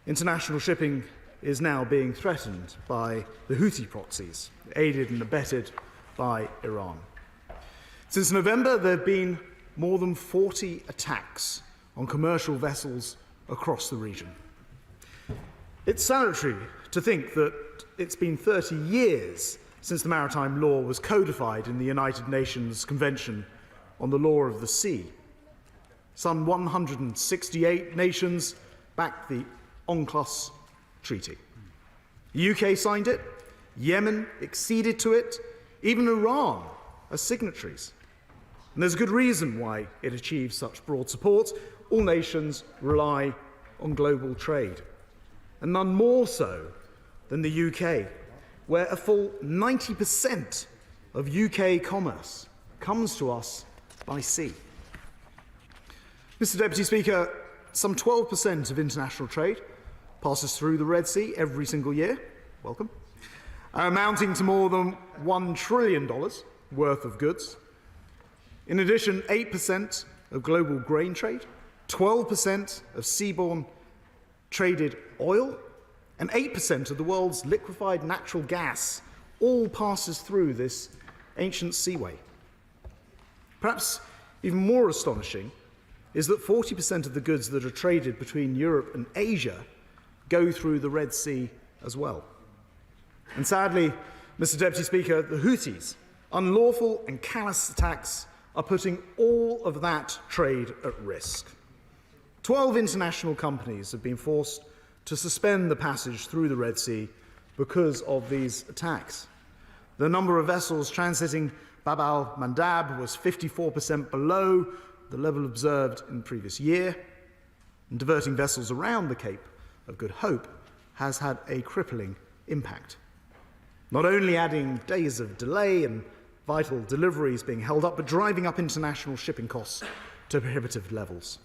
[SPEAKER 18] international shipping is now being threatened by the Houthi proxies, aided and abetted by Iran. Since November, there have been more than 40 attacks on commercial vessels across the region. It's salutary to think that it's been 30 years since the maritime law was codified in the United Nations Convention on the Law of the Sea. Some 168 nations backed the UNCLOS Treaty. The UK signed it, Yemen acceded to it, even Iran as signatories. And there's a good reason why it achieves such broad support. All nations rely on global trade, and none more so than the UK, where a full 90% of UK commerce comes to us by sea. Mr. Deputy Speaker, some 12% of international trade passes through the Red Sea every single year, welcome, amounting to more than $1 trillion worth of goods. In addition, 8% of global grain trade, 12% of seaborne traded oil, and 8% of the world's liquefied natural gas all passes through this ancient seaway. Perhaps even more astonishing is that 40% of the goods that are traded between Europe and Asia go through the Red Sea as well. And sadly, Mr. Deputy Speaker, the Houthis' unlawful and callous attacks are putting all of that trade at risk. 12 international companies have been forced to suspend the passage through the Red Sea because of these attacks. The number of vessels transiting Bab al-Mandab was 54% below the level observed in the previous year, and diverting vessels around the Cape of Good Hope has had a crippling impact. Not only adding days of delay and vital deliveries being held up, but driving up international shipping costs to prohibitive levels.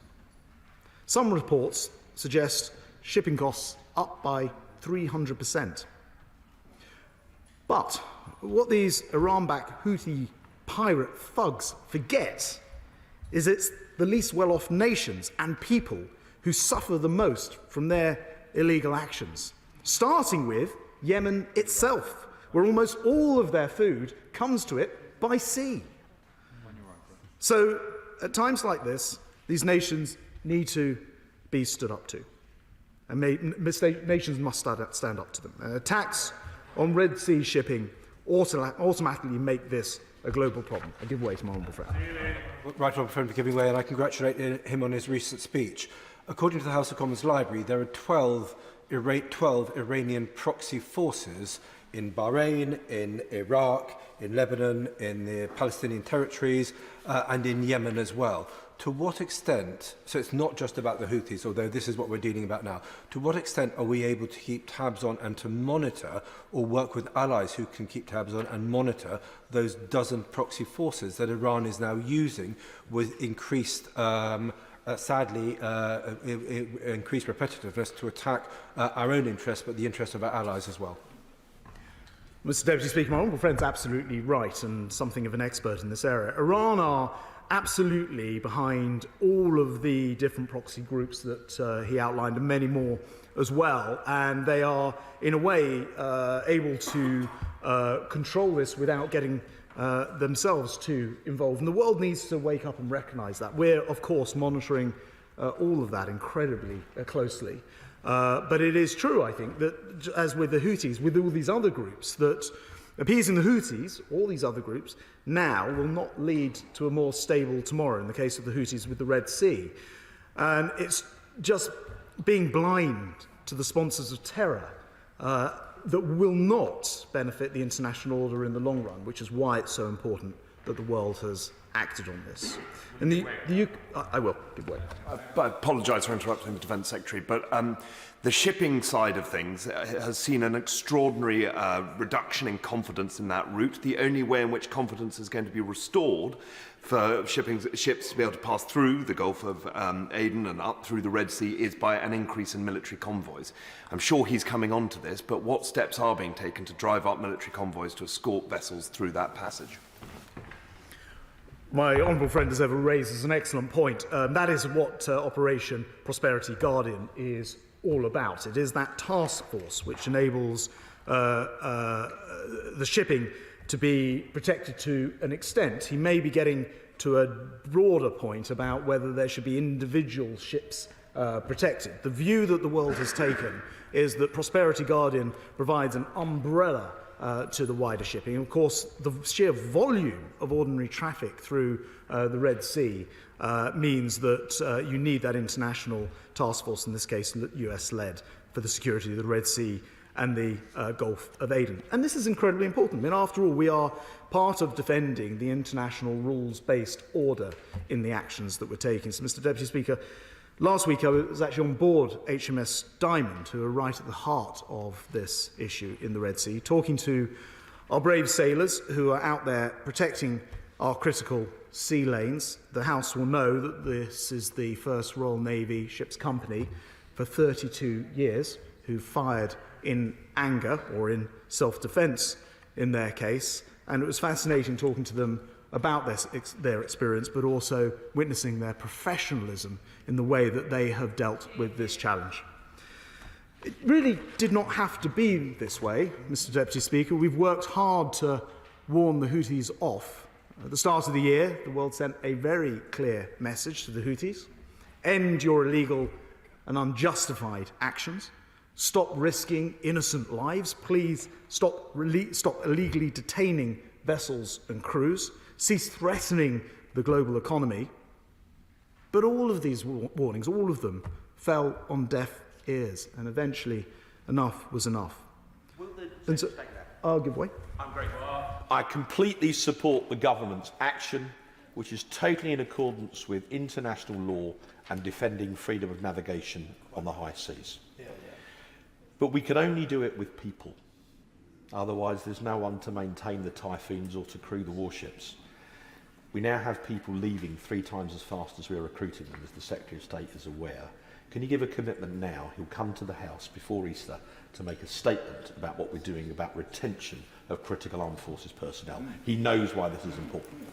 [SPEAKER 18] Some reports suggest shipping costs up by 300%. But what these Iran-backed Houthi pirate thugs forget is it's the least well-off nations and people who suffer the most from their illegal actions, starting with Yemen itself, where almost all of their food comes to it by sea. So at times like this, these nations need to be stood up to, and nations must stand up to them. Attacks on Red Sea shipping automatically make this a global problem. I give way to my honourable friend.
[SPEAKER 8] Right honourable friend for giving way, and I congratulate him on his recent speech. According to the House of Commons Library, there are 12 Iranian proxy forces in Bahrain, in Iraq, in Lebanon, in the Palestinian territories, and in Yemen as well. To what extent, so it's not just about the Houthis, although this is what we're dealing about now, to what extent are we able to keep tabs on and to monitor, or work with allies who can keep tabs on and monitor those dozen proxy forces that Iran is now using with increased, sadly, increased repetitiveness to attack our own interests, but the interests of our allies as well?
[SPEAKER 18] Mr. Deputy Speaker, my honourable friend's absolutely right, and something of an expert in this area. Iran are absolutely behind all of the different proxy groups that he outlined, and many more as well, and they are, in a way, able to control this without getting themselves too involved. And the world needs to wake up and recognise that. We're, of course, monitoring all of that incredibly closely. But it is true, I think, that as with the Houthis, with all these other groups, that appeasing the Houthis, all these other groups, now will not lead to a more stable tomorrow, in the case of the Houthis with the Red Sea. And it's just being blind to the sponsors of terror that will not benefit the international order in the long run, which is why it's so important that the world has acted on this. And I will give way.
[SPEAKER 21] I apologise for interrupting the Defence Secretary, but the shipping side of things has seen an extraordinary reduction in confidence in that route. The only way in which confidence is going to be restored for ships to be able to pass through the Gulf of Aden and up through the Red Sea is by an increase in military convoys. I'm sure he's coming on to this, but what steps are being taken to drive up military convoys to escort vessels through that passage?
[SPEAKER 18] My honourable friend, as ever, raises an excellent point. That is what Operation Prosperity Guardian is all about. It is that task force which enables the shipping to be protected to an extent. He may be getting to a broader point about whether there should be individual ships protected. The view that the world has taken is that Prosperity Guardian provides an umbrella to the wider shipping. Of course, the sheer volume of ordinary traffic through the Red Sea means that you need that international task force, in this case US-led, for the security of the Red Sea and the Gulf of Aden. And this is incredibly important. I mean, after all, we are part of defending the international rules-based order in the actions that we're taking. So, Mr. Deputy Speaker, last week I was actually on board HMS Diamond, who are right at the heart of this issue in the Red Sea, talking to our brave sailors who are out there protecting our critical sea lanes. The House will know that this is the first Royal Navy ship's company for 32 years who fired in anger or in self-defence in their case. And it was fascinating talking to them about their experience, but also witnessing their professionalism in the way that they have dealt with this challenge. It really did not have to be this way, Mr. Deputy Speaker. We've worked hard to warn the Houthis off. At the start of the year, the world sent a very clear message to the Houthis. End your illegal and unjustified actions. Stop risking innocent lives. Please stop illegally detaining vessels and crews. Cease threatening the global economy. But all of these warnings, all of them, fell on deaf ears, and eventually enough was enough. And so, I'll give way.
[SPEAKER 10] I completely support the government's action, which is totally in accordance with international law and defending freedom of navigation on the high seas. But we can only do it with people. Otherwise, there's no one to maintain the typhoons or to crew the warships. We now have people leaving 3 times as fast as we're recruiting them, as the Secretary of State is aware. Can you give a commitment now? He'll come to the House before Easter to make a statement about what we're doing about retention of critical armed forces personnel. He knows why this is important.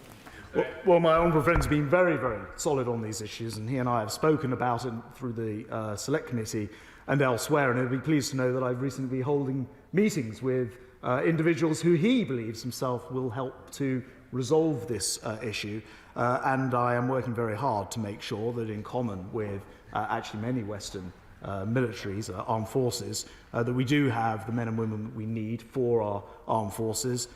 [SPEAKER 18] Well, my honourable friend's been very, very solid on these issues, and he and I have spoken about it through the Select Committee and elsewhere, and he'll be pleased to know that I've recently been holding meetings with individuals who he believes himself will help to resolve this issue, and I am working very hard to make sure that, in common with actually many Western militaries, armed forces, that we do have the men and women we need for our armed forces,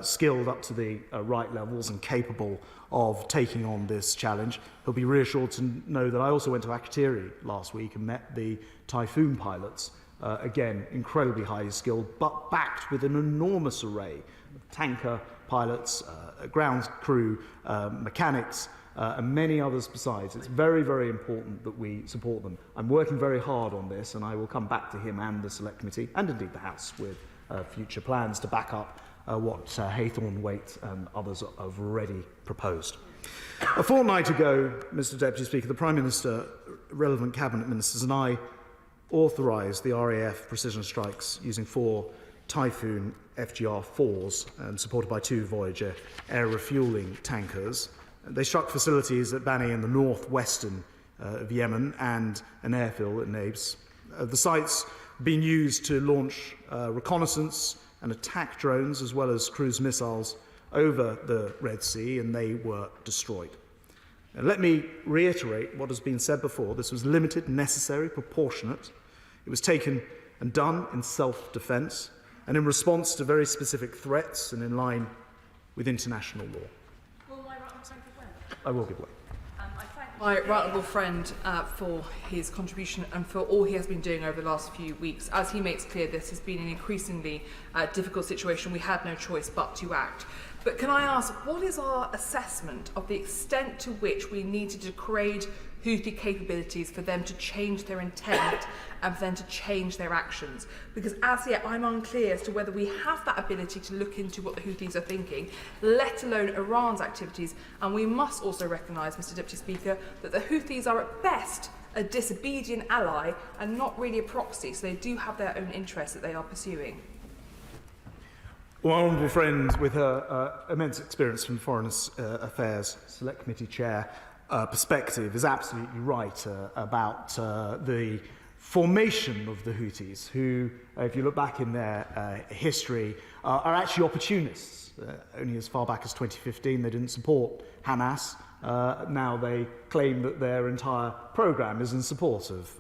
[SPEAKER 18] skilled up to the right levels and capable of taking on this challenge. He'll be reassured to know that I also went to Akrotiri last week and met the Typhoon pilots, again, incredibly highly skilled, but backed with an enormous array of tanker pilots, ground crew, mechanics, and many others besides. It's very, very important that we support them. I'm working very hard on this, and I will come back to him and the Select Committee, and indeed the House, with future plans to back up what Haythorne, Waite and others have already proposed. A fortnight ago, Mr. Deputy Speaker, the Prime Minister, relevant Cabinet Ministers and I authorised the RAF precision strikes using 4 Typhoon FGR-4s supported by 2 Voyager air refuelling tankers. They struck facilities at Bani in the northwestern of Yemen and an airfield at Nablus. The sites being used to launch reconnaissance and attack drones as well as cruise missiles over the Red Sea, and they were destroyed. And let me reiterate what has been said before. This was limited, necessary, proportionate. It was taken and done in self-defence and in response to very specific threats and in line with international law. I will give way.
[SPEAKER 19] My right honourable friend for his contribution and for all he has been doing over the last few weeks. As he makes clear, this has been an increasingly difficult situation. We had no choice but to act. But can I ask, what is our assessment of the extent to which we need to degrade Houthi capabilities for them to change their intent and for them to change their actions? Because as yet, I'm unclear as to whether we have that ability to look into what the Houthis are thinking, let alone Iran's activities. And we must also recognise, Mr. Deputy Speaker, that the Houthis are at best a disobedient ally and not really a proxy, so they do have their own interests that they are pursuing.
[SPEAKER 18] Well, my honourable friend, with her immense experience from Foreign Affairs Select Committee Chair perspective, is absolutely right about the formation of the Houthis, who, if you look back in their history, are actually opportunists. Only as far back as 2015, they didn't support Hamas. Now they claim that their entire programme is in support of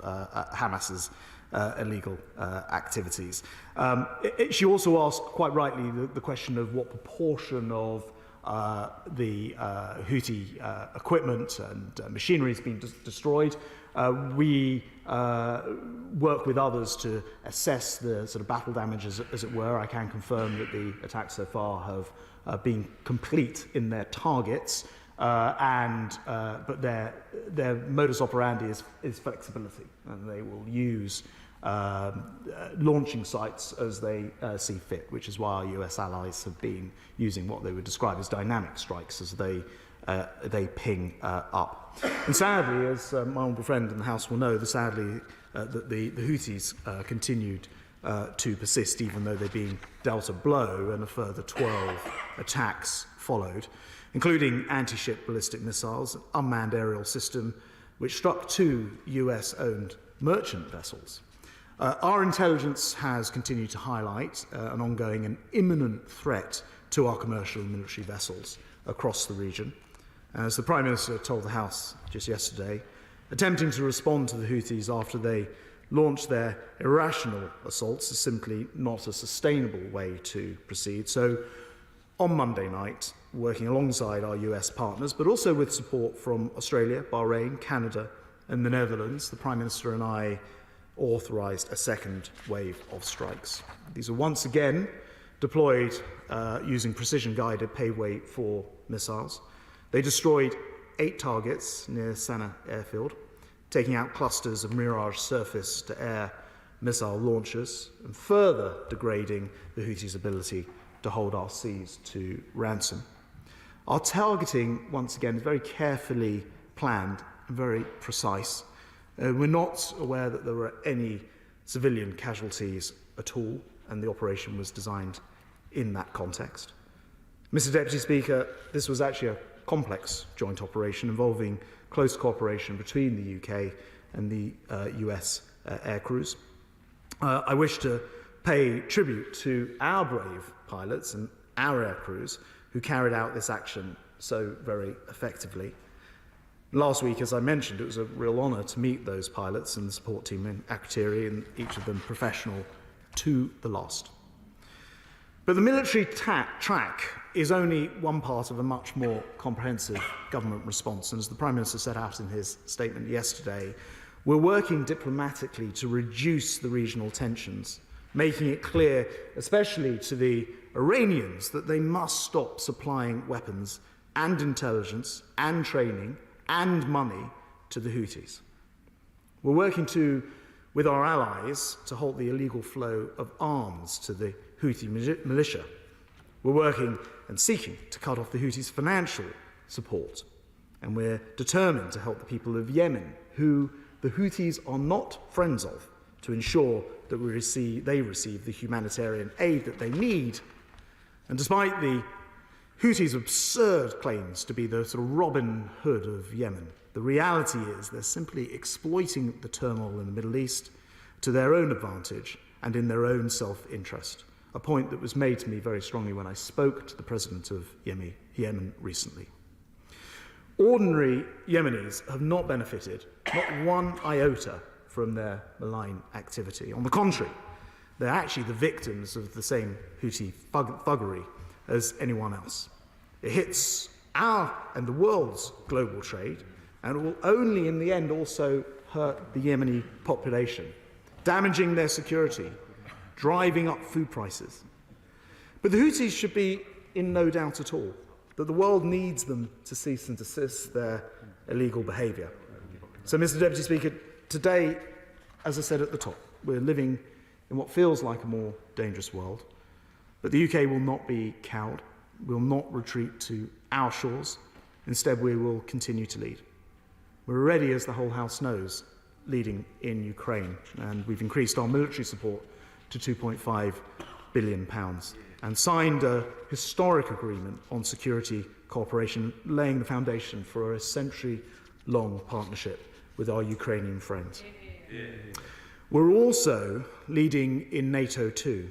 [SPEAKER 18] Hamas's illegal activities. She also asked, quite rightly, the question of what proportion of the Houthi equipment and machinery has been destroyed. We work with others to assess the sort of battle damage, as it were. I can confirm that the attacks so far have been complete in their targets, but their modus operandi is flexibility, and they will use launching sites as they see fit, which is why our US allies have been using what they would describe as dynamic strikes as they ping up. And sadly, as my honourable friend in the House will know, that the Houthis continued to persist, even though they've been dealt a blow, and a further 12 attacks followed, including anti-ship ballistic missiles, an unmanned aerial system, which struck 2 US-owned merchant vessels. Our intelligence has continued to highlight an ongoing and imminent threat to our commercial and military vessels across the region. As the Prime Minister told the House just yesterday, attempting to respond to the Houthis after they launched their irrational assaults is simply not a sustainable way to proceed. So on Monday night, working alongside our US partners, but also with support from Australia, Bahrain, Canada and the Netherlands, the Prime Minister and I authorised a second wave of strikes. These are once again deployed using precision-guided pave-way 4 missiles. They destroyed 8 targets near Sana'a airfield, taking out clusters of Mirage surface-to-air missile launchers and further degrading the Houthis' ability to hold our seas to ransom. Our targeting, once again, is very carefully planned and very precise. We're not aware that there were any civilian casualties at all, and the operation was designed in that context. Mr. Deputy Speaker, this was actually a complex joint operation involving close cooperation between the UK and the US air crews. I wish to pay tribute to our brave pilots and our air crews who carried out this action so very effectively. Last week, as I mentioned, it was a real honour to meet those pilots and the support team in Akrotiri, and each of them professional to the last. But the military track is only one part of a much more comprehensive government response, and as the Prime Minister set out in his statement yesterday, we're working diplomatically to reduce the regional tensions, making it clear, especially to the Iranians, that they must stop supplying weapons and intelligence and training and money to the Houthis. We're working with our allies to halt the illegal flow of arms to the Houthi militia. We're working and seeking to cut off the Houthis' financial support. And we're determined to help the people of Yemen, who the Houthis are not friends of, to ensure that they receive the humanitarian aid that they need. And despite the Houthis' absurd claims to be the sort of Robin Hood of Yemen, the reality is they're simply exploiting the turmoil in the Middle East to their own advantage and in their own self-interest, a point that was made to me very strongly when I spoke to the President of Yemen recently. Ordinary Yemenis have not benefited, not one iota, from their malign activity. On the contrary, they're actually the victims of the same Houthi thuggery as anyone else. It hits our and the world's global trade, and it will only in the end also hurt the Yemeni population, damaging their security, driving up food prices. But the Houthis should be in no doubt at all that the world needs them to cease and desist their illegal behaviour. So, Mr. Deputy Speaker, today, as I said at the top, we're living in what feels like a more dangerous world. But the UK will not be cowed. We will not retreat to our shores. Instead, we will continue to lead. We're already, as the whole House knows, leading in Ukraine, and we've increased our military support to £2.5 billion and signed a historic agreement on security cooperation, laying the foundation for a century-long partnership with our Ukrainian friends. We're also leading in NATO too,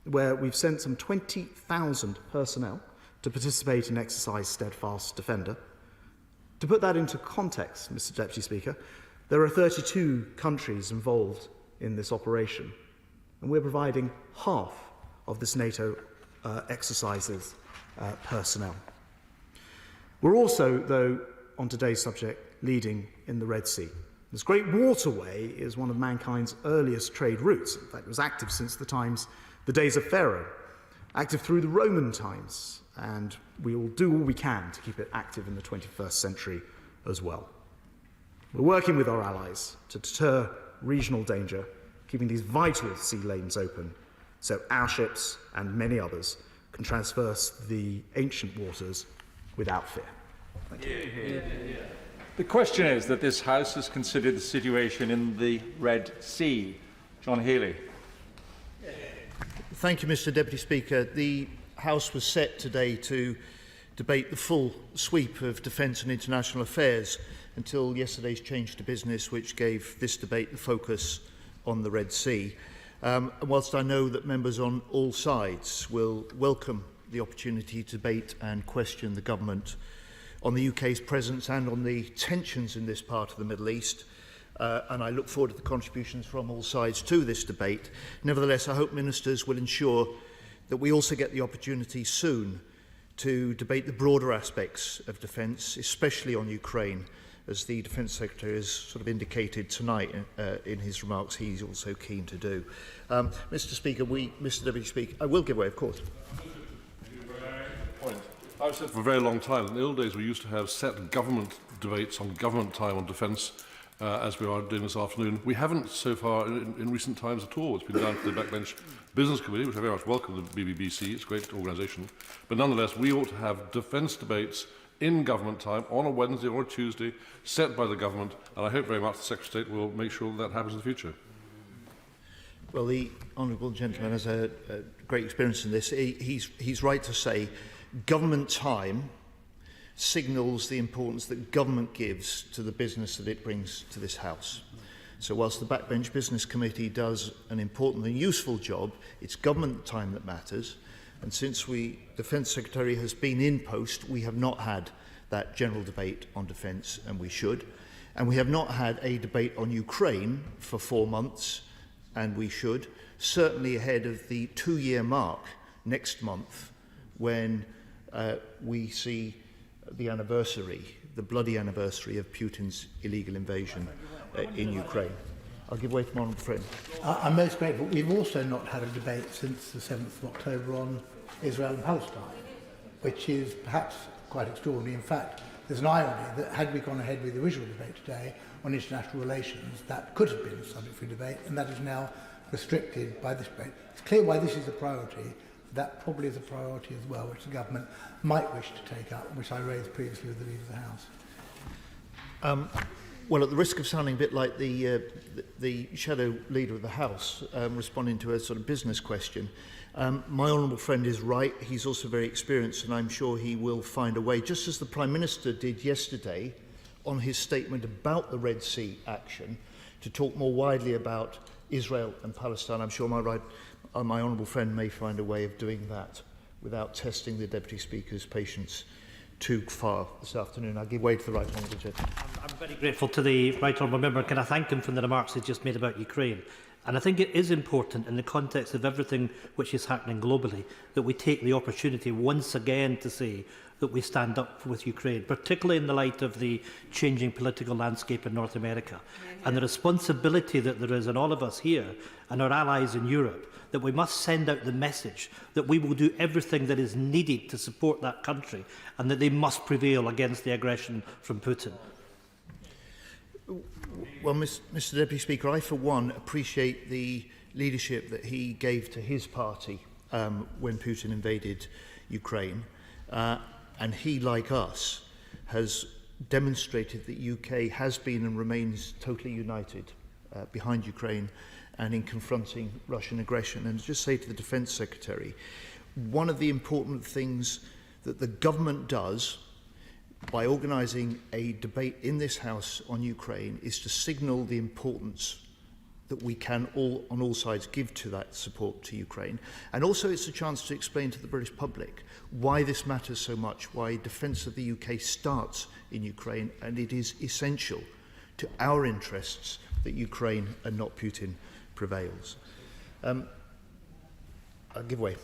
[SPEAKER 18] where we've sent some 20,000 personnel to participate in exercise Steadfast Defender. To put that into context, Mr. Deputy Speaker, there are 32 countries involved in this operation, and we're providing half of this NATO exercises personnel. We're also, though, on today's subject, leading in the Red Sea. This great waterway is one of mankind's earliest trade routes. In fact, it was active since the days of Pharaoh, active through the Roman times, and we will do all we can to keep it active in the 21st century as well. We're working with our allies to deter regional danger, keeping these vital sea lanes open so our ships and many others can traverse the ancient waters without fear. Thank you.
[SPEAKER 1] The question is that this House has considered the situation in the Red Sea. John Healey.
[SPEAKER 15] Thank you, Mr. Deputy Speaker. The House was set today to debate the full sweep of defence and international affairs until yesterday's change to business, which gave this debate the focus on the Red Sea. Whilst I know that members on all sides will welcome the opportunity to debate and question the government on the UK's presence and on the tensions in this part of the Middle East, and I look forward to the contributions from all sides to this debate. Nevertheless, I hope ministers will ensure that we also get the opportunity soon to debate the broader aspects of defence, especially on Ukraine, as the Defence Secretary has sort of indicated tonight in his remarks he's also keen to do. Mr. Deputy Speaker, I will give way, of course.
[SPEAKER 5] I've said for a very long time, in the old days we used to have set government debates on government time on defence, as we are doing this afternoon. We haven't so far in recent times at all. It's been down to the Backbench Business Committee, which I very much welcome, the BBBC, it's a great organisation. But nonetheless, we ought to have defence debates in government time on a Wednesday or a Tuesday, set by the government, and I hope very much the Secretary of State will make sure that happens in the future.
[SPEAKER 15] Well, the honourable gentleman has a great experience in this. He's right to say government time signals the importance that government gives to the business that it brings to this House. So whilst the Backbench Business Committee does an important and useful job, it's government time that matters. And since the Defence Secretary has been in post, we have not had that general debate on defence, and we should. And we have not had a debate on Ukraine for 4 months, and we should. Certainly ahead of the 2-year mark next month, when we see the anniversary, the bloody anniversary of Putin's illegal invasion in Ukraine. I'll give way to my honourable friend.
[SPEAKER 20] I'm most grateful. We've also not had a debate since the 7th of October on Israel and Palestine, which is perhaps quite extraordinary. In fact, there's an irony that had we gone ahead with the original debate today on international relations, that could have been a subject for debate, and that is now restricted by this debate. It's clear why this is a priority. That probably is a priority as well, which the government might wish to take up, which I raised previously with the Leader of the House.
[SPEAKER 15] Well, at the risk of sounding a bit like the shadow leader of the House, responding to a sort of business question, my honourable friend is right. He's also very experienced, and I'm sure he will find a way, just as the Prime Minister did yesterday on his statement about the Red Sea action, to talk more widely about Israel and Palestine. I'm sure my honourable friend may find a way of doing that without testing the Deputy Speaker's patience too far this afternoon. I'll give way to the right honourable gentleman.
[SPEAKER 12] I'm very grateful to the right honourable member. Can I thank him for the remarks he just made about Ukraine? And I think it is important in the context of everything which is happening globally that we take the opportunity once again to say that we stand up with Ukraine, particularly in the light of the changing political landscape in North America and the responsibility that there is on all of us here and our allies in Europe, that we must send out the message that we will do everything that is needed to support that country and that they must prevail against the aggression from Putin.
[SPEAKER 15] Well, Mr. Deputy Speaker, I for one appreciate the leadership that he gave to his party when Putin invaded Ukraine. And he, like us, has demonstrated that UK has been and remains totally united behind Ukraine and in confronting Russian aggression. And just say to the Defence Secretary, one of the important things that the government does by organising a debate in this House on Ukraine is to signal the importance that we can all, on all sides, give to that support to Ukraine. And also it's a chance to explain to the British public why this matters so much, why defence of the UK starts in Ukraine, and it is essential to our interests that Ukraine and not Putin prevails.
[SPEAKER 6] I'll give way.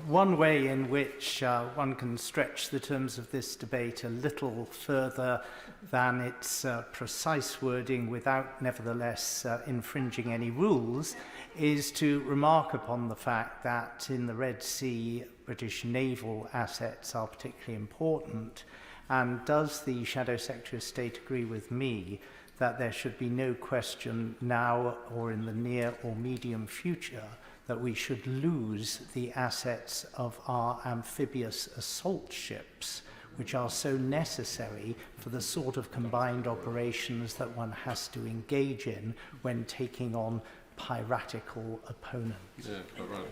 [SPEAKER 7] One way in which one can stretch the terms of this debate a little further than its precise wording without nevertheless infringing any rules is to remark upon the fact that in the Red Sea, British naval assets are particularly important. And does the Shadow Secretary of State agree with me that there should be no question now or in the near or medium future that we should lose the assets of our amphibious assault ships, which are so necessary for the sort of combined operations that one has to engage in when taking on piratical opponents?
[SPEAKER 5] Yeah, quite right.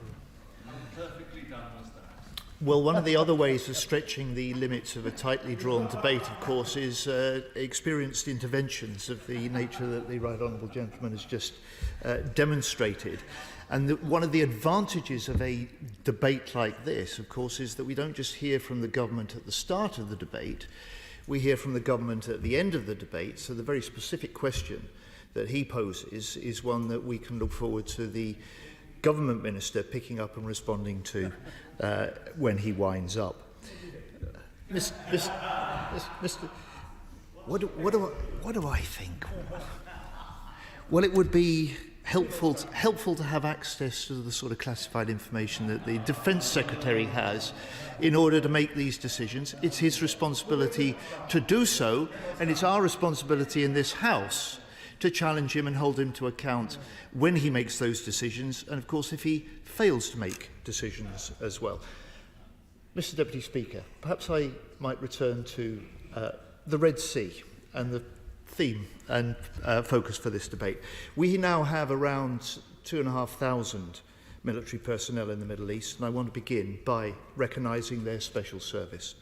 [SPEAKER 1] Perfectly done was that.
[SPEAKER 11] Well, one of the other ways of stretching the limits of a tightly drawn debate, of course, is experienced interventions of the nature that the Right Honourable Gentleman has just demonstrated. And one of the advantages of a debate like this, of course, is that we don't just hear from the government at the start of the debate, we hear from the government at the end of the debate. So the very specific question that he poses is one that we can look forward to the government minister picking up and responding to when he winds up. Mr. What do I think? Well, it would be helpful to have access to the sort of classified information that the Defence Secretary has in order to make these decisions. It's his responsibility to do so, and it's our responsibility in this House to challenge him and hold him to account when he makes those decisions, and of course if he fails to make decisions as well. Mr. Deputy Speaker, perhaps I might return to the Red Sea and the theme and focus for this debate. We now have around 2,500 military personnel in the Middle East, and I want to begin by recognising their special service.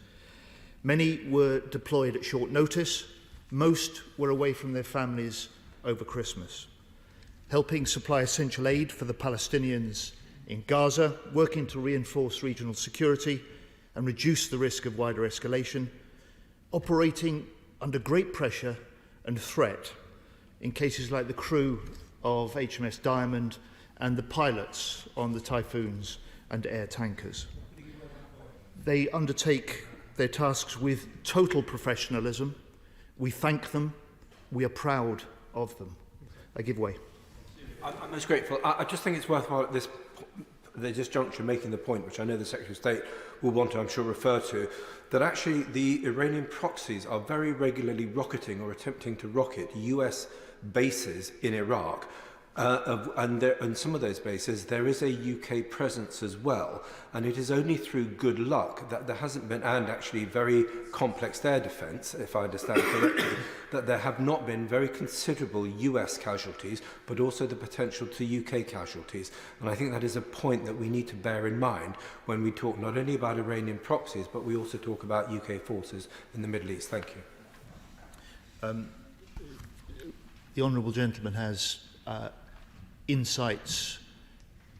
[SPEAKER 11] Many were deployed at short notice. Most were away from their families over Christmas, helping supply essential aid for the Palestinians in Gaza, working to reinforce regional security and reduce the risk of wider escalation, operating under great pressure and threat in cases like the crew of HMS Diamond and the pilots on the Typhoons and air tankers. They undertake their tasks with total professionalism. We thank them. We are proud of them. I give way.
[SPEAKER 8] I'm most grateful. I just think it's worthwhile at this juncture making the point, which I know the Secretary of State will want to, I'm sure, refer to, that actually the Iranian proxies are very regularly rocketing or attempting to rocket US bases in Iraq. And some of those bases, there is a UK presence as well. And it is only through good luck that there hasn't been, and actually very complex air defence, if I understand correctly, that there have not been very considerable US casualties, but also the potential to UK casualties. And I think that is a point that we need to bear in mind when we talk not only about Iranian proxies, but we also talk about UK forces in the Middle East. Thank you.
[SPEAKER 11] The Honourable Gentleman has insights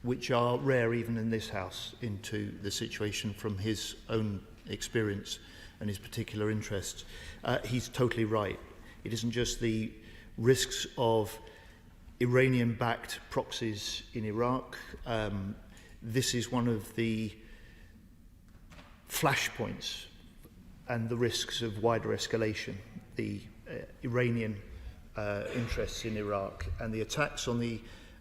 [SPEAKER 11] which are rare even in this House into the situation from his own experience and his particular interests. He's totally right. It isn't just the risks of Iranian-backed proxies in Iraq. This is one of the flashpoints and the risks of wider escalation. The Iranian interests in Iraq and the attacks on the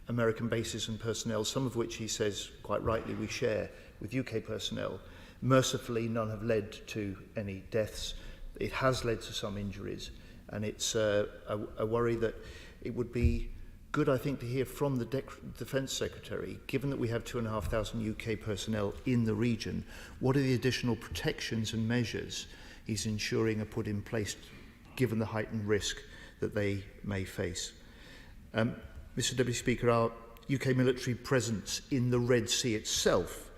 [SPEAKER 11] American bases and personnel, some of which he says quite rightly we share with UK personnel. Mercifully, none have led to any deaths. It has led to some injuries, and it's a worry that it would be good, I think, to hear from the Defence Secretary, given that we have 2,500 UK personnel in the region, what are the additional protections and measures he's ensuring are put in place given the heightened risk that they may face. Mr. Deputy Speaker, our UK military presence in the Red Sea itself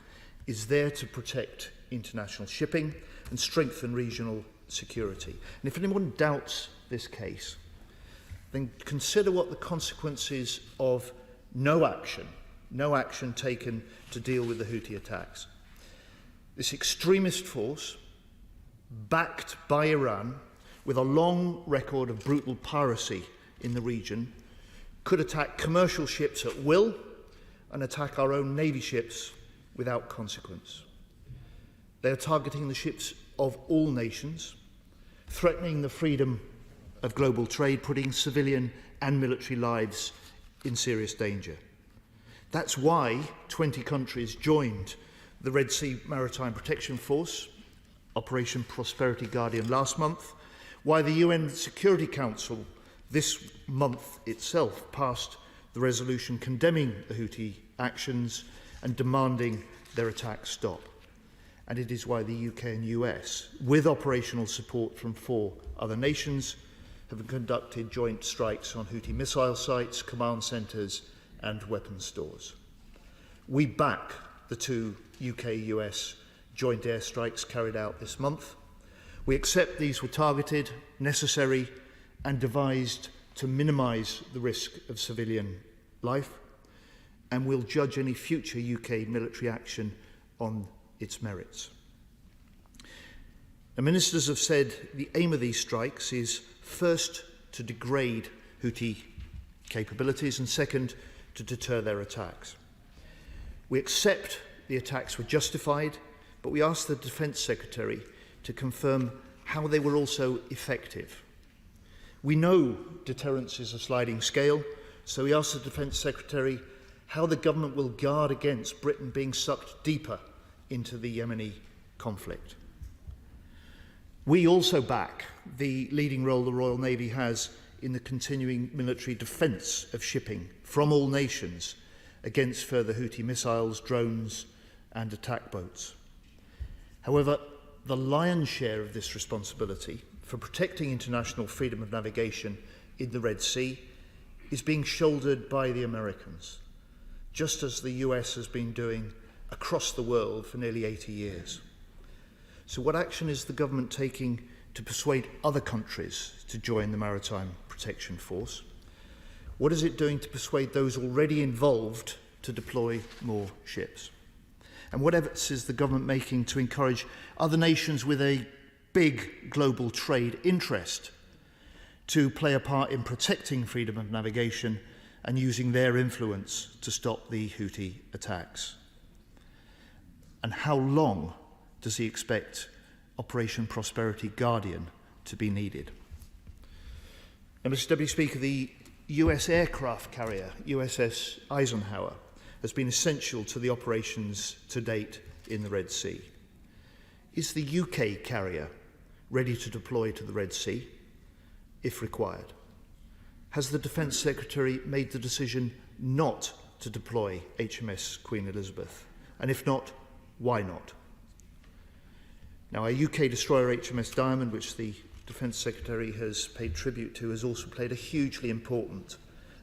[SPEAKER 11] is there to protect international shipping and strengthen regional security. And if anyone doubts this case, then consider what the consequences of no action taken to deal with the Houthi attacks. This extremist force, backed by Iran, with a long record of brutal piracy in the region, could attack commercial ships at will and attack our own Navy ships without consequence. They are targeting the ships of all nations, threatening the freedom of global trade, putting civilian and military lives in serious danger. That's why 20 countries joined the Red Sea Maritime Protection Force, Operation Prosperity Guardian, last month, why the UN Security Council this month itself passed the resolution condemning the Houthi actions and demanding their attacks stop. And it is why the UK and US, with operational support from 4 other nations, have conducted joint strikes on Houthi missile sites, command centres and weapons stores. We back the 2 UK-US joint airstrikes carried out this month. We accept these were targeted, necessary and devised to minimise the risk of civilian life, and we'll judge any future UK military action on its merits. The ministers have said the aim of these strikes is first to degrade Houthi capabilities and second to deter their attacks. We accept the attacks were justified, but we ask the Defence Secretary to confirm how they were also effective. We know deterrence is a sliding scale, so we ask the Defence Secretary how the government will guard against Britain being sucked deeper into the Yemeni conflict. We also back the leading role the Royal Navy has in the continuing military defence of shipping from all nations against further Houthi missiles, drones and attack boats. However, the lion's share of this responsibility for protecting international freedom of navigation in the Red Sea is being shouldered by the Americans, just as the US has been doing across the world for nearly 80 years. So what action is the government taking to persuade other countries to join the Maritime Protection Force? What is it doing to persuade those already involved to deploy more ships? And what efforts is the government making to encourage other nations with a big global trade interest to play a part in protecting freedom of navigation and using their influence to stop the Houthi attacks? And how long does he expect Operation Prosperity Guardian to be needed? And Mr. Deputy Speaker, the US aircraft carrier, USS Eisenhower, has been essential to the operations to date in the Red Sea. Is the UK carrier ready to deploy to the Red Sea, if required? Has the Defence Secretary made the decision not to deploy HMS Queen Elizabeth? And if not, why not? Now, our UK destroyer HMS Diamond, which the Defence Secretary has paid tribute to, has also played a hugely important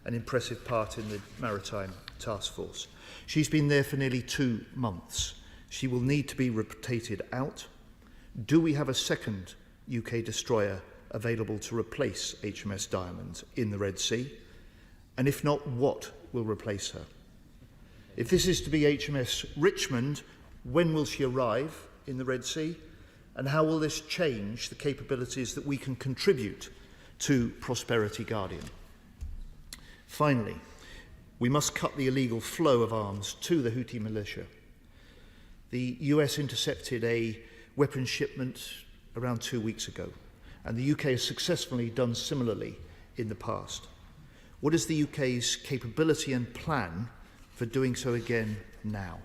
[SPEAKER 11] and impressive part in the Maritime Task Force. She's been there for nearly 2 months. She will need to be rotated out. Do we have a second UK destroyer available to replace HMS Diamond in the Red Sea? And if not, what will replace her? If this is to be HMS Richmond, when will she arrive in the Red Sea? And how will this change the capabilities that we can contribute to Prosperity Guardian? Finally, we must cut the illegal flow of arms to the Houthi militia. The US intercepted a weapons shipment around 2 weeks ago, and the UK has successfully done similarly in the past. What is the UK's capability and plan for doing so again now?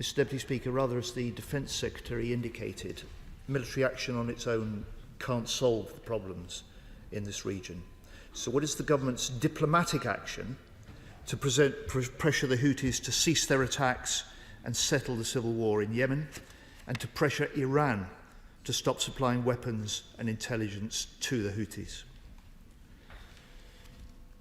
[SPEAKER 11] Mr. Deputy Speaker, rather as the Defence Secretary indicated, military action on its own can't solve the problems in this region. So what is the government's diplomatic action to pressure the Houthis to cease their attacks and settle the civil war in Yemen, and to pressure Iran to stop supplying weapons and intelligence to the Houthis?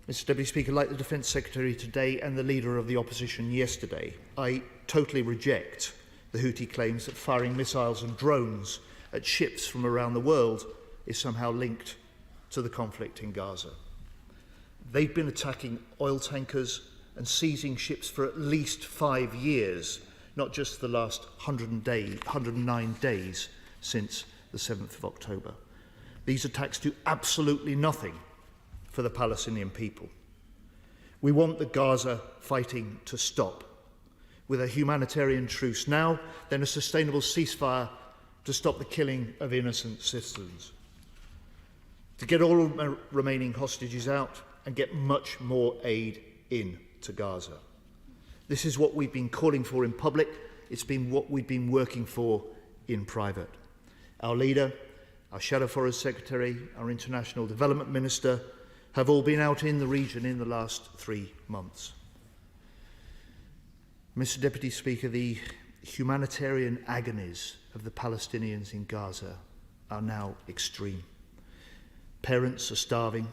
[SPEAKER 11] Mr. Deputy Speaker, like the Defence Secretary today and the Leader of the Opposition yesterday, I totally reject the Houthi claims that firing missiles and drones at ships from around the world is somehow linked to the conflict in Gaza. They've been attacking oil tankers and seizing ships for at least 5 years, not just the last 109 days since the 7th of October. These attacks do absolutely nothing for the Palestinian people. We want the Gaza fighting to stop, with a humanitarian truce now, then a sustainable ceasefire to stop the killing of innocent citizens, to get all remaining hostages out and get much more aid in to Gaza. This is what we've been calling for in public. It's been what we've been working for in private. Our leader, our Shadow Forest Secretary, our International Development Minister have all been out in the region in the last 3 months. Mr. Deputy Speaker, the humanitarian agonies of the Palestinians in Gaza are now extreme. Parents are starving,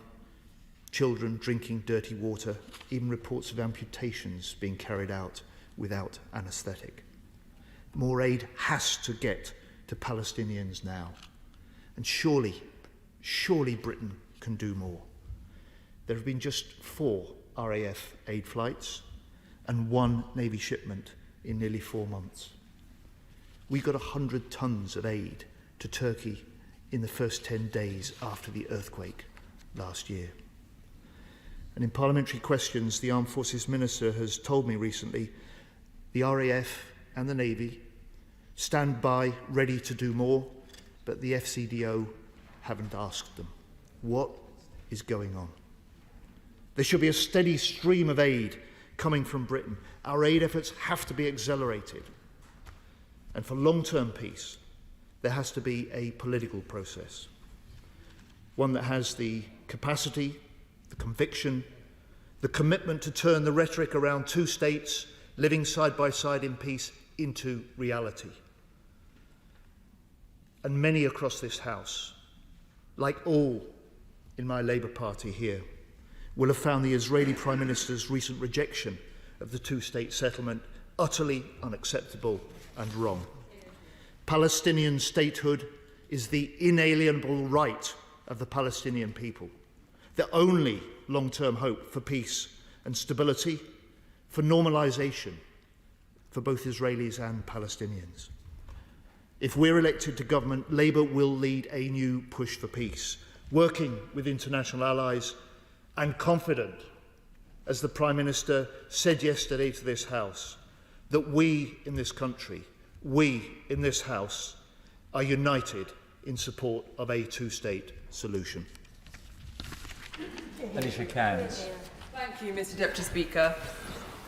[SPEAKER 11] children drinking dirty water, even reports of amputations being carried out without anaesthetic. More aid has to get to Palestinians now. And surely Britain can do more. There have been just 4 RAF aid flights and 1 Navy shipment in nearly 4 months. We got 100 tons of aid to Turkey in the first 10 days after the earthquake last year. And in parliamentary questions, the Armed Forces Minister has told me recently the RAF and the Navy stand by ready to do more, but the FCDO haven't asked them. What is going on? There should be a steady stream of aid coming from Britain. Our aid efforts have to be accelerated. And for long-term peace, there has to be a political process, one that has the capacity, the conviction, the commitment to turn the rhetoric around 2 states living side by side in peace into reality. And many across this House, like all in my Labour Party here, will have found the Israeli Prime Minister's recent rejection of the 2-state settlement utterly unacceptable and wrong. Palestinian statehood is the inalienable right of the Palestinian people, the only long-term hope for peace and stability, for normalisation for both Israelis and Palestinians. If we're elected to government, Labour will lead a new push for peace, working with international allies and confident, as the Prime Minister said yesterday to this House, that we in this country, we in this House, are united in support of a 2-state solution.
[SPEAKER 14] Alicia Cairns.
[SPEAKER 19] Thank you, Mr. Deputy Speaker.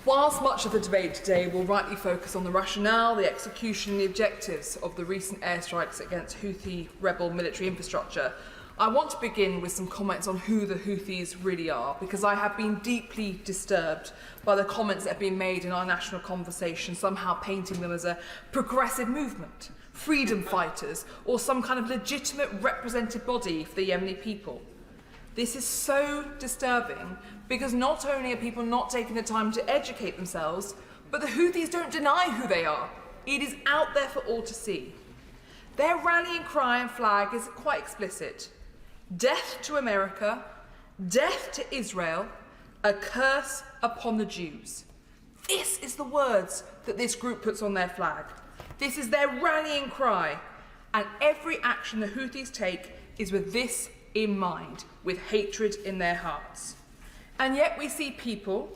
[SPEAKER 19] Whilst much of the debate today will rightly focus on the rationale, the execution and the objectives of the recent airstrikes against Houthi rebel military infrastructure, I want to begin with some comments on who the Houthis really are, because I have been deeply disturbed by the comments that have been made in our national conversation, somehow painting them as a progressive movement, freedom fighters, or some kind of legitimate represented body for the Yemeni people. This is so disturbing because not only are people not taking the time to educate themselves, but the Houthis don't deny who they are. It is out there for all to see. Their rallying cry and flag is quite explicit. Death to America, death to Israel, a curse upon the Jews. This is the words that this group puts on their flag. This is their rallying cry, and every action the Houthis take is with this in mind, with hatred in their hearts. And yet we see people,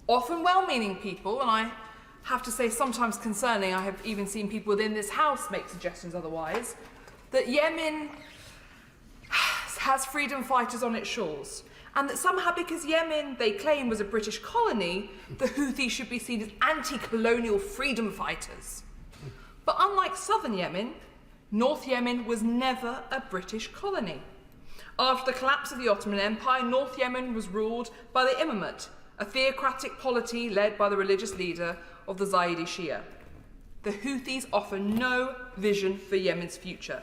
[SPEAKER 19] often well-meaning people, and I have to say sometimes concerning, I have even seen people within this House make suggestions otherwise, that Yemen has freedom fighters on its shores, and that somehow because Yemen, they claim, was a British colony, the Houthis should be seen as anti-colonial freedom fighters. But unlike southern Yemen, North Yemen was never a British colony. After the collapse of the Ottoman Empire, North Yemen was ruled by the Imamate, a theocratic polity led by the religious leader of the Zaidi Shia. The Houthis offer no vision for Yemen's future.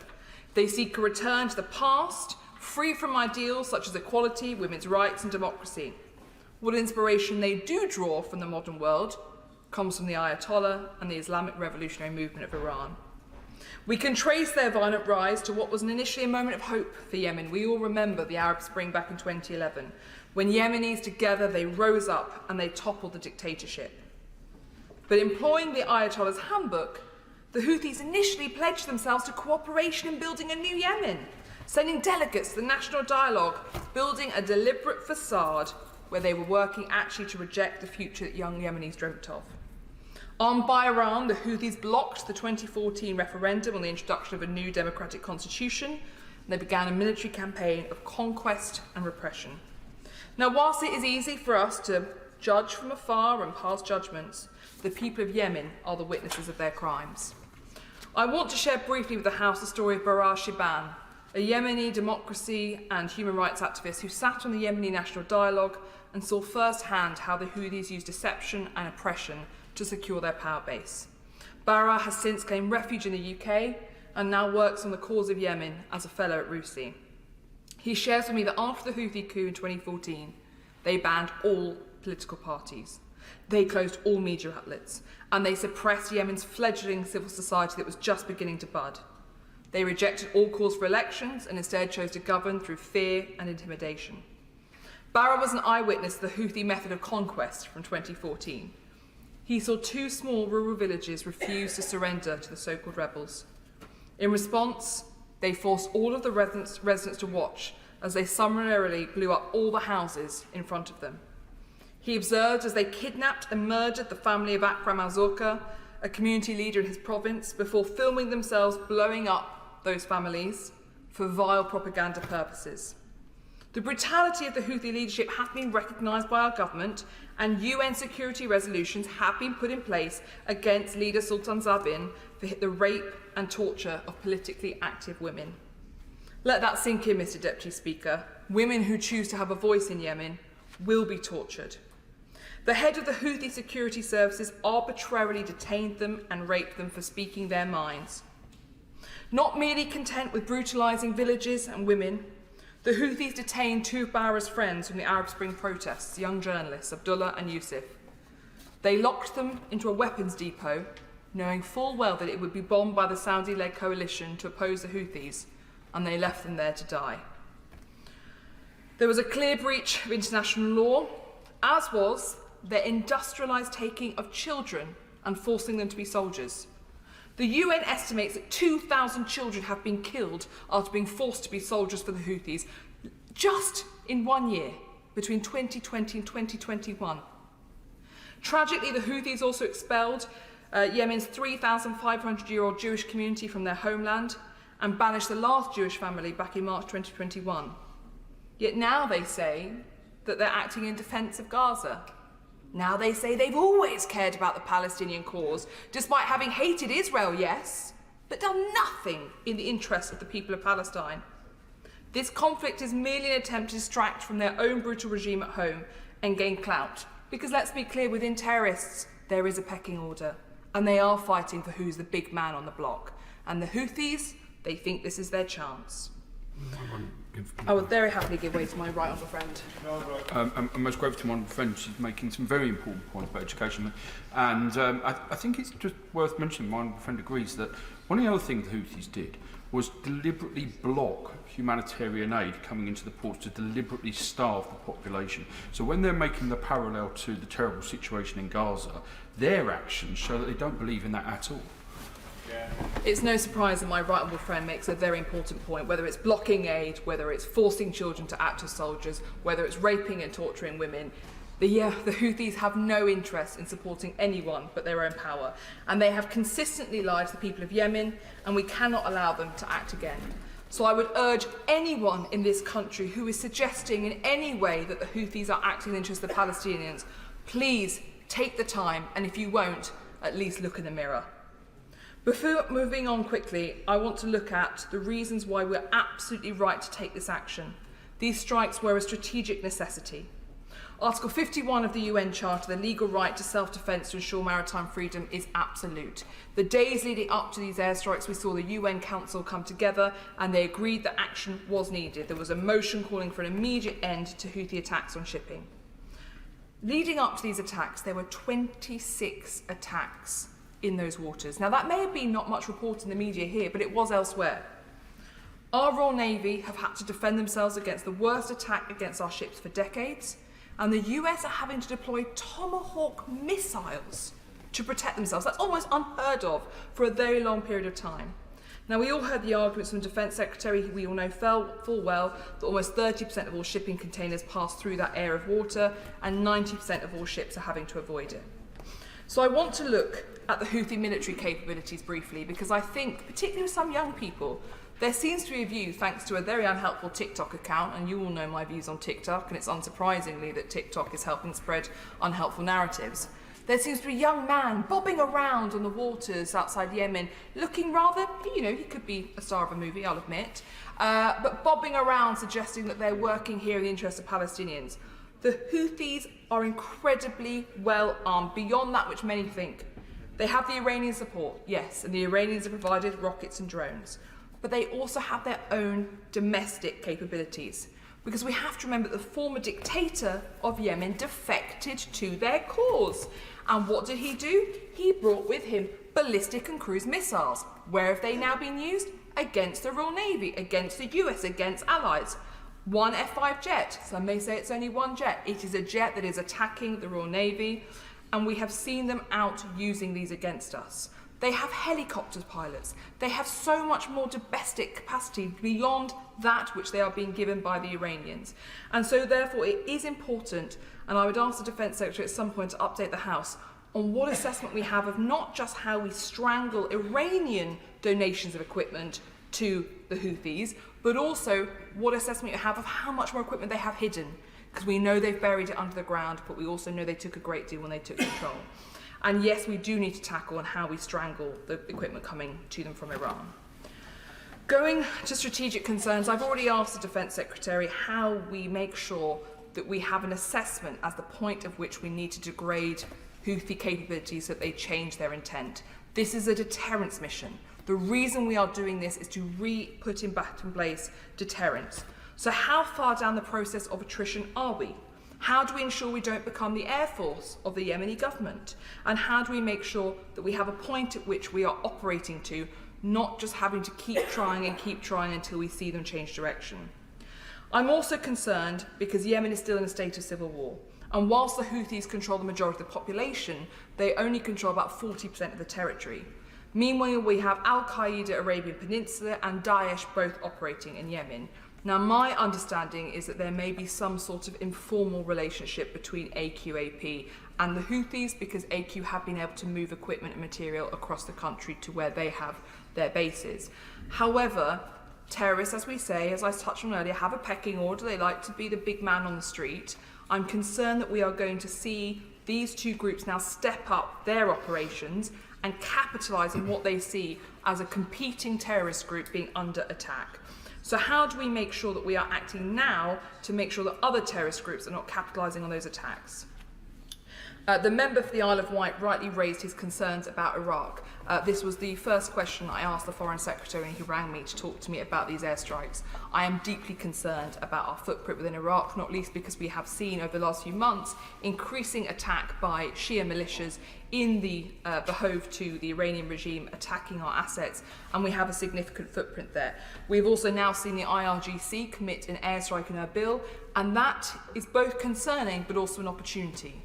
[SPEAKER 19] They seek a return to the past, free from ideals such as equality, women's rights and democracy. What inspiration they do draw from the modern world comes from the Ayatollah and the Islamic Revolutionary Movement of Iran. We can trace their violent rise to what was initially a moment of hope for Yemen. We all remember the Arab Spring back in 2011, when Yemenis together, they rose up and they toppled the dictatorship. But employing the Ayatollah's handbook, the Houthis initially pledged themselves to cooperation in building a new Yemen, sending delegates to the national dialogue, building a deliberate facade where they were working actually to reject the future that young Yemenis dreamt of. Armed by Iran, the Houthis blocked the 2014 referendum on the introduction of a new democratic constitution, and they began a military campaign of conquest and repression. Now, whilst it is easy for us to judge from afar and pass judgments, the people of Yemen are the witnesses of their crimes. I want to share briefly with the House the story of Barar Shiban, a Yemeni democracy and human rights activist who sat on the Yemeni National Dialogue and saw firsthand how the Houthis used deception and oppression to secure their power base. Barar has since claimed refuge in the UK and now works on the cause of Yemen as a fellow at RUSI. He shares with me that after the Houthi coup in 2014, they banned all political parties. They closed all media outlets, and they suppressed Yemen's fledgling civil society that was just beginning to bud. They rejected all calls for elections and instead chose to govern through fear and intimidation. Barar was an eyewitness to the Houthi method of conquest from 2014. He saw 2 small rural villages refuse to surrender to the so-called rebels. In response, they forced all of the residents to watch as they summarily blew up all the houses in front of them. He observed as they kidnapped and murdered the family of Akram al-Zorka, a community leader in his province, before filming themselves blowing up those families for vile propaganda purposes. The brutality of the Houthi leadership has been recognised by our government, and UN security resolutions have been put in place against leader Sultan Zabin for the rape and torture of politically active women. Let that sink in, Mr. Deputy Speaker. Women who choose to have a voice in Yemen will be tortured. The head of the Houthi security services arbitrarily detained them and raped them for speaking their minds. Not merely content with brutalising villages and women, the Houthis detained 2 of Barar's friends from the Arab Spring protests, young journalists, Abdullah and Yusuf. They locked them into a weapons depot, knowing full well that it would be bombed by the Saudi-led coalition to oppose the Houthis, and they left them there to die. There was a clear breach of international law, as was their industrialised taking of children and forcing them to be soldiers. The UN estimates that 2,000 children have been killed after being forced to be soldiers for the Houthis just in 1 year, between 2020 and 2021. Tragically, the Houthis also expelled Yemen's 3,500-year-old Jewish community from their homeland and banished the last Jewish family back in March 2021. Yet now they say that they're acting in defence of Gaza. Now they say they've always cared about the Palestinian cause, despite having hated Israel, yes, but done nothing in the interest of the people of Palestine. This conflict is merely an attempt to distract from their own brutal regime at home and gain clout. Because let's be clear, within terrorists, there is a pecking order, and they are fighting for who's the big man on the block. And the Houthis, they think this is their chance. I would very happily give way to my right honourable friend.
[SPEAKER 4] I'm most grateful to my friend. She's making some very important points about education. And I think it's just worth mentioning, my friend agrees, that one of the other things the Houthis did was deliberately block humanitarian aid coming into the ports, to deliberately starve the population. So when they're making the parallel to the terrible situation in Gaza, their actions show that they don't believe in that at all.
[SPEAKER 19] It's no surprise that my right honourable friend makes a very important point, whether it's blocking aid, whether it's forcing children to act as soldiers, whether it's raping and torturing women. The Houthis have no interest in supporting anyone but their own power, and they have consistently lied to the people of Yemen, and we cannot allow them to act again. So I would urge anyone in this country who is suggesting in any way that the Houthis are acting in the interest of the Palestinians, please take the time, and if you won't, at least look in the mirror. Before moving on quickly, I want to look at the reasons why we're absolutely right to take this action. These strikes were a strategic necessity. Article 51 of the UN Charter, the legal right to self-defence to ensure maritime freedom, is absolute. The days leading up to these airstrikes, we saw the UN Council come together and they agreed that action was needed. There was a motion calling for an immediate end to Houthi attacks on shipping. Leading up to these attacks, there were 26 attacks in those waters. Now, that may have been not much reported in the media here, but it was elsewhere. Our Royal Navy have had to defend themselves against the worst attack against our ships for decades, and the US are having to deploy Tomahawk missiles to protect themselves. That's almost unheard of for a very long period of time. Now, we all heard the arguments from the Defence Secretary, who we all know full well that almost 30% of all shipping containers pass through that area of water and 90% of all ships are having to avoid it. So I want to look at the Houthi military capabilities briefly, because I think, particularly with some young people, there seems to be a view, thanks to a very unhelpful TikTok account, and you all know my views on TikTok, and it's unsurprisingly that TikTok is helping spread unhelpful narratives. There seems to be a young man bobbing around on the waters outside Yemen, looking rather, he could be a star of a movie, I'll admit, but bobbing around suggesting that they're working here in the interest of Palestinians. The Houthis are incredibly well armed, beyond that which many think. They have the Iranian support, yes, and the Iranians have provided rockets and drones, but they also have their own domestic capabilities. Because we have to remember that the former dictator of Yemen defected to their cause. And what did he do? He brought with him ballistic and cruise missiles. Where have they now been used? Against the Royal Navy, against the US, against allies. One F-5 jet. Some may say it's only one jet. It is a jet that is attacking the Royal Navy, and we have seen them out using these against us. They have helicopter pilots. They have so much more domestic capacity beyond that which they are being given by the Iranians. And so therefore it is important, and I would ask the Defence Secretary at some point to update the House on what assessment we have of not just how we strangle Iranian donations of equipment to the Houthis, but also what assessment you have of how much more equipment they have hidden. Because we know they've buried it under the ground, but we also know they took a great deal when they took control. And yes, we do need to tackle on how we strangle the equipment coming to them from Iran. Going to strategic concerns, I've already asked the Defence Secretary how we make sure that we have an assessment as the point at which we need to degrade Houthi capabilities so that they change their intent. This is a deterrence mission. The reason we are doing this is to put back in place deterrence. So how far down the process of attrition are we? How do we ensure we don't become the Air Force of the Yemeni government? And how do we make sure that we have a point at which we are operating to, not just having to keep trying until we see them change direction? I'm also concerned because Yemen is still in a state of civil war. And whilst the Houthis control the majority of the population, they only control about 40% of the territory. Meanwhile, we have Al-Qaeda, Arabian Peninsula, and Daesh both operating in Yemen. Now, my understanding is that there may be some sort of informal relationship between AQAP and the Houthis, because AQ have been able to move equipment and material across the country to where they have their bases. However, terrorists, as we say, as I touched on earlier, have a pecking order. They like to be the big man on the street. I'm concerned that we are going to see these two groups now step up their operations and capitalise on what they see as a competing terrorist group being under attack. So how do we make sure that we are acting now to make sure that other terrorist groups are not capitalising on those attacks? The member for the Isle of Wight rightly raised his concerns about Iraq. This was the first question I asked the Foreign Secretary when he rang me to talk to me about these airstrikes. I am deeply concerned about our footprint within Iraq, not least because we have seen over the last few months increasing attack by Shia militias in the behoved to the Iranian regime, attacking our assets, and we have a significant footprint there. We've also now seen the IRGC commit an airstrike in Erbil, and that is both concerning but also an opportunity.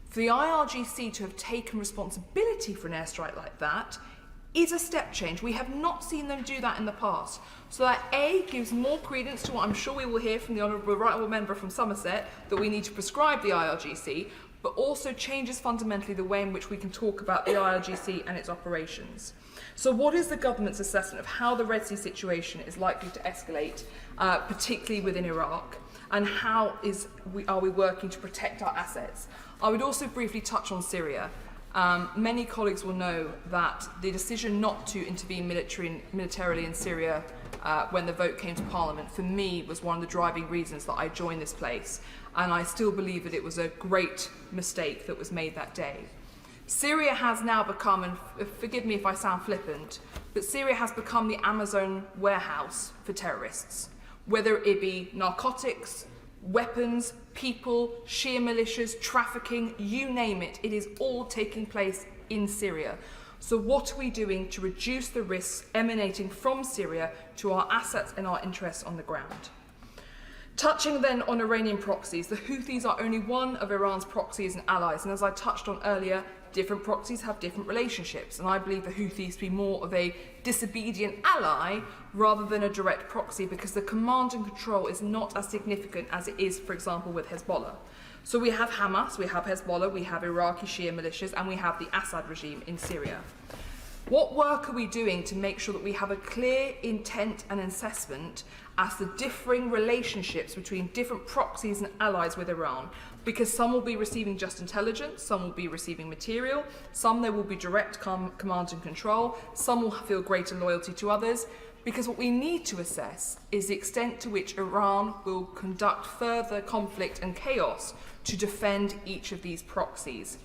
[SPEAKER 19] For the IRGC to have taken responsibility for an airstrike like that is a step change. We have not seen them do that in the past. So that A, gives more credence to what I'm sure we will hear from the Honourable Right Honourable Member from Somerset, that we need to prescribe the IRGC, but also changes fundamentally the way in which we can talk about the IRGC and its operations. So what is the government's assessment of how the Red Sea situation is likely to escalate, particularly within Iraq, and how are we working to protect our assets? I would also briefly touch on Syria. Many colleagues will know that the decision not to intervene militarily in Syria when the vote came to Parliament, for me, was one of the driving reasons that I joined this place. And I still believe that it was a great mistake that was made that day. Syria has now become, and forgive me if I sound flippant, but Syria has become the Amazon warehouse for terrorists. Whether it be narcotics, weapons, people, Shia militias, trafficking, you name it, it is all taking place in Syria. So what are we doing to reduce the risks emanating from Syria to our assets and our interests on the ground? Touching then on Iranian proxies, the Houthis are only one of Iran's proxies and allies, and as I touched on earlier, different proxies have different relationships, and I believe the Houthis to be more of a disobedient ally rather than a direct proxy, because the command and control is not as significant as it is, for example, with Hezbollah. So we have Hamas, we have Hezbollah, we have Iraqi Shia militias, and we have the Assad regime in Syria. What work are we doing to make sure that we have a clear intent and assessment as the differing relationships between different proxies and allies with Iran? Because some will be receiving just intelligence, some will be receiving material, some there will be direct command and control, some will feel greater loyalty to others. Because what we need to assess is the extent to which Iran will conduct further conflict and chaos to defend each of these proxies.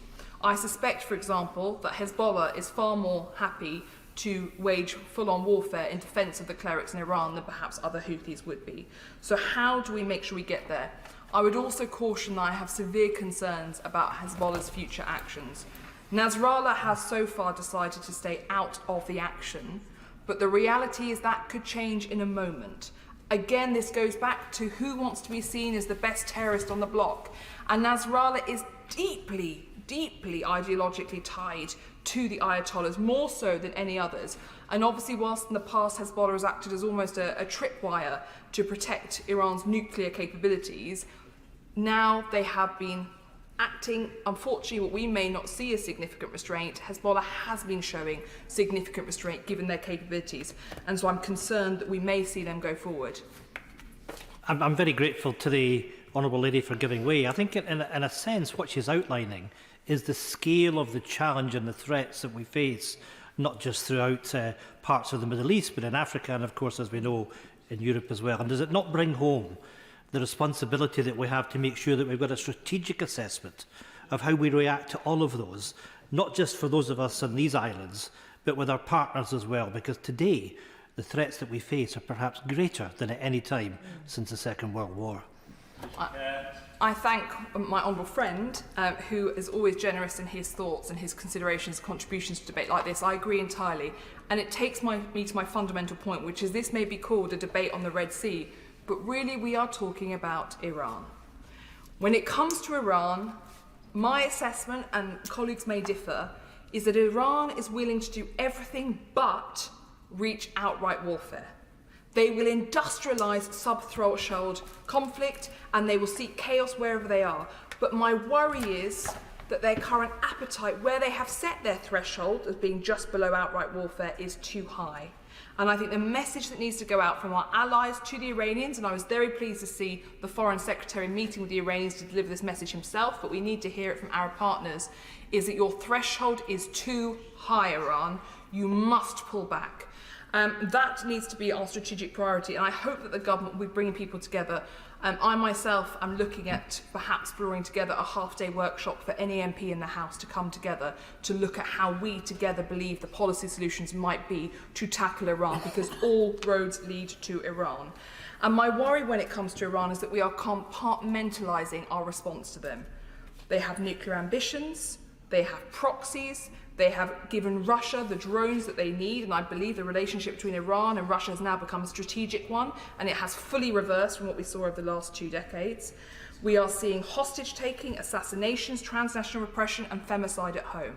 [SPEAKER 19] I suspect, for example, that Hezbollah is far more happy to wage full-on warfare in defence of the clerics in Iran than perhaps other Houthis would be. So how do we make sure we get there? I would also caution that I have severe concerns about Hezbollah's future actions. Nasrallah has so far decided to stay out of the action, but the reality is that could change in a moment. Again, this goes back to who wants to be seen as the best terrorist on the block. And Nasrallah is deeply ideologically tied to the Ayatollahs, more so than any others. And obviously, whilst in the past Hezbollah has acted as almost a tripwire to protect Iran's nuclear capabilities, now they have been acting, unfortunately, what we may not see as significant restraint. Hezbollah has been showing significant restraint given their capabilities, and so I'm concerned that we may see them go forward.
[SPEAKER 9] I'm very grateful to the Honourable Lady for giving way. I think in a sense what she's outlining is the scale of the challenge and the threats that we face, not just throughout parts of the Middle East, but in Africa and, of course, as we know, in Europe as well. And does it not bring home the responsibility that we have to make sure that we've got a strategic assessment of how we react to all of those, not just for those of us on these islands, but with our partners as well? Because today, the threats that we face are perhaps greater than at any time since the Second World War.
[SPEAKER 19] I thank my honourable friend, who is always generous in his thoughts and his considerations, contributions to debate like this. I agree entirely. And it takes me to my fundamental point, which is this may be called a debate on the Red Sea, but really we are talking about Iran. When it comes to Iran, my assessment, and colleagues may differ, is that Iran is willing to do everything but reach outright warfare. They will industrialise sub-threshold conflict and they will seek chaos wherever they are. But my worry is that their current appetite, where they have set their threshold as being just below outright warfare, is too high. And I think the message that needs to go out from our allies to the Iranians, and I was very pleased to see the Foreign Secretary meeting with the Iranians to deliver this message himself, but we need to hear it from our partners, is that your threshold is too high, Iran. You must pull back. That needs to be our strategic priority, and I hope that the government will be bringing people together. I myself am looking at perhaps drawing together a half-day workshop for any MP in the House to come together to look at how we together believe the policy solutions might be to tackle Iran, because all roads lead to Iran. And my worry when it comes to Iran is that we are compartmentalising our response to them. They have nuclear ambitions, they have proxies, they have given Russia the drones that they need, and I believe the relationship between Iran and Russia has now become a strategic one, and it has fully reversed from what we saw over the last 2 decades. We are seeing hostage-taking, assassinations, transnational repression, and femicide at home.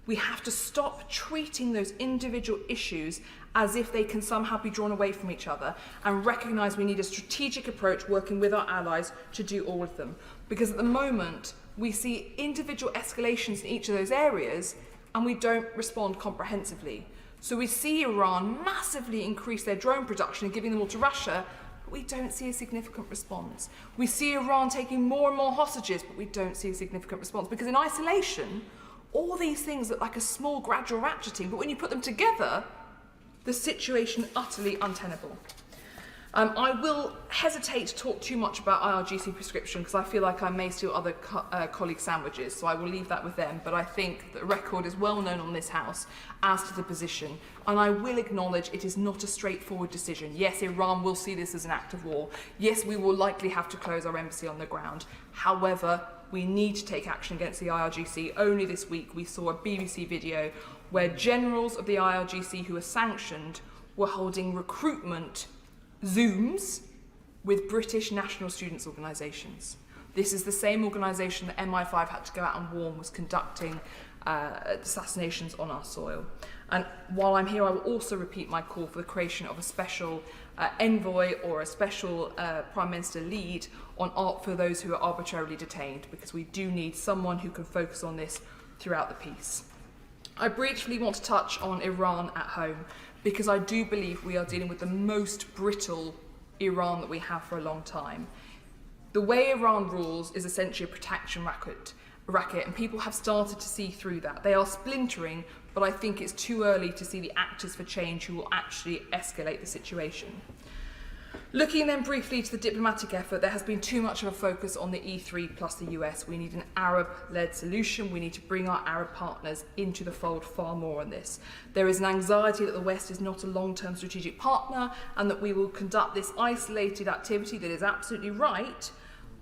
[SPEAKER 19] We have to stop treating those individual issues as if they can somehow be drawn away from each other, and recognise we need a strategic approach working with our allies to do all of them. Because at the moment, we see individual escalations in each of those areas, and we don't respond comprehensively. So we see Iran massively increase their drone production and giving them all to Russia, but we don't see a significant response. We see Iran taking more and more hostages, but we don't see a significant response. Because in isolation, all these things look like a small gradual ratcheting, but when you put them together, the situation is utterly untenable. I will hesitate to talk too much about IRGC prescription because I feel like I may steal other colleagues' sandwiches, so I will leave that with them. But I think the record is well known on this House as to the position, and I will acknowledge it is not a straightforward decision. Yes, Iran will see this as an act of war. Yes, we will likely have to close our embassy on the ground. However, we need to take action against the IRGC. Only this week we saw a BBC video where generals of the IRGC who were sanctioned were holding recruitment Zooms with British national students' organisations. This is the same organisation that MI5 had to go out and warn was conducting assassinations on our soil. And while I'm here, I will also repeat my call for the creation of a special envoy or a special Prime Minister lead for those who are arbitrarily detained, because we do need someone who can focus on this throughout the peace. I briefly want to touch on Iran at home, because I do believe we are dealing with the most brittle Iran that we have for a long time. The way Iran rules is essentially a protection racket, and people have started to see through that. They are splintering, but I think it's too early to see the actors for change who will actually escalate the situation. Looking then briefly to the diplomatic effort, there has been too much of a focus on the E3 plus the US. We need an Arab-led solution. We need to bring our Arab partners into the fold far more on this. There is an anxiety that the West is not a long-term strategic partner and that we will conduct this isolated activity that is absolutely right,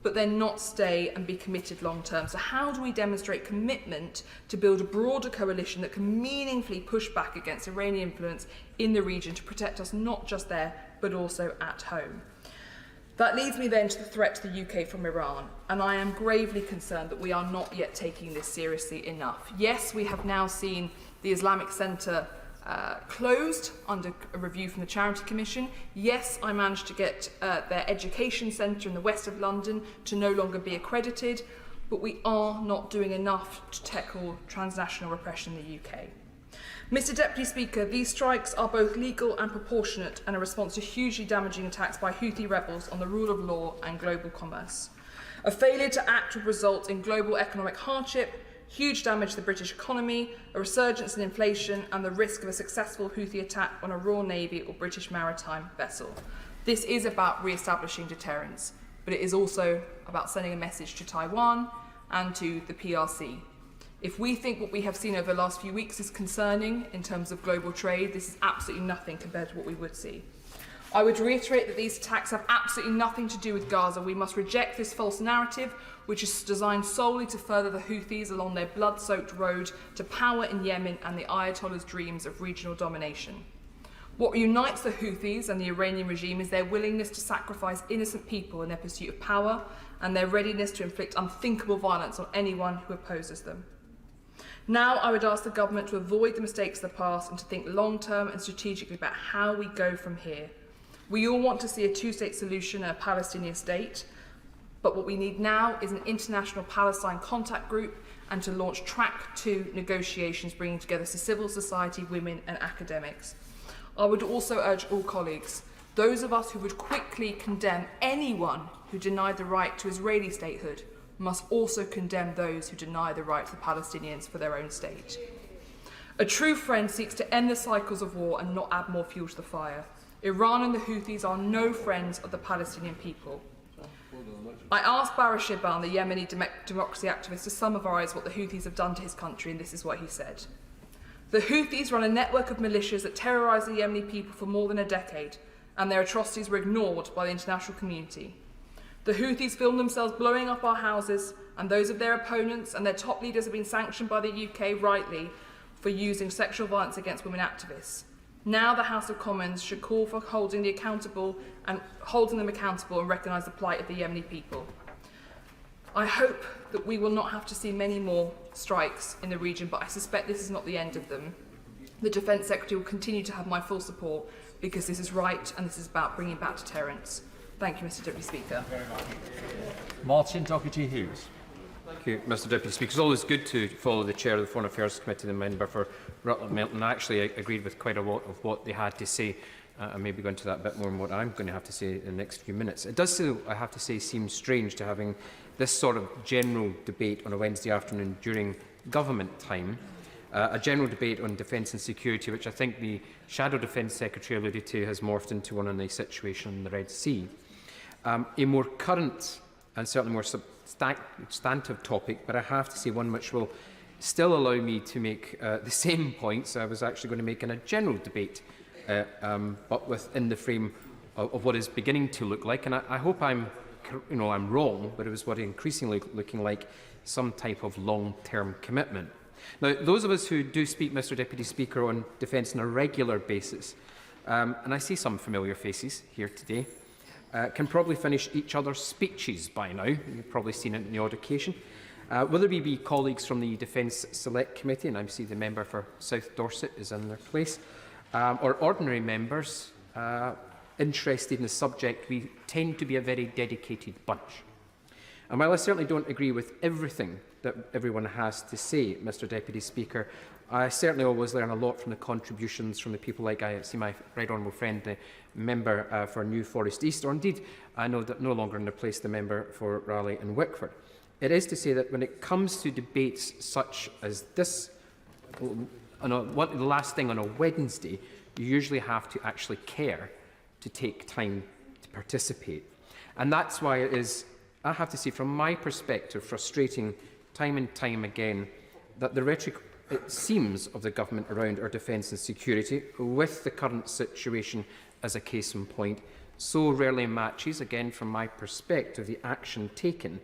[SPEAKER 19] but then not stay and be committed long term. So how do we demonstrate commitment to build a broader coalition that can meaningfully push back against Iranian influence in the region to protect us not just there, but also at home? That leads me then to the threat to the UK from Iran, and I am gravely concerned that we are not yet taking this seriously enough. Yes, we have now seen the Islamic Centre closed under a review from the Charity Commission. Yes, I managed to get their education centre in the west of London to no longer be accredited, but we are not doing enough to tackle transnational repression in the UK. Mr Deputy Speaker, these strikes are both legal and proportionate and a response to hugely damaging attacks by Houthi rebels on the rule of law and global commerce. A failure to act would result in global economic hardship, huge damage to the British economy, a resurgence in inflation, and the risk of a successful Houthi attack on a Royal Navy or British maritime vessel. This is about re-establishing deterrence, but it is also about sending a message to Taiwan and to the PRC. If we think what we have seen over the last few weeks is concerning in terms of global trade, this is absolutely nothing compared to what we would see. I would reiterate that these attacks have absolutely nothing to do with Gaza. We must reject this false narrative, which is designed solely to further the Houthis along their blood-soaked road to power in Yemen and the Ayatollah's dreams of regional domination. What unites the Houthis and the Iranian regime is their willingness to sacrifice innocent people in their pursuit of power and their readiness to inflict unthinkable violence on anyone who opposes them. Now I would ask the government to avoid the mistakes of the past and to think long-term and strategically about how we go from here. We all want to see a two-state solution and a Palestinian state, but what we need now is an international Palestine contact group and to launch track 2 negotiations bringing together civil society, women and academics. I would also urge all colleagues, those of us who would quickly condemn anyone who denied the right to Israeli statehood, must also condemn those who deny the right to the Palestinians for their own state. A true friend seeks to end the cycles of war and not add more fuel to the fire. Iran and the Houthis are no friends of the Palestinian people. I asked Baris Shiban, the Yemeni democracy activist, to summarise what the Houthis have done to his country, and this is what he said. The Houthis run a network of militias that terrorise the Yemeni people for more than a decade, and their atrocities were ignored by the international community. The Houthis film themselves blowing up our houses, and those of their opponents and their top leaders have been sanctioned by the UK rightly for using sexual violence against women activists. Now the House of Commons should call for holding them accountable and recognise the plight of the Yemeni people. I hope that we will not have to see many more strikes in the region, but I suspect this is not the end of them. The Defence Secretary will continue to have my full support because this is right and this is about bringing back deterrence. Thank you, Mr Deputy Speaker.
[SPEAKER 14] Martin Doherty-Hughes.
[SPEAKER 13] Thank you, Mr Deputy Speaker. It's always good to follow the Chair of the Foreign Affairs Committee, the member for Rutland Milton. I actually agreed with quite a lot of what they had to say. I may be going to that a bit more than what I'm going to have to say in the next few minutes. It does, I have to say, seem strange to having this sort of general debate on a Wednesday afternoon during government time, a general debate on defence and security, which I think the Shadow Defence Secretary alluded to has morphed into one on the situation in the Red Sea. A more current and certainly more substantive topic, but I have to say one which will still allow me to make the same points I was actually going to make in a general debate, but within the frame of what is beginning to look like, and I hope I'm wrong, but it was what increasingly looking like some type of long-term commitment. Now, those of us who do speak, Mr Deputy Speaker, on defence on a regular basis, and I see some familiar faces here today, can probably finish each other's speeches by now. You've probably seen it on the odd occasion. Will there be colleagues from the Defence Select Committee, and I see the member for South Dorset is in their place, or ordinary members interested in the subject? We tend to be a very dedicated bunch. And while I certainly don't agree with everything that everyone has to say, Mr Deputy Speaker, I certainly always learn a lot from the contributions from the people like I see my right honourable friend, the member for New Forest East, or indeed I know that no longer in the place the member for Raleigh and Wickford. It is to say that when it comes to debates such as this, the last thing on a Wednesday, you usually have to actually care to take time to participate. And that's why it is, I have to say, from my perspective, frustrating time and time again that the rhetoric, it seems, of the government around our defence and security, with the current situation as a case in point, so rarely matches, again from my perspective, the action taken,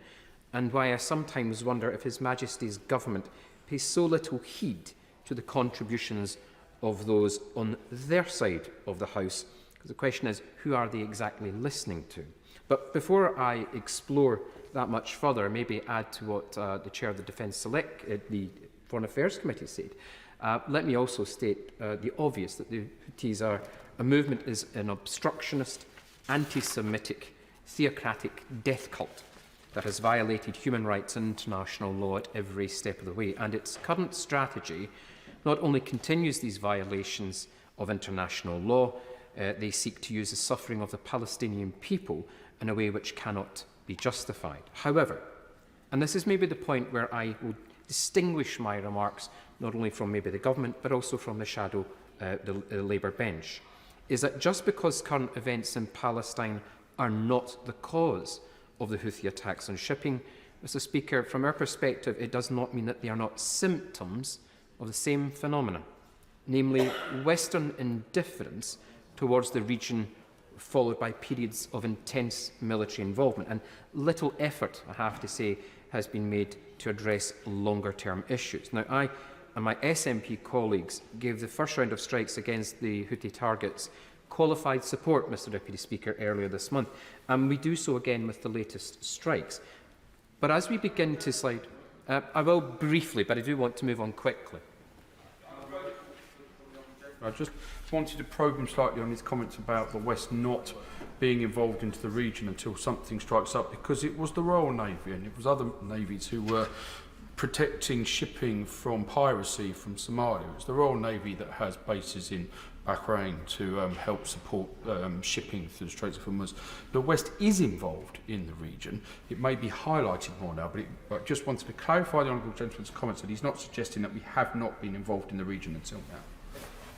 [SPEAKER 13] and why I sometimes wonder if His Majesty's government pays so little heed to the contributions of those on their side of the House. Because the question is, who are they exactly listening to? But before I explore that much further, maybe add to what the Chair of the Defence Select, the Foreign Affairs Committee said, let me also state the obvious, that the Houthis are a movement is an obstructionist, anti-Semitic, theocratic death cult that has violated human rights and international law at every step of the way. And its current strategy not only continues these violations of international law, they seek to use the suffering of the Palestinian people in a way which cannot be justified. However, and this is maybe the point where I will distinguish my remarks not only from maybe the government but also from the shadow, the Labour bench, is that just because current events in Palestine are not the cause of the Houthi attacks on shipping, Mr Speaker, from our perspective, it does not mean that they are not symptoms of the same phenomenon, namely Western indifference towards the region followed by periods of intense military involvement, and little effort, I have to say, has been made to address longer-term issues. Now, I and my SNP colleagues gave the first round of strikes against the Houthi targets qualified support, Mr Deputy Speaker, earlier this month, and we do so again with the latest strikes. But as we begin to slide, I will briefly, but I do want to move on quickly.
[SPEAKER 4] I just wanted to probe him slightly on his comments about the West not being involved into the region until something strikes up, because it was the Royal Navy and it was other navies who were protecting shipping from piracy from Somalia. It's the Royal Navy that has bases in Bahrain to help support shipping through the Straits of Hormuz. The West is involved in the region. It may be highlighted more now, but I just wanted to clarify the Honourable Gentleman's comments that he's not suggesting that we have not been involved in the region until now.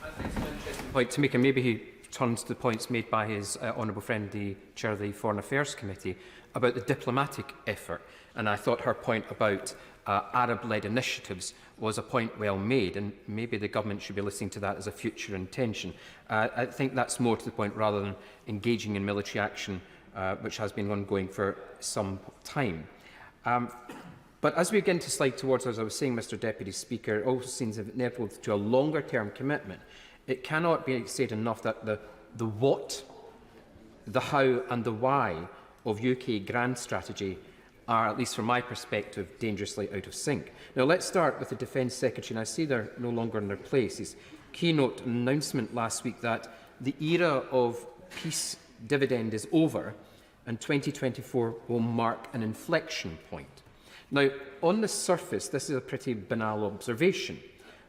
[SPEAKER 13] I think it's an interesting point to make, and maybe he turns to the points made by his honourable friend, the Chair of the Foreign Affairs Committee, about the diplomatic effort. And I thought her point about Arab-led initiatives was a point well made, and maybe the government should be listening to that as a future intention. I think that's more to the point, rather than engaging in military action, which has been ongoing for some time. But as we begin to slide towards, as I was saying, Mr Deputy Speaker, it also seems inevitable to a longer-term commitment. It cannot be said enough that the what, the how and the why of UK grand strategy are, at least from my perspective, dangerously out of sync. Now, let's start with the Defence Secretary, and I see they're no longer in their place. His keynote announcement last week that the era of peace dividend is over and 2024 will mark an inflection point. Now, on the surface, this is a pretty banal observation.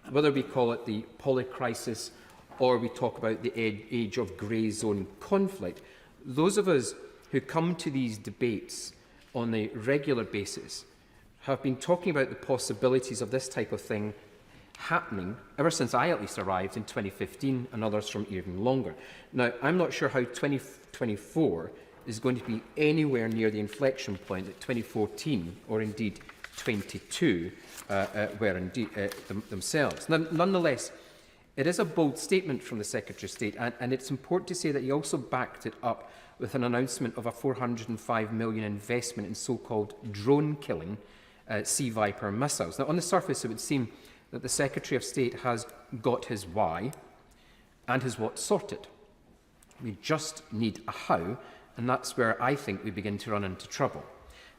[SPEAKER 13] Whether we call it the polycrisis or we talk about the age of grey zone conflict, those of us who come to these debates on a regular basis have been talking about the possibilities of this type of thing happening ever since I at least arrived in 2015, and others from even longer. Now, I'm not sure how 2024 is going to be anywhere near the inflection point that 2014 or indeed 22 were indeed themselves. Nonetheless, it is a bold statement from the Secretary of State, and it's important to say that he also backed it up with an announcement of a £405 million investment in so-called drone-killing Sea Viper missiles. Now, on the surface, it would seem that the Secretary of State has got his why and his what sorted. We just need a how, And that's where I think we begin to run into trouble.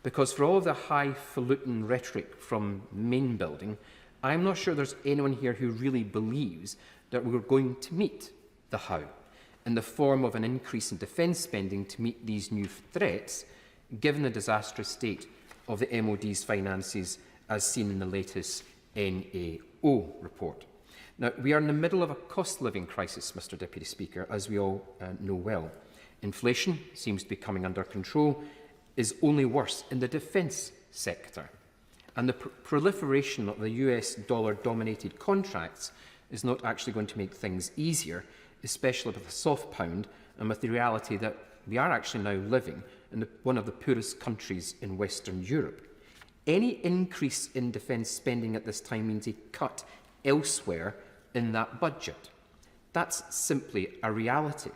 [SPEAKER 13] Because for all of the highfalutin rhetoric from main building, I'm not sure there's anyone here who really believes that we're going to meet the how in the form of an increase in defence spending to meet these new threats, given the disastrous state of the MOD's finances as seen in the latest NAO report. Now, we are in the middle of a cost-of-living crisis, Mr Deputy Speaker, as we all know well. Inflation seems to be coming under control, is only worse in the defence sector. And the proliferation of the US dollar-dominated contracts is not actually going to make things easier, especially with the soft pound and with the reality that we are actually now living in one of the poorest countries in Western Europe. Any increase in defence spending at this time means a cut elsewhere in that budget. That's simply a reality.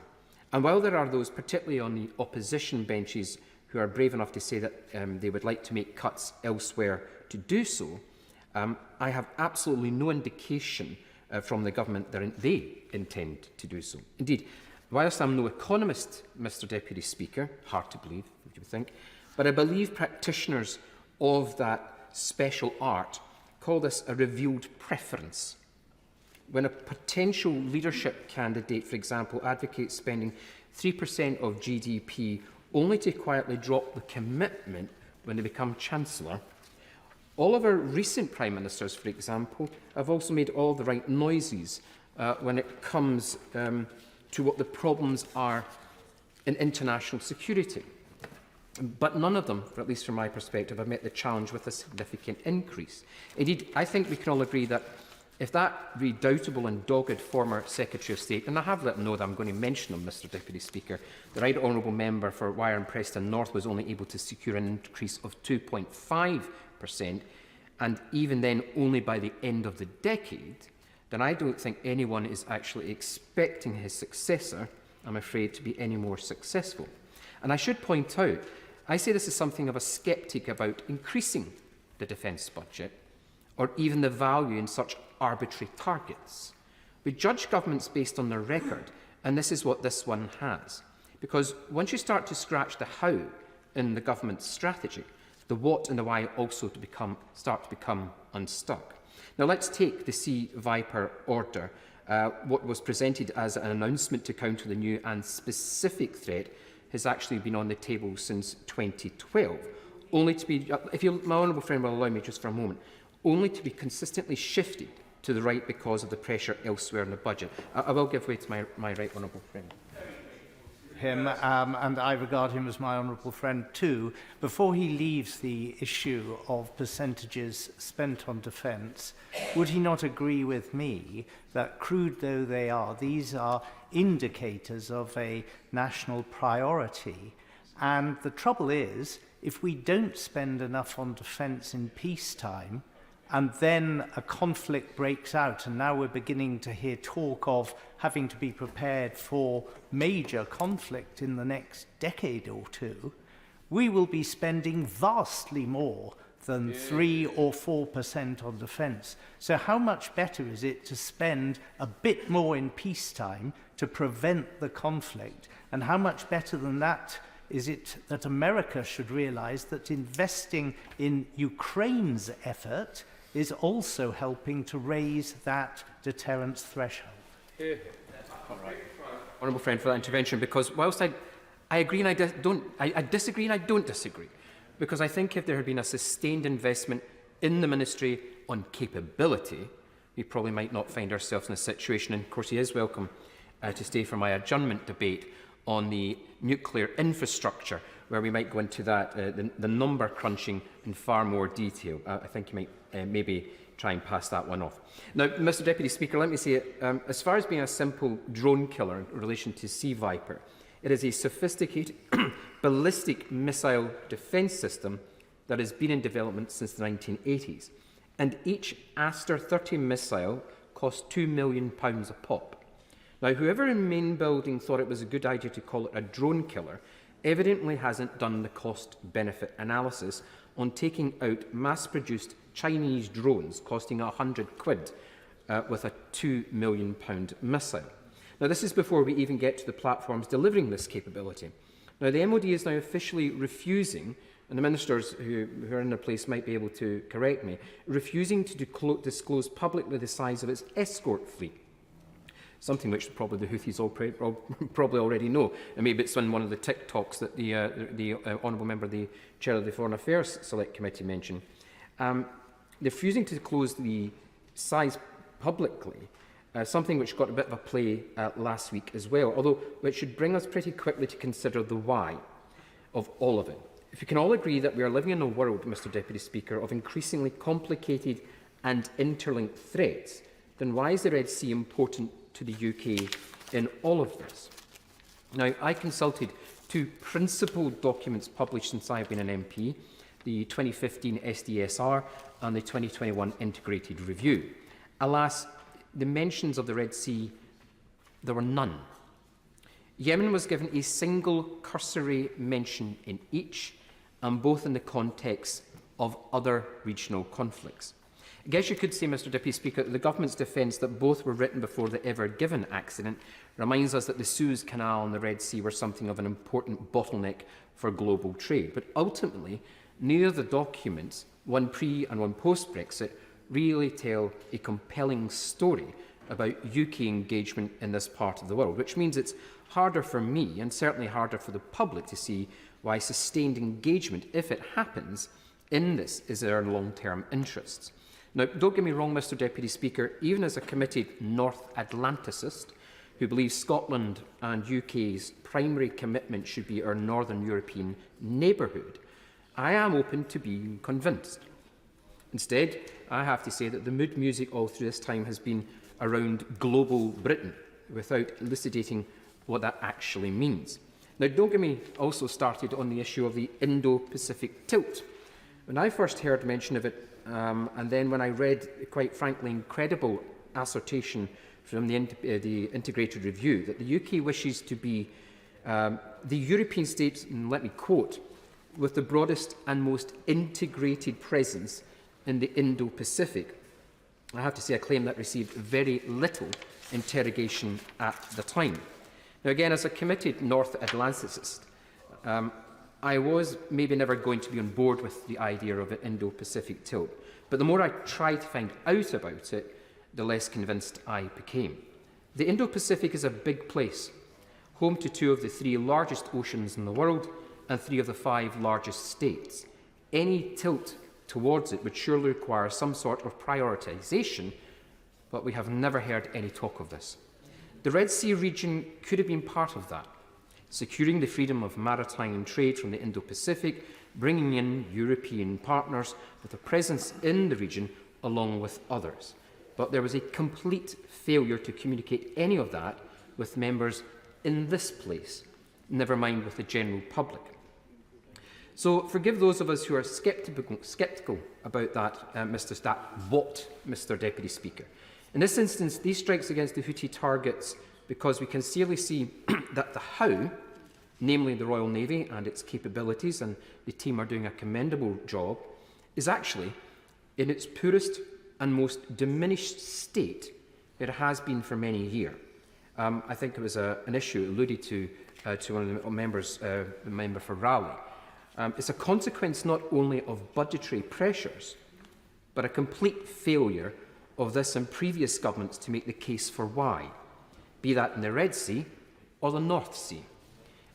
[SPEAKER 13] And while there are those, particularly on the opposition benches, who are brave enough to say that they would like to make cuts elsewhere to do so, I have absolutely no indication from the government that they intend to do so. Indeed, whilst I'm no economist, Mr Deputy Speaker, hard to believe, would you think, but I believe practitioners of that special art call this a revealed preference. When a potential leadership candidate, for example, advocates spending 3% of GDP only to quietly drop the commitment when they become Chancellor, all of our recent Prime Ministers, for example, have also made all the right noises when it comes to what the problems are in international security. But none of them, or at least from my perspective, have met the challenge with a significant increase. Indeed, I think we can all agree that if that redoubtable and dogged former Secretary of State, and I have let him know that I'm going to mention him, Mr Deputy Speaker, the Right Honourable Member for Wyre and Preston North was only able to secure an increase of 2.5%, and even then only by the end of the decade, then I don't think anyone is actually expecting his successor, I'm afraid, to be any more successful. And I should point out, I say this is something of a sceptic about increasing the defence budget, or even the value in such arbitrary targets. We judge governments based on their record, and this is what this one has. Because once you start to scratch the how in the government's strategy, the what and the why also start to become unstuck. Now let's take the Sea Viper order, what was presented as an announcement to counter the new and specific threat has actually been on the table since 2012, only to be, if my honourable friend will allow me just for a moment, only to be consistently shifted to the right because of the pressure elsewhere in the budget. I will give way to my right honourable friend.
[SPEAKER 7] And I regard him as my honourable friend too. Before he leaves the issue of percentages spent on defence, would he not agree with me that, crude though they are, these are indicators of a national priority? And the trouble is, if we don't spend enough on defence in peacetime, and then a conflict breaks out, and now we're beginning to hear talk of having to be prepared for major conflict in the next decade or two, we will be spending vastly more than 3 or 4% on defence. So how much better is it to spend a bit more in peacetime to prevent the conflict? And how much better than that is it that America should realise that investing in Ukraine's effort is also helping to raise that deterrence threshold?
[SPEAKER 13] Honourable friend, for that intervention, because whilst I agree and I disagree and I don't disagree, because I think if there had been a sustained investment in the ministry on capability, we probably might not find ourselves in a situation, and of course he is welcome to stay for my adjournment debate on the nuclear infrastructure, where we might go into that, the number crunching in far more detail. I think you might maybe try and pass that one off. Now, Mr Deputy Speaker, let me say, as far as being a simple drone killer in relation to Sea Viper, it is a sophisticated ballistic missile defence system that has been in development since the 1980s. And each Aster 30 missile costs £2 million a pop. Now, whoever in main building thought it was a good idea to call it a drone killer evidently hasn't done the cost-benefit analysis on taking out mass-produced Chinese drones costing £100 with a £2 million missile. Now, this is before we even get to the platforms delivering this capability. Now, the MOD is now officially refusing, and the ministers who are in their place might be able to correct me, refusing to disclose publicly the size of its escort fleet. Something which probably the Houthis probably already know. And maybe it's in one of the TikToks that the Honourable Member, the Chair of the Foreign Affairs Select Committee mentioned. They're refusing to disclose the size publicly, something which got a bit of a play last week as well, although it should bring us pretty quickly to consider the why of all of it. If we can all agree that we are living in a world, Mr Deputy Speaker, of increasingly complicated and interlinked threats, then why is the Red Sea important to the UK in all of this? Now, I consulted two principal documents published since I've been an MP, the 2015 SDSR and the 2021 Integrated Review. Alas, the mentions of the Red Sea, there were none. Yemen was given a single cursory mention in each, and both in the context of other regional conflicts. I guess you could say, Mr Deputy Speaker, that the government's defence that both were written before the Ever Given accident reminds us that the Suez Canal and the Red Sea were something of an important bottleneck for global trade. But ultimately, neither of the documents, one pre and one post-Brexit, really tell a compelling story about UK engagement in this part of the world, which means it's harder for me, and certainly harder for the public, to see why sustained engagement, if it happens, in this is in our long-term interests. Now, don't get me wrong, Mr Deputy Speaker, even as a committed North Atlanticist who believes Scotland and UK's primary commitment should be our Northern European neighbourhood, I am open to being convinced. Instead, I have to say that the mood music all through this time has been around global Britain, without elucidating what that actually means. Now, don't get me also started on the issue of the Indo-Pacific tilt. When I first heard mention of it, and then when I read, quite frankly, incredible assertion from the Integrated Review that the UK wishes to be the European states, and let me quote, with the broadest and most integrated presence in the Indo-Pacific, I have to say I claim that received very little interrogation at the time. Now, again, as a committed North Atlanticist, I was maybe never going to be on board with the idea of an Indo-Pacific tilt, but the more I tried to find out about it, the less convinced I became. The Indo-Pacific is a big place, home to two of the three largest oceans in the world and three of the 5 largest states. Any tilt towards it would surely require some sort of prioritisation, but we have never heard any talk of this. The Red Sea region could have been part of that, securing the freedom of maritime trade from the Indo-Pacific, bringing in European partners with a presence in the region along with others. But there was a complete failure to communicate any of that with members in this place, never mind with the general public. So forgive those of us who are sceptical about that, Mr Deputy Speaker. In this instance, these strikes against the Houthi targets because we can clearly see that the how, namely the Royal Navy and its capabilities, and the team are doing a commendable job, is actually in its poorest and most diminished state it has been for many years. I think it was an issue alluded to one of the members, the member for Raleigh. It's a consequence not only of budgetary pressures, but a complete failure of this and previous governments to make the case for why, be that in the Red Sea or the North Sea.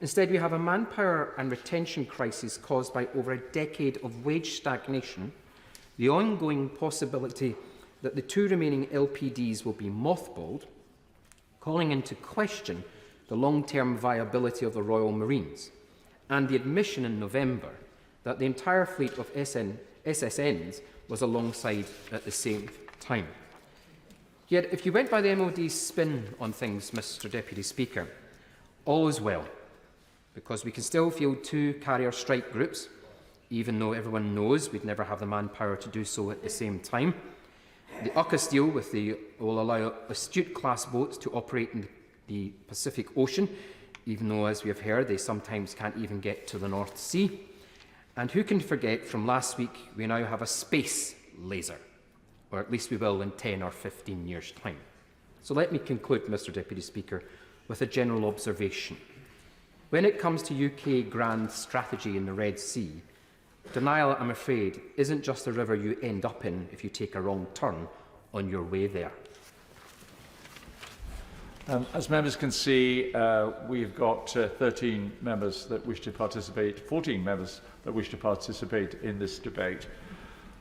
[SPEAKER 13] Instead, we have a manpower and retention crisis caused by over a decade of wage stagnation, the ongoing possibility that the 2 remaining LPDs will be mothballed, calling into question the long-term viability of the Royal Marines, and the admission in November that the entire fleet of SSNs was alongside at the same time. Yet, if you went by the MOD's spin on things, Mr Deputy Speaker, all is well, because we can still field 2 carrier strike groups, even though everyone knows we'd never have the manpower to do so at the same time. The AUKUS deal will allow Astute-class boats to operate in the Pacific Ocean, even though, as we have heard, they sometimes can't even get to the North Sea. And who can forget from last week, we now have a space laser, or at least we will in 10 or 15 years' time. So let me conclude, Mr Deputy Speaker, with a general observation. When it comes to UK grand strategy in the Red Sea, denial, I'm afraid, isn't just the river you end up in if you take a wrong turn on your way there.
[SPEAKER 1] As members can see, we've got 13 members that wish to participate, 14 members that wish to participate in this debate.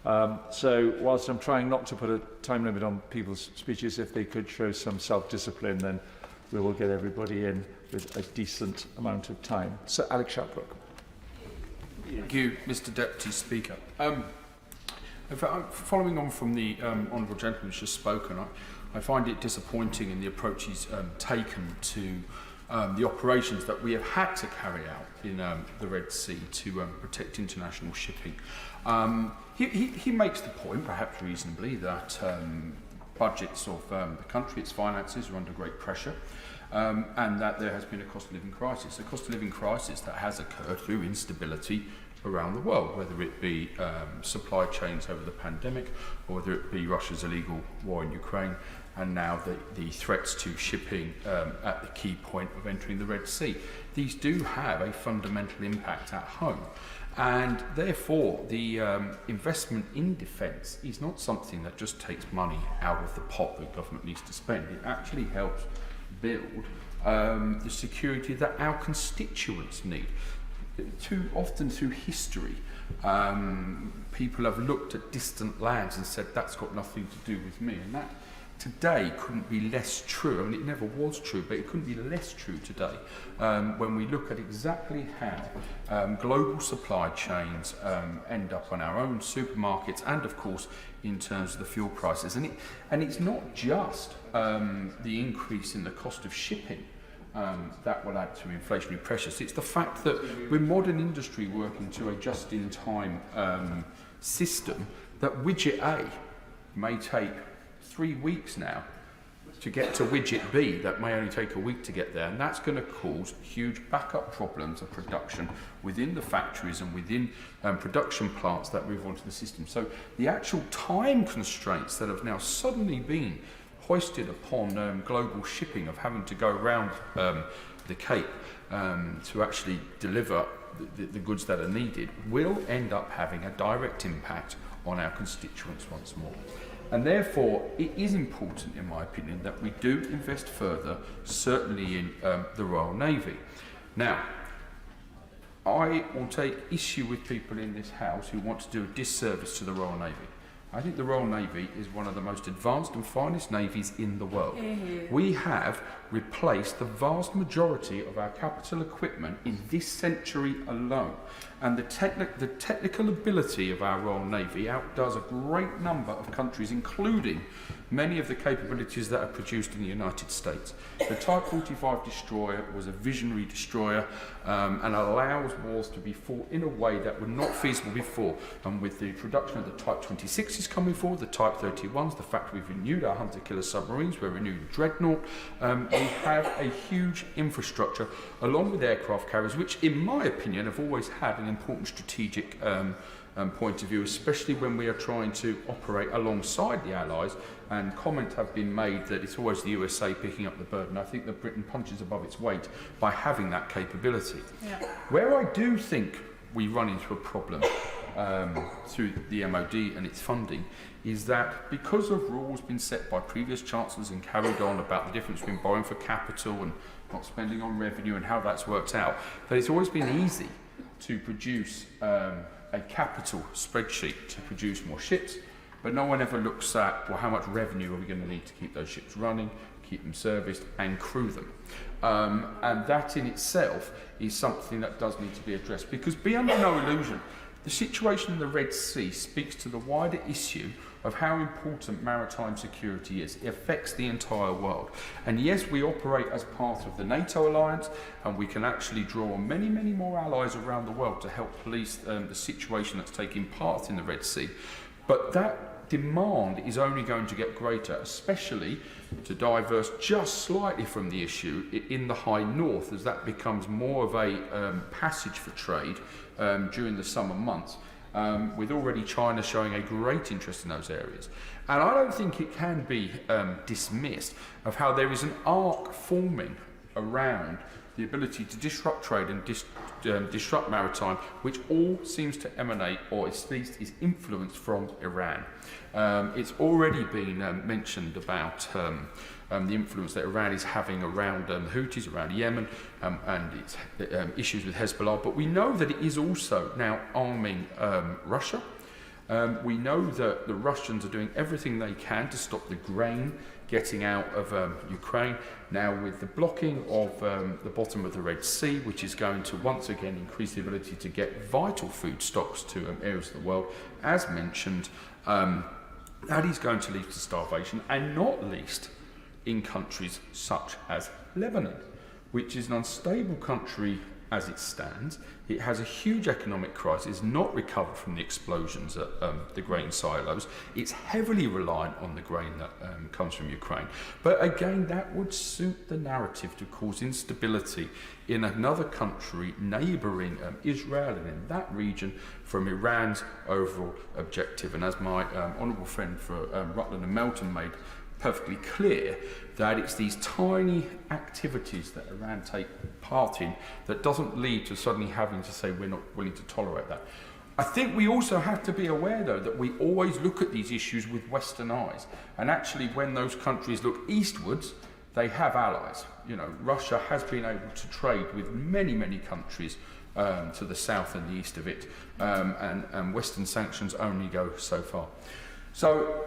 [SPEAKER 1] So whilst I'm trying not to put a time limit on people's speeches, if they could show some self-discipline, then we will get everybody in with a decent amount of time. Sir Alex Sharpbrook.
[SPEAKER 4] Thank you, Mr. Deputy Speaker. Following on from the honourable gentleman who's just spoken, I find it disappointing in the approach he's taken to the operations that we have had to carry out in the Red Sea to protect international shipping. He makes the point, perhaps reasonably, that budgets of the country, its finances, are under great pressure, and that there has been a cost of living crisis. A cost of living crisis that has occurred through instability around the world, whether it be supply chains over the pandemic, or whether it be Russia's illegal war in Ukraine, and now the threats to shipping at the key point of entering the Red Sea. These do have a fundamental impact at home. And therefore, the investment in defence is not something that just takes money out of the pot that government needs to spend. It actually helps build the security that our constituents need. Too often through history, people have looked at distant lands and said, that's got nothing to do with me. And that today couldn't be less true. I mean, it never was true, but it couldn't be less true today when we look at exactly how global supply chains end up on our own supermarkets and, of course, in terms of the fuel prices. And it's not just the increase in the cost of shipping that will add to inflationary pressures. It's the fact that we're modern industry working to a just-in-time system that widget A may take 3 weeks now to get to widget B that may only take a week to get there, and that's going to cause huge backup problems of production within the factories and within production plants that move onto the system. So the actual time constraints that have now suddenly been hoisted upon global shipping of having to go around the Cape to actually deliver the goods that are needed will end up having a direct impact on our constituents once more. And therefore, it is important, in my opinion, that we do invest further, certainly in the Royal Navy. Now, I will take issue with people in this House who want to do a disservice to the Royal Navy. I think the Royal Navy is one of the most advanced and finest navies in the world. We have replaced the vast majority of our capital equipment in this century alone. And the technical ability of our Royal Navy outdoes a great number of countries, including many of the capabilities that are produced in the United States. The Type 45 destroyer was a visionary destroyer and allows wars to be fought in a way that were not feasible before. And with the production of the Type 26s coming forward, the Type 31s, the fact we've renewed our hunter-killer submarines, we're renewing Dreadnought, we have a huge infrastructure along with aircraft carriers, which in my opinion have always had an important strategic point of view, especially when we are trying to operate alongside the Allies, and comment have been made that it's always the USA picking up the burden. I think that Britain punches above its weight by having that capability. Where I do think we run into a problem through the MOD and its funding is that because of rules been set by previous chancellors and carried on about the difference between borrowing for capital and not spending on revenue and how that's worked out, that it's always been easy to produce a capital spreadsheet to produce more ships, but no one ever looks at, well, how much revenue are we going to need to keep those ships running, keep them serviced and crew them. And that in itself is something that does need to be addressed, because be under no illusion, the situation in the Red Sea speaks to the wider issue of how important maritime security is. It affects the entire world. And yes, we operate as part of the NATO alliance, and we can actually draw on many, many more allies around the world to help police the situation that's taking part in the Red Sea. But that demand is only going to get greater, especially to diverse just slightly from the issue in the high north, as that becomes more of a passage for trade during the summer months. With already China showing a great interest in those areas. And I don't think it can be dismissed of how there is an arc forming around the ability to disrupt trade and disrupt maritime, which all seems to emanate, or at least is influenced from Iran. It's already been mentioned about the influence that Iran is having around Houthis, around Yemen, and its issues with Hezbollah. But we know that it is also now arming Russia. We know that the Russians are doing everything they can to stop the grain getting out of Ukraine. Now, with the blocking of the bottom of the Red Sea, which is going to once again increase the ability to get vital food stocks to areas of the world, as mentioned, that is going to lead to starvation, and not least in countries such as Lebanon, which is an unstable country as it stands. It has a huge economic crisis, not recovered from the explosions at the grain silos. It's heavily reliant on the grain that comes from Ukraine. But again, that would suit the narrative to cause instability in another country neighbouring Israel and in that region from Iran's overall objective. And as my honourable friend for Rutland and Melton made perfectly clear, that it's these tiny activities that Iran take part in that doesn't lead to suddenly having to say we're not willing to tolerate that. I think we also have to be aware, though, that we always look at these issues with Western eyes. And actually, when those countries look eastwards, they have allies. You know, Russia has been able to trade with many, many countries to the south and the east of it, and Western sanctions only go so far. So,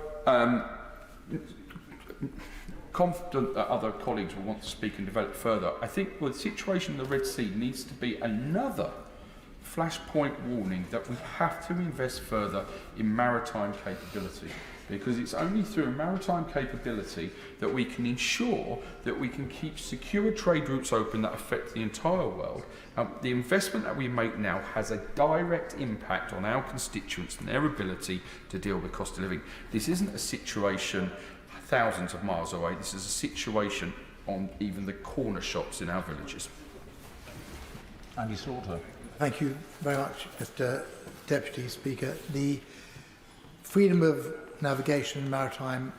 [SPEAKER 4] confident that other colleagues will want to speak and develop further. I think the situation in the Red Sea needs to be another flashpoint warning that we have to invest further in maritime capability, because it's only through maritime capability that we can ensure that we can keep secure trade routes open that affect the entire world. The investment that we make now has a direct impact on our constituents and their ability to deal with cost of living. This isn't a situation thousands of miles away. This is a situation on even the corner shops in our villages.
[SPEAKER 14] Andy Slaughter.
[SPEAKER 20] Thank you very much, Mr. Deputy Speaker. The freedom of navigation and maritime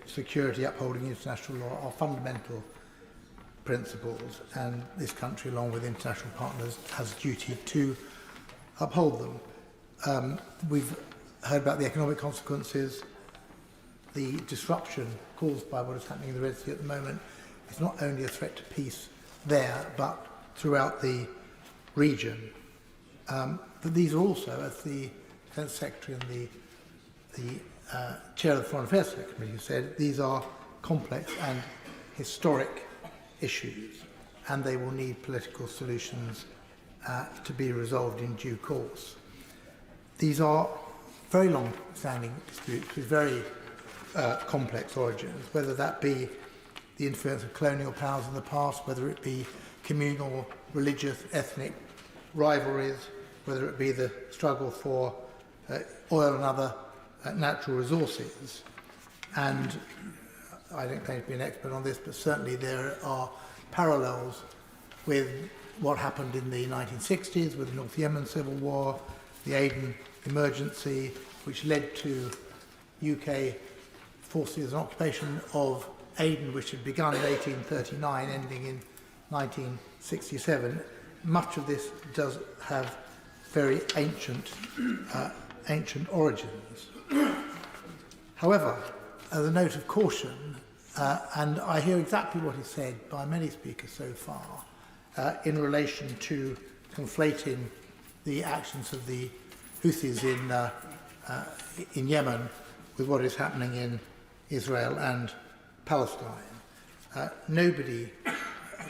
[SPEAKER 20] security, upholding international law, are fundamental principles, and this country, along with international partners, has a duty to uphold them. We've heard about the economic consequences. The disruption caused by what is happening in the Red Sea at the moment is not only a threat to peace there, but throughout the region. But these are also, as the Defence Secretary and the Chair of the Foreign Affairs Committee said, these are complex and historic issues, and they will need political solutions to be resolved in due course. These are very long-standing disputes with very complex origins, whether that be the influence of colonial powers in the past, whether it be communal, religious, ethnic rivalries, whether it be the struggle for oil and other natural resources. And I don't claim to be an expert on this, but certainly there are parallels with what happened in the 1960s with the North Yemen civil war, the Aden emergency, which led to UK forces and occupation of Aden, which had begun in 1839, ending in 1967. Much of this does have very ancient origins. However, as a note of caution, and I hear exactly what is said by many speakers so far in relation to conflating the actions of the Houthis in Yemen with what is happening in Israel and Palestine. Nobody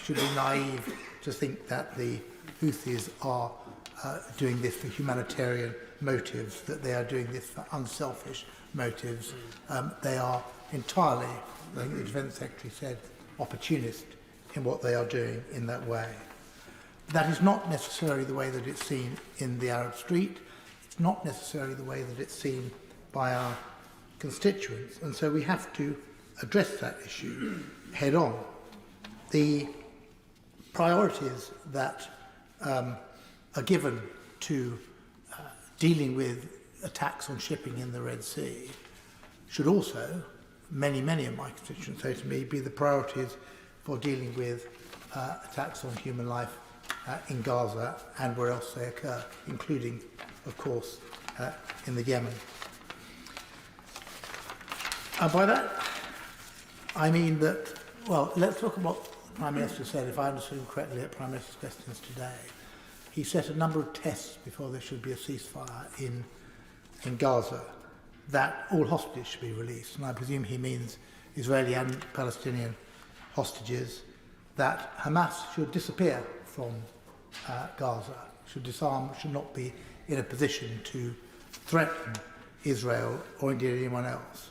[SPEAKER 20] should be naive to think that the Houthis are doing this for humanitarian motives, that they are doing this for unselfish motives. They are entirely, I think the Defence Secretary said, opportunist in what they are doing in that way. That is not necessarily the way that it's seen in the Arab street. It's not necessarily the way that it's seen by our constituents, and so we have to address that issue head on. The priorities that are given to dealing with attacks on shipping in the Red Sea should also, many of my constituents say to me, be the priorities for dealing with attacks on human life in Gaza and where else they occur, including, of course, in the Yemen. And by that, I mean that, well, let's look at what the Prime Minister said, if I understood him correctly at Prime Minister's questions today. He set a number of tests before there should be a ceasefire in Gaza, that all hostages should be released, and I presume he means Israeli and Palestinian hostages, that Hamas should disappear from Gaza, should disarm, should not be in a position to threaten Israel or indeed anyone else,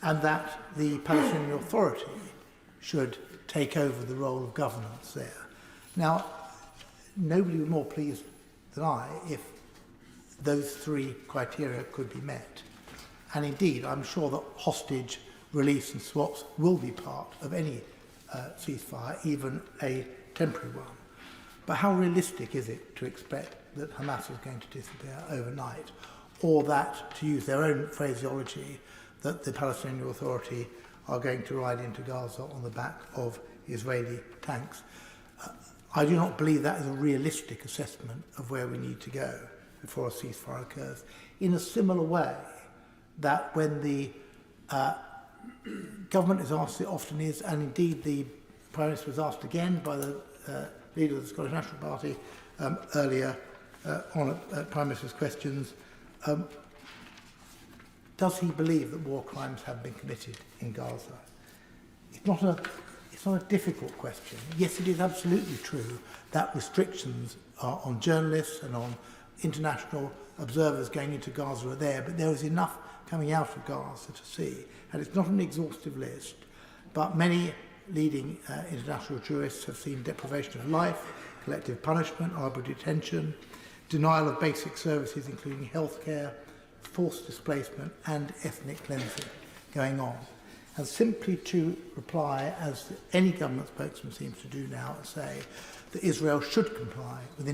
[SPEAKER 20] and that the Palestinian Authority should take over the role of governance there. Now, nobody was more pleased than I if those three criteria could be met. And indeed, I'm sure that hostage release and swaps will be part of any ceasefire, even a temporary one. But how realistic is it to expect that Hamas is going to disappear overnight, or that, to use their own phraseology, that the Palestinian Authority are going to ride into Gaza on the back of Israeli tanks? I do not believe that is a realistic assessment of where we need to go before a ceasefire occurs. In a similar way, that when the government is asked, it often is, and indeed the Prime Minister was asked again by the leader of the Scottish National Party earlier on Prime Minister's questions, does he believe that war crimes have been committed in Gaza? It's not a difficult question. Yes, it is absolutely true that restrictions on journalists and on international observers going into Gaza are there, but there is enough coming out of Gaza to see, and it's not an exhaustive list, but many leading international jurists have seen deprivation of life, collective punishment, arbitrary detention, denial of basic services including healthcare, forced displacement and ethnic cleansing going on. And simply to reply, as any government spokesman seems to do now, and say that Israel should comply with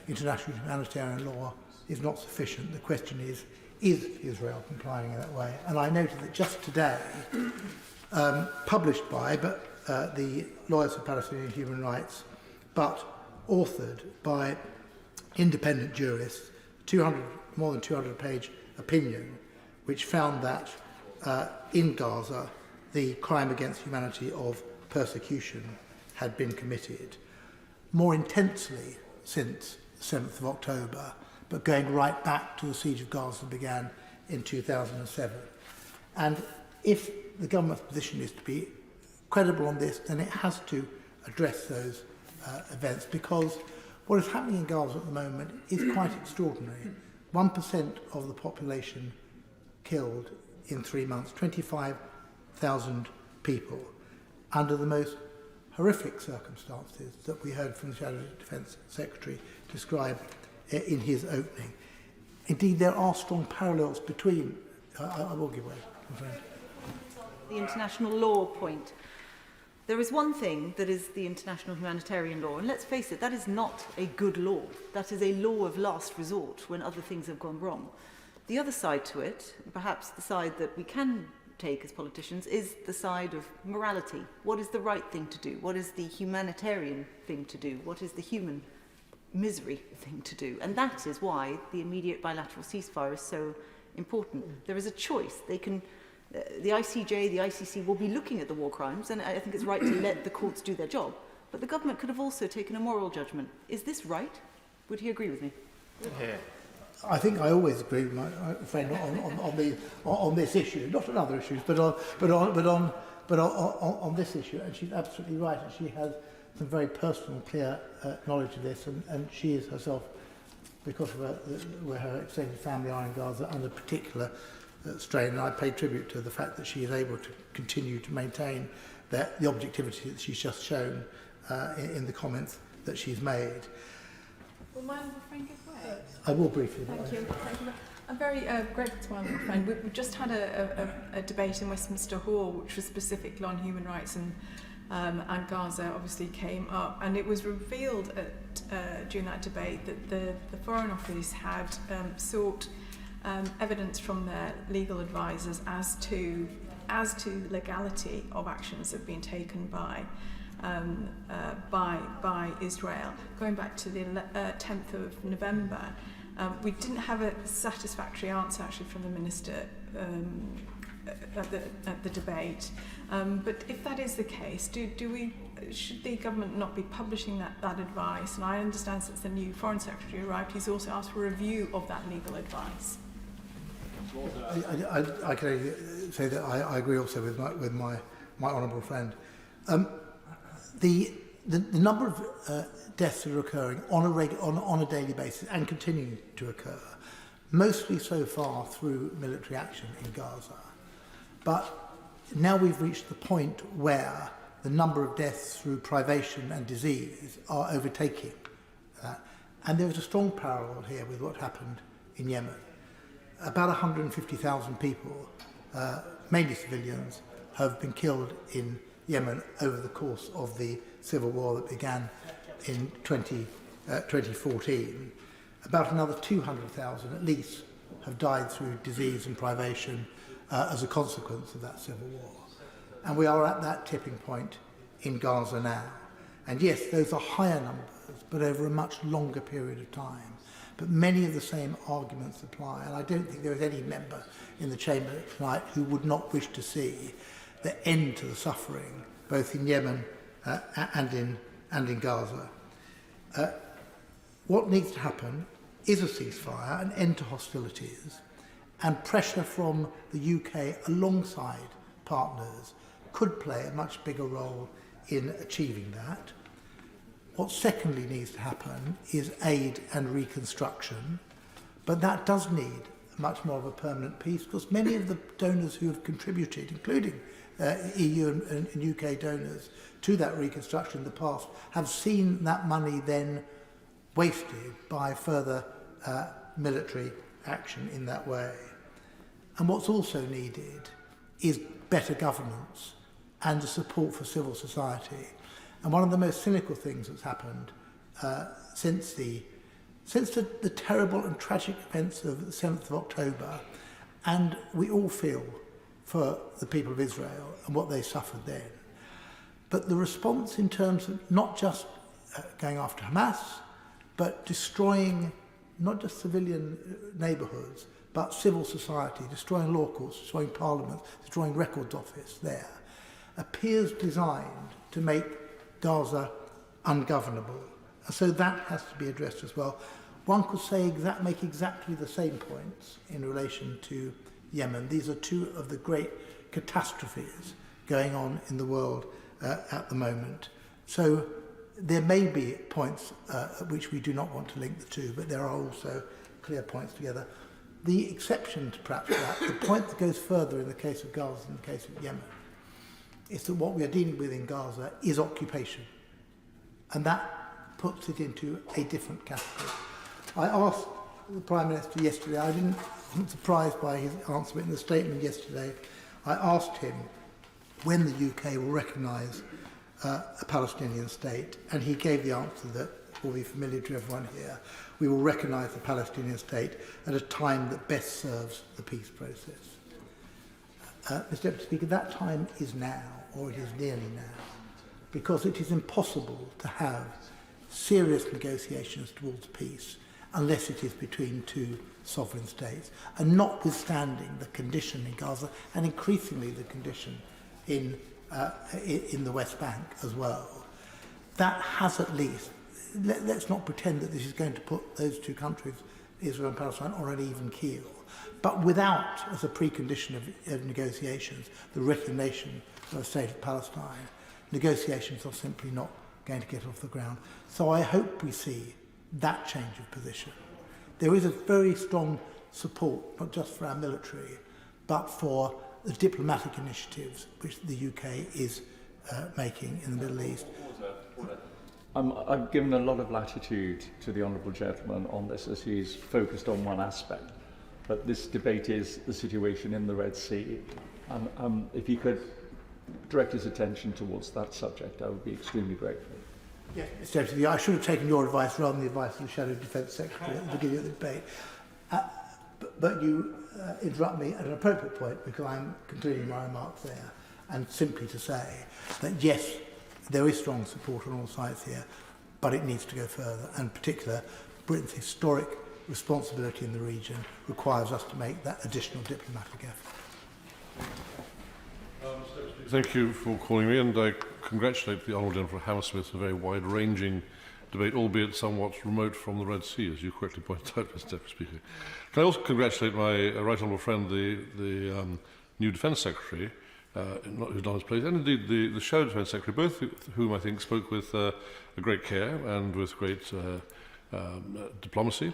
[SPEAKER 20] international humanitarian law is not sufficient. The question is Israel complying in that way? And I noted that just today, published by the Lawyers for Palestinian Human Rights, but authored by independent jurists, more than 200-page opinion, which found that in Gaza, the crime against humanity of persecution had been committed more intensely since the 7th of October, but going right back to the siege of Gaza began in 2007. And if the government's position is to be credible on this, then it has to address those events, because what is happening in Gaza at the moment is quite extraordinary. 1% of the population killed in 3 months, 25,000 people, under the most horrific circumstances that we heard from the Shadow Defence Secretary describe in his opening. Indeed, there are strong parallels between... I will give way, my friend.
[SPEAKER 2] The international law point. There is one thing that is the international humanitarian law, and let's face it, that is not a good law. That is a law of last resort when other things have gone wrong. The other side to it, perhaps the side that we can take as politicians, is the side of morality. What is the right thing to do? What is the humanitarian thing to do? What is the human misery thing to do? And that is why the immediate bilateral ceasefire is so important. There is a choice. They can... the ICJ, the ICC will be looking at the war crimes, and I think it's right to let the courts do their job. But the government could have also taken a moral judgment. Is this right? Would he agree with me?
[SPEAKER 20] Yeah. I think I always agree with my friend on this issue, not on other issues, but on this issue. And she's absolutely right. And she has some very personal, clear knowledge of this, and she is herself, because of where her extended family are in Gaza, under particular strain, and I pay tribute to the fact that she is able to continue to maintain the objectivity that she's just shown in the comments that she's made.
[SPEAKER 19] Will my honourable friend give way?
[SPEAKER 20] I will briefly.
[SPEAKER 19] Thank you. Thank you. I'm very grateful to my honourable friend. We just had a debate in Westminster Hall which was specifically on human rights, and Gaza obviously came up, and it was revealed during that debate that the Foreign Office had sought evidence from their legal advisors as to legality of actions that have been taken by
[SPEAKER 3] by Israel. Going back to the 10th of November, we didn't have a satisfactory answer actually from the Minister at the debate. But if that is the case, should the government not be publishing that advice? And I understand since the new Foreign Secretary arrived, he's also asked for a review of that legal advice.
[SPEAKER 20] I can only say that I agree also with my honourable friend. The number of deaths that are occurring on a daily basis and continuing to occur, mostly so far through military action in Gaza. But now we've reached the point where the number of deaths through privation and disease are overtaking that. And there is a strong parallel here with what happened in Yemen. About 150,000 people, mainly civilians, have been killed in Yemen over the course of the civil war that began in 2014. About another 200,000 at least have died through disease and privation as a consequence of that civil war. And we are at that tipping point in Gaza now. And yes, those are higher numbers, but over a much longer period of time. But many of the same arguments apply, and I don't think there is any member in the chamber tonight who would not wish to see the end to the suffering, both in Yemen and in Gaza. What needs to happen is a ceasefire, an end to hostilities, and pressure from the UK alongside partners could play a much bigger role in achieving that. What secondly needs to happen is aid and reconstruction, but that does need much more of a permanent peace, because many of the donors who have contributed, including EU and UK donors, to that reconstruction in the past, have seen that money then wasted by further military action in that way. And what's also needed is better governance and the support for civil society. And one of the most cynical things that's happened since the terrible and tragic events of the 7th of October, and we all feel for the people of Israel and what they suffered then. But the response in terms of not just going after Hamas, but destroying not just civilian neighbourhoods, but civil society, destroying law courts, destroying parliaments, destroying records office there, appears designed to make Gaza ungovernable. So that has to be addressed as well. One could say make exactly the same points in relation to Yemen. These are two of the great catastrophes going on in the world at the moment. So there may be points at which we do not want to link the two, but there are also clear points together. The exception to perhaps that, the point that goes further in the case of Gaza than the case of Yemen, is that what we are dealing with in Gaza is occupation. And that puts it into a different category. I asked the Prime Minister yesterday, I wasn't surprised by his answer, but in the statement yesterday, I asked him when the UK will recognise a Palestinian state, and he gave the answer that will be familiar to everyone here. We will recognise the Palestinian state at a time that best serves the peace process. Mr. Deputy Speaker, that time is now, or it is nearly now, because it is impossible to have serious negotiations towards peace unless it is between two sovereign states, and notwithstanding the condition in Gaza and increasingly the condition in the West Bank as well. That has at least, let's not pretend that this is going to put those two countries, Israel and Palestine, on an even keel. But without, as a precondition of negotiations, the recognition of a state of Palestine, negotiations are simply not going to get off the ground. So I hope we see that change of position. There is a very strong support, not just for our military, but for the diplomatic initiatives which the UK is making in the Middle East.
[SPEAKER 17] I've given a lot of latitude to the Honourable Gentleman on this, as he's focused on one aspect. But this debate is the situation in the Red Sea. If he could direct his attention towards that subject, I would be extremely grateful.
[SPEAKER 20] Yes, Mr. Deputy, I should have taken your advice rather than the advice of the Shadow Defence Secretary at the beginning of the debate. But you interrupt me at an appropriate point, because I'm continuing my remarks there, and simply to say that yes, There is strong support on all sides here, but it needs to go further. And in particular, Britain's historic responsibility in the region requires us to make that additional diplomatic effort.
[SPEAKER 5] Thank you for calling me, and I congratulate the Honourable Gentleman for Hammersmith, a very wide-ranging debate, albeit somewhat remote from the Red Sea, as you correctly pointed out, Mr. Deputy Speaker. Can I also congratulate my right honourable friend, the new Defence Secretary, who's not his place, and indeed the Shadow Defence Secretary, both of whom I think spoke with a great care and with great diplomacy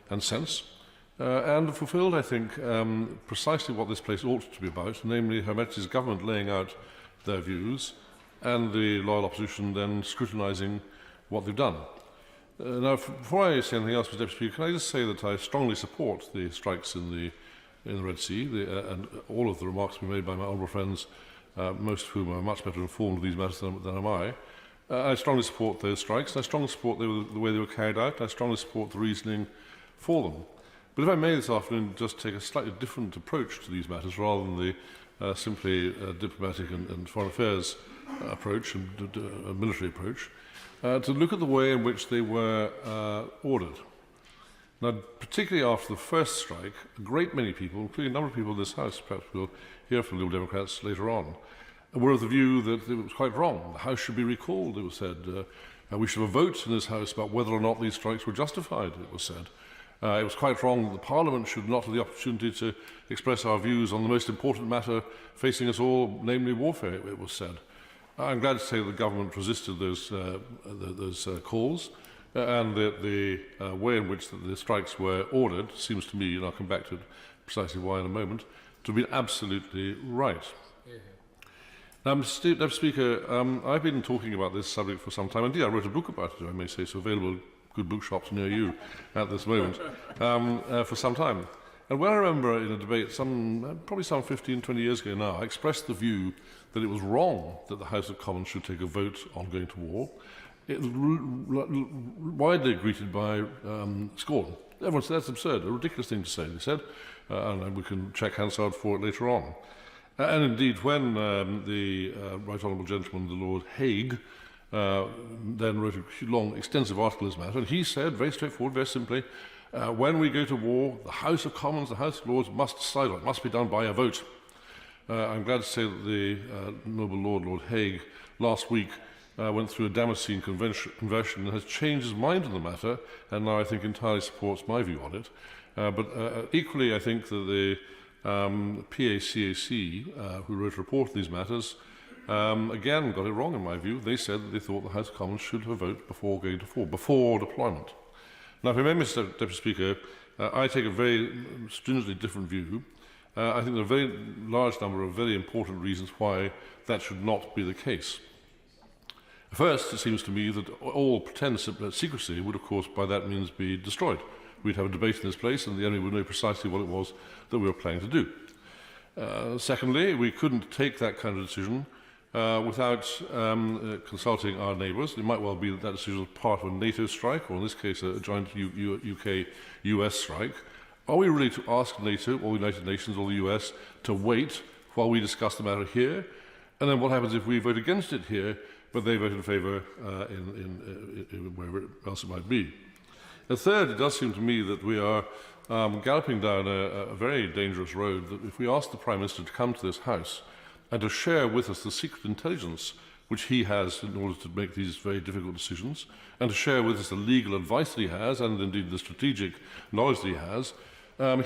[SPEAKER 5] and sense, and fulfilled, I think, precisely what this place ought to be about, namely Her Majesty's Government laying out their views and the loyal opposition then scrutinising what they've done. Now, before I say anything else, Mr. Deputy Speaker, can I just say that I strongly support the strikes in the Red Sea, and all of the remarks were made by my honourable friends, most of whom are much better informed of these matters than am I. I strongly support those strikes, and I strongly support the way they were carried out, and I strongly support the reasoning for them. But if I may this afternoon just take a slightly different approach to these matters rather than the simply diplomatic and foreign affairs approach and military approach, to look at the way in which they were ordered. Now, particularly after the first strike, a great many people, including a number of people in this House, perhaps we'll hear from Liberal Democrats later on, were of the view that it was quite wrong. The House should be recalled, it was said. We should have a vote in this House about whether or not these strikes were justified, it was said. It was quite wrong that the Parliament should not have the opportunity to express our views on the most important matter facing us all, namely warfare, it was said. I'm glad to say that the government resisted those calls, and that the way in which the strikes were ordered seems to me, and I'll come back to precisely why in a moment, to have been absolutely right. Now, Mr. Deputy Speaker, I've been talking about this subject for some time. Indeed, I wrote a book about it, if I may say so, available in good bookshops near you at this moment, for some time. And when I remember in a debate, probably some 15, 20 years ago now, I expressed the view that it was wrong that the House of Commons should take a vote on going to war. It was widely greeted by scorn. Everyone said, that's absurd, a ridiculous thing to say, they said, and we can check Hansard for it later on. And indeed, when the Right Honourable Gentleman, the Lord Hague, then wrote a long, extensive article on this matter, and he said, very straightforward, very simply, when we go to war, the House of Commons, the House of Lords must decide on it. It must be done by a vote. I'm glad to say that the noble Lord Hague, last week went through a Damascene conversion and has changed his mind on the matter, and now I think entirely supports my view on it. But equally, I think that the PACAC, who wrote a report on these matters, again got it wrong in my view. They said that they thought the House of Commons should have a vote before going to war, before deployment. Now, if I may, Mr. Deputy Speaker, I take a very stringently different view. I think there are a very large number of very important reasons why that should not be the case. First, it seems to me that all pretence at secrecy would, of course, by that means be destroyed. We'd have a debate in this place, and the enemy would know precisely what it was that we were planning to do. Secondly, we couldn't take that kind of decision without consulting our neighbours. It might well be that that decision was part of a NATO strike, or in this case, a joint UK-US strike. Are we really to ask NATO, or the United Nations, or the US to wait while we discuss the matter here? And then what happens if we vote against it here, but they vote in favour in wherever else it might be? The third, it does seem to me that we are galloping down a very dangerous road, that if we ask the Prime Minister to come to this House and to share with us the secret intelligence which he has in order to make these very difficult decisions, and to share with us the legal advice that he has, and indeed the strategic knowledge that he has,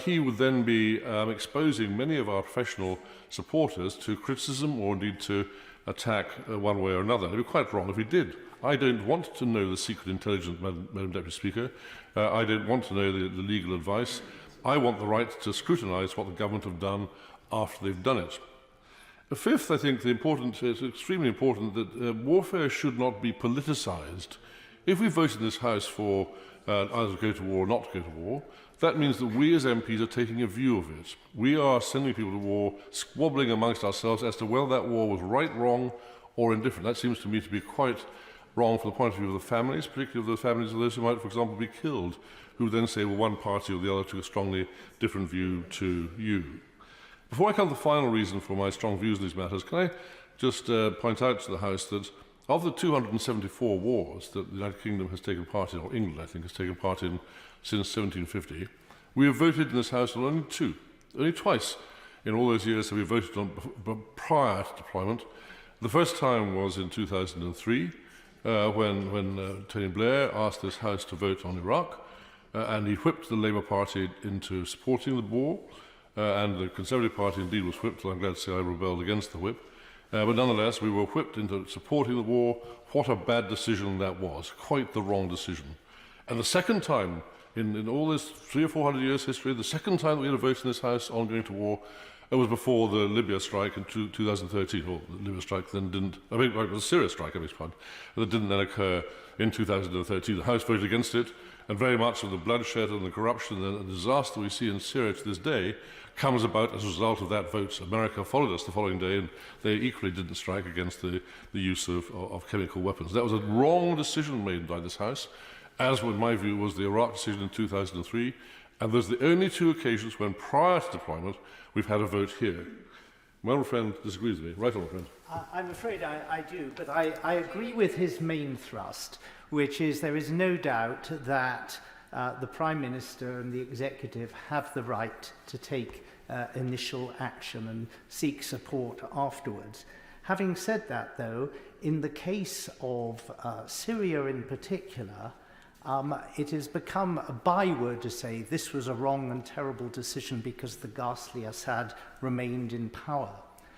[SPEAKER 5] he would then be exposing many of our professional supporters to criticism or indeed to attack one way or another. It would be quite wrong if we did. I don't want to know the secret intelligence, Madam Deputy Speaker. I don't want to know the legal advice. I want the right to scrutinise what the government have done after they've done it. The fifth, I think, it's extremely important that warfare should not be politicised. If we vote in this House for either to go to war or not to go to war, that means that we as MPs are taking a view of it. We are sending people to war, squabbling amongst ourselves as to whether that war was right, wrong, or indifferent. That seems to me to be quite wrong from the point of view of the families, particularly of the families of those who might, for example, be killed, who then say, well, one party or the other took a strongly different view to you. Before I come to the final reason for my strong views on these matters, can I just point out to the House that Of the 274 wars that the United Kingdom has taken part in, or England, I think, has taken part in since 1750, we have voted in this House on only two. Only twice in all those years have we voted on prior to deployment. The first time was in 2003, when Tony Blair asked this House to vote on Iraq, and he whipped the Labour Party into supporting the war, and the Conservative Party indeed was whipped, and I'm glad to say I rebelled against the whip. But nonetheless, we were whipped into supporting the war. What a bad decision that was. Quite the wrong decision. And the second time, in all this 300 or 400 years history, the second time that we had a vote in this House on going to war, it was before the Libya strike in 2013. Well, the Libya strike then didn't, I mean, it was a Syria strike, I beg your pardon, that didn't then occur in 2013. The House voted against it, and very much of the bloodshed and the corruption and the disaster we see in Syria to this day comes about as a result of that vote. America followed us the following day, and they equally didn't strike against the use of chemical weapons. That was a wrong decision made by this House, as in my view was the Iraq decision in 2003, and there's the only two occasions when prior to deployment we've had a vote here. My old friend disagrees with me. Right, old friend.
[SPEAKER 7] I'm afraid I do, but I agree with his main thrust, which is there is no doubt that the Prime Minister and the Executive have the right to take initial action and seek support afterwards. Having said that, though, in the case of Syria in particular, it has become a byword to say this was a wrong and terrible decision because the ghastly Assad remained in power.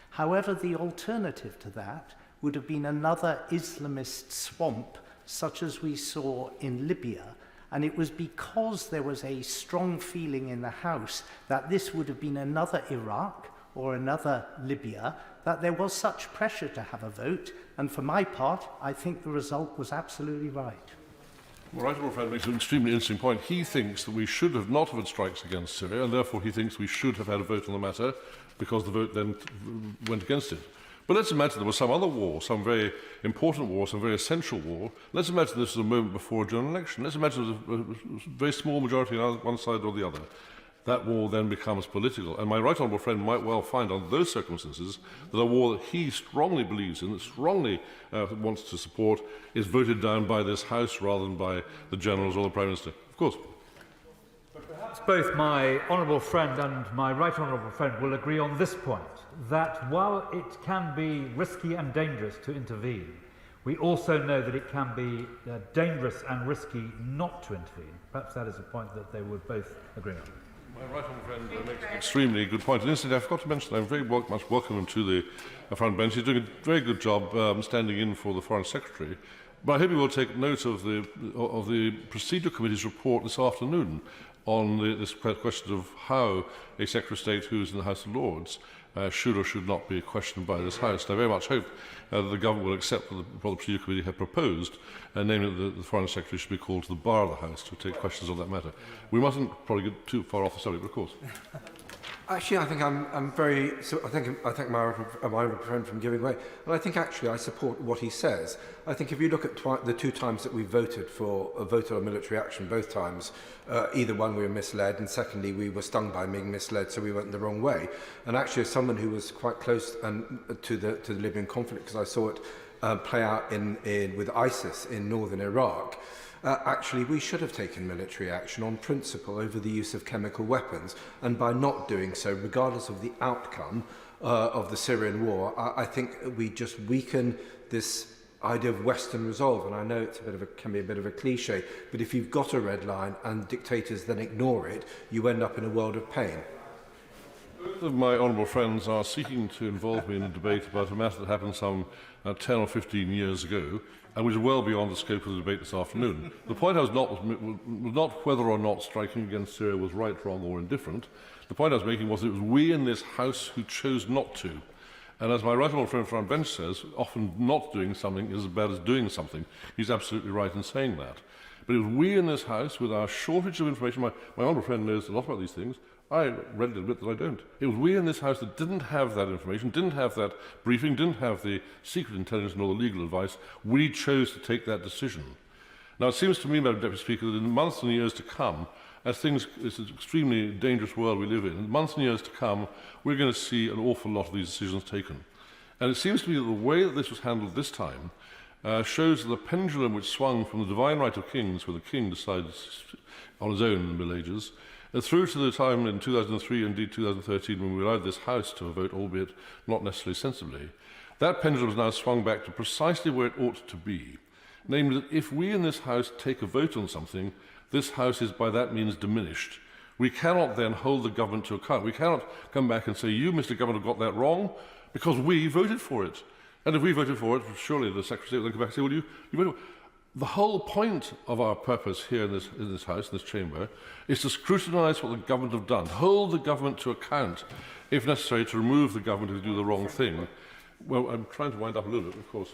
[SPEAKER 7] However, the alternative to that would have been another Islamist swamp such as we saw in Libya, and it was because there was a strong feeling in the House that this would have been another Iraq or another Libya that there was such pressure to have a vote, and for my part, I think the result was absolutely right.
[SPEAKER 5] Well, right, old friend makes an extremely interesting point. He thinks that we should have not have had strikes against Syria, and therefore he thinks we should have had a vote on the matter because the vote then went against it. But let's imagine there was some other war, some very important war, some very essential war. Let's imagine this was a moment before a general election. Let's imagine there was a very small majority on one side or the other. That war then becomes political. And my right honourable friend might well find, under those circumstances, that a war that he strongly believes in, that strongly wants to support, is voted down by this House rather than by the generals or the Prime Minister. Of course.
[SPEAKER 16] Perhaps both my honourable friend and my right honourable friend will agree on this point, that while it can be risky and dangerous to intervene, we also know that it can be dangerous and risky not to intervene. Perhaps that is a point that they would both agree on.
[SPEAKER 5] My right honourable friend makes an extremely good point. And incidentally, I forgot to mention, I'm very much welcome him to the front bench. He's doing a very good job standing in for the Foreign Secretary. But I hope he will take note of the Procedure Committee's report this afternoon on this question of how a Secretary of State who is in the House of Lords should or should not be questioned by this House. And I very much hope that the government will accept what the Procedure Committee have proposed, namely that the Foreign Secretary should be called to the bar of the House to take questions on that matter. We mustn't probably get too far off the subject, but of course.
[SPEAKER 8] Actually, I think I'm very. So I think my friend from giving way, and I think actually I support what he says. I think if you look at the two times that we voted on military action, both times, either one we were misled, and secondly we were stung by being misled, so we went the wrong way. And actually, as someone who was quite close to the Libyan conflict, because I saw it play out with ISIS in northern Iraq. Actually, we should have taken military action on principle over the use of chemical weapons, and by not doing so, regardless of the outcome of the Syrian war, I think we just weaken this idea of Western resolve. And I know it's can be a bit of a cliche, but if you've got a red line and dictators then ignore it, you end up in a world of pain.
[SPEAKER 5] Both of my honourable friends are seeking to involve me in a debate about a matter that happened some 10 or 15 years ago, and which is well beyond the scope of the debate this afternoon. The point I was not whether or not striking against Syria was right, wrong or indifferent. The point I was making was that it was we in this House who chose not to. And as my right honourable friend from our bench says, often not doing something is as bad as doing something. He's absolutely right in saying that. But it was we in this House, with our shortage of information, my honourable friend knows a lot about these things, I readily admit that I don't. It was we in this House that didn't have that information, didn't have that briefing, didn't have the secret intelligence nor the legal advice. We chose to take that decision. Now, it seems to me, Madam Deputy Speaker, that in months and years to come, as it's an extremely dangerous world we live in months and years to come, we're going to see an awful lot of these decisions taken. And it seems to me that the way that this was handled this time shows that the pendulum which swung from the divine right of kings, where the king decides on his own in the Middle Ages, through to the time in 2003, indeed 2013, when we allowed this House to vote, albeit not necessarily sensibly, that pendulum has now swung back to precisely where it ought to be. Namely, that if we in this House take a vote on something, this House is by that means diminished. We cannot then hold the government to account. We cannot come back and say, you, Mr. Government, have got that wrong, because we voted for it. And if we voted for it, surely the Secretary will then come back and say, well, you voted for it. The whole point of our purpose here in this House, in this chamber, is to scrutinise what the government have done, hold the government to account, if necessary, to remove the government who do the wrong thing. Well, I'm trying to wind up a little bit, of course.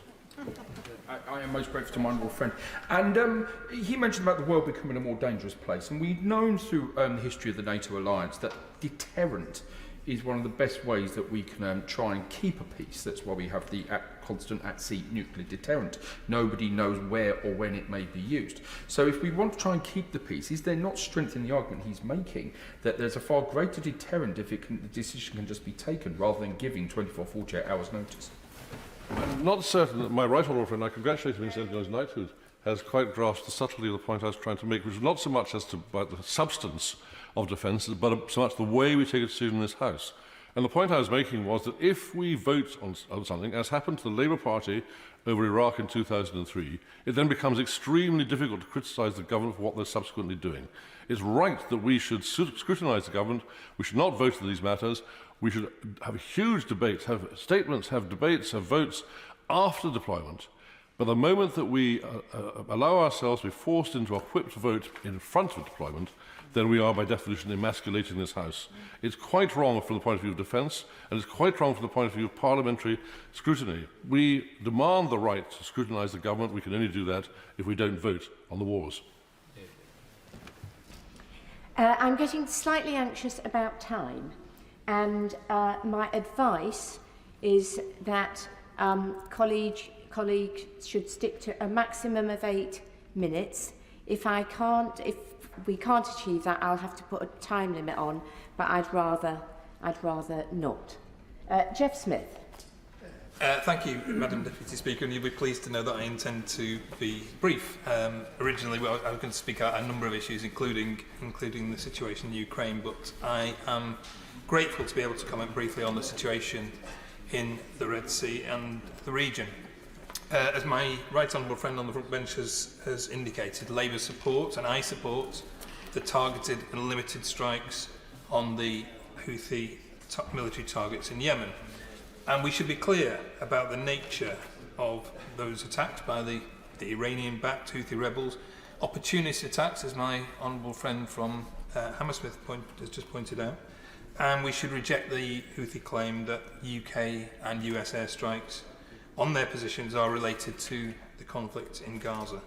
[SPEAKER 4] I am most grateful to my honourable friend. And he mentioned about the world becoming a more dangerous place. And we've known through the history of the NATO alliance that deterrent is one of the best ways that we can try and keep a peace. That's why we have the constant at-sea nuclear deterrent. Nobody knows where or when it may be used. So if we want to try and keep the peace, is there not strength in the argument he's making that there's a far greater deterrent if the decision can just be taken rather than giving 24, 48 hours notice?
[SPEAKER 5] I'm not certain that my right honourable friend, I congratulate him in his knighthood, has quite grasped the subtlety of the point I was trying to make, which is not so much as to about the substance of defence, but so much the way we take a decision in this House. And the point I was making was that if we vote on something, as happened to the Labour Party over Iraq in 2003, it then becomes extremely difficult to criticise the government for what they're subsequently doing. It's right that we should scrutinise the government. We should not vote on these matters. We should have a huge debate, have statements, have debates, have votes after deployment. But the moment that we allow ourselves to be forced into a whipped vote in front of deployment, then we are by definition emasculating this House. It's quite wrong from the point of view of defence, and it's quite wrong from the point of view of parliamentary scrutiny. We demand the right to scrutinise the government. We can only do that if we don't vote on the wars.
[SPEAKER 21] I'm getting slightly anxious about time, and my advice is that colleagues should stick to a maximum of 8 minutes. If we can't achieve that, I'll have to put a time limit on, but I'd rather not. Jeff Smith.
[SPEAKER 22] Thank you, Madam Deputy Speaker, and you'll be pleased to know that I intend to be brief. Originally, I was going to speak out a number of issues, including the situation in Ukraine, but I am grateful to be able to comment briefly on the situation in the Red Sea and the region. As my right honourable friend on the front bench has indicated, Labour supports and I support the targeted and limited strikes on the Houthi military targets in Yemen. And we should be clear about the nature of those attacked by the Iranian-backed Houthi rebels. Opportunist attacks, as my honourable friend from Hammersmith has just pointed out. And we should reject the Houthi claim that UK and US airstrikes on their positions are related to the conflict in Gaza.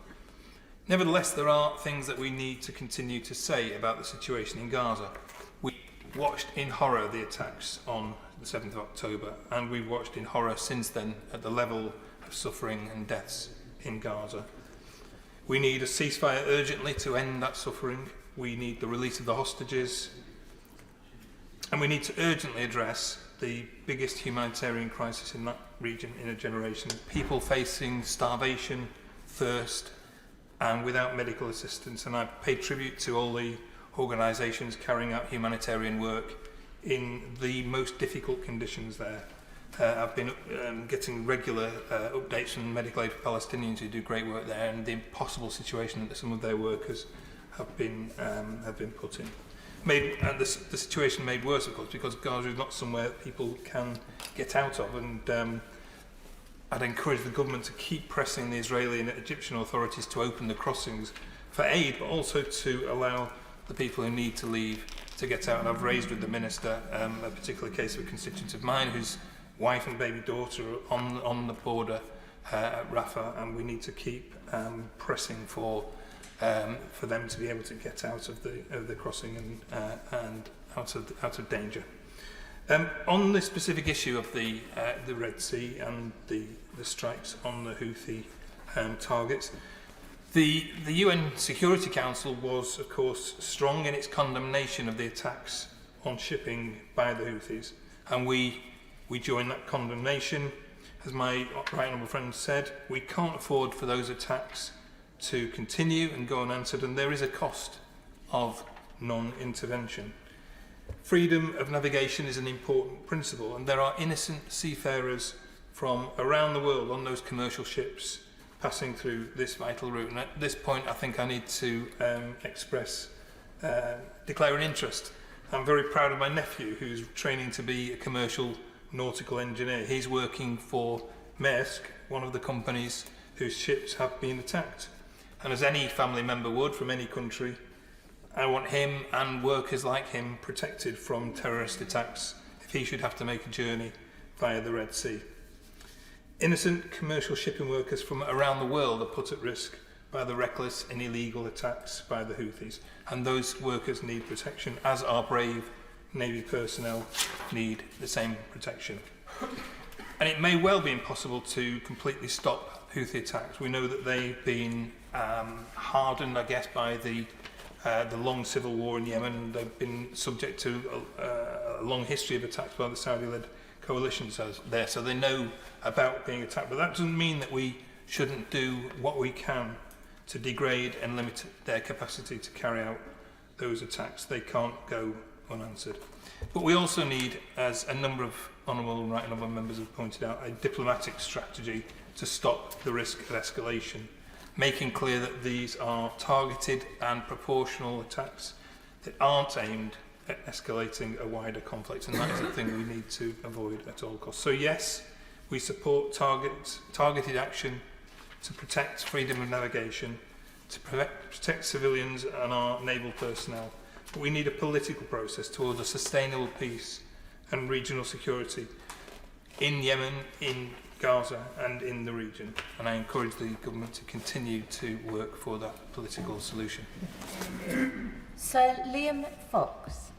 [SPEAKER 22] Nevertheless, there are things that we need to continue to say about the situation in Gaza. We watched in horror the attacks on the 7th of October, and we've watched in horror since then at the level of suffering and deaths in Gaza. We need a ceasefire urgently to end that suffering. We need the release of the hostages, and we need to urgently address the biggest humanitarian crisis in that region in a generation. People facing starvation, thirst, and without medical assistance. And I pay tribute to all the organisations carrying out humanitarian work in the most difficult conditions there. I've been getting regular updates from Medical Aid for Palestinians who do great work there, and the impossible situation that some of their workers have been put in. The situation made worse, of course, because Gaza is not somewhere that people can get out of, and I'd encourage the government to keep pressing the Israeli and Egyptian authorities to open the crossings for aid, but also to allow the people who need to leave to get out. And I've raised with the Minister a particular case of a constituent of mine whose wife and baby daughter are on the border at Rafah, and we need to keep pressing for them to be able to get out of the crossing and out of danger. On the specific issue of the Red Sea and the strikes on the Houthi targets, the UN Security Council was, of course, strong in its condemnation of the attacks on shipping by the Houthis, and we join that condemnation. As my right honourable friend said, we can't afford for those attacks to continue and go unanswered, and there is a cost of non-intervention. Freedom of navigation is an important principle, and there are innocent seafarers from around the world on those commercial ships passing through this vital route. And at this point, I think I need to declare an interest. I'm very proud of my nephew, who's training to be a commercial nautical engineer. He's working for Maersk, one of the companies whose ships have been attacked. And as any family member would from any country, I want him and workers like him protected from terrorist attacks if he should have to make a journey via the Red Sea. Innocent commercial shipping workers from around the world are put at risk by the reckless and illegal attacks by the Houthis, and those workers need protection, as our brave Navy personnel need the same protection. And it may well be impossible to completely stop Houthi attacks. We know that they've been hardened, I guess, by the long civil war in Yemen. They've been subject to a long history of attacks by the Saudi-led coalitions there, so they know about being attacked. But that doesn't mean that we shouldn't do what we can to degrade and limit their capacity to carry out those attacks. They can't go unanswered. But we also need, as a number of honourable and right honourable members have pointed out, a diplomatic strategy to stop the risk of escalation, making clear that these are targeted and proportional attacks that aren't aimed at escalating a wider conflict, and that is the thing we need to avoid at all costs. So yes, we support targeted action to protect freedom of navigation, to protect civilians and our naval personnel. But we need a political process towards a sustainable peace and regional security in Yemen, in Gaza and in the region. And I encourage the government to continue to work for that political solution.
[SPEAKER 21] Sir Liam Fox.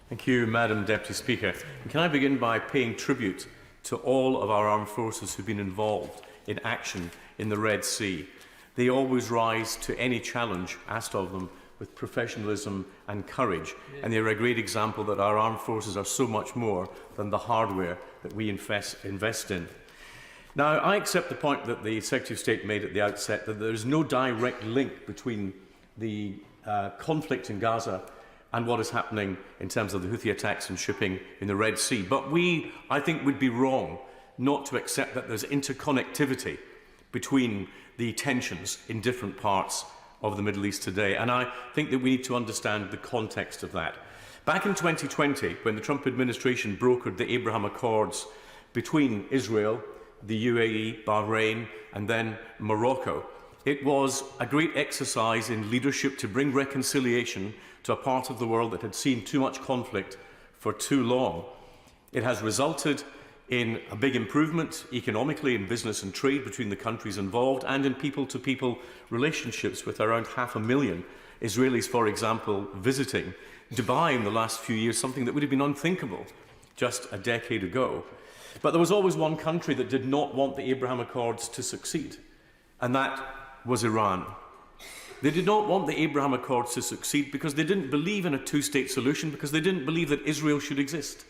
[SPEAKER 10] Thank you, Madam Deputy Speaker. And can I begin by paying tribute to all of our armed forces who've been involved in action in the Red Sea. They always rise to any challenge asked of them with professionalism and courage, and they're a great example that our armed forces are so much more than the hardware that we invest in. Now, I accept the point that the Secretary of State made at the outset, that there is no direct link between the conflict in Gaza and what is happening in terms of the Houthi attacks and shipping in the Red Sea. But we, I think, would be wrong not to accept that there's interconnectivity between the tensions in different parts of the Middle East today. And I think that we need to understand the context of that. Back in 2020, when the Trump administration brokered the Abraham Accords between Israel, the UAE, Bahrain, and then Morocco, it was a great exercise in leadership to bring reconciliation to a part of the world that had seen too much conflict for too long. It has resulted in a big improvement economically in business and trade between the countries involved, and in people-to-people relationships, with around 500,000 Israelis, for example, visiting Dubai in the last few years, something that would have been unthinkable just a decade ago. But there was always one country that did not want the Abraham Accords to succeed, and that was Iran. They did not want the Abraham Accords to succeed because they didn't believe in a two-state solution, because they didn't believe that Israel should exist.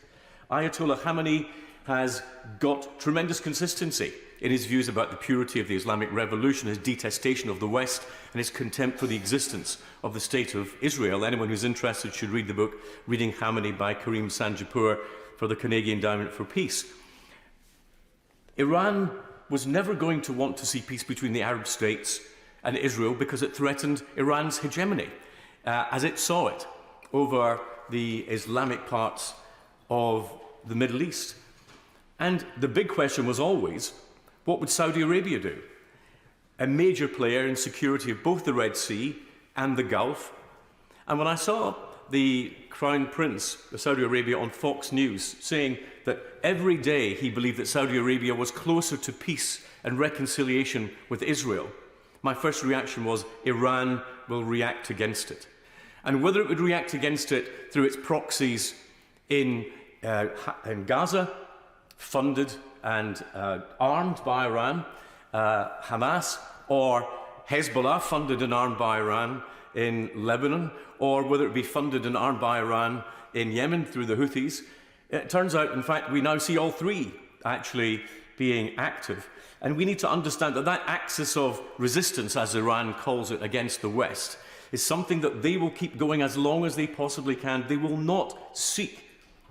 [SPEAKER 10] Ayatollah Khamenei has got tremendous consistency in his views about the purity of the Islamic Revolution, his detestation of the West, and his contempt for the existence of the State of Israel. Anyone who's interested should read the book Reading Khamenei by Karim Sanjapur for the Carnegie Endowment for Peace. Iran was never going to want to see peace between the Arab states and Israel because it threatened Iran's hegemony, as it saw it, over the Islamic parts of the Middle East. And the big question was always, what would Saudi Arabia do? A major player in security of both the Red Sea and the Gulf. And when I saw the Crown Prince of Saudi Arabia on Fox News saying that every day he believed that Saudi Arabia was closer to peace and reconciliation with Israel, my first reaction was Iran will react against it. And whether it would react against it through its proxies in Gaza, funded and armed by Iran, Hamas, or Hezbollah, funded and armed by Iran in Lebanon, or whether it be funded and armed by Iran in Yemen through the Houthis. It turns out, in fact, we now see all three actually being active. And we need to understand that that axis of resistance, as Iran calls it, against the West, is something that they will keep going as long as they possibly can. They will not seek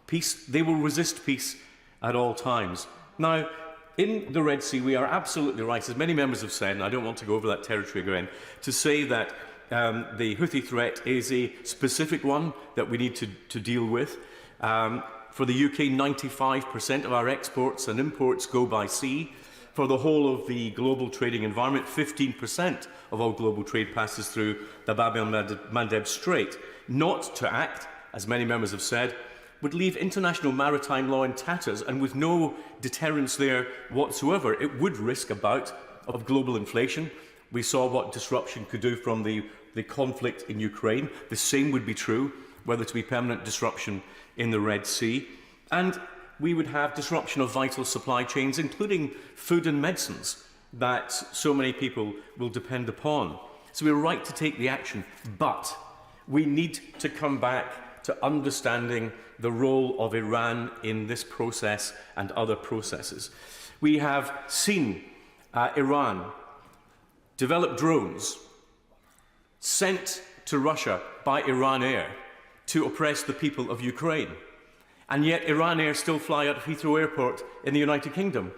[SPEAKER 10] peace. They will resist peace at all times. Now, in the Red Sea, we are absolutely right, as many members have said, and I don't want to go over that territory again, to say that the Houthi threat is a specific one that we need to deal with. For the UK, 95% of our exports and imports go by sea. For the whole of the global trading environment, 15% of all global trade passes through the Bab el-Mandeb Strait. Not to act, as many members have said, would leave international maritime law in tatters, and with no deterrence there whatsoever, it would risk a bout of global inflation. We saw what disruption could do from the conflict in Ukraine. The same would be true whether to be permanent disruption in the Red Sea. And we would have disruption of vital supply chains, including food and medicines, that so many people will depend upon. So we're right to take the action, but we need to come back to understanding the role of Iran in this process and other processes. We have seen Iran develop drones sent to Russia by Iran Air to oppress the people of Ukraine. And yet Iran Air still fly out of Heathrow Airport in the United Kingdom.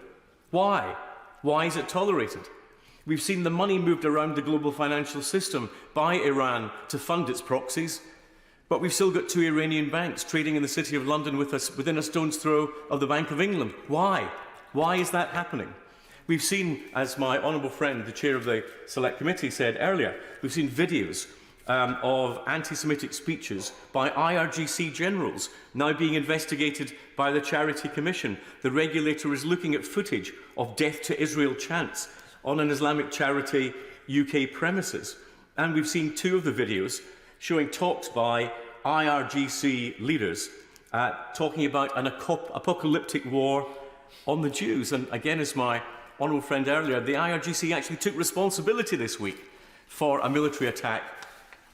[SPEAKER 10] Why? Why is it tolerated? We've seen the money moved around the global financial system by Iran to fund its proxies, but we've still got 2 Iranian banks trading in the City of London with us within a stone's throw of the Bank of England. Why? Why is that happening? We've seen, as my honourable friend, the chair of the Select Committee, said earlier, we've seen videos of anti-Semitic speeches by IRGC generals now being investigated by the Charity Commission. The regulator is looking at footage of Death to Israel chants on an Islamic charity UK premises. And we've seen 2 of the videos showing talks by IRGC leaders talking about an apocalyptic war on the Jews. And again, as my honourable friend earlier, the IRGC actually took responsibility this week for a military attack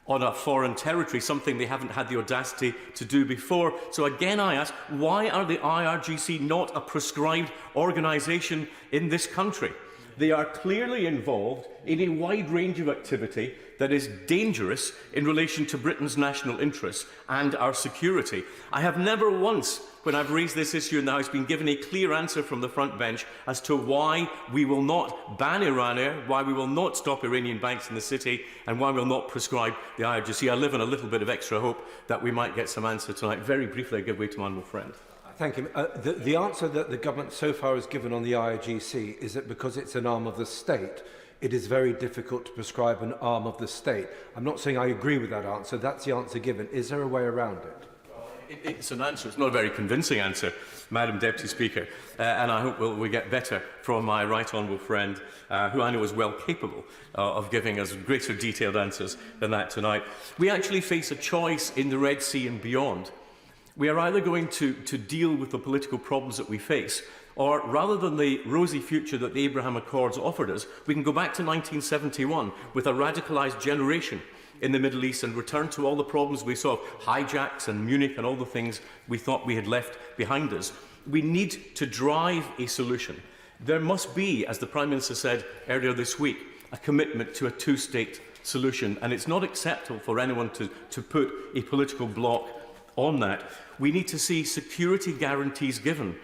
[SPEAKER 10] on a foreign territory, something they haven't had the audacity to do before. So again, I ask, why are the IRGC not a proscribed organisation in this country? They are clearly involved in a wide range of activity that is dangerous in relation to Britain's national interests and our security. I have never once, when I've raised this issue in the House, been given a clear answer from the front bench as to why we will not ban Iran Air, why we will not stop Iranian banks in the city, and why we will not prescribe the IRGC. I live in a little bit of extra hope that we might get some answer tonight. Very briefly, I give way to my honourable friend.
[SPEAKER 8] Thank you. The answer that the government so far has given on the IRGC is that because it's an arm of the state, it is very difficult to prescribe an arm of the state. I'm not saying I agree with that answer. That's the answer given. Is there a way around it?
[SPEAKER 10] It's an answer. It's not a very convincing answer, Madam Deputy Speaker, and I hope we'll get better from my right honourable friend, who I know is well capable of giving us greater detailed answers than that tonight. We actually face a choice in the Red Sea and beyond. We are either going to deal with the political problems that we face, or rather than the rosy future that the Abraham Accords offered us, we can go back to 1971 with a radicalised generation in the Middle East and return to all the problems we saw, hijacks and Munich and all the things we thought we had left behind us. We need to drive a solution. There must be, as the Prime Minister said earlier this week, a commitment to a 2-state solution, and it's not acceptable for anyone to put a political block on that. We need to see security guarantees given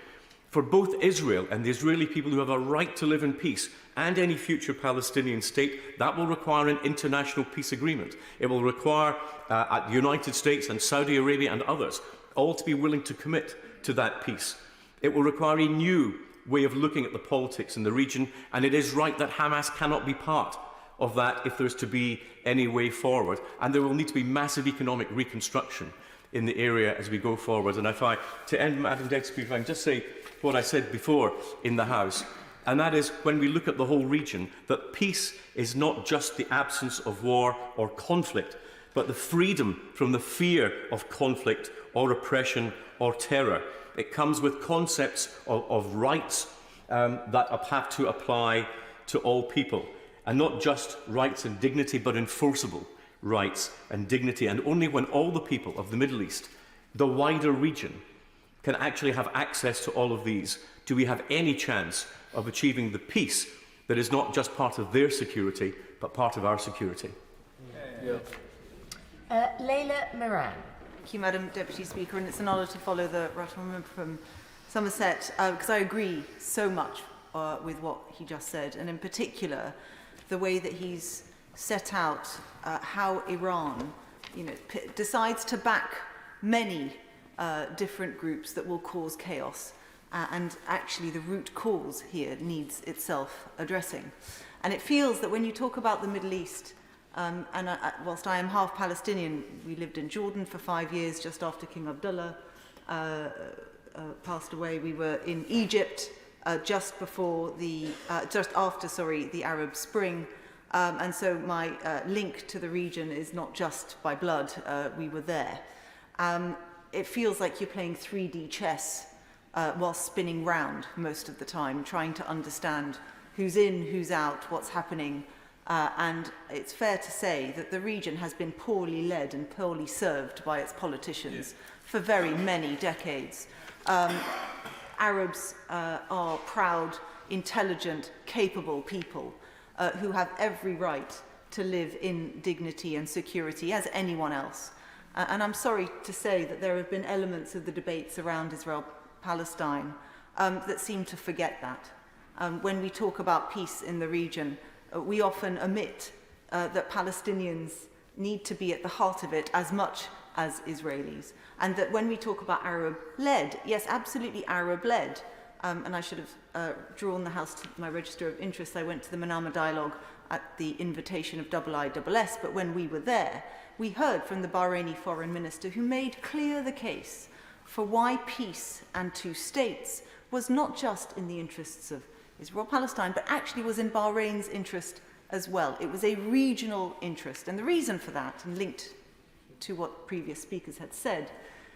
[SPEAKER 10] for both Israel and the Israeli people who have a right to live in peace and any future Palestinian state. That will require an international peace agreement. It will require the United States and Saudi Arabia and others all to be willing to commit to that peace. It will require a new way of looking at the politics in the region, and it is right that Hamas cannot be part of that if there's to be any way forward. And there will need to be massive economic reconstruction in the area as we go forward. And to end, Madam Deputy Speaker, if I can just say what I said before in the House, and that is, when we look at the whole region, that peace is not just the absence of war or conflict, but the freedom from the fear of conflict or oppression or terror. It comes with concepts of rights that have to apply to all people, and not just rights and dignity, but enforceable rights and dignity. And only when all the people of the Middle East, the wider region, can actually have access to all of these, do we have any chance of achieving the peace that is not just part of their security, but part of our security.
[SPEAKER 21] Leila Moran.
[SPEAKER 2] Thank you, Madam Deputy Speaker, and it's an honour to follow the right honourable from Somerset, because I agree so much with what he just said, and in particular, the way that he's set out how Iran, decides to back many different groups that will cause chaos, and actually the root cause here needs itself addressing. And it feels that when you talk about the Middle East, whilst I am half Palestinian, we lived in Jordan for 5 years just after King Abdullah passed away. We were in Egypt just after the Arab Spring. And so my link to the region is not just by blood, we were there. It feels like you're playing 3D chess while spinning round most of the time, trying to understand who's in, who's out, what's happening. And it's fair to say that the region has been poorly led and poorly served by its politicians for very many decades. Arabs are proud, intelligent, capable people who have every right to live in dignity and security as anyone else. And I'm sorry to say that there have been elements of the debates around Israel-Palestine that seem to forget that. When we talk about peace in the region, we often omit that Palestinians need to be at the heart of it as much as Israelis. And that when we talk about Arab-led, yes, absolutely Arab-led, and I should have drawn the House to my register of interest. I went to the Manama Dialogue at the invitation of IISS, but when we were there, we heard from the Bahraini foreign minister who made clear the case for why peace and two states was not just in the interests of Israel-Palestine, but actually was in Bahrain's interest as well. It was a regional interest. And the reason for that, and linked to what previous speakers had said,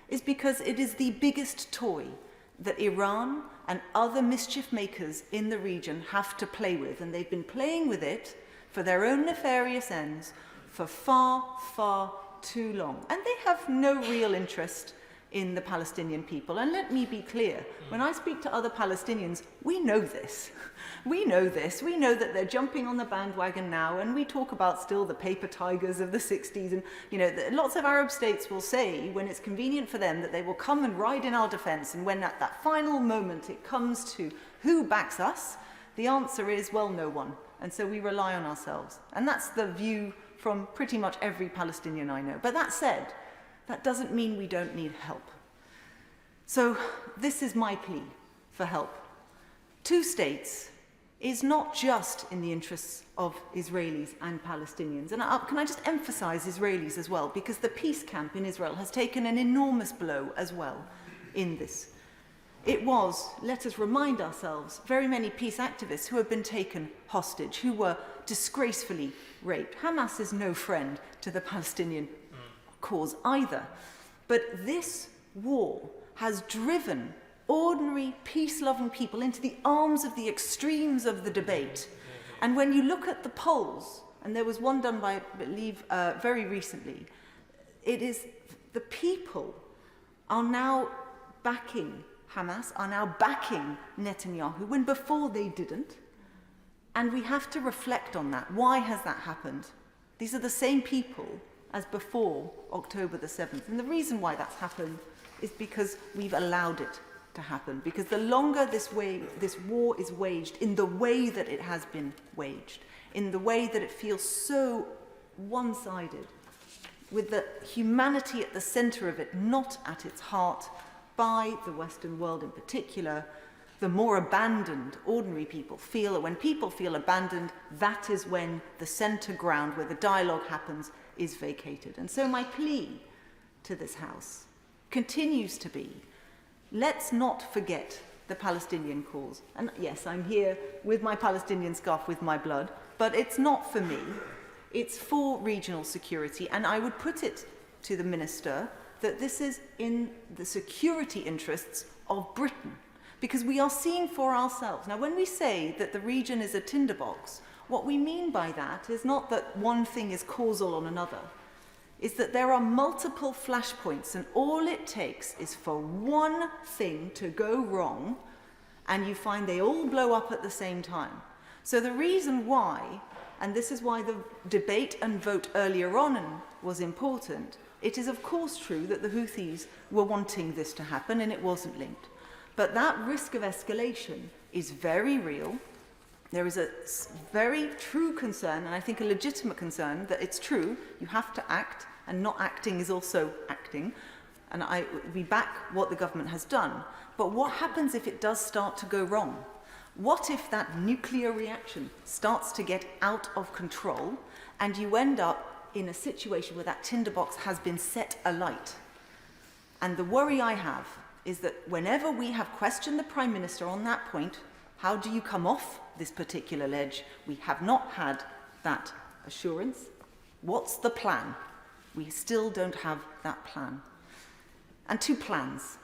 [SPEAKER 2] is because it is the biggest toy that Iran and other mischief makers in the region have to play with. And they've been playing with it for their own nefarious ends for far, far too long. And they have no real interest in the Palestinian people. And let me be clear, when I speak to other Palestinians, we know this. We know this. We know that they're jumping on the bandwagon now, and we talk about still the paper tigers of the 60s. And, lots of Arab states will say, when it's convenient for them, that they will come and ride in our defense. And when at that final moment it comes to who backs us, the answer is, well, no one. And so we rely on ourselves. And that's the view from pretty much every Palestinian I know. But that said, that doesn't mean we don't need help. So this is my plea for help. Two states is not just in the interests of Israelis and Palestinians. And can I just emphasize Israelis as well, because the peace camp in Israel has taken an enormous blow as well in this. It was, let us remind ourselves, very many peace activists who have been taken hostage, who were disgracefully raped. Hamas is no friend to the Palestinian cause either. But this war has driven ordinary, peace-loving people into the arms of the extremes of the debate. And when you look at the polls, and there was one done by, I believe, very recently, it is the people are now backing Hamas, are now backing Netanyahu, when before they didn't. And we have to reflect on that. Why has that happened? These are the same people as before October the 7th. And the reason why that's happened is because we've allowed it to happen. Because the longer this war is waged in the way that it has been waged, in the way that it feels so one-sided, with the humanity at the center of it, not at its heart, by the Western world in particular, the more abandoned ordinary people feel. And when people feel abandoned, that is when the center ground where the dialogue happens is vacated. And so my plea to this House continues to be, let's not forget the Palestinian cause. And yes, I'm here with my Palestinian scarf, with my blood, but it's not for me. It's for regional security. And I would put it to the Minister that this is in the security interests of Britain, because we are seeing for ourselves. Now, when we say that the region is a tinderbox, what we mean by that is not that one thing is causal on another. Is that there are multiple flashpoints, and all it takes is for one thing to go wrong, and you find they all blow up at the same time. So the reason why, and this is why the debate and vote earlier on was important, it is of course true that the Houthis were wanting this to happen and it wasn't linked. But that risk of escalation is very real. There is a very true concern, and I think a legitimate concern, that it's true, you have to act, and not acting is also acting. And we back what the government has done. But what happens if it does start to go wrong? What if that nuclear reaction starts to get out of control and you end up in a situation where that tinderbox has been set alight? And the worry I have is that whenever we have questioned the Prime Minister on that point, how do you come off this particular ledge? We have not had that assurance. What's the plan? We still don't have that plan. And two plans.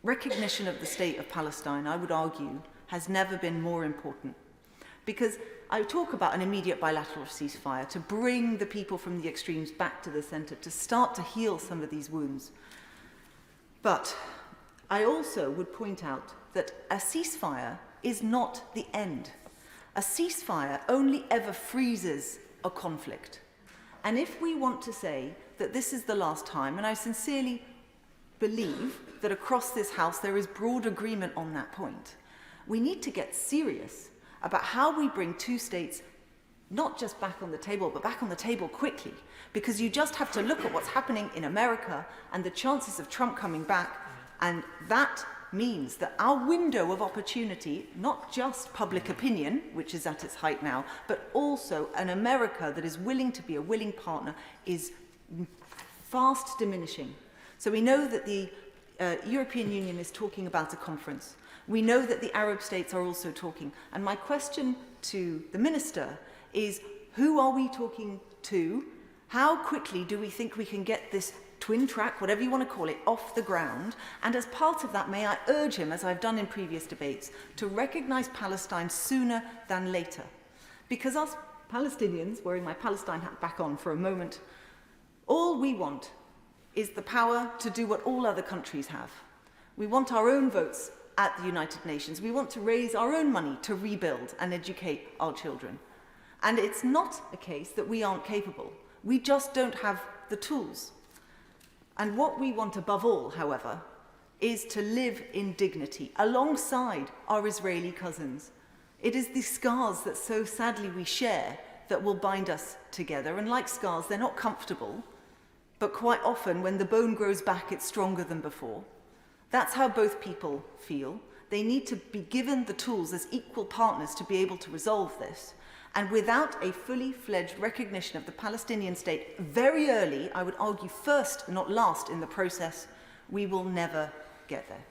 [SPEAKER 2] Recognition of the state of Palestine, I would argue, has never been more important. Because I talk about an immediate bilateral ceasefire to bring the people from the extremes back to the centre, to start to heal some of these wounds. But I also would point out that a ceasefire is not the end. A ceasefire only ever freezes a conflict. And if we want to say that this is the last time, and I sincerely believe that across this House there is broad agreement on that point, we need to get serious about how we bring two states not just back on the table, but back on the table quickly. Because you just have to look at what's happening in America and the chances of Trump coming back, and that means that our window of opportunity, not just public opinion, which is at its height now, but also an America that is willing to be a willing partner, is fast diminishing. So we know that the European Union is talking about a conference. We know that the Arab states are also talking. And my question to the Minister is, who are we talking to? How quickly do we think we can get this twin track, whatever you want to call it, off the ground? And as part of that, may I urge him, as I've done in previous debates, to recognise Palestine sooner than later? Because us Palestinians, wearing my Palestine hat back on for a moment, all we want is the power to do what all other countries have. We want our own votes at the United Nations. We want to raise our own money to rebuild and educate our children. And it's not a case that we aren't capable. We just don't have the tools. And what we want above all, however, is to live in dignity alongside our Israeli cousins. It is the scars that so sadly we share that will bind us together. And like scars, they're not comfortable, but quite often when the bone grows back, it's stronger than before. That's how both people feel. They need to be given the tools as equal partners to be able to resolve this. And without a fully fledged recognition of the Palestinian state very early, I would argue first, not last in the process, we will never get there.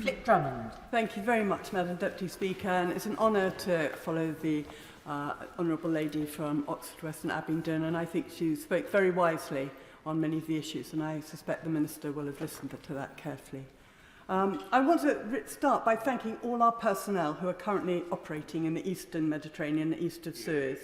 [SPEAKER 12] Flick Drummond. Thank you very much, Madam Deputy Speaker, and it's an honour to follow the Honourable Lady from Oxford, Western Abingdon, and I think she spoke very wisely on many of the issues, and I suspect the Minister will have listened to that carefully. I want to start by thanking all our personnel who are currently operating in the Eastern Mediterranean and east of Suez.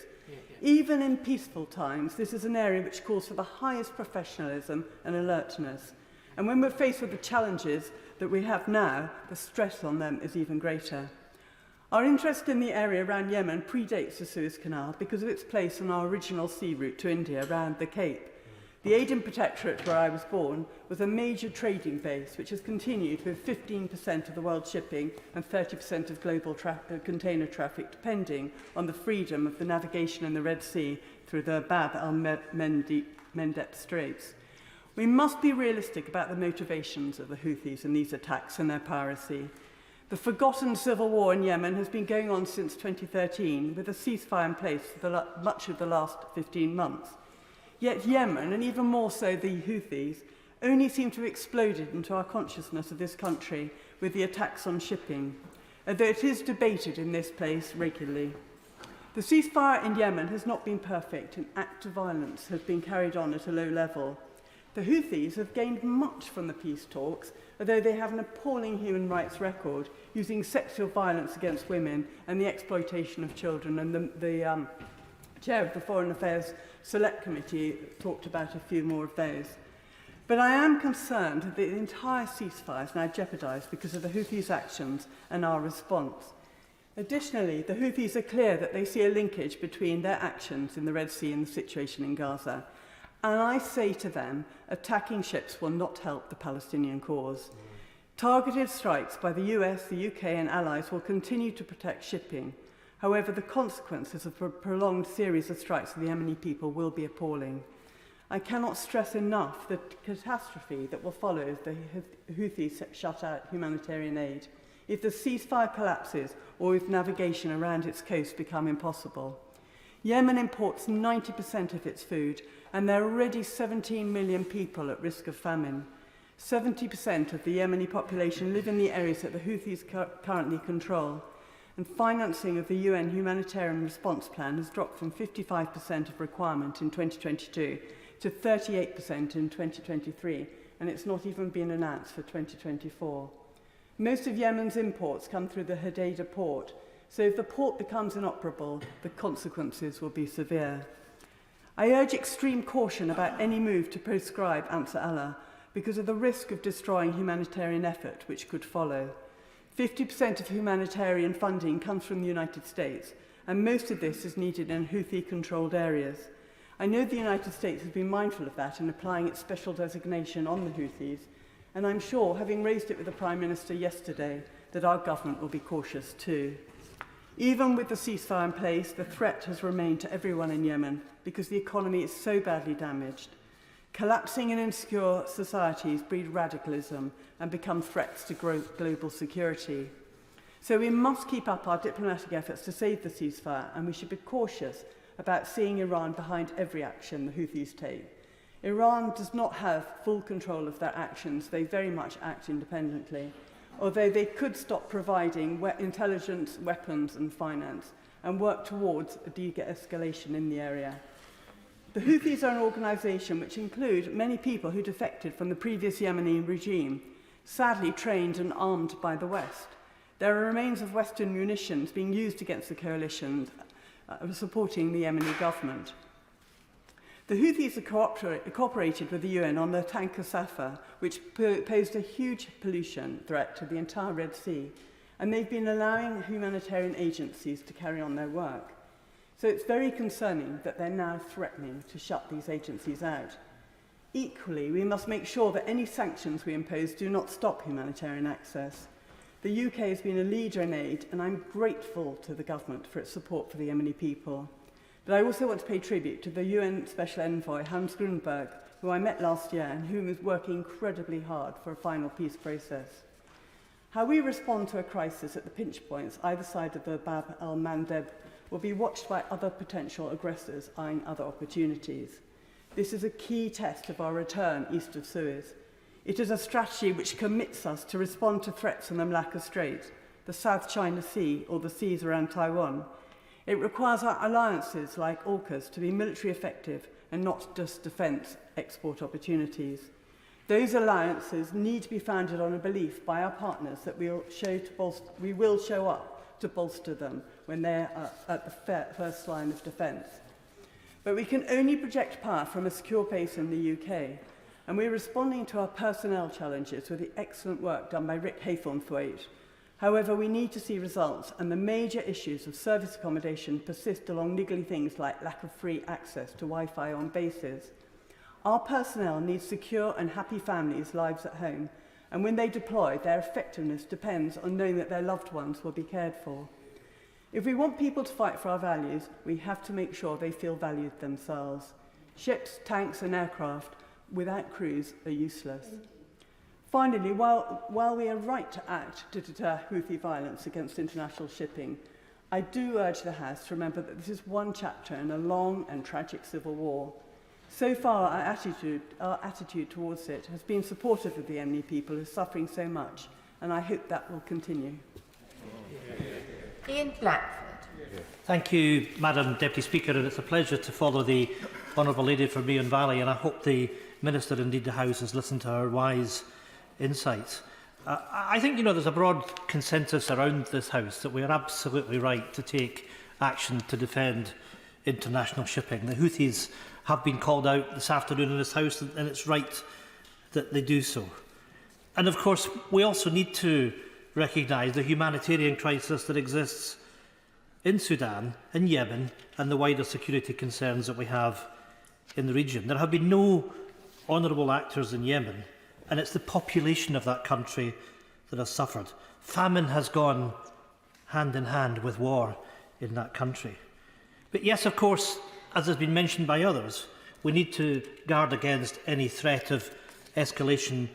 [SPEAKER 12] Even in peaceful times, this is an area which calls for the highest professionalism and alertness. And when we're faced with the challenges that we have now, the stress on them is even greater. Our interest in the area around Yemen predates the Suez Canal because of its place on our original sea route to India around the Cape. The Aden Protectorate, where I was born, was a major trading base which has continued with 15% of the world shipping and 30% of global container traffic depending on the freedom of the navigation in the Red Sea through the Bab el-Mandeb Straits. We must be realistic about the motivations of the Houthis in these attacks and their piracy. The forgotten civil war in Yemen has been going on since 2013, with a ceasefire in place for much of the last 15 months. Yet Yemen, and even more so the Houthis, only seem to have exploded into our consciousness of this country with the attacks on shipping, although it is debated in this place regularly. The ceasefire in Yemen has not been perfect, and acts of violence have been carried on at a low level. The Houthis have gained much from the peace talks, although they have an appalling human rights record, using sexual violence against women and the exploitation of children, and the chair of the Foreign Affairs Select Committee talked about a few more of those. But I am concerned that the entire ceasefire is now jeopardised because of the Houthis' actions and our response. Additionally, the Houthis are clear that they see a linkage between their actions in the Red Sea and the situation in Gaza. And I say to them, attacking ships will not help the Palestinian cause. Targeted strikes by the US, the UK and allies will continue to protect shipping. However, the consequences of a prolonged series of strikes of the Yemeni people will be appalling. I cannot stress enough the catastrophe that will follow if the Houthis shut out humanitarian aid, if the ceasefire collapses or if navigation around its coast becomes impossible. Yemen imports 90% of its food, and there are already 17 million people at risk of famine. 70% of the Yemeni population live in the areas that the Houthis currently control, and financing of the UN humanitarian response plan has dropped from 55% of requirement in 2022 to 38% in 2023, and it's not even been announced for 2024. Most of Yemen's imports come through the Hodeidah port, so if the port becomes inoperable, the consequences will be severe. I urge extreme caution about any move to proscribe Ansar Allah because of the risk of destroying humanitarian effort which could follow. 50% of humanitarian funding comes from the United States, and most of this is needed in Houthi-controlled areas. I know the United States has been mindful of that in applying its special designation on the Houthis, and I'm sure, having raised it with the Prime Minister yesterday, that our government will be cautious too. Even with the ceasefire in place, the threat has remained to everyone in Yemen because the economy is so badly damaged. Collapsing and insecure societies breed radicalism and become threats to global security. So we must keep up our diplomatic efforts to save the ceasefire, and we should be cautious about seeing Iran behind every action the Houthis take. Iran does not have full control of their actions. They very much act independently, although they could stop providing intelligence, weapons and finance and work towards a de-escalation in the area. The Houthis are an organisation which includes many people who defected from the previous Yemeni regime, sadly trained and armed by the West. There are remains of Western munitions being used against the coalition supporting the Yemeni government. The Houthis have cooperated with the UN on the tanker Safar, which posed a huge pollution threat to the entire Red Sea, and they've been allowing humanitarian agencies to carry on their work. So it's very concerning that they're now threatening to shut these agencies out. Equally, we must make sure that any sanctions we impose do not stop humanitarian access. The UK has been a leader in aid, and I'm grateful to the government for its support for the Yemeni people. But I also want to pay tribute to the UN Special Envoy, Hans Grunberg, who I met last year and who is working incredibly hard for a final peace process. How we respond to a crisis at the pinch points either side of the Bab el-Mandeb will be watched by other potential aggressors eyeing other opportunities. This is a key test of our return east of Suez. It is a strategy which commits us to respond to threats in the Malacca Strait, the South China Sea, or the seas around Taiwan. It requires our alliances like AUKUS to be military effective and not just defence export opportunities. Those alliances need to be founded on a belief by our partners that we will show up to bolster them when they are at the first line of defence. But we can only project power from a secure base in the UK, and we're responding to our personnel challenges with the excellent work done by Rick Haythornthwaite. However, we need to see results, and the major issues of service accommodation persist along niggly things like lack of free access to Wi-Fi on bases. Our personnel need secure and happy families' lives at home, and when they deploy, their effectiveness depends on knowing that their loved ones will be cared for. If we want people to fight for our values, we have to make sure they feel valued themselves. Ships, tanks and aircraft without crews are useless. Finally, while we are right to act to deter Houthi violence against international shipping, I do urge the House to remember that this is one chapter in a long and tragic civil war. So far, our attitude towards it has been supportive of the Yemeni people who are suffering so much, and I hope that will continue.
[SPEAKER 21] Ian Blackford.
[SPEAKER 9] Thank you, Madam Deputy Speaker, and it's a pleasure to follow the Honourable Lady from Meon Valley, and I hope the Minister, indeed the House, has listened to her wise insights. I think, there's a broad consensus around this House that we are absolutely right to take action to defend international shipping. The Houthis have been called out this afternoon in this House, and it's right that they do so. And of course, we also need to recognise the humanitarian crisis that exists in Sudan, in Yemen, and the wider security concerns that we have in the region. There have been no honourable actors in Yemen, and it's the population of that country that has suffered. Famine has gone hand in hand with war in that country. But yes, of course, as has been mentioned by others, we need to guard against any threat of escalation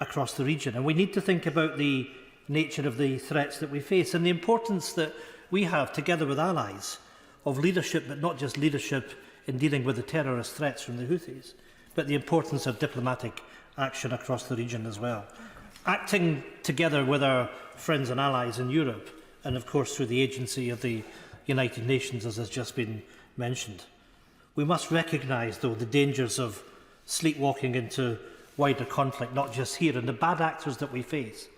[SPEAKER 9] across the region. And we need to think about the nature of the threats that we face and the importance that we have, together with allies, of leadership, but not just leadership in dealing with the terrorist threats from the Houthis, but the importance of diplomatic action across the region as well. Acting together with our friends and allies in Europe, and of course through the agency of the United Nations, as has just been mentioned. We must recognise, though, the dangers of sleepwalking into wider conflict, not just here, and the bad actors that we face,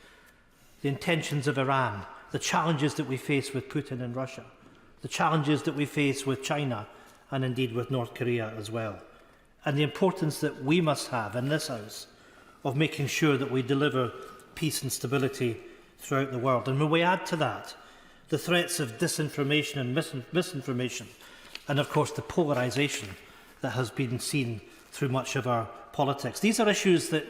[SPEAKER 9] the intentions of Iran, the challenges that we face with Putin and Russia, the challenges that we face with China, and indeed with North Korea as well, and the importance that we must have in this House of making sure that we deliver peace and throughout the world. And when we add to that the threats of disinformation and misinformation, and of course the polarisation that has been seen through much of our politics. These are issues that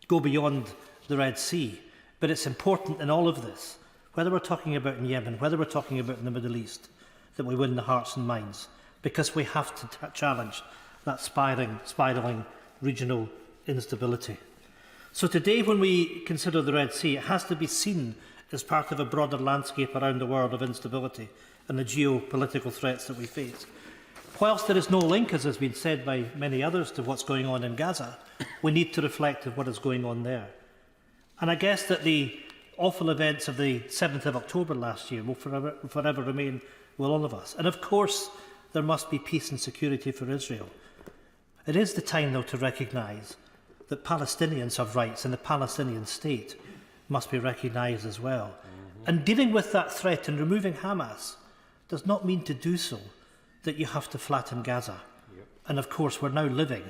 [SPEAKER 9] go beyond the Red Sea, but it's important in all of this, whether we're talking about in Yemen, whether we're talking about in the Middle East, that we win the hearts and minds, because we have to challenge that spiralling regional instability. So today, when we consider the Red Sea, it has to be seen as part of a broader landscape around the world of instability and the geopolitical threats that we face. Whilst there is no link, as has been said by many others, to what's going on in Gaza, we need to reflect on what is going on there. And I guess that the awful events of the 7th of October last year will forever remain with all of us. And of course, there must be peace and security for Israel. It is the time, though, to recognise that Palestinians have rights and the Palestinian state must be recognised as well. And dealing with that threat and removing Hamas does not mean to do so that you have to flatten Gaza. And of course, we're now living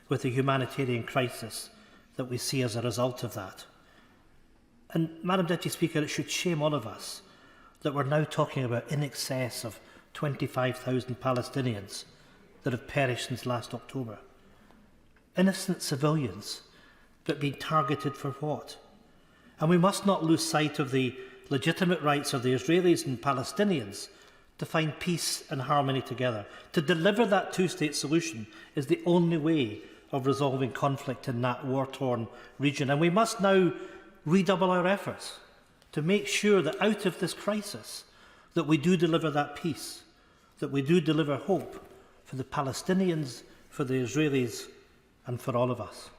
[SPEAKER 9] with the humanitarian crisis that we see as a result of that. And, Madam Deputy Speaker, it should shame all of us that we're now talking about in excess of 25,000 Palestinians that have perished since last October. Innocent civilians, but being targeted for what? And we must not lose sight of the legitimate rights of the Israelis and Palestinians to find peace and harmony together. To deliver that two-state solution is the only way of resolving conflict in that war-torn region. And we must now redouble our efforts to make sure that out of this crisis that we do deliver that peace, that we do deliver hope for the Palestinians, for the Israelis, and for all of us.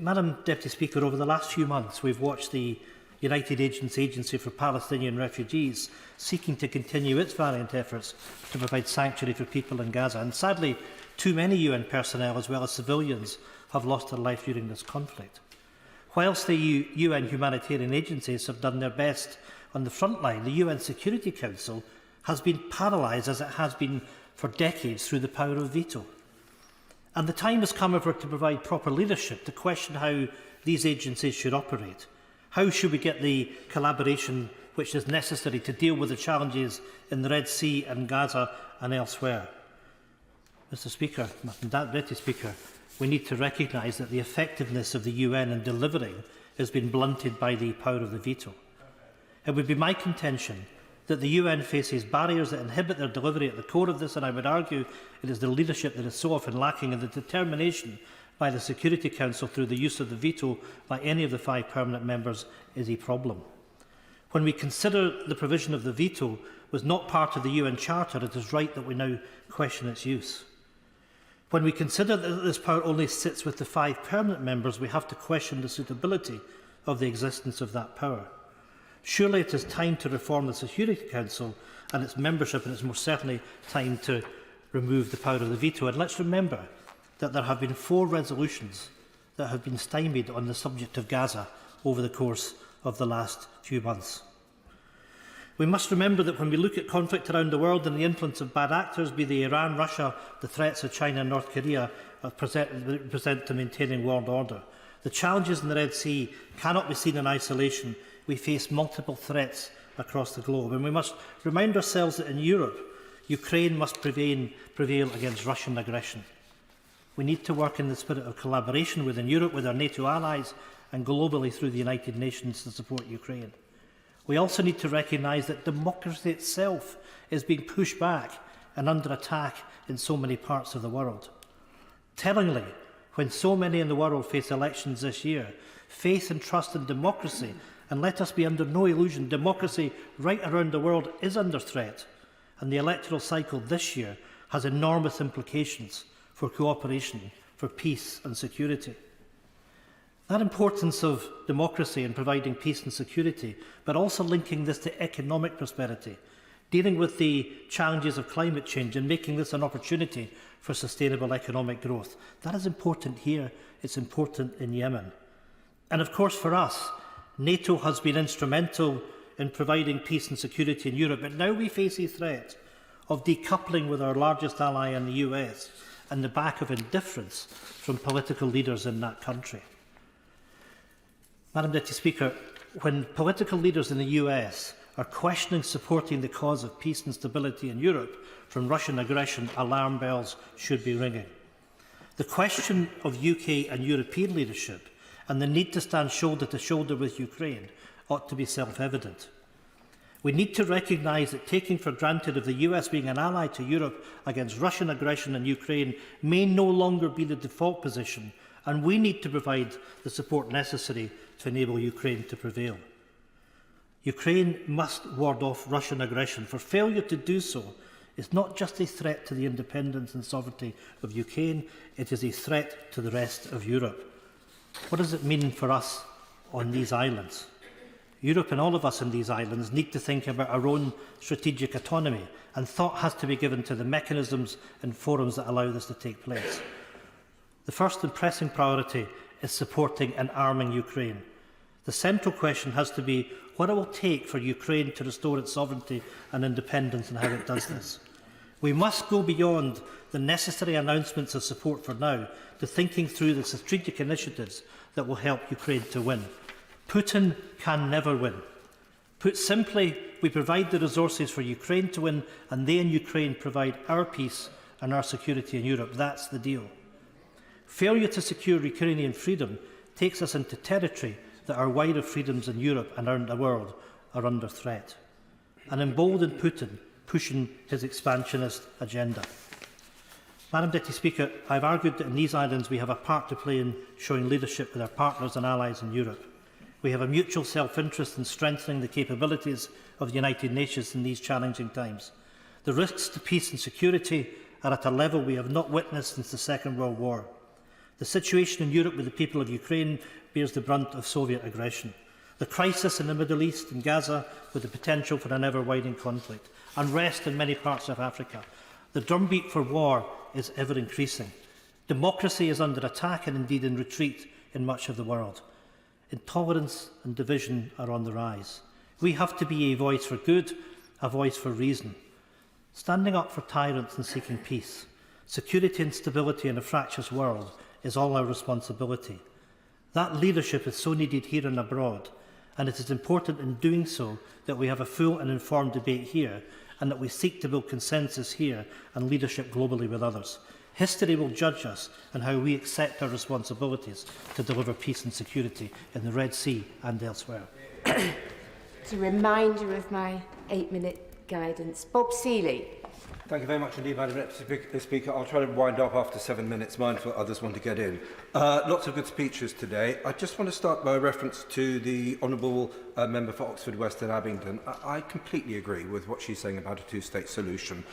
[SPEAKER 9] Madam Deputy Speaker, over the last few months we've watched the United Nations Agency for Palestinian Refugees seeking to continue its valiant efforts to provide sanctuary for people in Gaza. And sadly, too many UN personnel as well as civilians have lost their life during this conflict. Whilst the UN humanitarian agencies have done their best on the front line, the UN Security Council has been paralysed, as it has been for decades, through the power of veto. And the time has come for it to provide proper leadership to question how these agencies should operate. How should we get the collaboration which is necessary to deal with the challenges in the Red Sea and Gaza and elsewhere? Mr. Speaker, Madam Deputy Speaker, we need to recognise that the effectiveness of the UN in delivering has been blunted by the power of the veto. It would be my contention that the UN faces barriers that inhibit their delivery at the core of this, and I would argue it is the leadership that is so often lacking, and the determination by the Security Council through the use of the veto by any of the 5 permanent members is a problem. When we consider the provision of the veto was not part of the UN Charter, it is right that we now question its use. When we consider that this power only sits with the 5 permanent members, we have to question the suitability of the existence of that power. Surely it is time to reform the Security Council and its membership, and it's most certainly time to remove the power of the veto. And let's remember that there have been 4 resolutions that have been stymied on the subject of Gaza over the course of the last few months. We must remember that when we look at conflict around the world and the influence of bad actors, be they Iran, Russia, the threats of China and North Korea, present to maintaining world order. The challenges in the Red Sea cannot be seen in isolation. We face multiple threats across the globe, and we must remind ourselves that in Europe, Ukraine must prevail against Russian aggression. We need to work in the spirit of collaboration within Europe, with our NATO allies, and globally through the United Nations to support Ukraine. We also need to recognise that democracy itself is being pushed back and under attack in so many parts of the world. Tellingly, when so many in the world face elections this year, faith and trust in democracy, and let us be under no illusion, democracy right around the world is under threat, and the electoral cycle this year has enormous implications for cooperation, for peace and security. That importance of democracy in providing peace and security, but also linking this to economic prosperity, dealing with the challenges of climate change and making this an opportunity for sustainable economic growth. That is important here, it's important in Yemen. And of course for us, NATO has been instrumental in providing peace and security in Europe, but now we face a threat of decoupling with our largest ally in the US and the back of indifference from political leaders in that country. Madam Deputy Speaker, when political leaders in the US are questioning supporting the cause of peace and stability in Europe from Russian aggression, alarm bells should be ringing. The question of UK and European leadership and the need to stand shoulder to shoulder with Ukraine ought to be self-evident. We need to recognise that taking for granted of the US being an ally to Europe against Russian aggression in Ukraine may no longer be the default position, and we need to provide the support necessary to enable Ukraine to prevail. Ukraine must ward off Russian aggression, for failure to do so is not just a threat to the independence and sovereignty of Ukraine, it is a threat to the rest of Europe. What does it mean for us on these islands? Europe and all of us on these islands need to think about our own strategic autonomy, and thought has to be given to the mechanisms and forums that allow this to take place. The first and pressing priority is supporting and arming Ukraine. The central question has to be what it will take for Ukraine to restore its sovereignty and independence and how it does this. We must go beyond the necessary announcements of support for now to thinking through the strategic initiatives that will help Ukraine to win. Putin can never win. Put simply, we provide the resources for Ukraine to win, and they in Ukraine provide our peace and our security in Europe. That's the deal. Failure to secure Ukrainian freedom takes us into territory that our wider freedoms in Europe and around the world are under threat, and embolden Putin pushing his expansionist agenda. Madam Deputy Speaker, I have argued that in these islands we have a part to play in showing leadership with our partners and allies in Europe. We have a mutual self-interest in strengthening the capabilities of the United Nations in these challenging times. The risks to peace and security are at a level we have not witnessed since the Second World War. The situation in Europe with the people of Ukraine bears the brunt of Soviet aggression. The crisis in the Middle East and Gaza, with the potential for an ever-widening conflict. Unrest in many parts of Africa. The drumbeat for war is ever increasing. Democracy is under attack and indeed in retreat in much of the world. Intolerance and division are on the rise. We have to be a voice for good, a voice for reason. Standing up for tyrants and seeking peace, security and stability in a fractious world is all our responsibility. That leadership is so needed here and abroad, and it is important in doing so that we have a full and informed debate here, and that we seek to build consensus here and leadership globally with others. History will judge us on how we accept our responsibilities to deliver peace and security in the Red Sea and elsewhere.
[SPEAKER 21] It's a reminder of my 8-minute guidance. Bob Seeley.
[SPEAKER 8] Thank you very much indeed, Madam Deputy Speaker. I'll try to wind up after 7 minutes, mindful others want to get in. Lots of good speeches today. I just want to start by a reference to the Honourable Member for Oxford West and Abingdon. I completely agree with what she's saying about a two-state solution.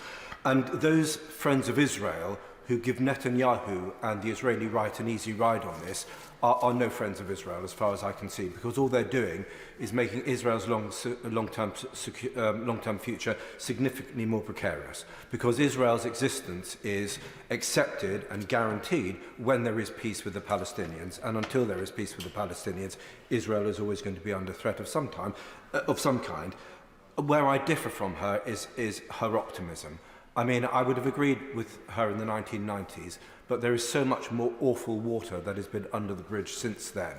[SPEAKER 8] And those friends of Israel who give Netanyahu and the Israeli right an easy ride on this are no friends of Israel, as far as I can see, because all they're doing is making Israel's long-term future significantly more precarious, because Israel's existence is accepted and guaranteed when there is peace with the Palestinians, and until there is peace with the Palestinians, Israel is always going to be under threat of some kind. Where I differ from her is her optimism. I mean, I would have agreed with her in the 1990s, but there is so much more awful water that has been under the bridge since then.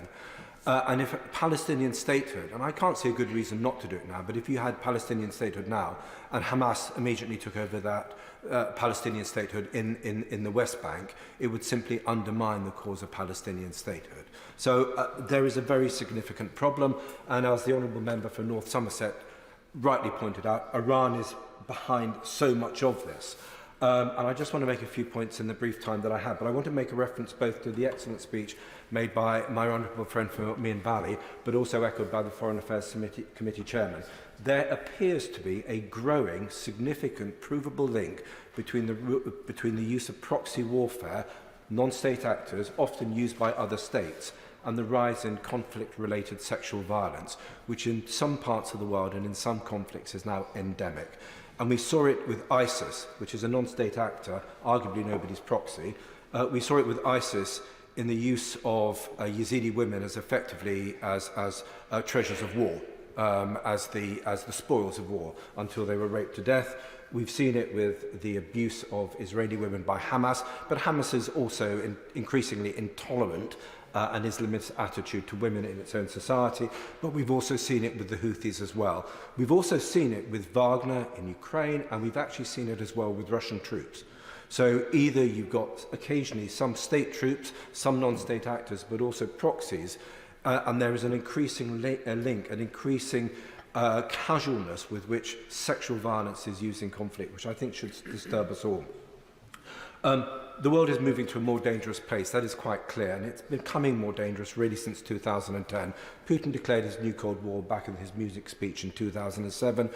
[SPEAKER 8] And if Palestinian statehood, and I can't see a good reason not to do it now, but if you had Palestinian statehood now, and Hamas immediately took over that Palestinian statehood in the West Bank, it would simply undermine the cause of Palestinian statehood. So there is a very significant problem, and as the Honourable Member for North Somerset rightly pointed out, Iran is behind so much of this. And I just want to make a few points in the brief time that I have, but I want to make a reference both to the excellent speech made by my honourable friend from Meath Valley, but also echoed by the Foreign Affairs Committee Chairman. There appears to be a growing, significant, provable link between the use of proxy warfare, non-state actors, often used by other states, and the rise in conflict-related sexual violence, which in some parts of the world and in some conflicts is now endemic. And we saw it with ISIS, which is a non-state actor, arguably nobody's proxy. We saw it with ISIS in the use of Yazidi women as effectively as treasures of war, as the spoils of war, until they were raped to death. We've seen it with the abuse of Israeli women by Hamas, but Hamas is also increasingly intolerant an Islamist attitude to women in its own society, but we've also seen it with the Houthis as well. We've also seen it with Wagner in Ukraine, and we've actually seen it as well with Russian troops. So either you've got occasionally some state troops, some non-state actors, but also proxies, and there is an increasing link, an increasing casualness with which sexual violence is used in conflict, which I think should disturb us all. The world is moving to a more dangerous place, that is quite clear, and it's becoming more dangerous really since 2010. Putin declared his new Cold War back in his music speech in 2007.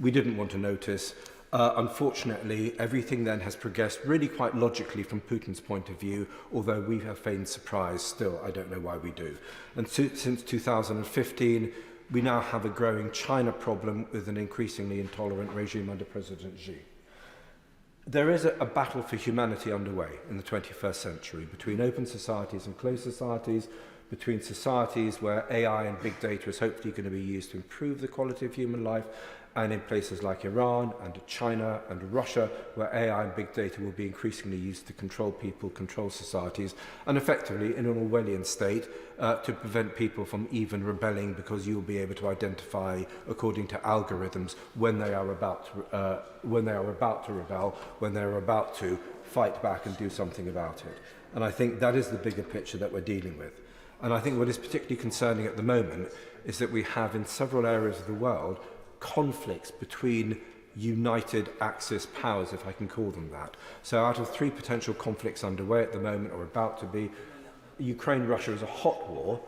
[SPEAKER 8] We didn't want to notice. Unfortunately, everything then has progressed really quite logically from Putin's point of view, although we have feigned surprise still. I don't know why we do. And since 2015, we now have a growing China problem with an increasingly intolerant regime under President Xi. There is a battle for humanity underway in the 21st century between open societies and closed societies, between societies where AI and big data is hopefully going to be used to improve the quality of human life, and in places like Iran and China and Russia, where AI and big data will be increasingly used to control people, control societies, and effectively, in an Orwellian state, to prevent people from even rebelling, because you will be able to identify, according to algorithms, when they are about to rebel, when they are about to fight back and do something about it. And I think that is the bigger picture that we're dealing with. And I think what is particularly concerning at the moment is that we have, in several areas of the world, conflicts between united Axis powers, if I can call them that. So out of 3 potential conflicts underway at the moment, or about to be, Ukraine-Russia is a hot war,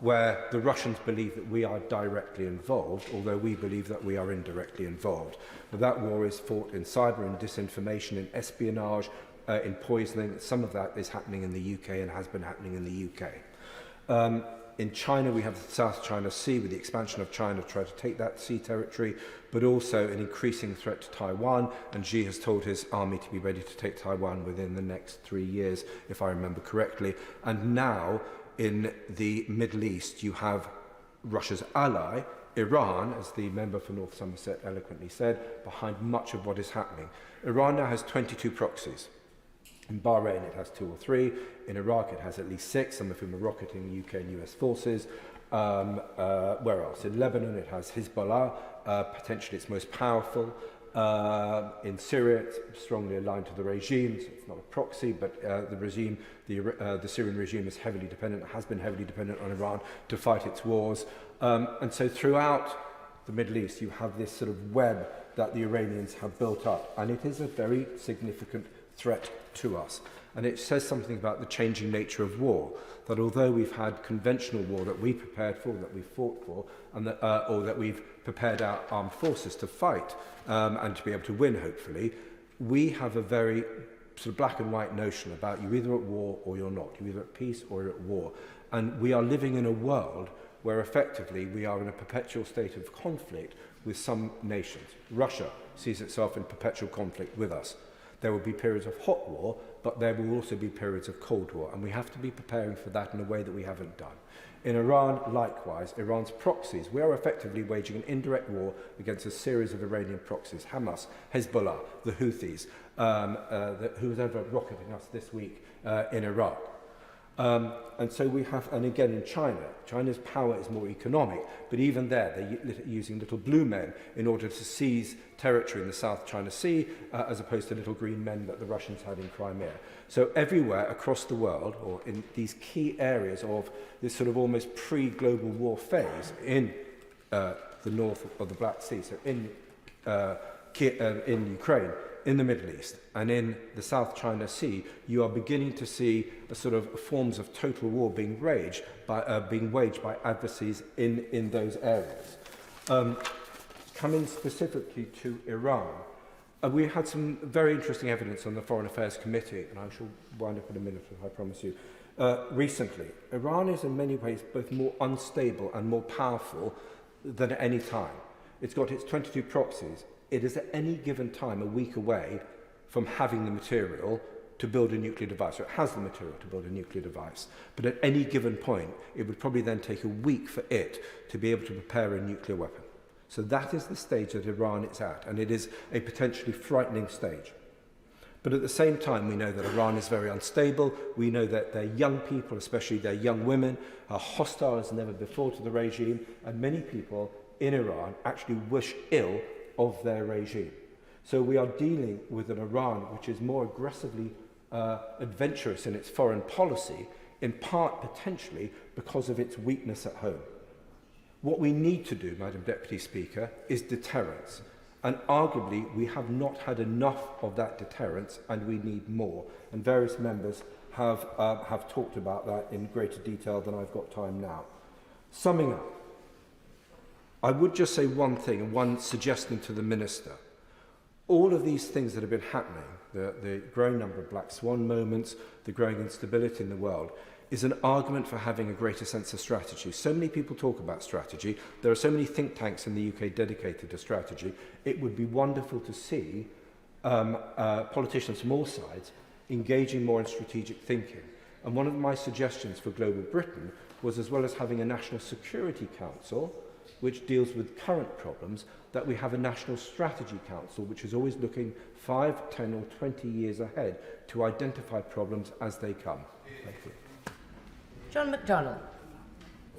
[SPEAKER 8] where the Russians believe that we are directly involved, although we believe that we are indirectly involved. But that war is fought in cyber and disinformation, in espionage, in poisoning. Some of that is happening in the UK and has been happening in the UK. In China, we have the South China Sea, with the expansion of China to try to take that sea territory, but also an increasing threat to Taiwan, and Xi has told his army to be ready to take Taiwan within the next 3 years, if I remember correctly. And now, in the Middle East, you have Russia's ally, Iran, as the member for North Somerset eloquently said, behind much of what is happening. Iran now has 22 proxies. In Bahrain, it has 2 or 3. In Iraq, it has at least 6, some of whom are rocketing UK and US forces. Where else? In Lebanon, it has Hezbollah, potentially its most powerful. In Syria, it's strongly aligned to the regime, so it's not a proxy, but the Syrian regime is heavily dependent, has been heavily dependent on Iran to fight its wars. And so throughout the Middle East, you have this sort of web that the Iranians have built up, and it is a very significant threat to us. And it says something about the changing nature of war, that although we've had conventional war that we prepared for, that we fought for, and that, or that we've prepared our armed forces to fight and to be able to win, hopefully, we have a very sort of black and white notion about you're either at war or you're not. You're either at peace or you're at war. And we are living in a world where effectively we are in a perpetual state of conflict with some nations. Russia sees itself in perpetual conflict with us. There will be periods of hot war, but there will also be periods of Cold War, and we have to be preparing for that in a way that we haven't done. In Iran, likewise, Iran's proxies, we are effectively waging an indirect war against a series of Iranian proxies, Hamas, Hezbollah, the Houthis, who was over rocketing us this week in Iraq. And so we have, and again in China, China's power is more economic, but even there they're using little blue men in order to seize territory in the South China Sea, as opposed to little green men that the Russians had in Crimea. So everywhere across the world, or in these key areas of this sort of almost pre-global war phase in the north of the Black Sea, so in Ukraine, in the Middle East and in the South China Sea, you are beginning to see a sort of forms of total war being waged by adversaries in those areas. Coming specifically to Iran, we had some very interesting evidence on the Foreign Affairs Committee, and I shall wind up in a minute, I promise you. Recently, Iran is in many ways both more unstable and more powerful than at any time. It's got its 22 proxies. It is at any given time a week away from having the material to build a nuclear device, or it has the material to build a nuclear device. But at any given point, it would probably then take a week for it to be able to prepare a nuclear weapon. So that is the stage that Iran is at, and it is a potentially frightening stage. But at the same time, we know that Iran is very unstable. We know that their young people, especially their young women, are hostile as never before to the regime, and many people in Iran actually wish ill of their regime. So we are dealing with an Iran which is more aggressively adventurous in its foreign policy, in part potentially because of its weakness at home. What we need to do, Madam Deputy Speaker, is deterrence. And arguably, we have not had enough of that deterrence, and we need more. And various members have talked about that in greater detail than I've got time now. Summing up, I would just say one thing and one suggestion to the Minister. All of these things that have been happening, the growing number of black swan moments, the growing instability in the world, is an argument for having a greater sense of strategy. So many people talk about strategy. There are so many think tanks in the UK dedicated to strategy. It would be wonderful to see politicians from all sides engaging more in strategic thinking. And one of my suggestions for Global Britain was, as well as having a National Security Council, which deals with current problems, that we have a National Strategy Council, which is always looking 5, 10 or 20 years ahead to identify problems as they come. Thank you.
[SPEAKER 15] John MacDonald.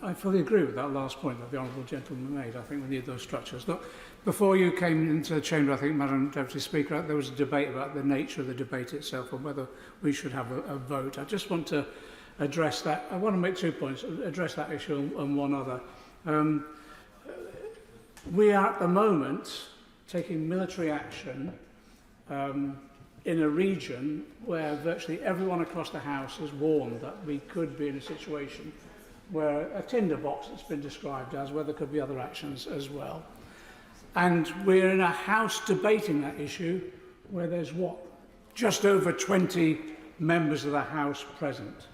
[SPEAKER 18] I fully agree with that last point that the Honourable Gentleman made. I think we need those structures. Look, before you came into the chamber, I think, Madam Deputy Speaker, there was a debate about the nature of the debate itself and whether we should have a vote. I just want to address that. I want to make 2 points, address that issue and one other. We are at the moment taking military action in a region where virtually everyone across the House has warned that we could be in a situation where a tinderbox, it's been described as, where there could be other actions as well. And we're in a House debating that issue where there's just over 20 members of the House present.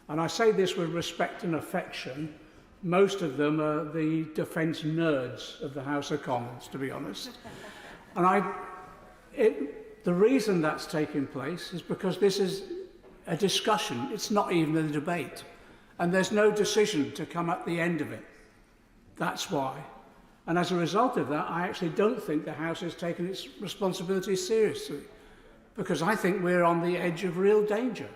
[SPEAKER 18] And I say this with respect and affection. Most of them are the defence nerds of the House of Commons, to be honest. And the reason that's taking place is because this is a discussion. It's not even a debate. And there's no decision to come at the end of it. That's why. And as a result of that, I actually don't think the House has taken its responsibilities seriously, because I think we're on the edge of real danger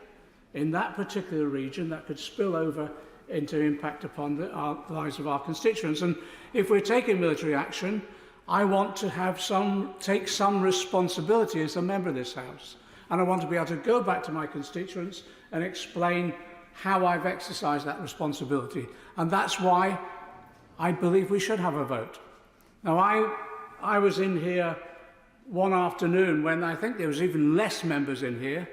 [SPEAKER 18] in that particular region that could spill over into impact upon the lives of our constituents. And if we're taking military action, I want to take some responsibility as a member of this House. And I want to be able to go back to my constituents and explain how I've exercised that responsibility. And that's why I believe we should have a vote. Now, I was in here one afternoon when I think there was even less members in here,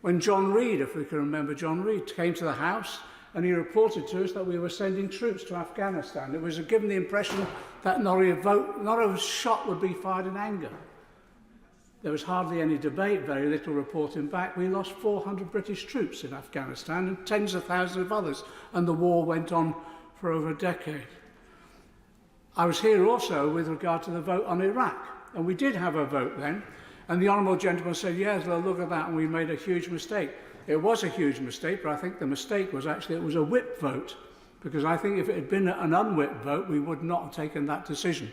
[SPEAKER 18] when John Reid, if we can remember John Reid, came to the House and he reported to us that we were sending troops to Afghanistan. It was given the impression that not a shot would be fired in anger. There was hardly any debate, very little reporting back. We lost 400 British troops in Afghanistan and tens of thousands of others, and the war went on for over a decade. I was here also with regard to the vote on Iraq, and we did have a vote then, And the honourable gentleman said, yes, well, look at that, and we made a huge mistake. It was a huge mistake, but I think the mistake was actually it was a whip vote, because I think if it had been an unwhipped vote, we would not have taken that decision.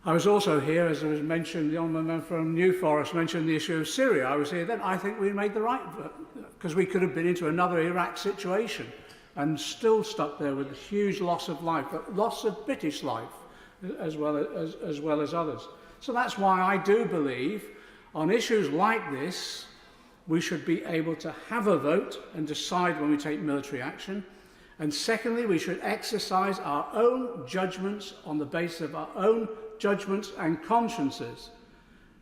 [SPEAKER 18] I was also here, as was mentioned, the honourable member from New Forest mentioned the issue of Syria. I was here then. I think we made the right vote, because we could have been into another Iraq situation and still stuck there with a huge loss of life, but loss of British life as well as others. So that's why I do believe on issues like this, we should be able to have a vote and decide when we take military action. And secondly, we should exercise our own judgments on the basis of our own judgments and consciences,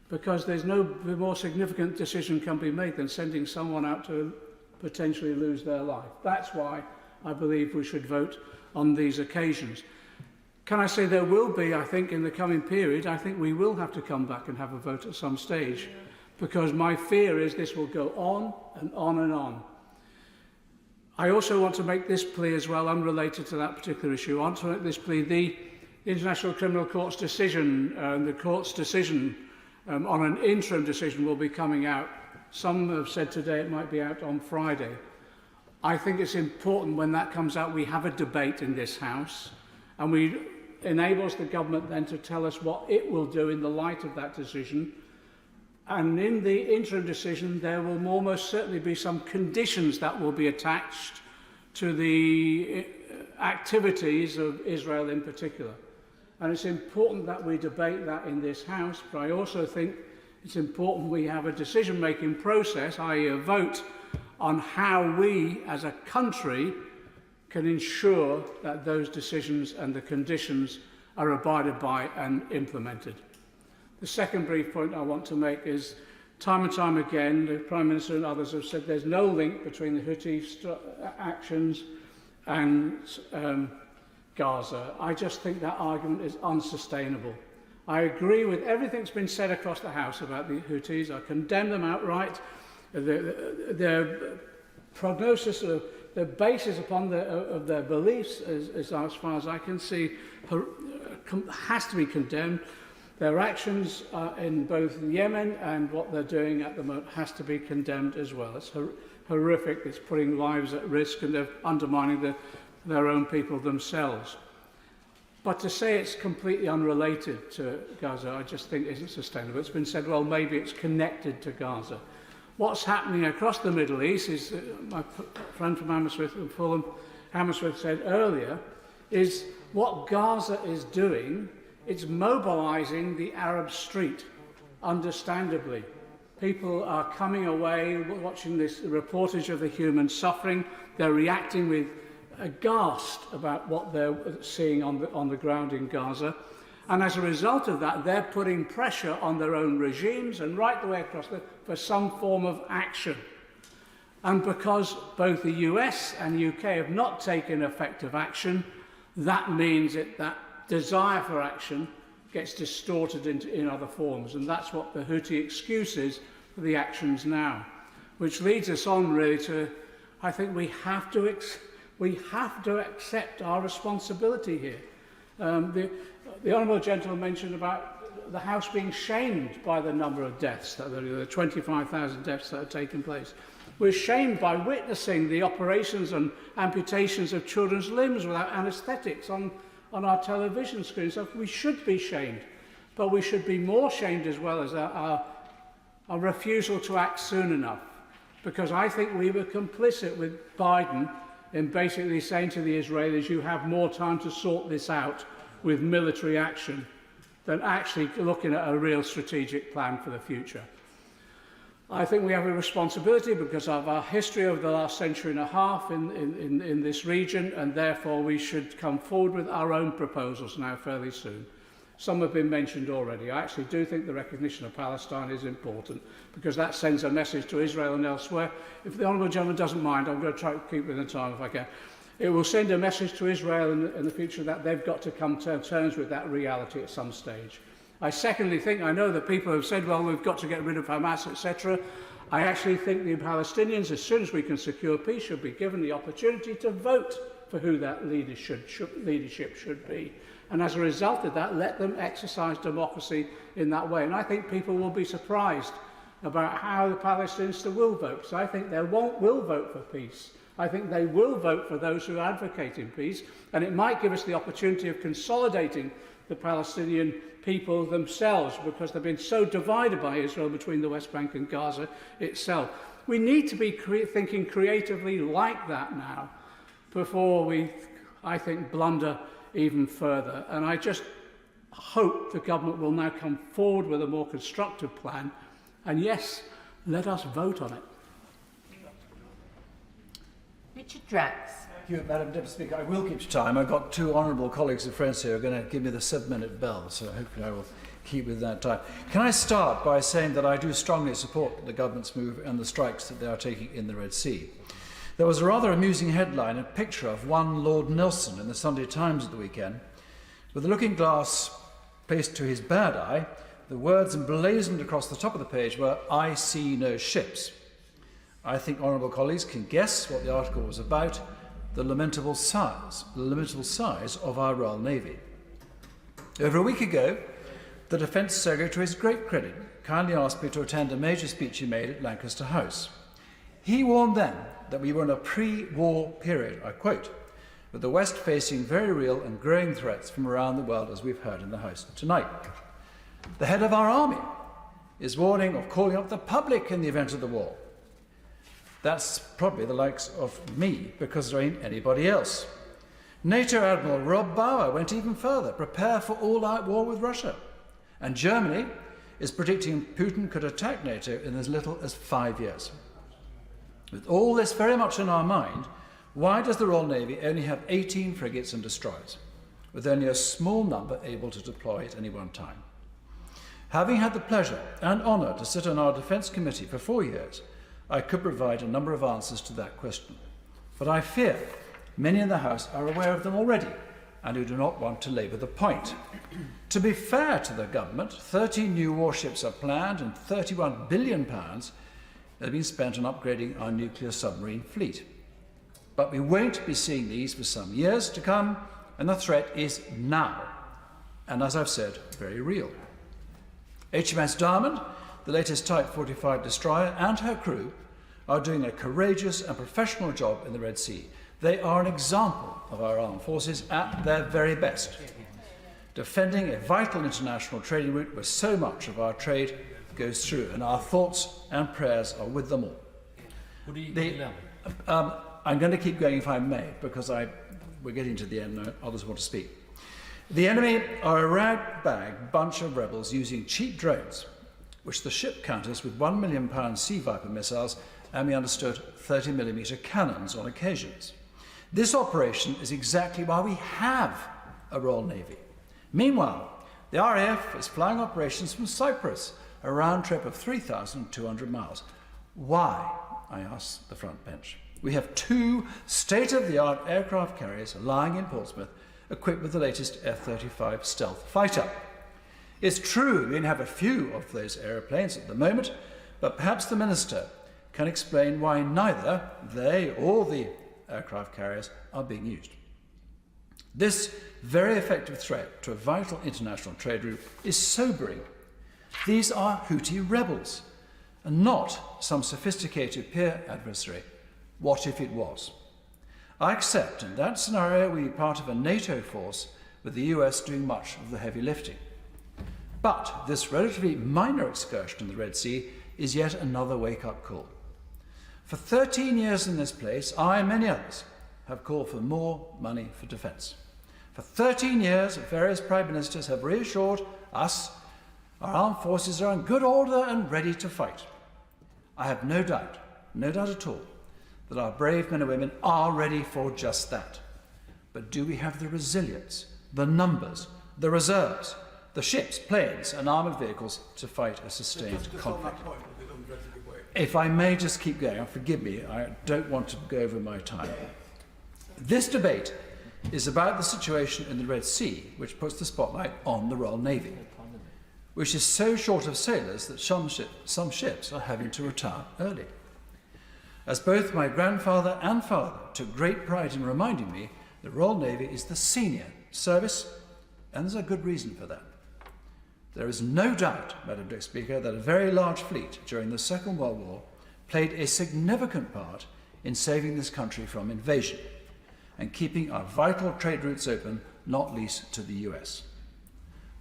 [SPEAKER 18] because there's no more significant decision can be made than sending someone out to potentially lose their life. That's why I believe we should vote on these occasions. Can I say there will be, I think, in the coming period, I think we will have to come back and have a vote at some stage, because my fear is this will go on and on and on. I also want to make this plea as well, unrelated to that particular issue. I want to make this plea. The International Criminal Court's decision, the court's decision on an interim decision will be coming out. Some have said today it might be out on Friday. I think it's important when that comes out we have a debate in this House, and we enables the government then to tell us what it will do in the light of that decision. And in the interim decision, there will almost certainly be some conditions that will be attached to the activities of Israel in particular. And it's important that we debate that in this House, but I also think it's important we have a decision-making process, i.e. a vote, on how we as a country can ensure that those decisions and the conditions are abided by and implemented. The second brief point I want to make is, time and time again, the Prime Minister and others have said there's no link between the Houthi actions and Gaza. I just think that argument is unsustainable. I agree with everything that's been said across the House about the Houthis. I condemn them outright. Their prognosis, the basis upon of their beliefs, as far as I can see, has to be condemned. Their actions in both Yemen and what they're doing at the moment has to be condemned as well. It's horrific. It's putting lives at risk, and they're undermining their own people themselves. But to say it's completely unrelated to Gaza, I just think isn't sustainable. It's been said, well, maybe it's connected to Gaza. What's happening across the Middle East is, my friend from Hammersmith and Fulham, Hammersmith said earlier, is what Gaza is doing. It's mobilising the Arab street, understandably. People are coming away, watching this reportage of the human suffering. They're reacting with aghast about what they're seeing on the ground in Gaza. And as a result of that, they're putting pressure on their own regimes and right the way across for some form of action. And because both the US and UK have not taken effective action, that means that desire for action gets distorted in other forms. And that's what the Houthi excuse is for the actions now. Which leads us on really to, I think we have to accept our responsibility here. The Honourable Gentleman mentioned about the House being shamed by the number of deaths, the 25,000 deaths that have taken place. We're shamed by witnessing the operations and amputations of children's limbs without anaesthetics on our television screens. So we should be shamed, but we should be more shamed as well as our refusal to act soon enough. Because I think we were complicit with Biden in basically saying to the Israelis, you have more time to sort this out with military action than actually looking at a real strategic plan for the future. I think we have a responsibility because of our history over the last century and a half in this region, and therefore we should come forward with our own proposals now fairly soon. Some have been mentioned already. I actually do think the recognition of Palestine is important because that sends a message to Israel and elsewhere. If the Honourable Gentleman doesn't mind, I'm going to try to keep within time if I can. It will send a message to Israel in the future that they've got to come to terms with that reality at some stage. I secondly think, I know that people have said, well, we've got to get rid of Hamas, etc. I actually think the Palestinians, as soon as we can secure peace, should be given the opportunity to vote for who that leadership should be. And as a result of that, let them exercise democracy in that way. And I think people will be surprised about how the Palestinians will vote. So I think they will vote for peace. I think they will vote for those who are advocating peace. And it might give us the opportunity of consolidating the Palestinian people themselves, because they've been so divided by Israel between the West Bank and Gaza itself. We need to be thinking creatively like that now before we, I think, blunder even further. And I just hope the government will now come forward with a more constructive plan. And yes, let us vote on it.
[SPEAKER 15] Richard Drax.
[SPEAKER 6] Thank you, Madam Deputy Speaker. I will keep to time. I've got two honourable colleagues and friends here who are going to give me the 7-minute bell, so hopefully I will keep with that time. Can I start by saying that I do strongly support the government's move and the strikes that they are taking in the Red Sea. There was a rather amusing headline, a picture of one Lord Nelson in the Sunday Times at the weekend. With the looking glass placed to his bad eye, the words emblazoned across the top of the page were, "I see no ships." I think honourable colleagues can guess what the article was about: the lamentable size of our Royal Navy. Over a week ago, the Defence Secretary, to his great credit, kindly asked me to attend a major speech he made at Lancaster House. He warned then that we were in a pre-war period, I quote, with the West facing very real and growing threats from around the world, as we've heard in the House tonight. The head of our army is warning of calling up the public in the event of the war. That's probably the likes of me, because there ain't anybody else. NATO Admiral Rob Bauer went even further: prepare for all-out war with Russia. And Germany is predicting Putin could attack NATO in as little as 5 years. With all this very much in our mind, why does the Royal Navy only have 18 frigates and destroyers, with only a small number able to deploy at any one time? Having had the pleasure and honour to sit on our Defence Committee for 4 years, I could provide a number of answers to that question. But I fear many in the House are aware of them already and who do not want to labour the point. To be fair to the government, 13 new warships are planned and £31 billion have been spent on upgrading our nuclear submarine fleet. But we won't be seeing these for some years to come, and the threat is now, and as I've said, very real. HMS Diamond, the latest Type 45 destroyer, and her crew are doing a courageous and professional job in the Red Sea. They are an example of our armed forces at their very best, defending a vital international trading route where so much of our trade goes through, and our thoughts and prayers are with them all. I'm going to keep going if I may, because we're getting to the end now. Others want to speak. The enemy are a rag-bag bunch of rebels using cheap drones, which the ship counters with £1 million Sea Viper missiles and, we understood, 30mm cannons on occasions. This operation is exactly why we have a Royal Navy. Meanwhile, the RAF is flying operations from Cyprus, a round trip of 3,200 miles. Why? I ask the front bench. We have 2 state-of-the-art aircraft carriers lying in Portsmouth, equipped with the latest F-35 stealth fighter. It's true we only have a few of those aeroplanes at the moment, but perhaps the Minister can explain why neither they or the aircraft carriers are being used. This very effective threat to a vital international trade route is sobering. These are Houthi rebels, and not some sophisticated peer adversary. What if it was? I accept in that scenario we be part of a NATO force with the US doing much of the heavy lifting. But this relatively minor excursion in the Red Sea is yet another wake-up call. For 13 years in this place, I and many others have called for more money for defence. For 13 years, various Prime Ministers have reassured us our armed forces are in good order and ready to fight. I have no doubt at all, that our brave men and women are ready for just that. But do we have the resilience, the numbers, the reserves, the ships, planes and armoured vehicles to fight a sustained conflict? If I may just keep going, forgive me, I don't want to go over my time. This debate is about the situation in the Red Sea, which puts the spotlight on the Royal Navy, which is so short of sailors that some ships are having to retire early. As both my grandfather and father took great pride in reminding me, the Royal Navy is the senior service And there's a good reason for that. There is no doubt, Madam Deputy Speaker, that a very large fleet during the Second World War played a significant part in saving this country from invasion and keeping our vital trade routes open, not least to the US.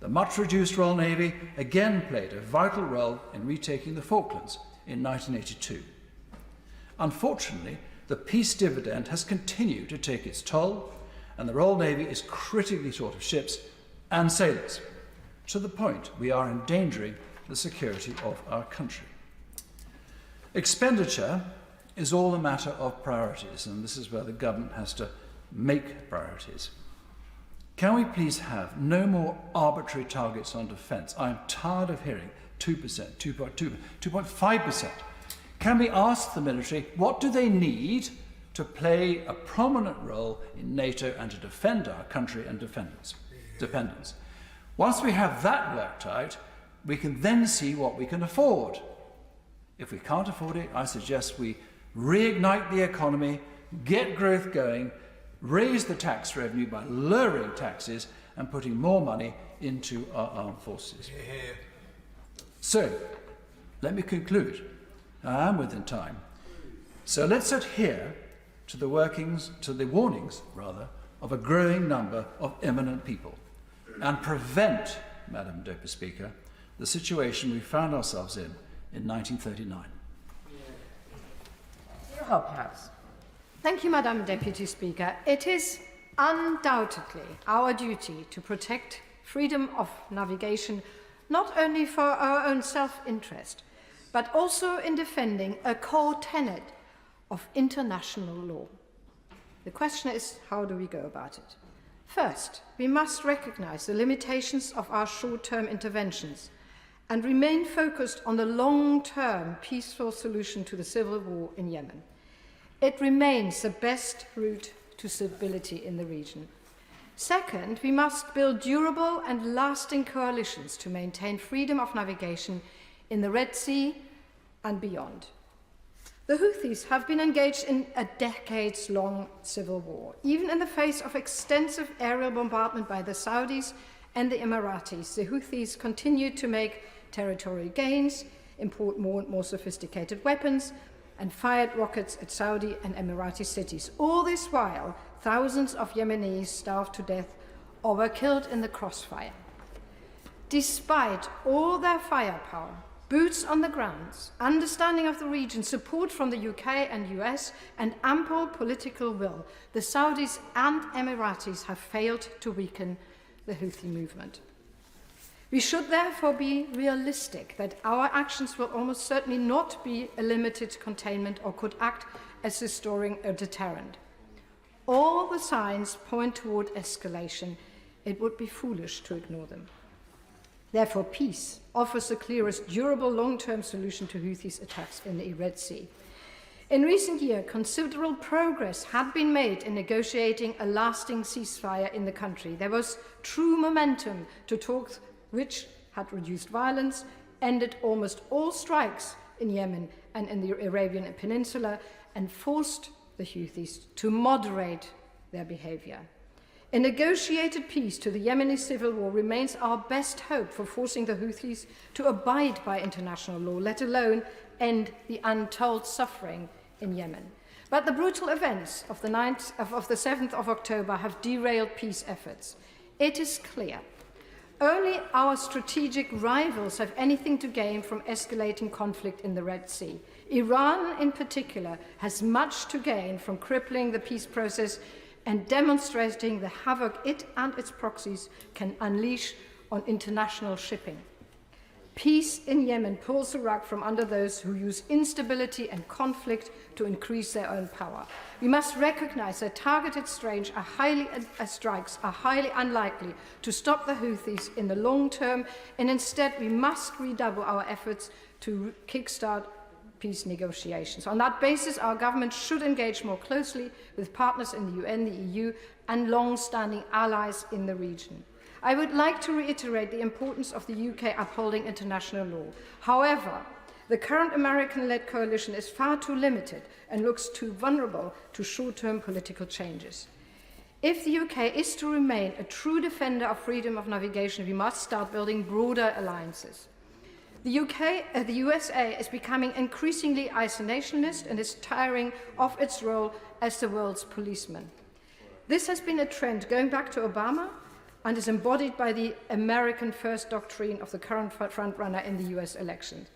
[SPEAKER 6] The much reduced Royal Navy again played a vital role in retaking the Falklands in 1982. Unfortunately, the peace dividend has continued to take its toll, and the Royal Navy is critically short of ships and sailors, to the point we are endangering the security of our country. Expenditure is all a matter of priorities, and this is where the government has to make priorities. Can we please have no more arbitrary targets on defence? I'm tired of hearing 2%, 2.2%, 2.5%. Can we ask the military what do they need to play a prominent role in NATO and to defend our country and dependence? Once we have that worked out, we can then see what we can afford. If we can't afford it, I suggest we reignite the economy, get growth going, raise the tax revenue by lowering taxes and putting more money into our armed forces. So, let me conclude. I am within time. So let's adhere to the warnings, of a growing number of eminent people and prevent, Madam Deputy Speaker, the situation we found ourselves in 1939.
[SPEAKER 11] Hobhouse. Thank you, Madam Deputy Speaker. It is undoubtedly our duty to protect freedom of navigation, not only for our own self-interest, but also in defending a core tenet of international law. The question is, how do we go about it? First, we must recognize the limitations of our short-term interventions and remain focused on the long-term peaceful solution to the civil war in Yemen. It remains the best route to stability in the region. Second, we must build durable and lasting coalitions to maintain freedom of navigation in the Red Sea and beyond. The Houthis have been engaged in a decades-long civil war. Even in the face of extensive aerial bombardment by the Saudis and the Emiratis, the Houthis continue to make territorial gains, import more and more sophisticated weapons, and fired rockets at Saudi and Emirati cities. All this while, thousands of Yemenis starved to death or were killed in the crossfire. Despite all their firepower, boots on the ground, understanding of the region, support from the UK and US, and ample political will, the Saudis and Emiratis have failed to weaken the Houthi movement. We should therefore be realistic that our actions will almost certainly not be a limited containment or could act as restoring a deterrent. All the signs point toward escalation. It would be foolish to ignore them. Therefore, peace offers the clearest durable long-term solution to Houthis' attacks in the Red Sea. In recent years, considerable progress had been made in negotiating a lasting ceasefire in the country. There was true momentum to talks which had reduced violence, ended almost all strikes in Yemen and in the Arabian Peninsula, and forced the Houthis to moderate their behavior. A negotiated peace to the Yemeni civil war remains our best hope for forcing the Houthis to abide by international law, let alone end the untold suffering in Yemen. But the brutal events of the 7th of October have derailed peace efforts. It is clear only our strategic rivals have anything to gain from escalating conflict in the Red Sea. Iran, in particular, has much to gain from crippling the peace process and demonstrating the havoc it and its proxies can unleash on international shipping. Peace in Yemen pulls the rug from under those who use instability and conflict to increase their own power. We must recognize that targeted strikes are highly unlikely to stop the Houthis in the long term, and instead we must redouble our efforts to kickstart peace negotiations. On that basis, our government should engage more closely with partners in the UN, the EU, and long-standing allies in the region. I would like to reiterate the importance of the UK upholding international law. However, the current American-led coalition is far too limited and looks too vulnerable to short-term political changes. If the UK is to remain a true defender of freedom of navigation, we must start building broader alliances. The USA is becoming increasingly isolationist and is tiring of its role as the world's policeman. This has been a trend going back to Obama and is embodied by the American First doctrine of the current frontrunner in the US election.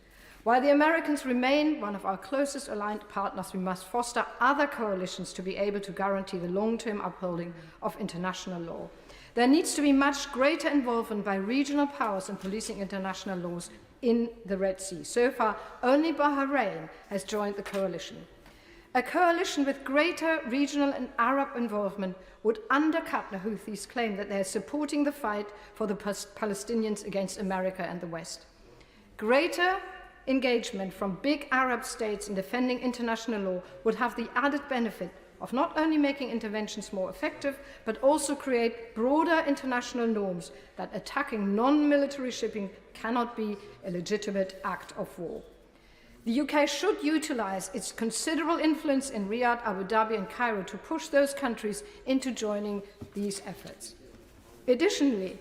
[SPEAKER 11] While the Americans remain one of our closest aligned partners, we must foster other coalitions to be able to guarantee the long-term upholding of international law. There needs to be much greater involvement by regional powers in policing international laws in the Red Sea. So far, only Bahrain has joined the coalition. A coalition with greater regional and Arab involvement would undercut the Houthis' claim that they are supporting the fight for the Palestinians against America and the West. Greater engagement from big Arab states in defending international law would have the added benefit of not only making interventions more effective, but also create broader international norms that attacking non-military shipping cannot be a legitimate act of war. The UK should utilise its considerable influence in Riyadh, Abu Dhabi and Cairo to push those countries into joining these efforts. Additionally,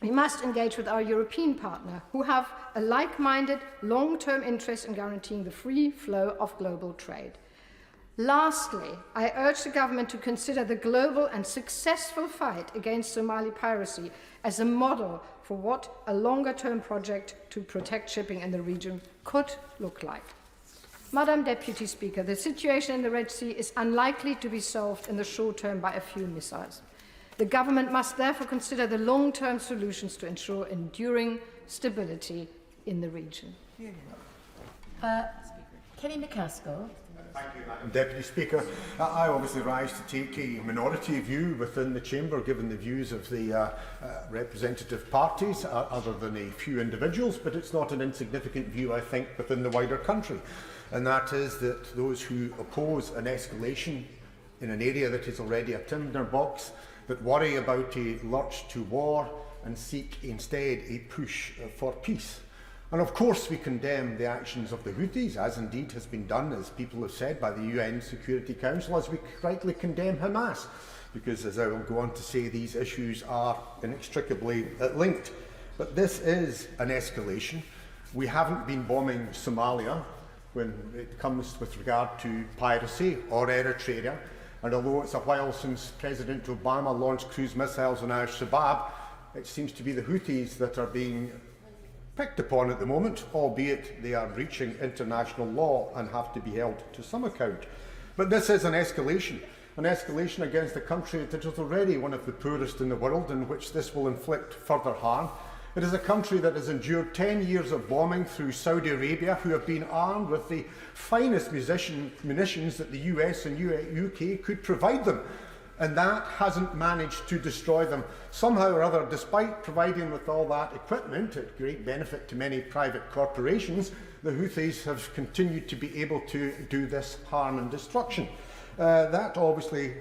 [SPEAKER 11] we must engage with our European partner, who have a like-minded, long-term interest in guaranteeing the free flow of global trade. Lastly, I urge the government to consider the global and successful fight against Somali piracy as a model for what a longer-term project to protect shipping in the region could look like. Madam Deputy Speaker, the situation in the Red Sea is unlikely to be solved in the short term by a few missiles. The government must therefore consider the long-term solutions to ensure enduring stability in the region.
[SPEAKER 15] Kenny McCaskill.
[SPEAKER 1] Thank you, Madam Deputy Speaker. I obviously rise to take a minority view within the Chamber, given the views of the representative parties, other than a few individuals, but it's not an insignificant view, I think, within the wider country. And that is that those who oppose an escalation in an area that is already a tinderbox, that worry about a lurch to war and seek instead a push for peace. And of course we condemn the actions of the Houthis, as indeed has been done, as people have said, by the UN Security Council, as we rightly condemn Hamas, because, as I will go on to say, these issues are inextricably linked. But this is an escalation. We haven't been bombing Somalia when it comes with regard to piracy or Eritrea, and although it's a while since President Obama launched cruise missiles on Al-Shabaab, it seems to be the Houthis that are being picked upon at the moment, albeit they are breaching international law and have to be held to some account. But this is an escalation against a country that is already one of the poorest in the world, in which this will inflict further harm. It is a country that has endured 10 years of bombing through Saudi Arabia, who have been armed with the finest munitions that the US and UK could provide them. And that hasn't managed to destroy them. Somehow or other, despite providing with all that equipment, at great benefit to many private corporations, the Houthis have continued to be able to do this harm and destruction. That obviously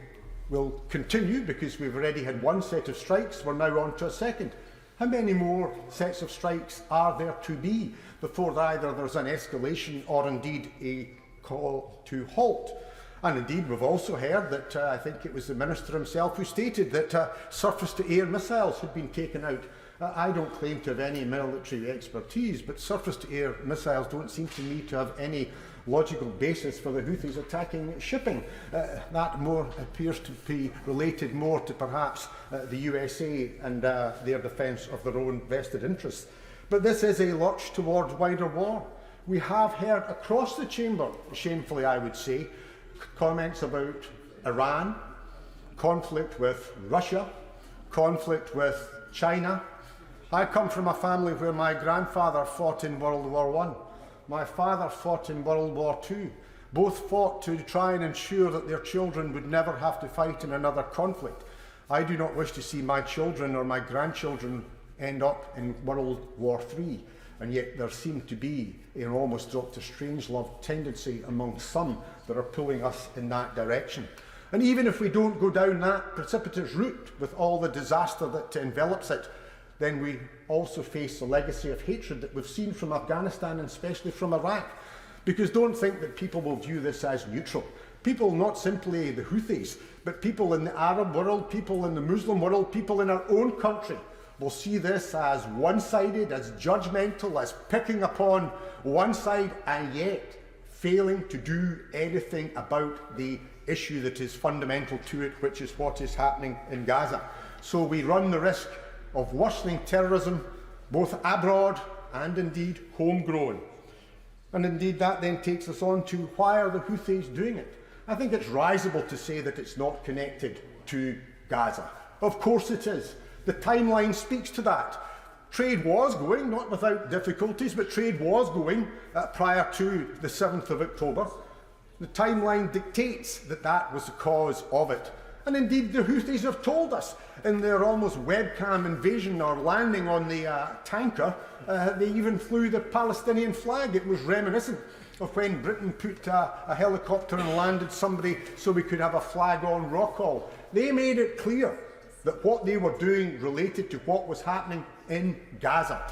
[SPEAKER 1] will continue, because we've already had one set of strikes, we're now on to a second. How many more sets of strikes are there to be before either there's an escalation or indeed a call to halt? And indeed, we've also heard that I think it was the Minister himself who stated that surface-to-air missiles had been taken out. I don't claim to have any military expertise, but surface-to-air missiles don't seem to me to have any logical basis for the Houthis attacking shipping. That more appears to be related more to perhaps the USA and their defence of their own vested interests. But this is a lurch towards wider war. We have heard across the chamber, shamefully I would say, comments about Iran, conflict with Russia, conflict with China. I come from a family where my grandfather fought in World War I. My father fought in World War II. Both fought to try and ensure that their children would never have to fight in another conflict. I do not wish to see my children or my grandchildren end up in World War III. And yet there seemed to be an almost Dr. Strangelove tendency among some that are pulling us in that direction. And even if we don't go down that precipitous route with all the disaster that envelops it, then we also face the legacy of hatred that we've seen from Afghanistan and especially from Iraq. Because don't think that people will view this as neutral. People, not simply the Houthis, but people in the Arab world, people in the Muslim world, people in our own country, will see this as one-sided, as judgmental, as picking upon one side, and yet failing to do anything about the issue that is fundamental to it, which is what is happening in Gaza. So we run the risk of worsening terrorism, both abroad and indeed homegrown. And indeed that then takes us on to why are the Houthis doing it? I think it's risible to say that it's not connected to Gaza. Of course it is. The timeline speaks to that. Trade was going, not without difficulties, but trade was going prior to the 7th of October. The timeline dictates that that was the cause of it. And indeed the Houthis have told us in their almost webcam invasion or landing on the tanker, they even flew the Palestinian flag. It was reminiscent of when Britain put a helicopter and landed somebody so we could have a flag on Rockall. They made it clear that what they were doing related to what was happening in Gaza.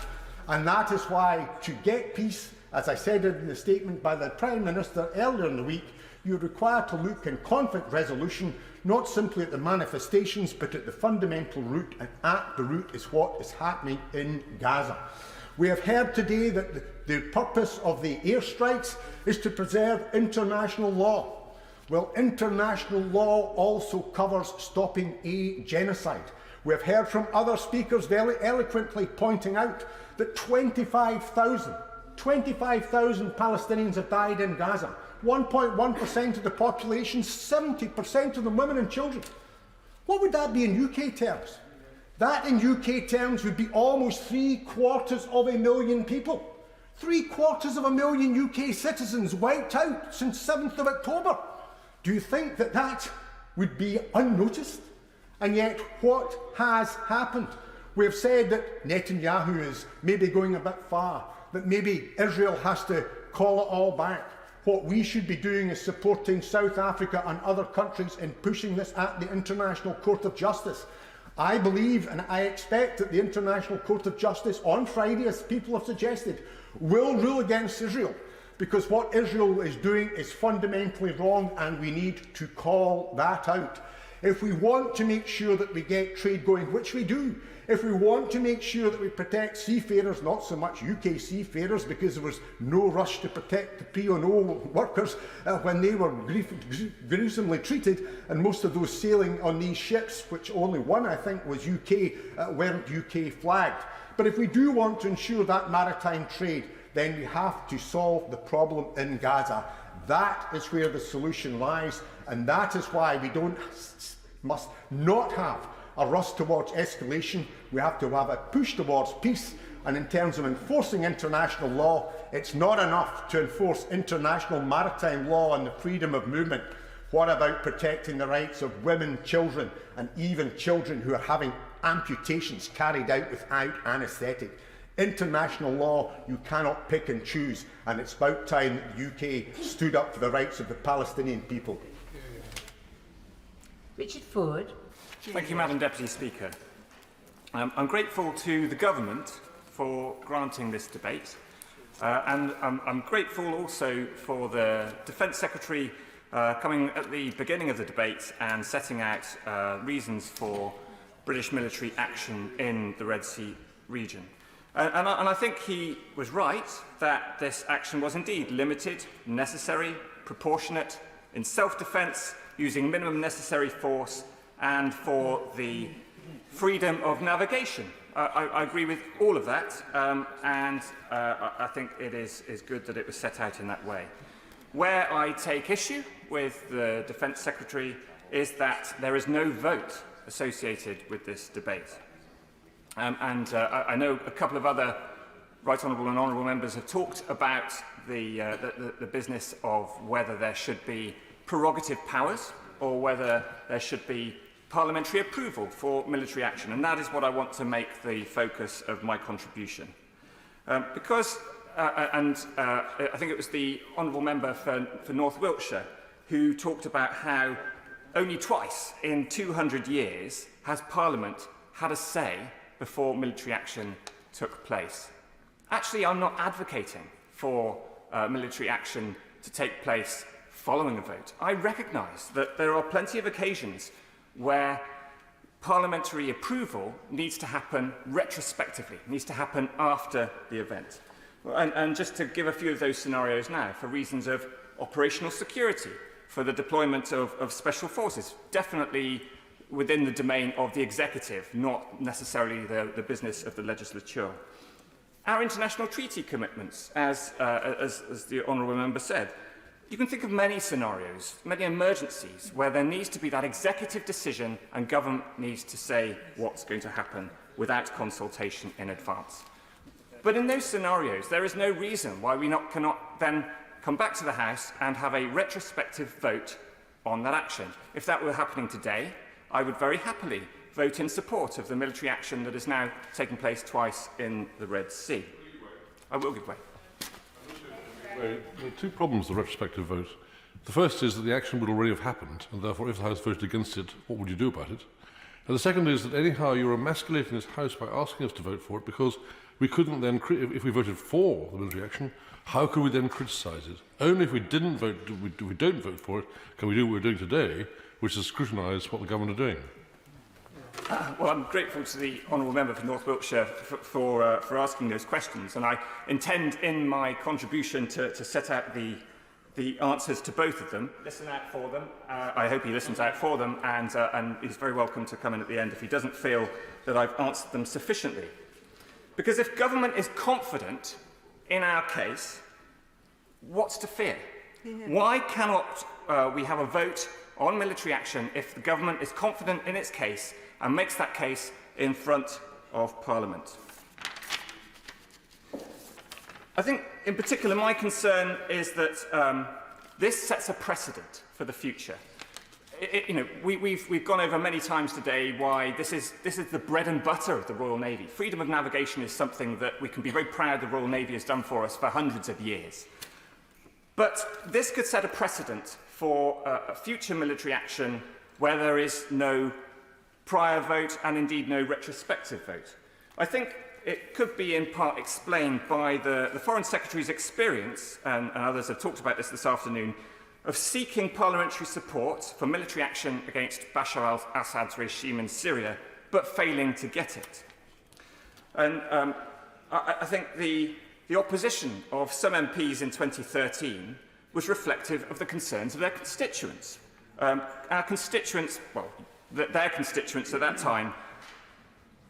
[SPEAKER 1] And that is why, to get peace, as I said in the statement by the Prime Minister earlier in the week, you're required to look in conflict resolution not simply at the manifestations but at the fundamental root, and at the root is what is happening in Gaza. We have heard today that the purpose of the airstrikes is to preserve international law. Well, international law also covers stopping a genocide. We have heard from other speakers very eloquently pointing out that 25,000 Palestinians have died in Gaza. 1.1% of the population, 70% of them women and children. What would that be in UK terms? That in UK terms would be almost 750,000 people. 750,000 UK citizens wiped out since 7th of October. Do you think that that would be unnoticed? And yet, what has happened? We have said that Netanyahu is maybe going a bit far, that maybe Israel has to call it all back. What we should be doing is supporting South Africa and other countries in pushing this at the International Court of Justice. I believe and I expect that the International Court of Justice on Friday, as people have suggested, will rule against Israel, because what Israel is doing is fundamentally wrong and we need to call that out. If we want to make sure that we get trade going, which we do, if we want to make sure that we protect seafarers, not so much UK seafarers, because there was no rush to protect the P&O workers when they were gruesomely treated, and most of those sailing on these ships, which only one I think was UK, weren't UK flagged. But if we do want to ensure that maritime trade, then we have to solve the problem in Gaza. That is where the solution lies, and that is why we must not have a rush towards escalation. We have to have a push towards peace, and in terms of enforcing international law, it's not enough to enforce international maritime law and the freedom of movement. What about protecting the rights of women, children, and even children who are having amputations carried out without anaesthetic? International law you cannot pick and choose, and it's about time that the UK stood up for the rights of the Palestinian people.
[SPEAKER 15] Richard Ford.
[SPEAKER 13] Thank you, Madam Deputy Speaker. I'm grateful to the Government for granting this debate, and I'm grateful also for the Defence Secretary coming at the beginning of the debate and setting out reasons for British military action in the Red Sea region. And I think he was right that this action was indeed limited, necessary, proportionate, in self-defence, using minimum necessary force, and for the freedom of navigation. I agree with all of that, and I think it is good that it was set out in that way. Where I take issue with the Defence Secretary is that there is no vote associated with this debate. I know a couple of other Right Honourable and Honourable members have talked about the business of whether there should be prerogative powers or whether there should be parliamentary approval for military action, and that is what I want to make the focus of my contribution. I think it was the Honourable Member for North Wiltshire who talked about how only twice in 200 years has Parliament had a say before military action took place. Actually, I'm not advocating for military action to take place following a vote. I recognise that there are plenty of occasions where parliamentary approval needs to happen retrospectively, needs to happen after the event. And just to give a few of those scenarios now, for reasons of operational security, for the deployment of special forces, definitely within the domain of the executive, not necessarily the business of the legislature. Our international treaty commitments, as the honourable member said, you can think of many scenarios, many emergencies, where there needs to be that executive decision and government needs to say what's going to happen without consultation in advance. But in those scenarios, there is no reason why we cannot then come back to the House and have a retrospective vote on that action. If that were happening today, I would very happily vote in support of the military action that is now taking place twice in the Red Sea. I will give way.
[SPEAKER 5] There are two problems with the retrospective vote. The first is that the action would already have happened, and therefore if the House voted against it, what would you do about it? And the second is that anyhow you're emasculating this House by asking us to vote for it, because we couldn't then, if we voted for the military action, how could we then criticise it? Only if we didn't vote, if we don't vote for it, can we do what we're doing today, which is scrutinise what the government are doing.
[SPEAKER 13] Well, I'm grateful to the honourable member for North Wiltshire for asking those questions, and I intend in my contribution to set out the answers to both of them. Listen out for them. I hope he listens out for them, and he's very welcome to come in at the end if he doesn't feel that I've answered them sufficiently. Because if government is confident in our case, what's to fear? Yeah. Why cannot we have a vote on military action if the government is confident in its case and makes that case in front of Parliament? I think, in particular, my concern is that this sets a precedent for the future. We've gone over many times today why this is the bread and butter of the Royal Navy. Freedom of navigation is something that we can be very proud the Royal Navy has done for us for hundreds of years. But this could set a precedent for a future military action where there is no prior vote and indeed no retrospective vote. I think it could be in part explained by the Foreign Secretary's experience, and others have talked about this afternoon, of seeking parliamentary support for military action against Bashar al-Assad's regime in Syria, but failing to get it. And I think the opposition of some MPs in 2013 was reflective of the concerns of their constituents. Our constituents, well, their constituents at that time,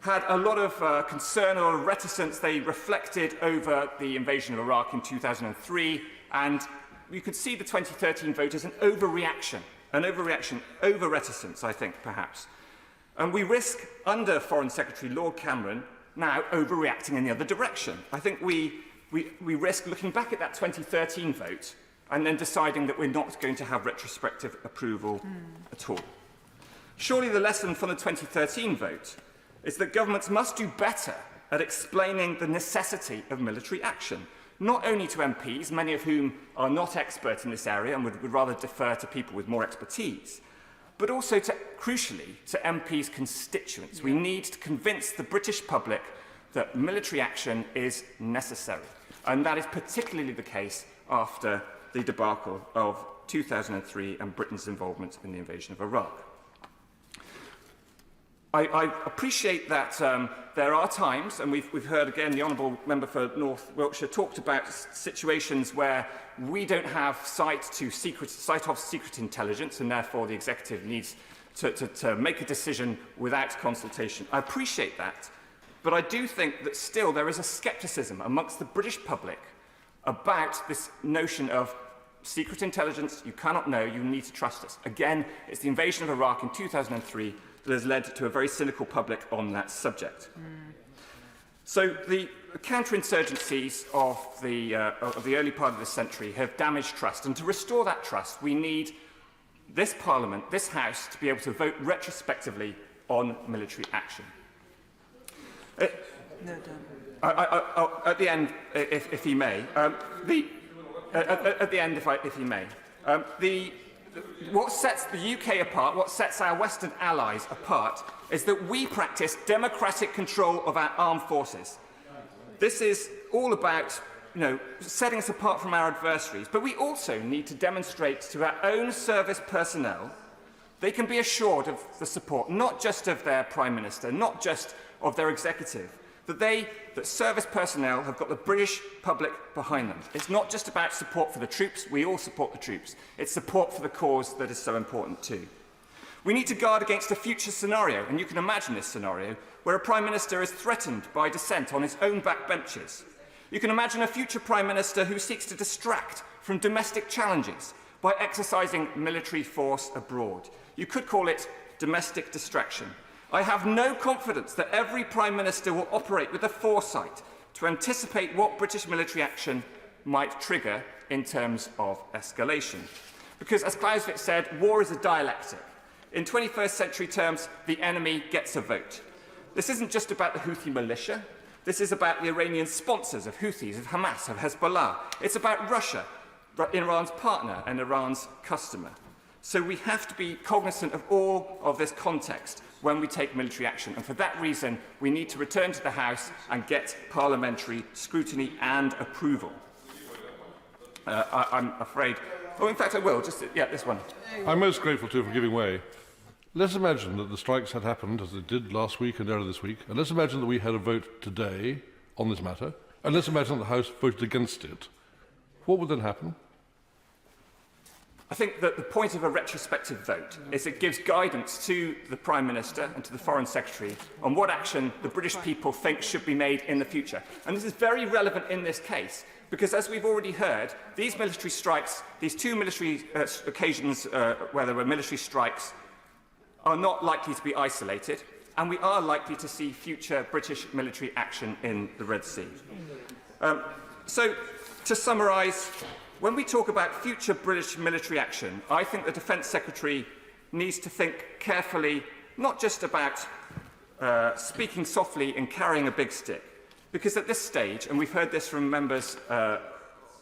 [SPEAKER 13] had a lot of concern, a lot of reticence. They reflected over the invasion of Iraq in 2003, and you could see the 2013 vote as an overreaction, over reticence, I think, perhaps. And we risk, under Foreign Secretary Lord Cameron, now overreacting in the other direction. I think we risk looking back at that 2013 vote and then deciding that we're not going to have retrospective approval at all. Surely the lesson from the 2013 vote is that governments must do better at explaining the necessity of military action, not only to MPs, many of whom are not experts in this area and would rather defer to people with more expertise, but also, crucially, to MPs' constituents. Yeah. We need to convince the British public that military action is necessary, and that is particularly the case after the debacle of 2003 and Britain's involvement in the invasion of Iraq. I appreciate that there are times, and we've heard again the Honourable Member for North Wiltshire talked about situations where we don't have sight of secret intelligence, and therefore the executive needs to make a decision without consultation. I appreciate that, but I do think that still there is a scepticism amongst the British public about this notion of secret intelligence. You cannot know, you need to trust us. Again, it's the invasion of Iraq in 2003 that has led to a very cynical public on that subject. So the counterinsurgencies of the early part of this century have damaged trust, and to restore that trust, we need this Parliament, this House, to be able to vote retrospectively on military action. At the end, if he may, what sets the UK apart, what sets our Western allies apart, is that we practice democratic control of our armed forces. This is all about
[SPEAKER 14] setting us apart from our adversaries, but we also need to demonstrate to our own service personnel they can be assured of the support, not just of their Prime Minister, not just of their executive, that service personnel have got the British public behind them. It's not just about support for the troops. We all support the troops. It's support for the cause that is so important too. We need to guard against a future scenario, and you can imagine this scenario, where a Prime Minister is threatened by dissent on his own backbenches. You can imagine a future Prime Minister who seeks to distract from domestic challenges by exercising military force abroad. You could call it domestic distraction. I have no confidence that every Prime Minister will operate with the foresight to anticipate what British military action might trigger in terms of escalation. Because, as Clausewitz said, war is a dialectic. In 21st century terms, the enemy gets a vote. This isn't just about the Houthi militia. This is about the Iranian sponsors of Houthis, of Hamas, of Hezbollah. It's about Russia, Iran's partner and Iran's customer. So we have to be cognizant of all of this context when we take military action. And for that reason, we need to return to the House and get parliamentary scrutiny and approval. I'm afraid... Oh, in fact, I will. This one.
[SPEAKER 5] I'm most grateful to you for giving way. Let's imagine that the strikes had happened, as it did last week and earlier this week, and let's imagine that we had a vote today on this matter, and let's imagine that the House voted against it. What would then happen?
[SPEAKER 14] I think that the point of a retrospective vote is it gives guidance to the Prime Minister and to the Foreign Secretary on what action the British people think should be made in the future. And this is very relevant in this case, because as we've already heard, these military strikes, these two military occasions where there were military strikes, are not likely to be isolated, and we are likely to see future British military action in the Red Sea. So, to summarise, when we talk about future British military action, I think the Defence Secretary needs to think carefully, not just about speaking softly and carrying a big stick, because at this stage, and we've heard this from members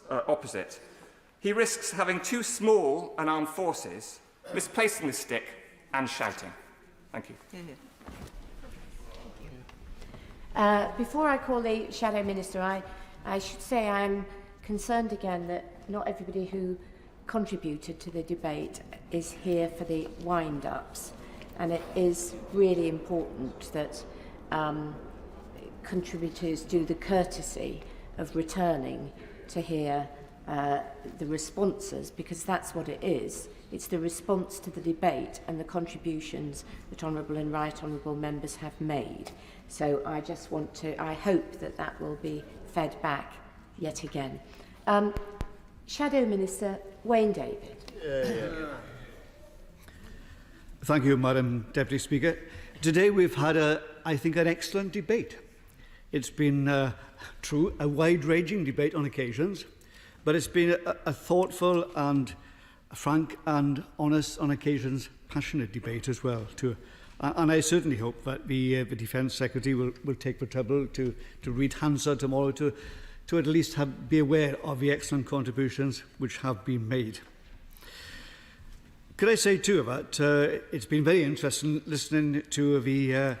[SPEAKER 14] opposite, he risks having too small an armed forces, misplacing the stick and shouting. Thank you.
[SPEAKER 21] Before I call the Shadow Minister, I should say I'm concerned again that not everybody who contributed to the debate is here for the wind-ups, and it is really important that contributors do the courtesy of returning to hear the responses, because that's what it is. It's the response to the debate and the contributions that Honourable and Right Honourable members have made. So I just want to, I hope that that will be fed back yet again. Shadow Minister Wayne David.
[SPEAKER 19] Thank you, Madam Deputy Speaker. Today we've had, I think, an excellent debate. It's been, true, a wide-ranging debate on occasions, but it's been a thoughtful and frank and honest, on occasions, passionate debate as well, too. And I certainly hope that the Defence Secretary will take the trouble to read Hansard tomorrow to at least be aware of the excellent contributions which have been made. Could I say too that it's been very interesting listening to the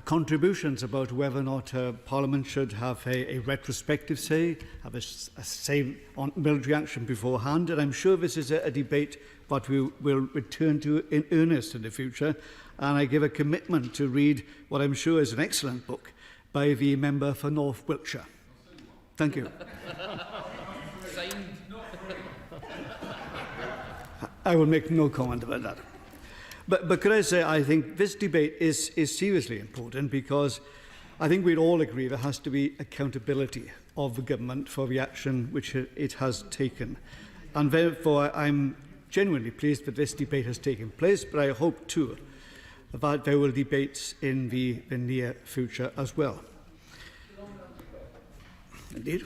[SPEAKER 19] contributions about whether or not Parliament should have a retrospective say, have a say on military action beforehand, and I'm sure this is a debate that we will return to in earnest in the future, and I give a commitment to read what I'm sure is an excellent book by the member for North Wiltshire. Thank you. I will make no comment about that. But could I say, I think this debate is seriously important, because I think we'd all agree there has to be accountability of the government for the action which it has taken. And therefore, I'm genuinely pleased that this debate has taken place, but I hope too that there will be debates in the near future as well. Indeed.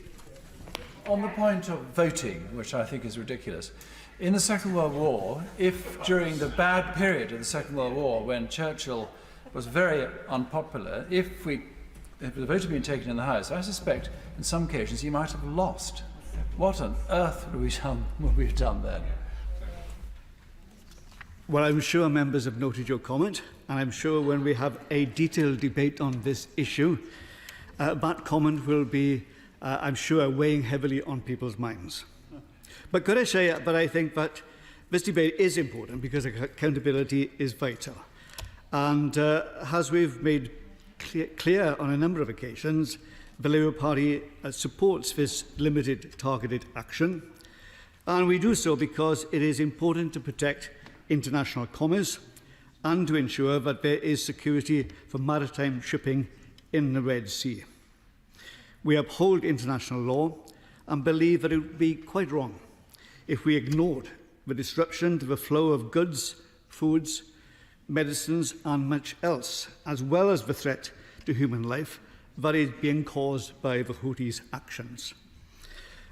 [SPEAKER 6] On the point of voting, which I think is ridiculous, in the Second World War, if during the bad period of the Second World War, when Churchill was very unpopular, if the vote had been taken in the House, I suspect in some occasions he might have lost. What on earth would we have done then?
[SPEAKER 19] Well, I'm sure members have noted your comment, and I'm sure when we have a detailed debate on this issue, that comment will be I'm sure, weighing heavily on people's minds. But could I say, but I think that this debate is important because accountability is vital. And as we've made clear on a number of occasions, the Labour Party supports this limited targeted action. And we do so because it is important to protect international commerce and to ensure that there is security for maritime shipping in the Red Sea. We uphold international law and believe that it would be quite wrong if we ignored the disruption to the flow of goods, foods, medicines and much else, as well as the threat to human life that is being caused by the Houthis' actions.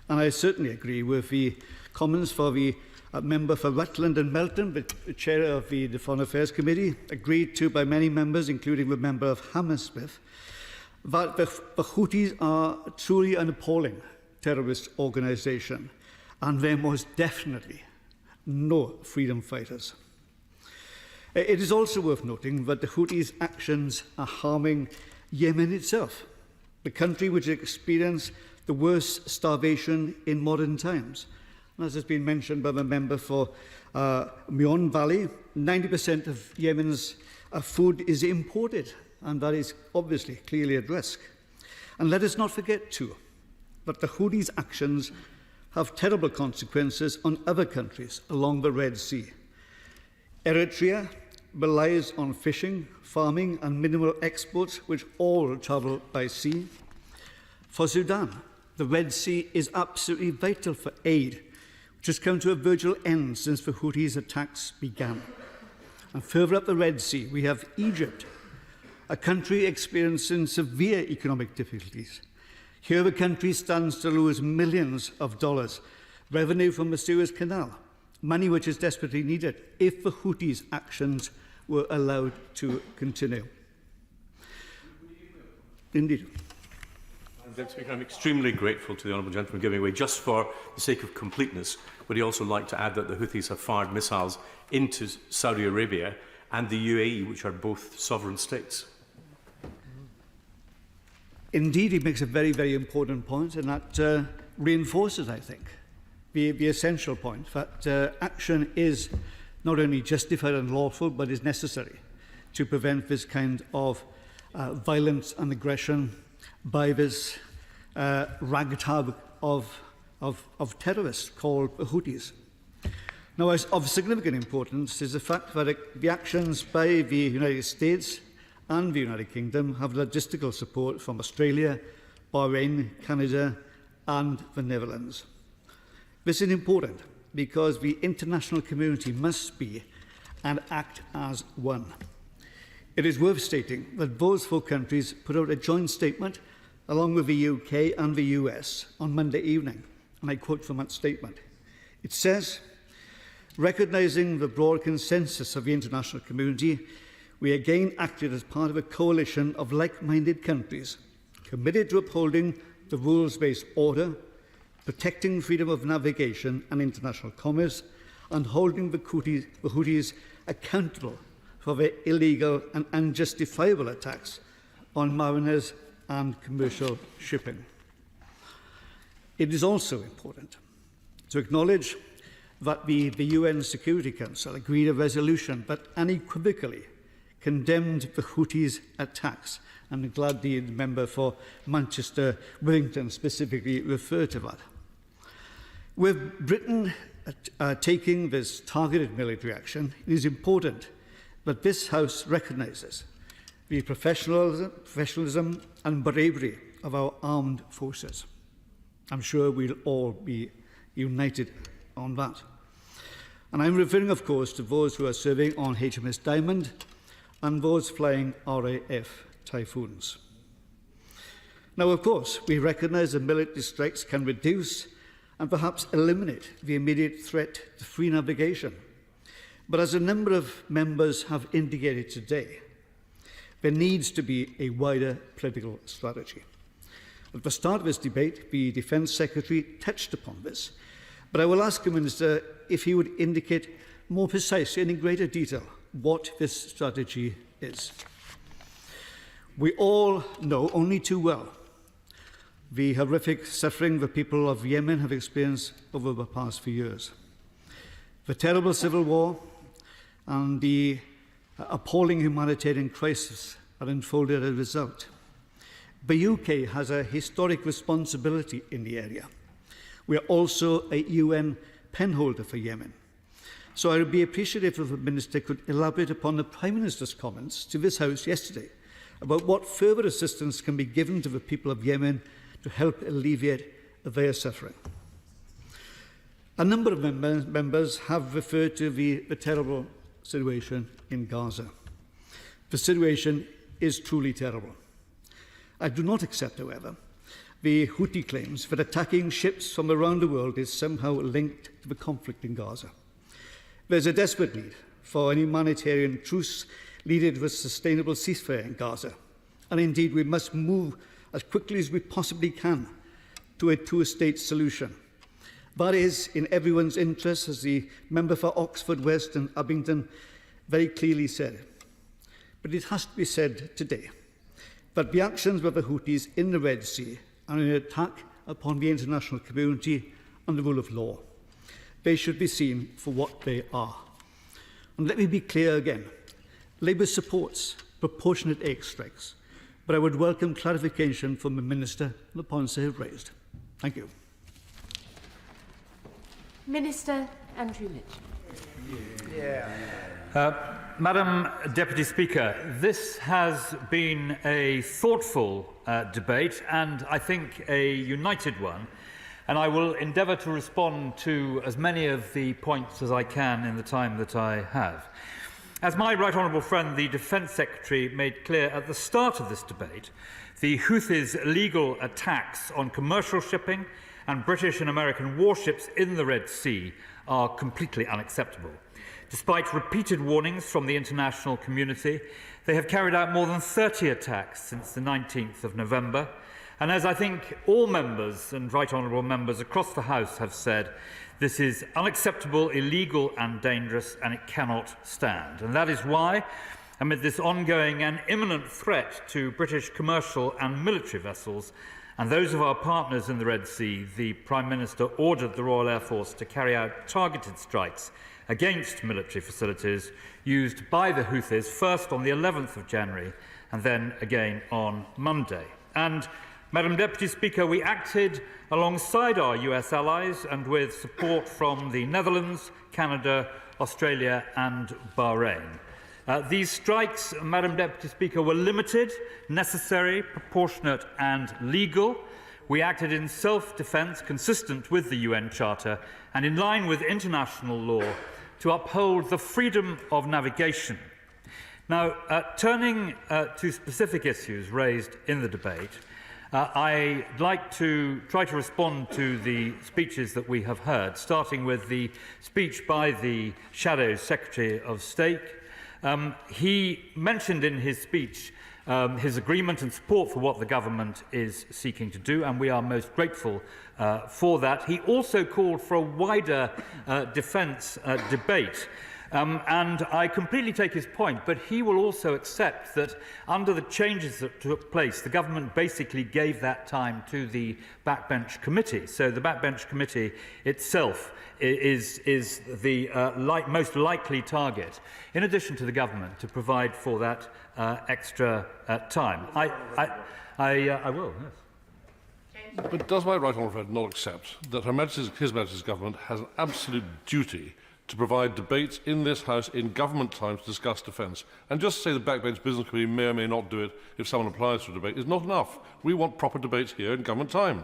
[SPEAKER 19] And I certainly agree with the comments for the member for Rutland and Melton, the chair of the Foreign Affairs Committee, agreed to by many members, including the member of Hammersmith, that the Houthis are truly an appalling terrorist organisation, and they're most definitely no freedom fighters. It is also worth noting that the Houthis' actions are harming Yemen itself, the country which has experienced the worst starvation in modern times. And as has been mentioned by the member for Myon Valley, 90% of Yemen's food is imported, and that is obviously clearly at risk. And let us not forget, too, that the Houthis' actions have terrible consequences on other countries along the Red Sea. Eritrea relies on fishing, farming and mineral exports, which all travel by sea. For Sudan, the Red Sea is absolutely vital for aid, which has come to a virtual end since the Houthis' attacks began. And further up the Red Sea, we have Egypt, a country experiencing severe economic difficulties. Here the country stands to lose millions of dollars, revenue from the Suez Canal, money which is desperately needed if the Houthis' actions were allowed to continue. Indeed.
[SPEAKER 10] Deputy Speaker, I'm extremely grateful to the honourable gentleman giving way. Just for the sake of completeness, would he also like to add that the Houthis have fired missiles into Saudi Arabia and the UAE, which are both sovereign states?
[SPEAKER 19] Indeed, he makes a very, very important point, and that reinforces, I think, the essential point that action is not only justified and lawful, but is necessary to prevent this kind of violence and aggression by this ragtag of terrorists called the Houthis. Now, of significant importance is the fact that the actions by the United States and the United Kingdom have logistical support from Australia, Bahrain, Canada and the Netherlands. This is important because the international community must be and act as one. It is worth stating that those four countries put out a joint statement along with the UK and the US on Monday evening, and I quote from that statement. It says, "Recognising the broad consensus of the international community, we again acted as part of a coalition of like-minded countries committed to upholding the rules-based order, protecting freedom of navigation and international commerce, and holding the Houthis accountable for their illegal and unjustifiable attacks on mariners and commercial shipping." It is also important to acknowledge that the UN Security Council agreed a resolution that unequivocally condemned the Houthis' attacks, and I'm glad the member for Manchester Withington specifically referred to that. With Britain taking this targeted military action, it is important that this House recognises the professionalism and bravery of our armed forces. I'm sure we'll all be united on that. And I'm referring, of course, to those who are serving on HMS Diamond and those flying RAF Typhoons. Now, of course, we recognise that military strikes can reduce and perhaps eliminate the immediate threat to free navigation. But as a number of members have indicated today, there needs to be a wider political strategy. At the start of this debate, the Defence Secretary touched upon this, but I will ask the Minister if he would indicate more precisely and in greater detail what this strategy is. We all know only too well the horrific suffering the people of Yemen have experienced over the past few years. The terrible civil war and the appalling humanitarian crisis that unfolded as a result. The UK has a historic responsibility in the area. We are also a UN penholder for Yemen. So I would be appreciative if the Minister could elaborate upon the Prime Minister's comments to this House yesterday about what further assistance can be given to the people of Yemen to help alleviate their suffering. A number of members have referred to the terrible situation in Gaza. The situation is truly terrible. I do not accept, however, the Houthi claims that attacking ships from around the world is somehow linked to the conflict in Gaza. There's a desperate need for an humanitarian truce leaded with sustainable ceasefire in Gaza. And indeed, we must move as quickly as we possibly can to a two-state solution. That is in everyone's interest, as the member for Oxford West and Abingdon very clearly said. But it has to be said today that the actions of the Houthis in the Red Sea are an attack upon the international community and the rule of law. They should be seen for what they are. And let me be clear again. Labour supports proportionate airstrikes, but I would welcome clarification from the Minister on the points I have raised. Thank you.
[SPEAKER 21] Minister Andrew Mitchell.
[SPEAKER 16] Madam Deputy Speaker, this has been a thoughtful debate and I think a united one, and I will endeavour to respond to as many of the points as I can in the time that I have. As my right honourable friend, the Defence Secretary, made clear at the start of this debate, the Houthis' illegal attacks on commercial shipping and British and American warships in the Red Sea are completely unacceptable. Despite repeated warnings from the international community, they have carried out more than 30 attacks since the 19th of November. And as I think all members and right honourable members across the House have said, this is unacceptable, illegal and dangerous, and it cannot stand. And that is why, amid this ongoing and imminent threat to British commercial and military vessels, and those of our partners in the Red Sea, the Prime Minister ordered the Royal Air Force to carry out targeted strikes against military facilities used by the Houthis, first on the 11th of January and then again on Monday. And, Madam Deputy Speaker, we acted alongside our US allies and with support from the Netherlands, Canada, Australia and Bahrain. These strikes, Madam Deputy Speaker, were limited, necessary, proportionate and legal. We acted in self-defence consistent with the UN Charter and in line with international law to uphold the freedom of navigation. Now, turning to specific issues raised in the debate, I'd like to try to respond to the speeches that we have heard, starting with the speech by the Shadow Secretary of State. He mentioned in his speech his agreement and support for what the government is seeking to do, and we are most grateful for that. He also called for a wider defence debate. And I completely take his point, but he will also accept that under the changes that took place, the government basically gave that time to the backbench committee. So the backbench committee itself is the most likely target, in addition to the government, to provide for that extra time. I will, yes.
[SPEAKER 5] But does my right honourable friend not accept that His Majesty's government has an absolute duty to provide debates in this House in government time to discuss defence? And just to say the Backbench Business Committee may or may not do it if someone applies for a debate is not enough. We want proper debates here in government time.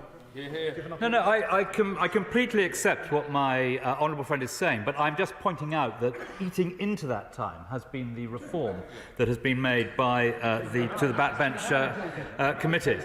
[SPEAKER 16] No, I completely accept what my honourable friend is saying, but I'm just pointing out that eating into that time has been the reform that has been made by to the backbench committees.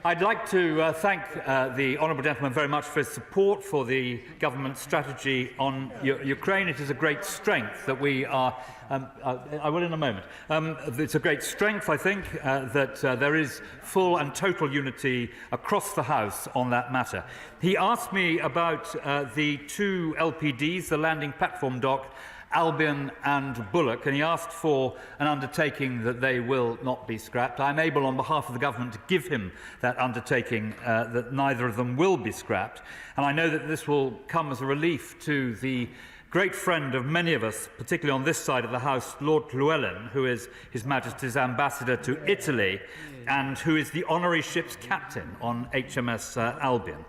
[SPEAKER 16] I'd like to thank the honourable gentleman very much for his support for the government's strategy on Ukraine. It is a great strength that we are. I will in a moment. It's a great strength, I think, that there is full and total unity across the House on that matter. He asked me about the two LPDs, the landing platform dock Albion and Bullock, and he asked for an undertaking that they will not be scrapped. I'm able, on behalf of the government, to give him that undertaking that neither of them will be scrapped. And I know that this will come as a relief to the great friend of many of us, particularly on this side of the House, Lord Llewellyn, who is His Majesty's ambassador to Italy and who is the honorary ship's captain on HMS Albion.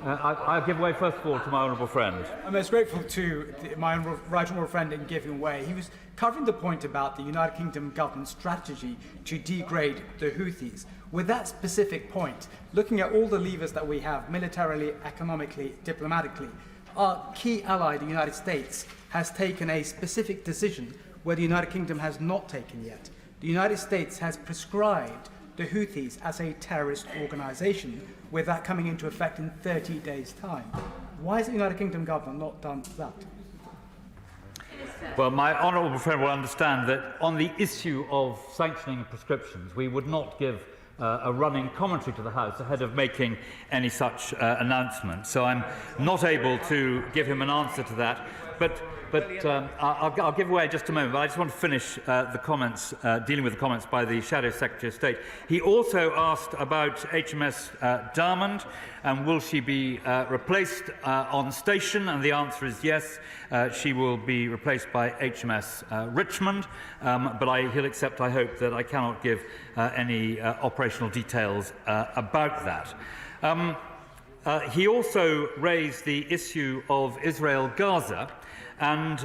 [SPEAKER 16] I'll give way first of all to my honourable friend.
[SPEAKER 3] I'm most grateful to my right honourable friend in giving way. He was covering the point about the United Kingdom government's strategy to degrade the Houthis. With that specific point, looking at all the levers that we have, militarily, economically, diplomatically, our key ally, the United States, has taken a specific decision where the United Kingdom has not taken yet. The United States has prescribed the Houthis as a terrorist organisation, with that coming into effect in 30 days' time. Why has the United Kingdom government not done that?
[SPEAKER 16] Well, my honourable friend will understand that on the issue of sanctioning prescriptions, we would not give a running commentary to the House ahead of making any such announcement. So I'm not able to give him an answer to that. But I'll give away in just a moment, but I just want to finish the comments, dealing with the comments by the Shadow Secretary of State. He also asked about HMS Diamond, and will she be replaced on station? And the answer is yes, she will be replaced by HMS Richmond, but he'll accept, I hope, that I cannot give any operational details about that. He also raised the issue of Israel-Gaza, and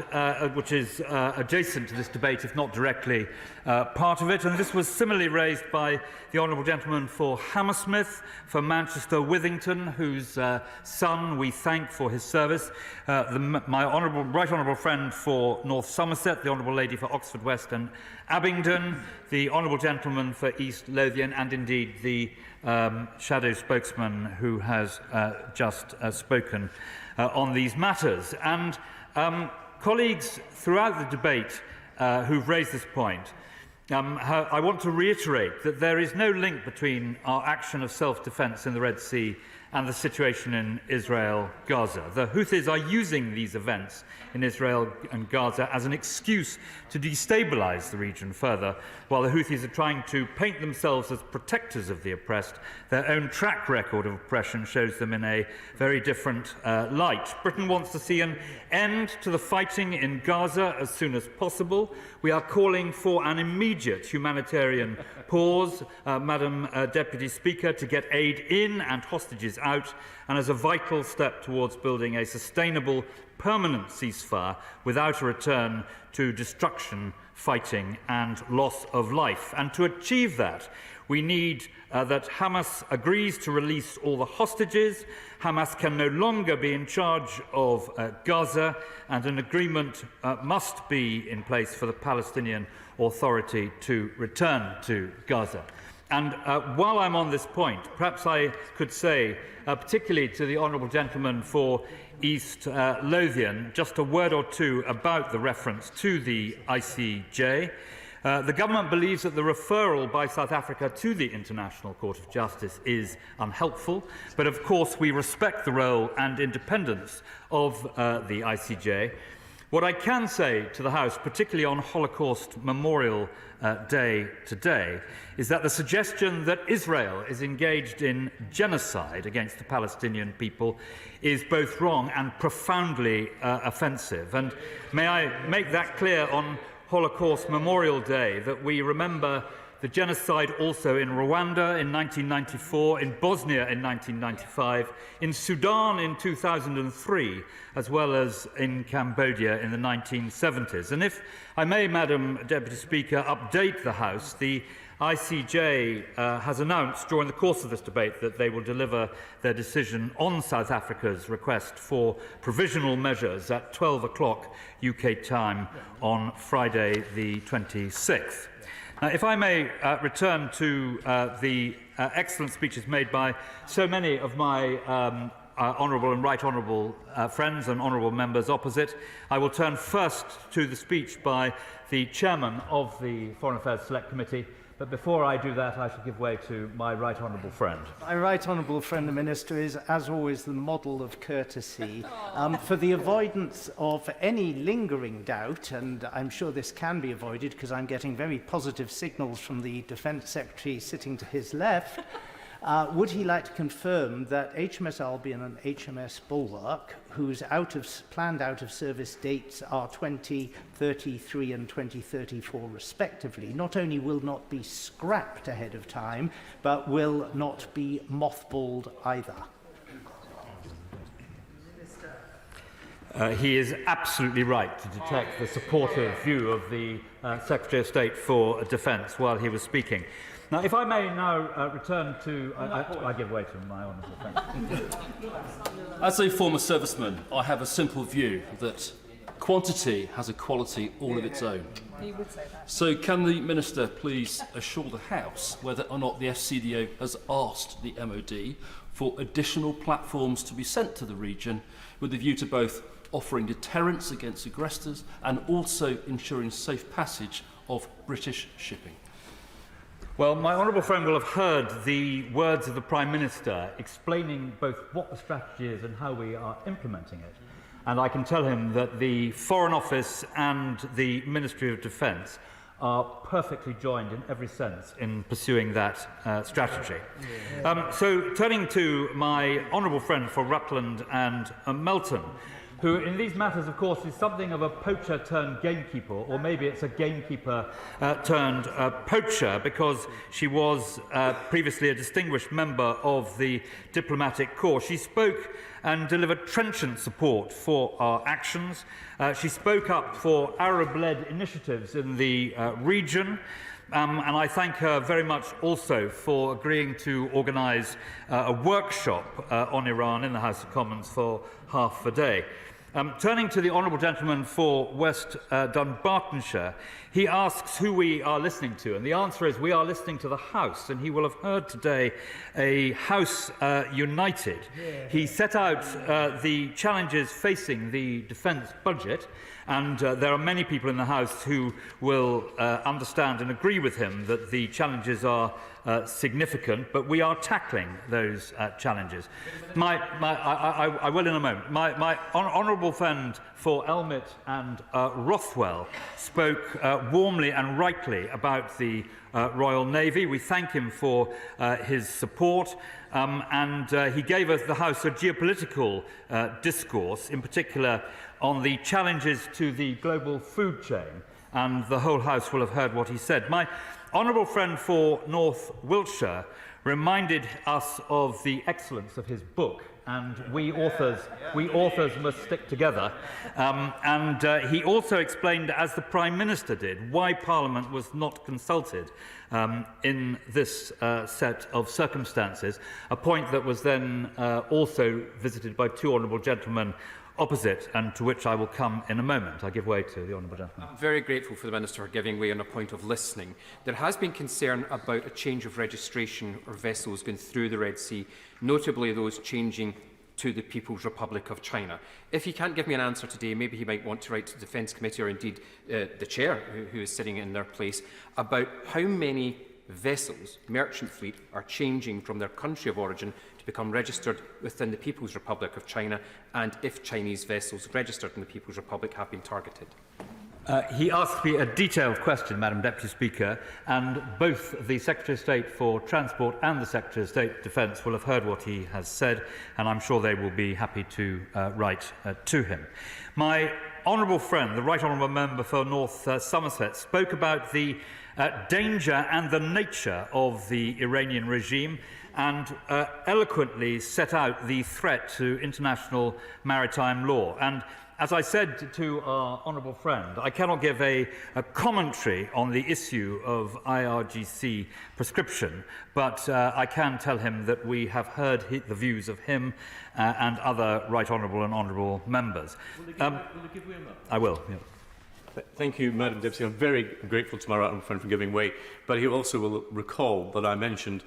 [SPEAKER 16] which is adjacent to this debate, if not directly part of it. And this was similarly raised by the honourable gentleman for Hammersmith, for Manchester Withington, whose son we thank for his service, my right honourable friend for North Somerset, the honourable lady for Oxford West and Abingdon, the honourable gentleman for East Lothian, and indeed the shadow spokesman who has just spoken on these matters. And colleagues throughout the debate who've raised this point, I want to reiterate that there is no link between our action of self-defence in the Red Sea and the situation in Israel-Gaza. The Houthis are using these events in Israel and Gaza as an excuse to destabilise the region further, while the Houthis are trying to paint themselves as protectors of the oppressed. Their own track record of oppression shows them in a very different light. Britain wants to see an end to the fighting in Gaza as soon as possible. We are calling for an immediate humanitarian pause, Madam Deputy Speaker, to get aid in and hostages out, and as a vital step towards building a sustainable, permanent ceasefire without a return to destruction, fighting and loss of life. And to achieve that, we need that Hamas agrees to release all the hostages. Hamas can no longer be in charge of Gaza, and an agreement must be in place for the Palestinian Authority to return to Gaza. And while I'm on this point, perhaps I could say, particularly to the honourable gentleman for East Lothian, just a word or two about the reference to the ICJ. The government believes that the referral by South Africa to the International Court of Justice is unhelpful, but of course we respect the role and independence of the ICJ. What I can say to the House, particularly on Holocaust Memorial Day today, is that the suggestion that Israel is engaged in genocide against the Palestinian people is both wrong and profoundly offensive. And may I make that clear on Holocaust Memorial Day, that we remember the genocide also in Rwanda in 1994, in Bosnia in 1995, in Sudan in 2003, as well as in Cambodia in the 1970s. And if I may, Madam Deputy Speaker, update the House, the ICJ has announced during the course of this debate that they will deliver their decision on South Africa's request for provisional measures at 12 o'clock UK time on Friday the 26th. If I may return to the excellent speeches made by so many of my honourable and right honourable friends and honourable members opposite, I will turn first to the speech by the chairman of the Foreign Affairs Select Committee, But before I do that, I shall give way to my right honourable friend.
[SPEAKER 7] My right honourable friend, the Minister, is, as always, the model of courtesy. For the avoidance of any lingering doubt, and I'm sure this can be avoided because I'm getting very positive signals from the Defence Secretary sitting to his left, would he like to confirm that HMS Albion and HMS Bulwark, whose planned out-of-service dates are 2033 and 2034 respectively, not only will not be scrapped ahead of time, but will not be mothballed either?
[SPEAKER 16] He is absolutely right to detect the supportive view of the Secretary of State for Defence while he was speaking. Now, if I may now return to... I give way to my honourable friend.
[SPEAKER 17] As a former serviceman, I have a simple view that quantity has a quality all of its own.
[SPEAKER 20] He would say that.
[SPEAKER 17] So can the Minister please assure the House whether or not the FCDO has asked the MOD for additional platforms to be sent to the region with a view to both offering deterrence against aggressors and also ensuring safe passage of British shipping?
[SPEAKER 16] Well, my honourable friend will have heard the words of the Prime Minister explaining both what the strategy is and how we are implementing it. And I can tell him that the Foreign Office and the Ministry of Defence are perfectly joined in every sense in pursuing that strategy. So turning to my honourable friend for Rutland and Melton, who in these matters, of course, is something of a poacher turned gamekeeper, or maybe it's a gamekeeper turned poacher, because she was previously a distinguished member of the diplomatic corps. She spoke and delivered trenchant support for our actions. She spoke up for Arab-led initiatives in the region. And I thank her very much also for agreeing to organise a workshop on Iran in the House of Commons for half a day. Turning to the honourable gentleman for West Dunbartonshire, he asks who we are listening to, and the answer is we are listening to the House, and he will have heard today a House united. He set out the challenges facing the defence budget, and there are many people in the House who will understand and agree with him that the challenges are significant, but we are tackling those challenges. I will in a moment. My honourable friend for Elmet and Rothwell spoke warmly and rightly about the Royal Navy. We thank him for his support, and he gave us the House a geopolitical discourse, in particular on the challenges to the global food chain, and the whole House will have heard what he said. My honourable friend for North Wiltshire reminded us of the excellence of his book, and we authors must stick together. He also explained, as the Prime Minister did, why Parliament was not consulted in this set of circumstances, a point that was then also visited by two honourable gentlemen opposite, and to which I will come in a moment. I give way to the honourable gentleman.
[SPEAKER 23] I'm very grateful for the Minister for giving way on a point of listening. There has been concern about a change of registration or vessels going through the Red Sea, notably those changing to the People's Republic of China. If he can't give me an answer today, maybe he might want to write to the Defence Committee, or indeed the Chair, who is sitting in their place, about how many vessels, merchant fleet, are changing from their country of origin to become registered within the People's Republic of China, and if Chinese vessels registered in the People's Republic have been targeted.
[SPEAKER 16] He asked me a detailed question, Madam Deputy Speaker, and both the Secretary of State for Transport and the Secretary of State for Defence will have heard what he has said, and I'm sure they will be happy to write to him. My honourable friend, the Right Honourable Member for North Somerset, spoke about the danger and the nature of the Iranian regime, and eloquently set out the threat to international maritime law. And as I said to our honourable friend, I cannot give a commentary on the issue of IRGC prescription, but I can tell him that we have heard the views of him and other right honourable and honourable members.
[SPEAKER 10] Will you give way?
[SPEAKER 16] I will, yeah.
[SPEAKER 10] Thank you, Madam Deputy. I'm very grateful to my right honourable friend for giving way, but he also will recall that I mentioned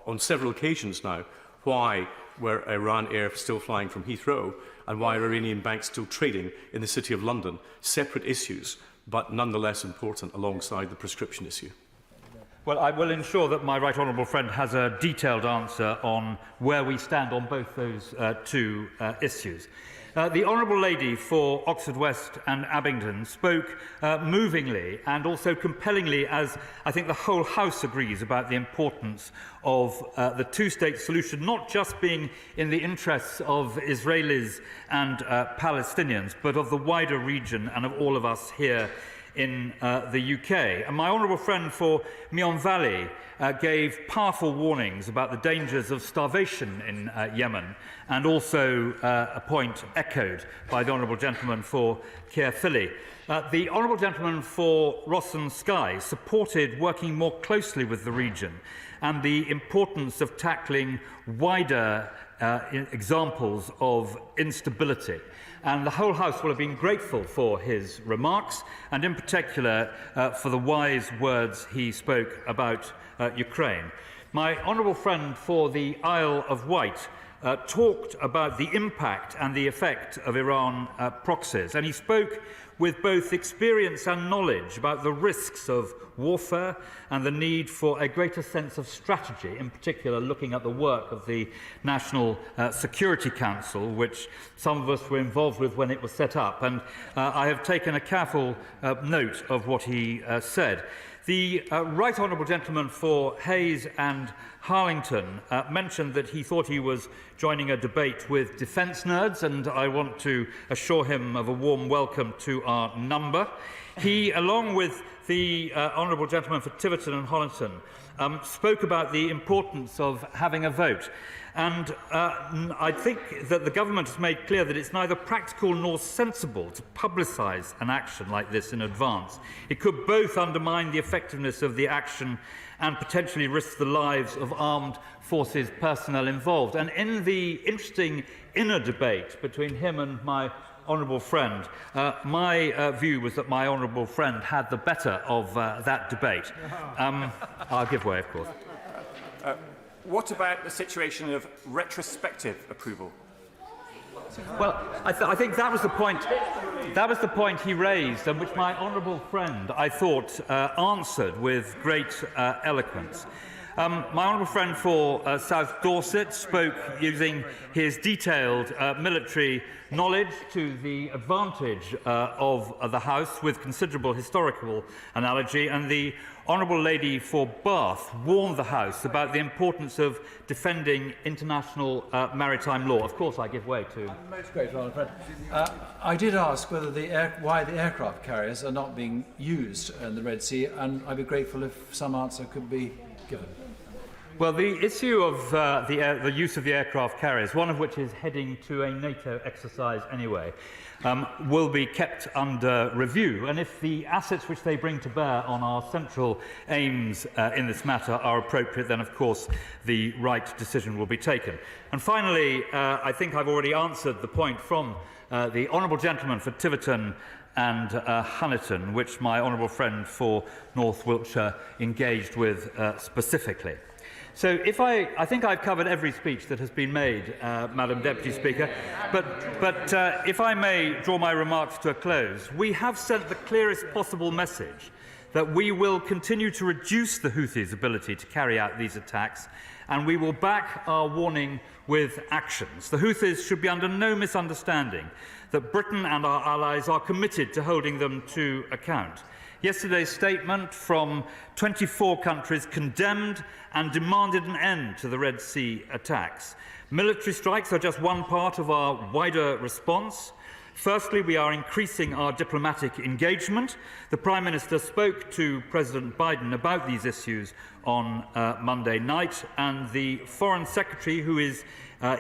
[SPEAKER 10] on several occasions now why were Iran Air still flying from Heathrow and why are Iranian banks still trading in the City of London. Separate issues, but nonetheless important alongside the prescription issue.
[SPEAKER 16] Well, I will ensure that my right honourable friend has a detailed answer on where we stand on both those two issues. The Honourable Lady for Oxford West and Abingdon spoke movingly and also compellingly, as I think the whole House agrees, about the importance of the two-state solution, not just being in the interests of Israelis and Palestinians, but of the wider region and of all of us here in the UK. And my honourable friend for Meon Valley gave powerful warnings about the dangers of starvation in Yemen, and also a point echoed by the honourable gentleman for Caerphilly. The honourable gentleman for Ross and Skye supported working more closely with the region and the importance of tackling wider examples of instability. And the whole House will have been grateful for his remarks, and in particular for the wise words he spoke about Ukraine. My honourable friend for the Isle of Wight talked about the impact and the effect of Iran proxies, and he spoke with both experience and knowledge about the risks of warfare and the need for a greater sense of strategy, in particular looking at the work of the National Security Council, which some of us were involved with when it was set up. And I have taken a careful note of what he said. The right honourable gentleman for Hayes and Harlington mentioned that he thought he was joining a debate with defence nerds, and I want to assure him of a warm welcome to our number. He, along with the honourable gentleman for Tiverton and Hollington, spoke about the importance of having a vote. And I think that the government has made clear that it's neither practical nor sensible to publicise an action like this in advance. It could both undermine the effectiveness of the action and potentially risk the lives of armed forces personnel involved. And in the interesting inner debate between him and my honourable friend, my view was that my honourable friend had the better of that debate. I'll give way, of course.
[SPEAKER 13] What about the situation of retrospective approval?
[SPEAKER 16] Well, I think that was the point. That was the point he raised, and which my honourable friend, I thought, answered with great eloquence. My honourable friend for South Dorset spoke using his detailed military knowledge to the advantage of the House, with considerable historical analogy, and the Honourable Lady for Bath warned the House about the importance of defending international maritime law. Of course, I give way to...
[SPEAKER 6] Most grateful, Honourable friend. I did ask whether why the aircraft carriers are not being used in the Red Sea, and I'd be grateful if some answer could be given.
[SPEAKER 16] Well, the issue of the use of the aircraft carriers, one of which is heading to a NATO exercise anyway, will be kept under review. And if the assets which they bring to bear on our central aims in this matter are appropriate, then of course the right decision will be taken. And finally, I think I've already answered the point from the honourable gentleman for Tiverton and Honiton, which my honourable friend for North Wiltshire engaged with specifically. So I think I've covered every speech that has been made, Madam Deputy Speaker, but if I may draw my remarks to a close, we have sent the clearest possible message that we will continue to reduce the Houthis' ability to carry out these attacks, and we will back our warning with actions. The Houthis should be under no misunderstanding that Britain and our allies are committed to holding them to account. Yesterday's statement from 24 countries condemned and demanded an end to the Red Sea attacks. Military strikes are just one part of our wider response. Firstly, we are increasing our diplomatic engagement. The Prime Minister spoke to President Biden about these issues on Monday night, and the Foreign Secretary, who is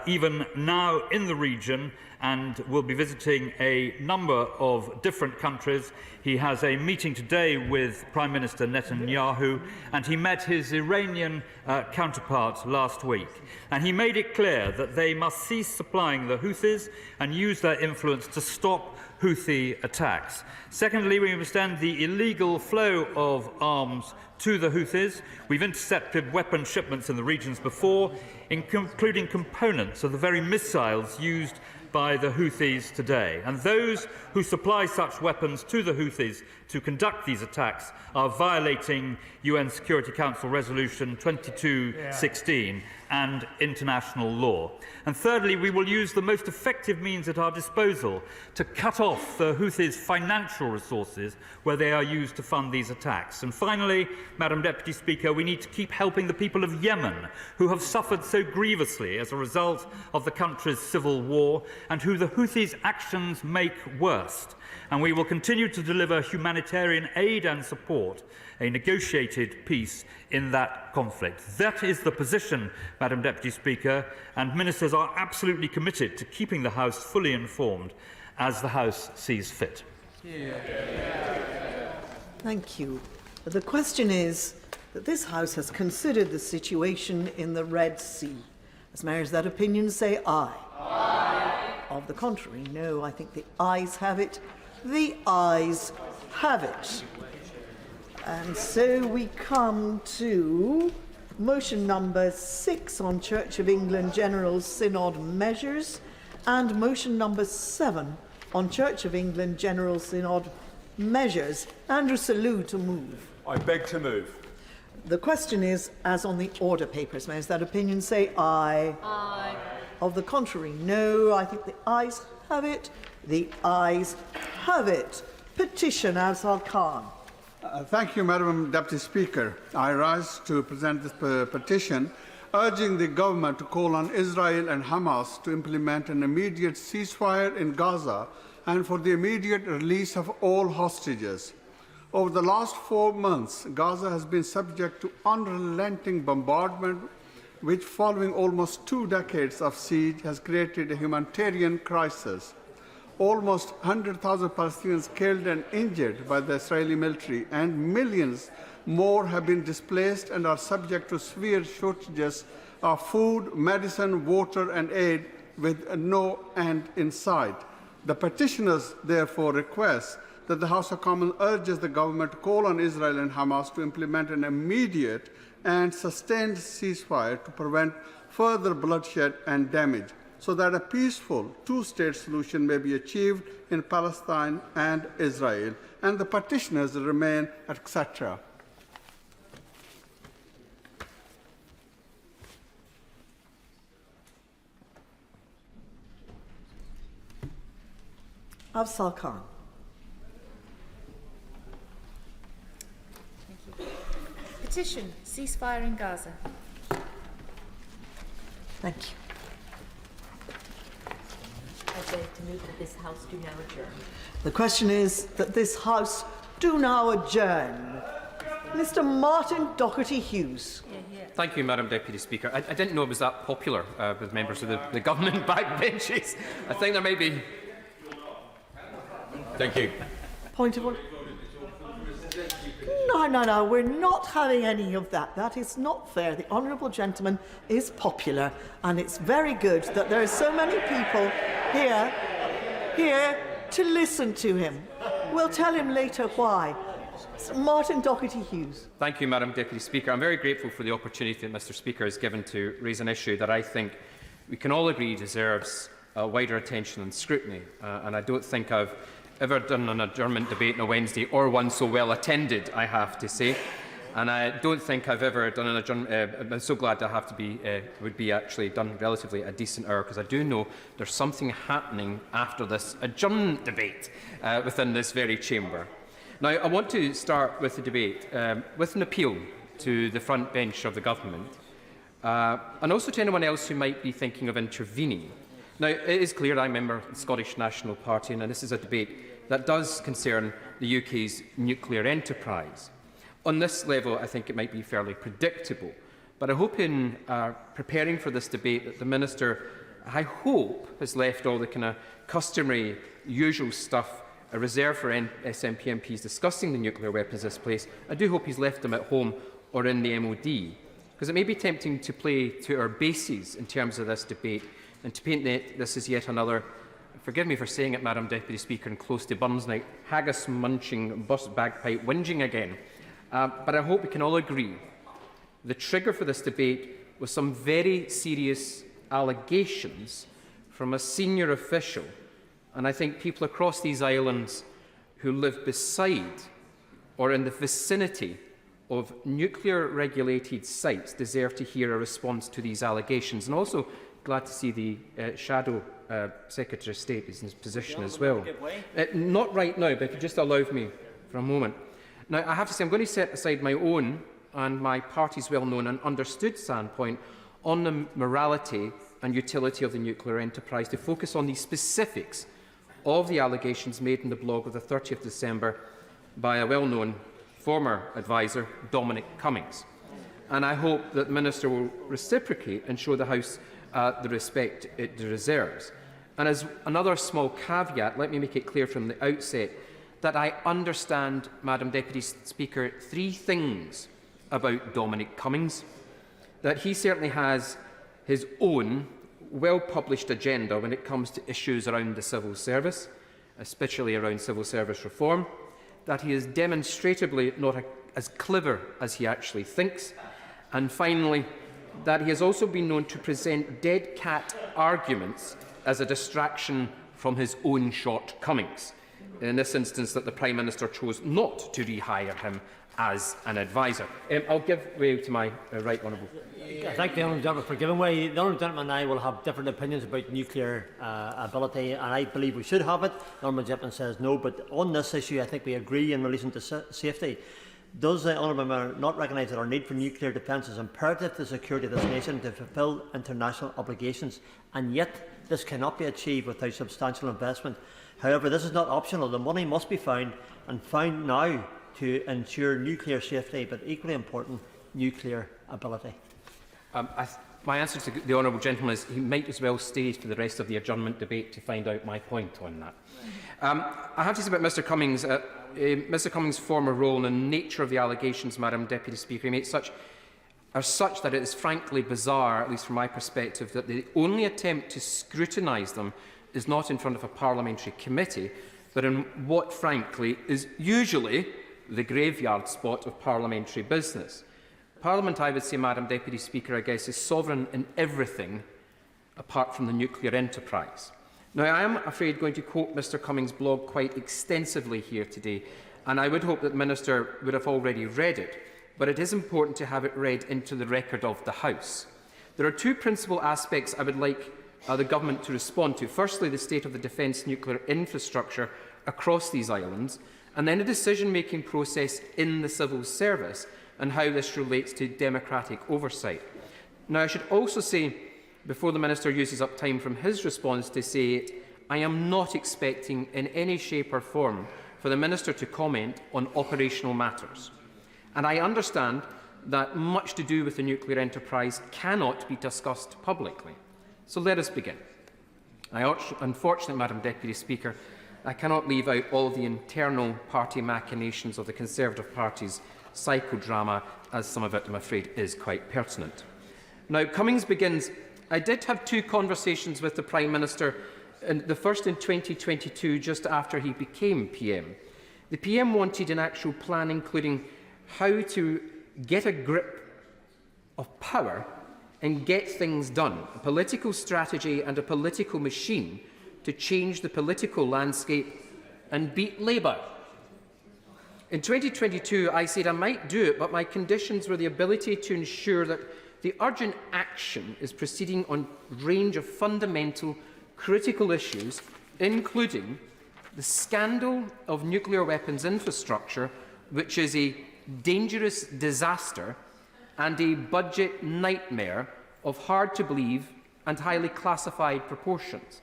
[SPEAKER 16] even now in the region and will be visiting a number of different countries. He has a meeting today with Prime Minister Netanyahu, and he met his Iranian counterpart last week. And he made it clear that they must cease supplying the Houthis and use their influence to stop Houthi attacks. Secondly, we must end the illegal flow of arms to the Houthis. We've intercepted weapon shipments in the regions before, including components of the very missiles used by the Houthis today. And those who supply such weapons to the Houthis to conduct these attacks are violating UN Security Council Resolution 2216 and international law. And thirdly, we will use the most effective means at our disposal to cut off the Houthis' financial resources where they are used to fund these attacks. And finally, Madam Deputy Speaker, we need to keep helping the people of Yemen, who have suffered so grievously as a result of the country's civil war and who the Houthis' actions make worst. And we will continue to deliver humanitarian aid and support, a negotiated peace in that conflict. That is the position, Madam Deputy Speaker, and ministers are absolutely committed to keeping the House fully informed as the House sees fit.
[SPEAKER 4] Thank you. The question is that this House has considered the situation in the Red Sea. As members of that opinion say aye. Aye. Of the contrary, no. I think the ayes have it. The ayes have it. And so we come to motion number 6 on Church of England General Synod measures and motion number 7 on Church of England General Synod measures. Andrew Selous to move.
[SPEAKER 20] I beg to move.
[SPEAKER 4] The question is, as on the order papers, members of that opinion say aye. Aye. Of the contrary, no. I think the ayes have it. The ayes have it. Petition, Afzal Khan.
[SPEAKER 22] Thank you, Madam Deputy Speaker. I rise to present this petition urging the government to call on Israel and Hamas to implement an immediate ceasefire in Gaza and for the immediate release of all hostages. Over the last 4 months, Gaza has been subject to unrelenting bombardment, which, following almost 2 decades of siege, has created a humanitarian crisis. Almost 100,000 Palestinians killed and injured by the Israeli military, and millions more have been displaced and are subject to severe shortages of food, medicine, water, and aid, with no end in sight. The petitioners therefore request that the House of Commons urges the government to call on Israel and Hamas to implement an immediate and sustained ceasefire to prevent further bloodshed and damage, so that a peaceful two-state solution may be achieved in Palestine and Israel, and the petitioners remain, etc.
[SPEAKER 4] Afzal Khan.
[SPEAKER 24] Petition, ceasefire in Gaza.
[SPEAKER 4] Thank you.
[SPEAKER 15] I beg to move that this House do now adjourn.
[SPEAKER 4] The question is that this House do now adjourn. Mr. Martin Doherty-Hughes.
[SPEAKER 23] Thank you, Madam Deputy Speaker. I didn't know it was that popular with members of the government backbenches. I think there may be... Thank you.
[SPEAKER 4] Point of order. No, we're not having any of that. That is not fair. The honourable gentleman is popular, and it's very good that there are so many people here to listen to him. We'll tell him later why. Martin Doherty-Hughes.
[SPEAKER 23] Thank you, Madam Deputy Speaker. I'm very grateful for the opportunity that Mr Speaker has given to raise an issue that I think we can all agree deserves wider attention and scrutiny, and I don't think I've ever done an adjournment debate on a Wednesday, or one so well attended, I have to say. And I don't think I've ever done an adjournment. I'm so glad to have to be, would be actually done relatively a decent hour, because I do know there's something happening after this adjournment debate within this very chamber. Now, I want to start with the debate with an appeal to the front bench of the government, and also to anyone else who might be thinking of intervening. Now, it is clear I'm a member of the Scottish National Party, and this is a debate that does concern the UK's nuclear enterprise. On this level, I think it might be fairly predictable, but I hope in preparing for this debate that the Minister, I hope, has left all the kind of customary, usual stuff reserved for SNP MPs discussing the nuclear weapons in this place. I do hope he's left them at home or in the MOD, because it may be tempting to play to our bases in terms of this debate and to paint this as yet another, forgive me for saying it, Madam Deputy Speaker, and close to Burns night, haggis-munching, bus-bagpipe whinging again. But I hope we can all agree the trigger for this debate was some very serious allegations from a senior official, and I think people across these islands who live beside or in the vicinity of nuclear-regulated sites deserve to hear a response to these allegations. And also glad to see the Shadow Secretary of State is in his position as well. Not right now, but if you just allow me for a moment. Now, I have to say, I'm going to set aside my own and my party's well-known and understood standpoint on the morality and utility of the nuclear enterprise to focus on the specifics of the allegations made in the blog of the 30th December by a well-known former adviser, Dominic Cummings. And I hope that the Minister will reciprocate and show the House the respect it deserves. And as another small caveat, let me make it clear from the outset that I understand, Madam Deputy Speaker, three things about Dominic Cummings. That he certainly has his own well-published agenda when it comes to issues around the civil service, especially around civil service reform, that he is demonstrably not as clever as he actually thinks, and finally, that he has also been known to present dead-cat arguments as a distraction from his own shortcomings. In this instance, that the Prime Minister chose not to rehire him as an adviser. I'll give way to my right honourable.
[SPEAKER 2] I thank the honourable gentleman for giving way. The honourable gentleman and I will have different opinions about nuclear ability, and I believe we should have it. The honourable gentleman says no, but on this issue I think we agree in relation to safety. Does the honourable member not recognise that our need for nuclear defence is imperative to the security of this nation to fulfil international obligations, and yet this cannot be achieved without substantial investment? However, this is not optional. The money must be found, and found now, to ensure nuclear safety, but equally important, nuclear ability.
[SPEAKER 23] My answer to the honourable gentleman is he might as well stay for the rest of the adjournment debate to find out my point on that. I have to say about Mr Cummings, Mr Cummings' former role and the nature of the allegations, Madam Deputy Speaker, he made are such that it is frankly bizarre, at least from my perspective, that the only attempt to scrutinise them is not in front of a parliamentary committee, but in what, frankly, is usually the graveyard spot of parliamentary business. Parliament, I would say, Madam Deputy Speaker, I guess, is sovereign in everything apart from the nuclear enterprise. Now, I am afraid going to quote Mr Cummings' blog quite extensively here today, and I would hope that the Minister would have already read it, but it is important to have it read into the record of the House. There are two principal aspects I would like the Government to respond to. Firstly, the state of the defence nuclear infrastructure across these islands, and then a decision-making process in the civil service and how this relates to democratic oversight. Now, I should also say, before the Minister uses up time from his response to say it, I am not expecting in any shape or form for the Minister to comment on operational matters. And I understand that much to do with the nuclear enterprise cannot be discussed publicly. So let us begin. Unfortunately, Madam Deputy Speaker, I cannot leave out all the internal party machinations of the Conservative Party's psychodrama, as some of it, I'm afraid, is quite pertinent. Now, Cummings begins, I did have two conversations with the Prime Minister, the first in 2022, just after he became PM. The PM wanted an actual plan, including how to get a grip of power and get things done, a political strategy and a political machine to change the political landscape and beat Labour. In 2022, I said I might do it, but my conditions were the ability to ensure that the urgent action is proceeding on a range of fundamental, critical issues, including the scandal of nuclear weapons infrastructure, which is a dangerous disaster and a budget nightmare of hard-to-believe and highly classified proportions,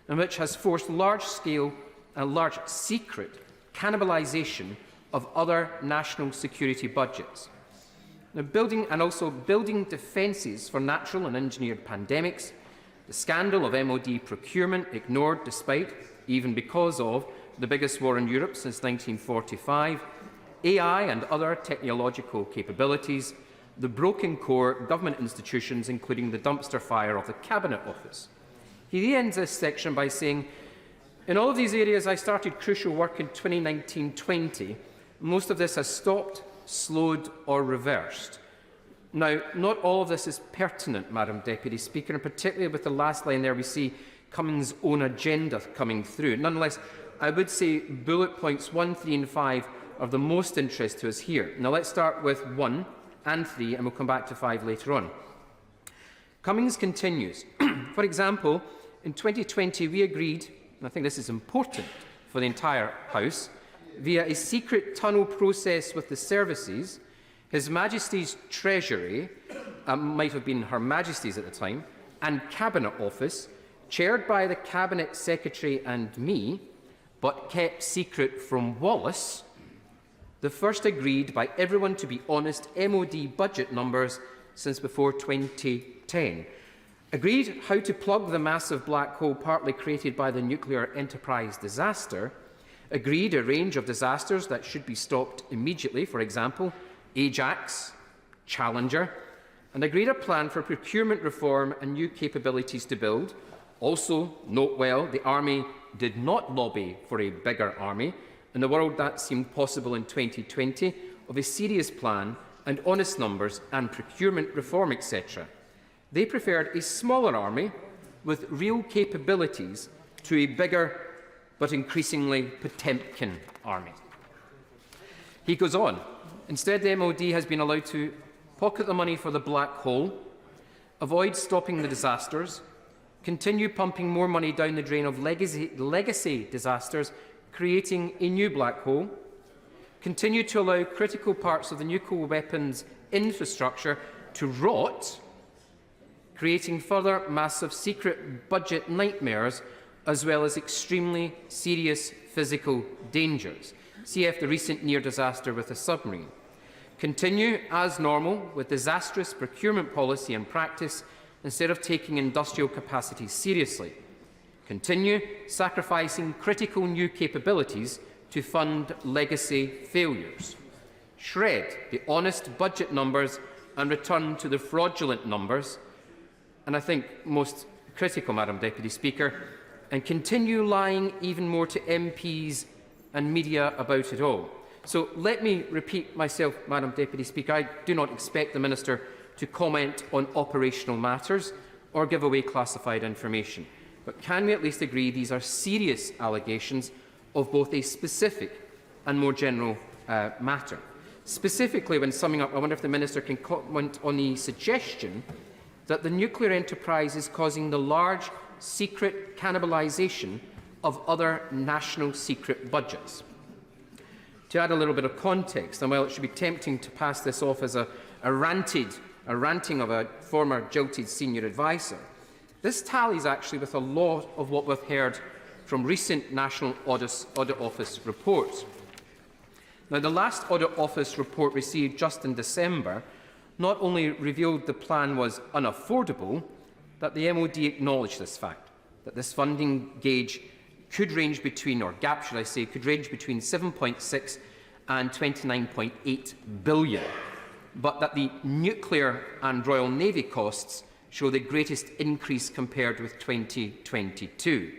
[SPEAKER 23] and which has forced large-scale and large-secret cannibalisation of other national security budgets. Now, building defences for natural and engineered pandemics, the scandal of MOD procurement ignored despite, even because of, the biggest war in Europe since 1945, AI and other technological capabilities, the broken core government institutions, including the dumpster fire of the Cabinet Office. He ends this section by saying, in all of these areas I started crucial work in 2019-20. Most of this has stopped, slowed or reversed. Now, not all of this is pertinent, Madam Deputy Speaker, and particularly with the last line there we see Cummings' own agenda coming through. Nonetheless, I would say bullet points 1, 3 and 5 are the most interest to us here. Now let's start with 1 and 3 and we'll come back to 5 later on. Cummings continues, for example, in 2020 we agreed, and I think this is important for the entire House, via a secret tunnel process with the services, His Majesty's Treasury, might have been Her Majesty's at the time, and Cabinet Office, chaired by the Cabinet Secretary and me, but kept secret from Wallace, the first agreed by everyone to be honest MOD budget numbers since before 2010. Agreed how to plug the massive black hole partly created by the nuclear enterprise disaster. Agreed a range of disasters that should be stopped immediately, for example, Ajax, Challenger, and agreed a plan for procurement reform and new capabilities to build. Also, note well, the Army did not lobby for a bigger army. In the world that seemed possible in 2020, of a serious plan and honest numbers and procurement reform, etc. They preferred a smaller army with real capabilities to a bigger but increasingly Potemkin army. He goes on. Instead, the MOD has been allowed to pocket the money for the black hole, avoid stopping the disasters, continue pumping more money down the drain of legacy disasters, creating a new black hole, continue to allow critical parts of the nuclear weapons infrastructure to rot, creating further massive secret budget nightmares, as well as extremely serious physical dangers. CF the recent near disaster with a submarine. Continue, as normal, with disastrous procurement policy and practice instead of taking industrial capacity seriously. Continue sacrificing critical new capabilities to fund legacy failures. Shred the honest budget numbers and return to the fraudulent numbers. And I think most critical, Madam Deputy Speaker, and continue lying even more to MPs and media about it all. So let me repeat myself, Madam Deputy Speaker. I do not expect the Minister to comment on operational matters or give away classified information. But can we at least agree these are serious allegations of both a specific and more general matter? Specifically, when summing up, I wonder if the Minister can comment on the suggestion that the nuclear enterprise is causing the large secret cannibalisation of other national secret budgets. To add a little bit of context, and while it should be tempting to pass this off as a ranting of a former jilted senior adviser, this tallies actually with a lot of what we've heard from recent National Audit Office reports. Now, the last Audit Office report received just in December not only revealed the plan was unaffordable, that the MOD acknowledged this fact, that this funding gauge could range between, or gap should I say, could range between 7.6 and 29.8 billion, but that the nuclear and Royal Navy costs show the greatest increase compared with 2022.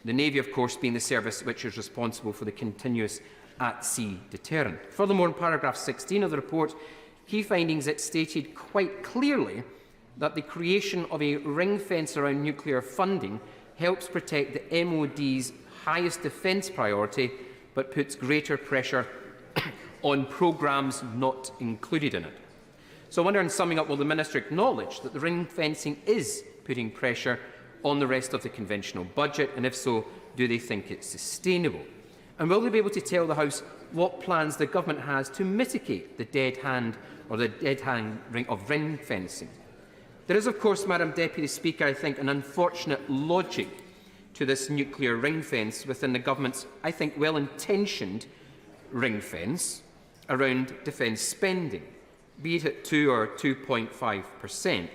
[SPEAKER 23] The Navy, of course, being the service which is responsible for the continuous at-sea deterrent. Furthermore, in paragraph 16 of the report, key findings, it stated quite clearly that the creation of a ring fence around nuclear funding helps protect the MOD's highest defence priority, but puts greater pressure on programmes not included in it. So I wonder, in summing up, will the Minister acknowledge that the ring fencing is putting pressure on the rest of the conventional budget, and if so, do they think it's sustainable? And will they be able to tell the House what plans the Government has to mitigate the dead hand or the dead hand of ring fencing? There is, of course, Madam Deputy Speaker, I think, an unfortunate logic to this nuclear ring fence within the Government's, I think, well-intentioned ring fence around defence spending, be it at 2 or 2.5%.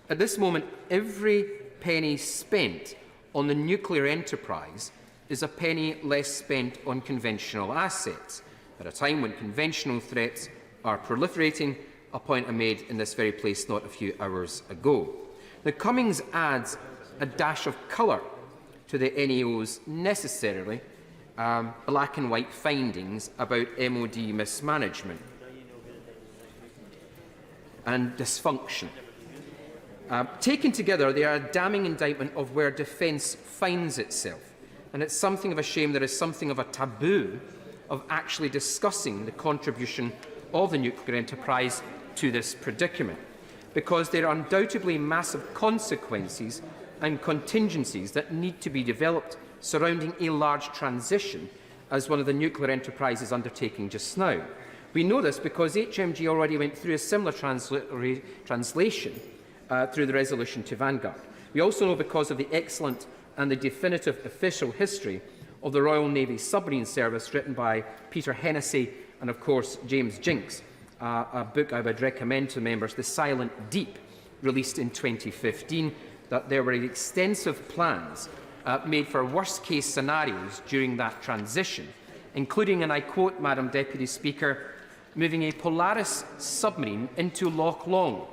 [SPEAKER 23] At this moment, every penny spent on the nuclear enterprise is a penny less spent on conventional assets, at a time when conventional threats are proliferating, a point I made in this very place not a few hours ago. Now, Cummings adds a dash of colour to the NAO's necessarily black and white findings about MOD mismanagement. and dysfunction. Taken together, they are a damning indictment of where defence finds itself, and it's something of a shame there is something of a taboo of actually discussing the contribution of the nuclear enterprise to this predicament, because there are undoubtedly massive consequences and contingencies that need to be developed surrounding a large transition, as one of the nuclear enterprises undertaking just now. We know this because HMG already went through a similar translation through the resolution to Vanguard. We also know because of the excellent and the definitive official history of the Royal Navy Submarine Service, written by Peter Hennessy and, of course, James Jinks, a book I would recommend to members, The Silent Deep, released in 2015, that there were extensive plans made for worst-case scenarios during that transition, including, and I quote, Madam Deputy Speaker, moving a Polaris submarine into Loch Long,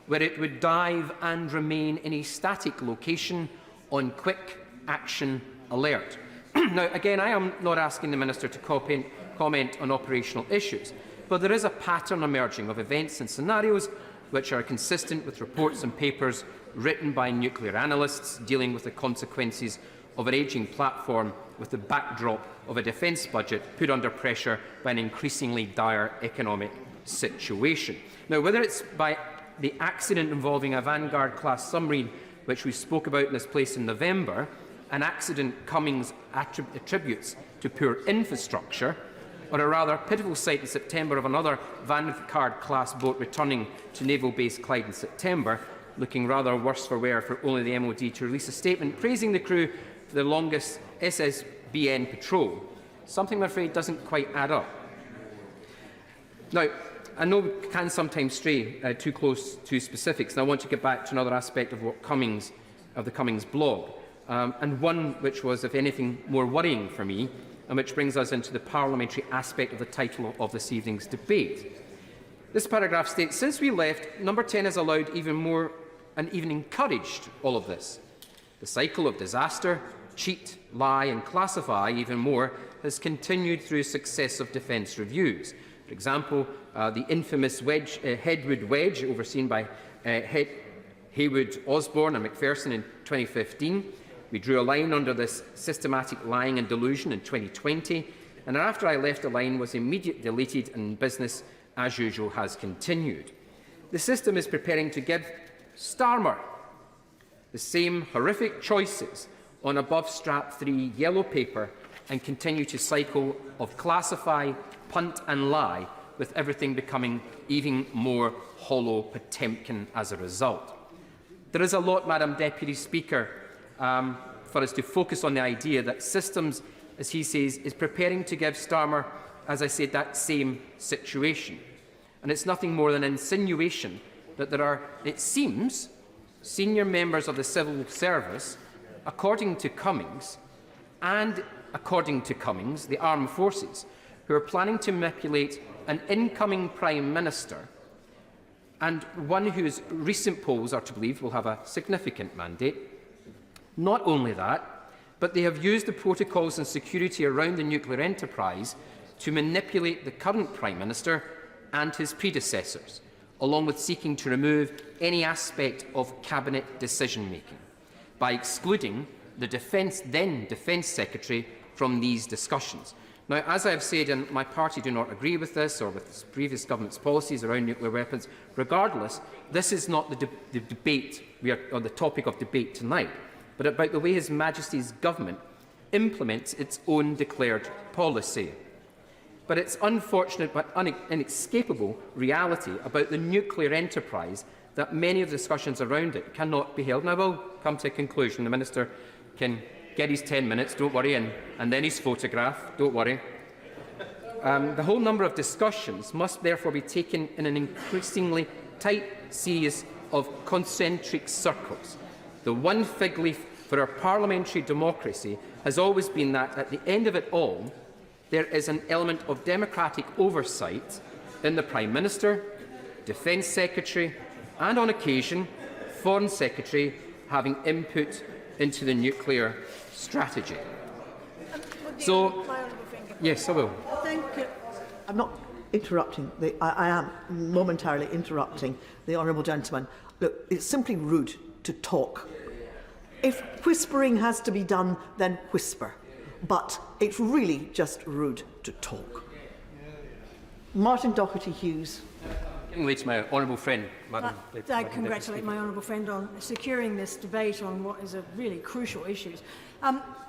[SPEAKER 23] where it would dive and remain in a static location on quick action alert. Now, again, I am not asking the Minister to comment on operational issues, but there is a pattern emerging of events and scenarios which are consistent with reports and papers written by nuclear analysts dealing with the consequences of an ageing platform with the backdrop of a defence budget put under pressure by an increasingly dire economic situation. Now, whether it's by the accident involving a Vanguard-class submarine, which we spoke about in this place in November, an accident Cummings attributes to poor infrastructure, or a rather pitiful sight in September of another Vanguard-class boat returning to Naval Base Clyde in September, looking rather worse for wear for only the MOD to release a statement praising the crew for the longest SSBN patrol. Something, I'm afraid, doesn't quite add up. Now, I know we can sometimes stray too close to specifics, and I want to get back to another aspect of the Cummings blog, and one which was, if anything, more worrying for me, and which brings us into the parliamentary aspect of the title of this evening's debate. This paragraph states, since we left, Number 10 has allowed even more and even encouraged all of this. The cycle of disaster, cheat, lie and classify even more has continued through successive defence reviews. For example, the infamous Headwood wedge, overseen by Haywood, Osborne and Macpherson in 2015. We drew a line under this systematic lying and delusion in 2020, and after I left, the line was immediately deleted and business as usual has continued. The system is preparing to give Starmer the same horrific choices on above strap 3 yellow paper and continue to cycle of classify, punt and lie, with everything becoming even more hollow Potemkin as a result. There is a lot, Madam Deputy Speaker, for us to focus on the idea that systems, as he says, is preparing to give Starmer, as I said, that same situation. And it's nothing more than an insinuation that there are, it seems, senior members of the civil service, according to Cummings, and according to Cummings, the armed forces, who are planning to manipulate an incoming Prime Minister, and one whose recent polls are to believe will have a significant mandate. Not only that, but they have used the protocols and security around the nuclear enterprise to manipulate the current Prime Minister and his predecessors, along with seeking to remove any aspect of cabinet decision-making by excluding the then Defence Secretary from these discussions. Now, as I have said, and my party do not agree with this or with previous government's policies around nuclear weapons, regardless, this is not the debate or the topic of debate tonight, but about the way His Majesty's government implements its own declared policy. But it's unfortunate but inescapable reality about the nuclear enterprise that many of the discussions around it cannot be held. And I will come to a conclusion. The Minister can get his 10 minutes, don't worry, and then his photograph, don't worry. The whole number of discussions must therefore be taken in an increasingly tight series of concentric circles. The one fig leaf for our parliamentary democracy has always been that, at the end of it all, there is an element of democratic oversight in the Prime Minister, Defence Secretary and, on occasion, Foreign Secretary having input into the nuclear strategy. So, yes, I will.
[SPEAKER 4] I think I'm not I am momentarily interrupting the honourable gentleman. Look, it's simply rude to talk. If whispering has to be done, then whisper. But it's really just rude to talk. Martin Doherty-Hughes.
[SPEAKER 23] To my honourable friend, Madam.
[SPEAKER 8] I congratulate my honourable friend on securing this debate on what is a really crucial issue.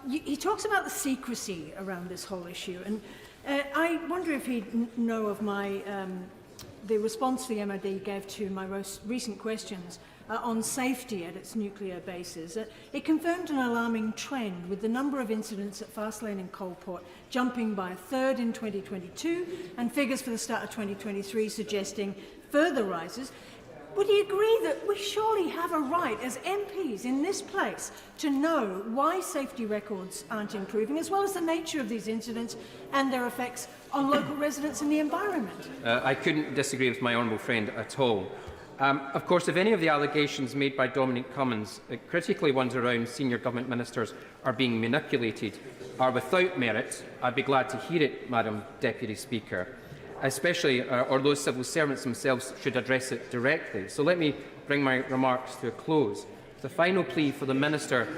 [SPEAKER 8] He talks about the secrecy around this whole issue, and I wonder if he'd know of the response the MOD gave to my most recent questions on safety at its nuclear bases. It confirmed an alarming trend, with the number of incidents at Fastlane and Coalport jumping by a third in 2022, and figures for the start of 2023 suggesting further rises. Would he agree that we surely have a right as MPs in this place to know why safety records aren't improving, as well as the nature of these incidents and their effects on local residents and the environment?
[SPEAKER 23] I couldn't disagree with my honourable friend at all. Of course, if any of the allegations made by Dominic Cummins, critically ones around senior government ministers, are being manipulated, are without merit, I'd be glad to hear it, Madam Deputy Speaker. Especially, or those civil servants themselves should address it directly. So let me bring my remarks to a close. The final plea for the Minister.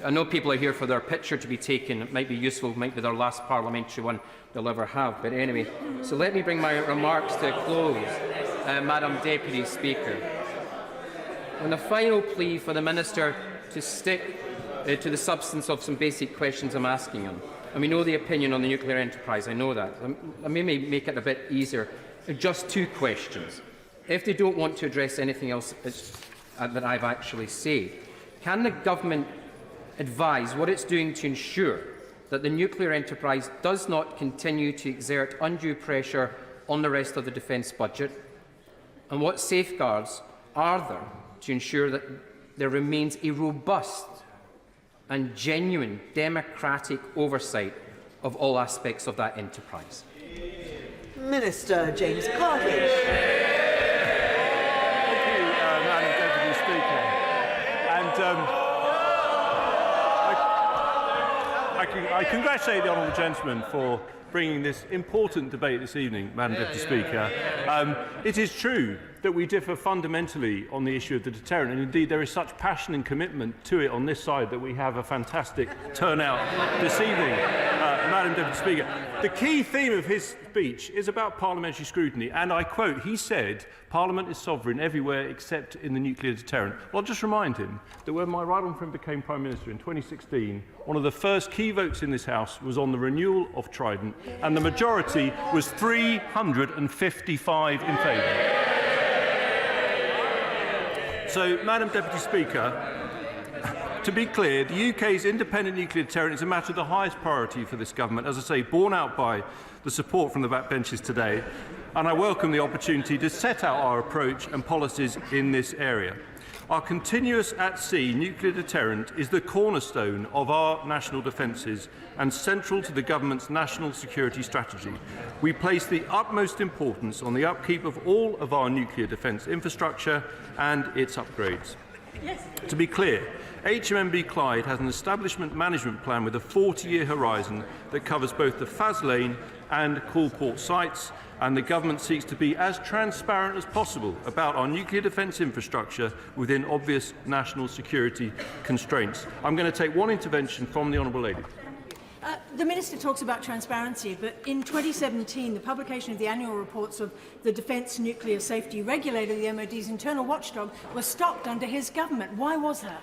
[SPEAKER 23] I know people are here for their picture to be taken. It might be useful, it might be their last parliamentary one they'll ever have. But anyway, so let me bring my remarks to a close, Madam Deputy Speaker. And the final plea for the Minister to stick to the substance of some basic questions I'm asking him. And we know the opinion on the nuclear enterprise, I know that. I may make it a bit easier. Just two questions. If they don't want to address anything else that I've actually said, can the government advise what it's doing to ensure that the nuclear enterprise does not continue to exert undue pressure on the rest of the defence budget? And what safeguards are there to ensure that there remains a robust and genuine democratic oversight of all aspects of that enterprise?
[SPEAKER 4] Minister James Cartledge.
[SPEAKER 9] Thank you, Madam Deputy Speaker. And I congratulate the honourable gentleman for bringing this important debate this evening, Madam Deputy Speaker. It is true that we differ fundamentally on the issue of the deterrent, and indeed there is such passion and commitment to it on this side that we have a fantastic turnout this evening, Madam Deputy Speaker. The key theme of his speech is about parliamentary scrutiny, and I quote, he said, "Parliament is sovereign everywhere except in the nuclear deterrent." Well, I'll just remind him that when my right honourable friend became Prime Minister in 2016, one of the first key votes in this House was on the renewal of Trident, and the majority was 355 in favour. So, Madam Deputy Speaker, to be clear, the UK's independent nuclear deterrent is a matter of the highest priority for this government, as I say, borne out by the support from the backbenches today, and I welcome the opportunity to set out our approach and policies in this area. Our continuous at-sea nuclear deterrent is the cornerstone of our national defences and central to the government's national security strategy. We place the utmost importance on the upkeep of all of our nuclear defence infrastructure and its upgrades. Yes. To be clear, HMMB Clyde has an establishment management plan with a 40-year horizon that covers both the Fastlane and Coalport sites, and the government seeks to be as transparent as possible about our nuclear defence infrastructure within obvious national security constraints. I'm going to take one intervention from the Honourable Lady.
[SPEAKER 8] The Minister talks about transparency, but in 2017, the publication of the annual reports of the Defence Nuclear Safety Regulator, the MOD's internal watchdog, was stopped under his government. Why was that?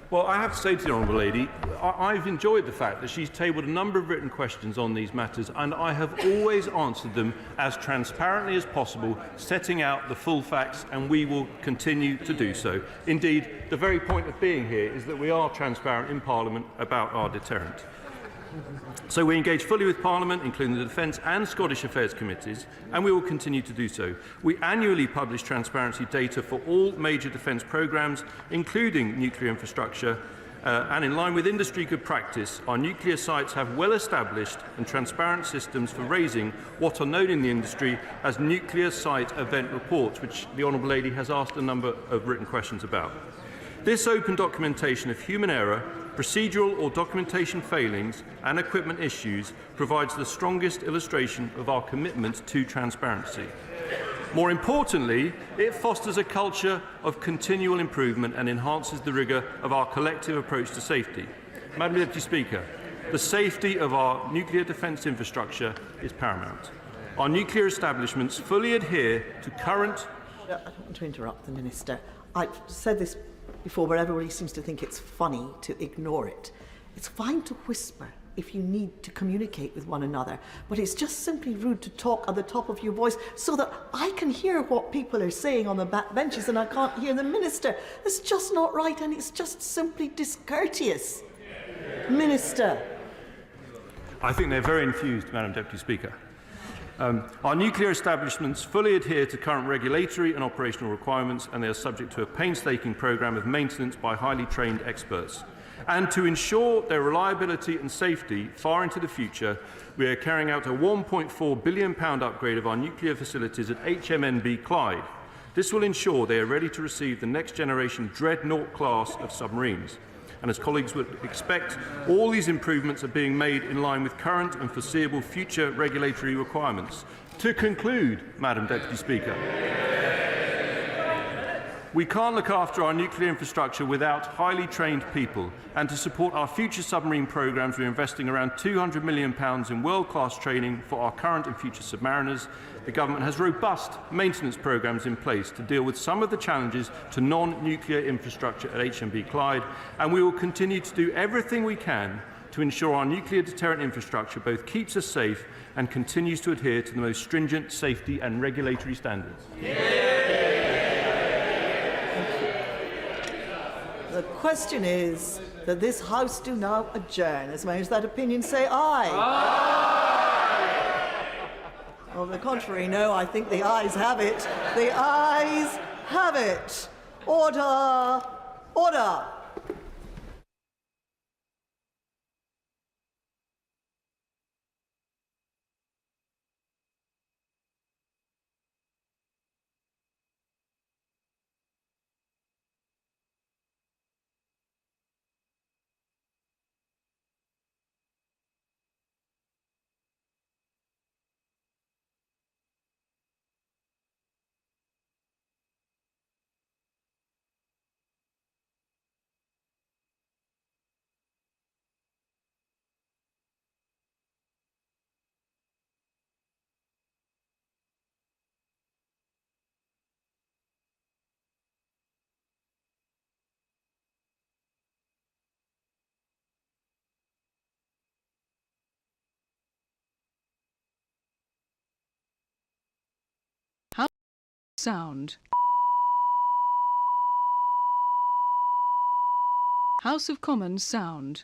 [SPEAKER 9] Well, I have to say to the Honourable Lady, I've enjoyed the fact that she's tabled a number of written questions on these matters, and I have always answered them as transparently as possible, setting out the full facts, and we will continue to do so. Indeed, the very point of being here is that we are transparent in Parliament about our deterrent. So we engage fully with Parliament, including the Defence and Scottish Affairs Committees, and we will continue to do so. We annually publish transparency data for all major defence programmes, including nuclear infrastructure, and in line with industry good practice, our nuclear sites have well-established and transparent systems for raising what are known in the industry as nuclear site event reports, which the Honourable Lady has asked a number of written questions about. This open documentation of human error, procedural or documentation failings and equipment issues provides the strongest illustration of our commitment to transparency. More importantly, it fosters a culture of continual improvement and enhances the rigour of our collective approach to safety. Madam Deputy Speaker, the safety of our nuclear defence infrastructure is paramount. Our nuclear establishments fully adhere to current...
[SPEAKER 4] I don't want to interrupt the Minister. I've said this before, but everybody seems to think it's funny to ignore it. It's fine to whisper if you need to communicate with one another, but it's just simply rude to talk at the top of your voice so that I can hear what people are saying on the back benches and I can't hear the Minister. It's just not right, and it's just simply discourteous. Minister.
[SPEAKER 9] I think they're very infused, Madam Deputy Speaker. Our nuclear establishments fully adhere to current regulatory and operational requirements, and they are subject to a painstaking programme of maintenance by highly trained experts. And to ensure their reliability and safety far into the future, we are carrying out a £1.4 billion upgrade of our nuclear facilities at HMNB Clyde. This will ensure they are ready to receive the next generation Dreadnought class of submarines. And as colleagues would expect, all these improvements are being made in line with current and foreseeable future regulatory requirements. To conclude, Madam Deputy Speaker, we can't look after our nuclear infrastructure without highly trained people, and to support our future submarine programmes, we're investing around £200 million in world-class training for our current and future submariners. The Government has robust maintenance programmes in place to deal with some of the challenges to non-nuclear infrastructure at HMB Clyde, and we will continue to do everything we can to ensure our nuclear deterrent infrastructure both keeps us safe and continues to adhere to the most stringent safety and regulatory standards.
[SPEAKER 4] The question is that this House do now adjourn. As members of that opinion say aye. Aye. On the contrary, no, I think the ayes have it. The ayes have it. Order! Order!
[SPEAKER 11] Sound. House of Commons sound.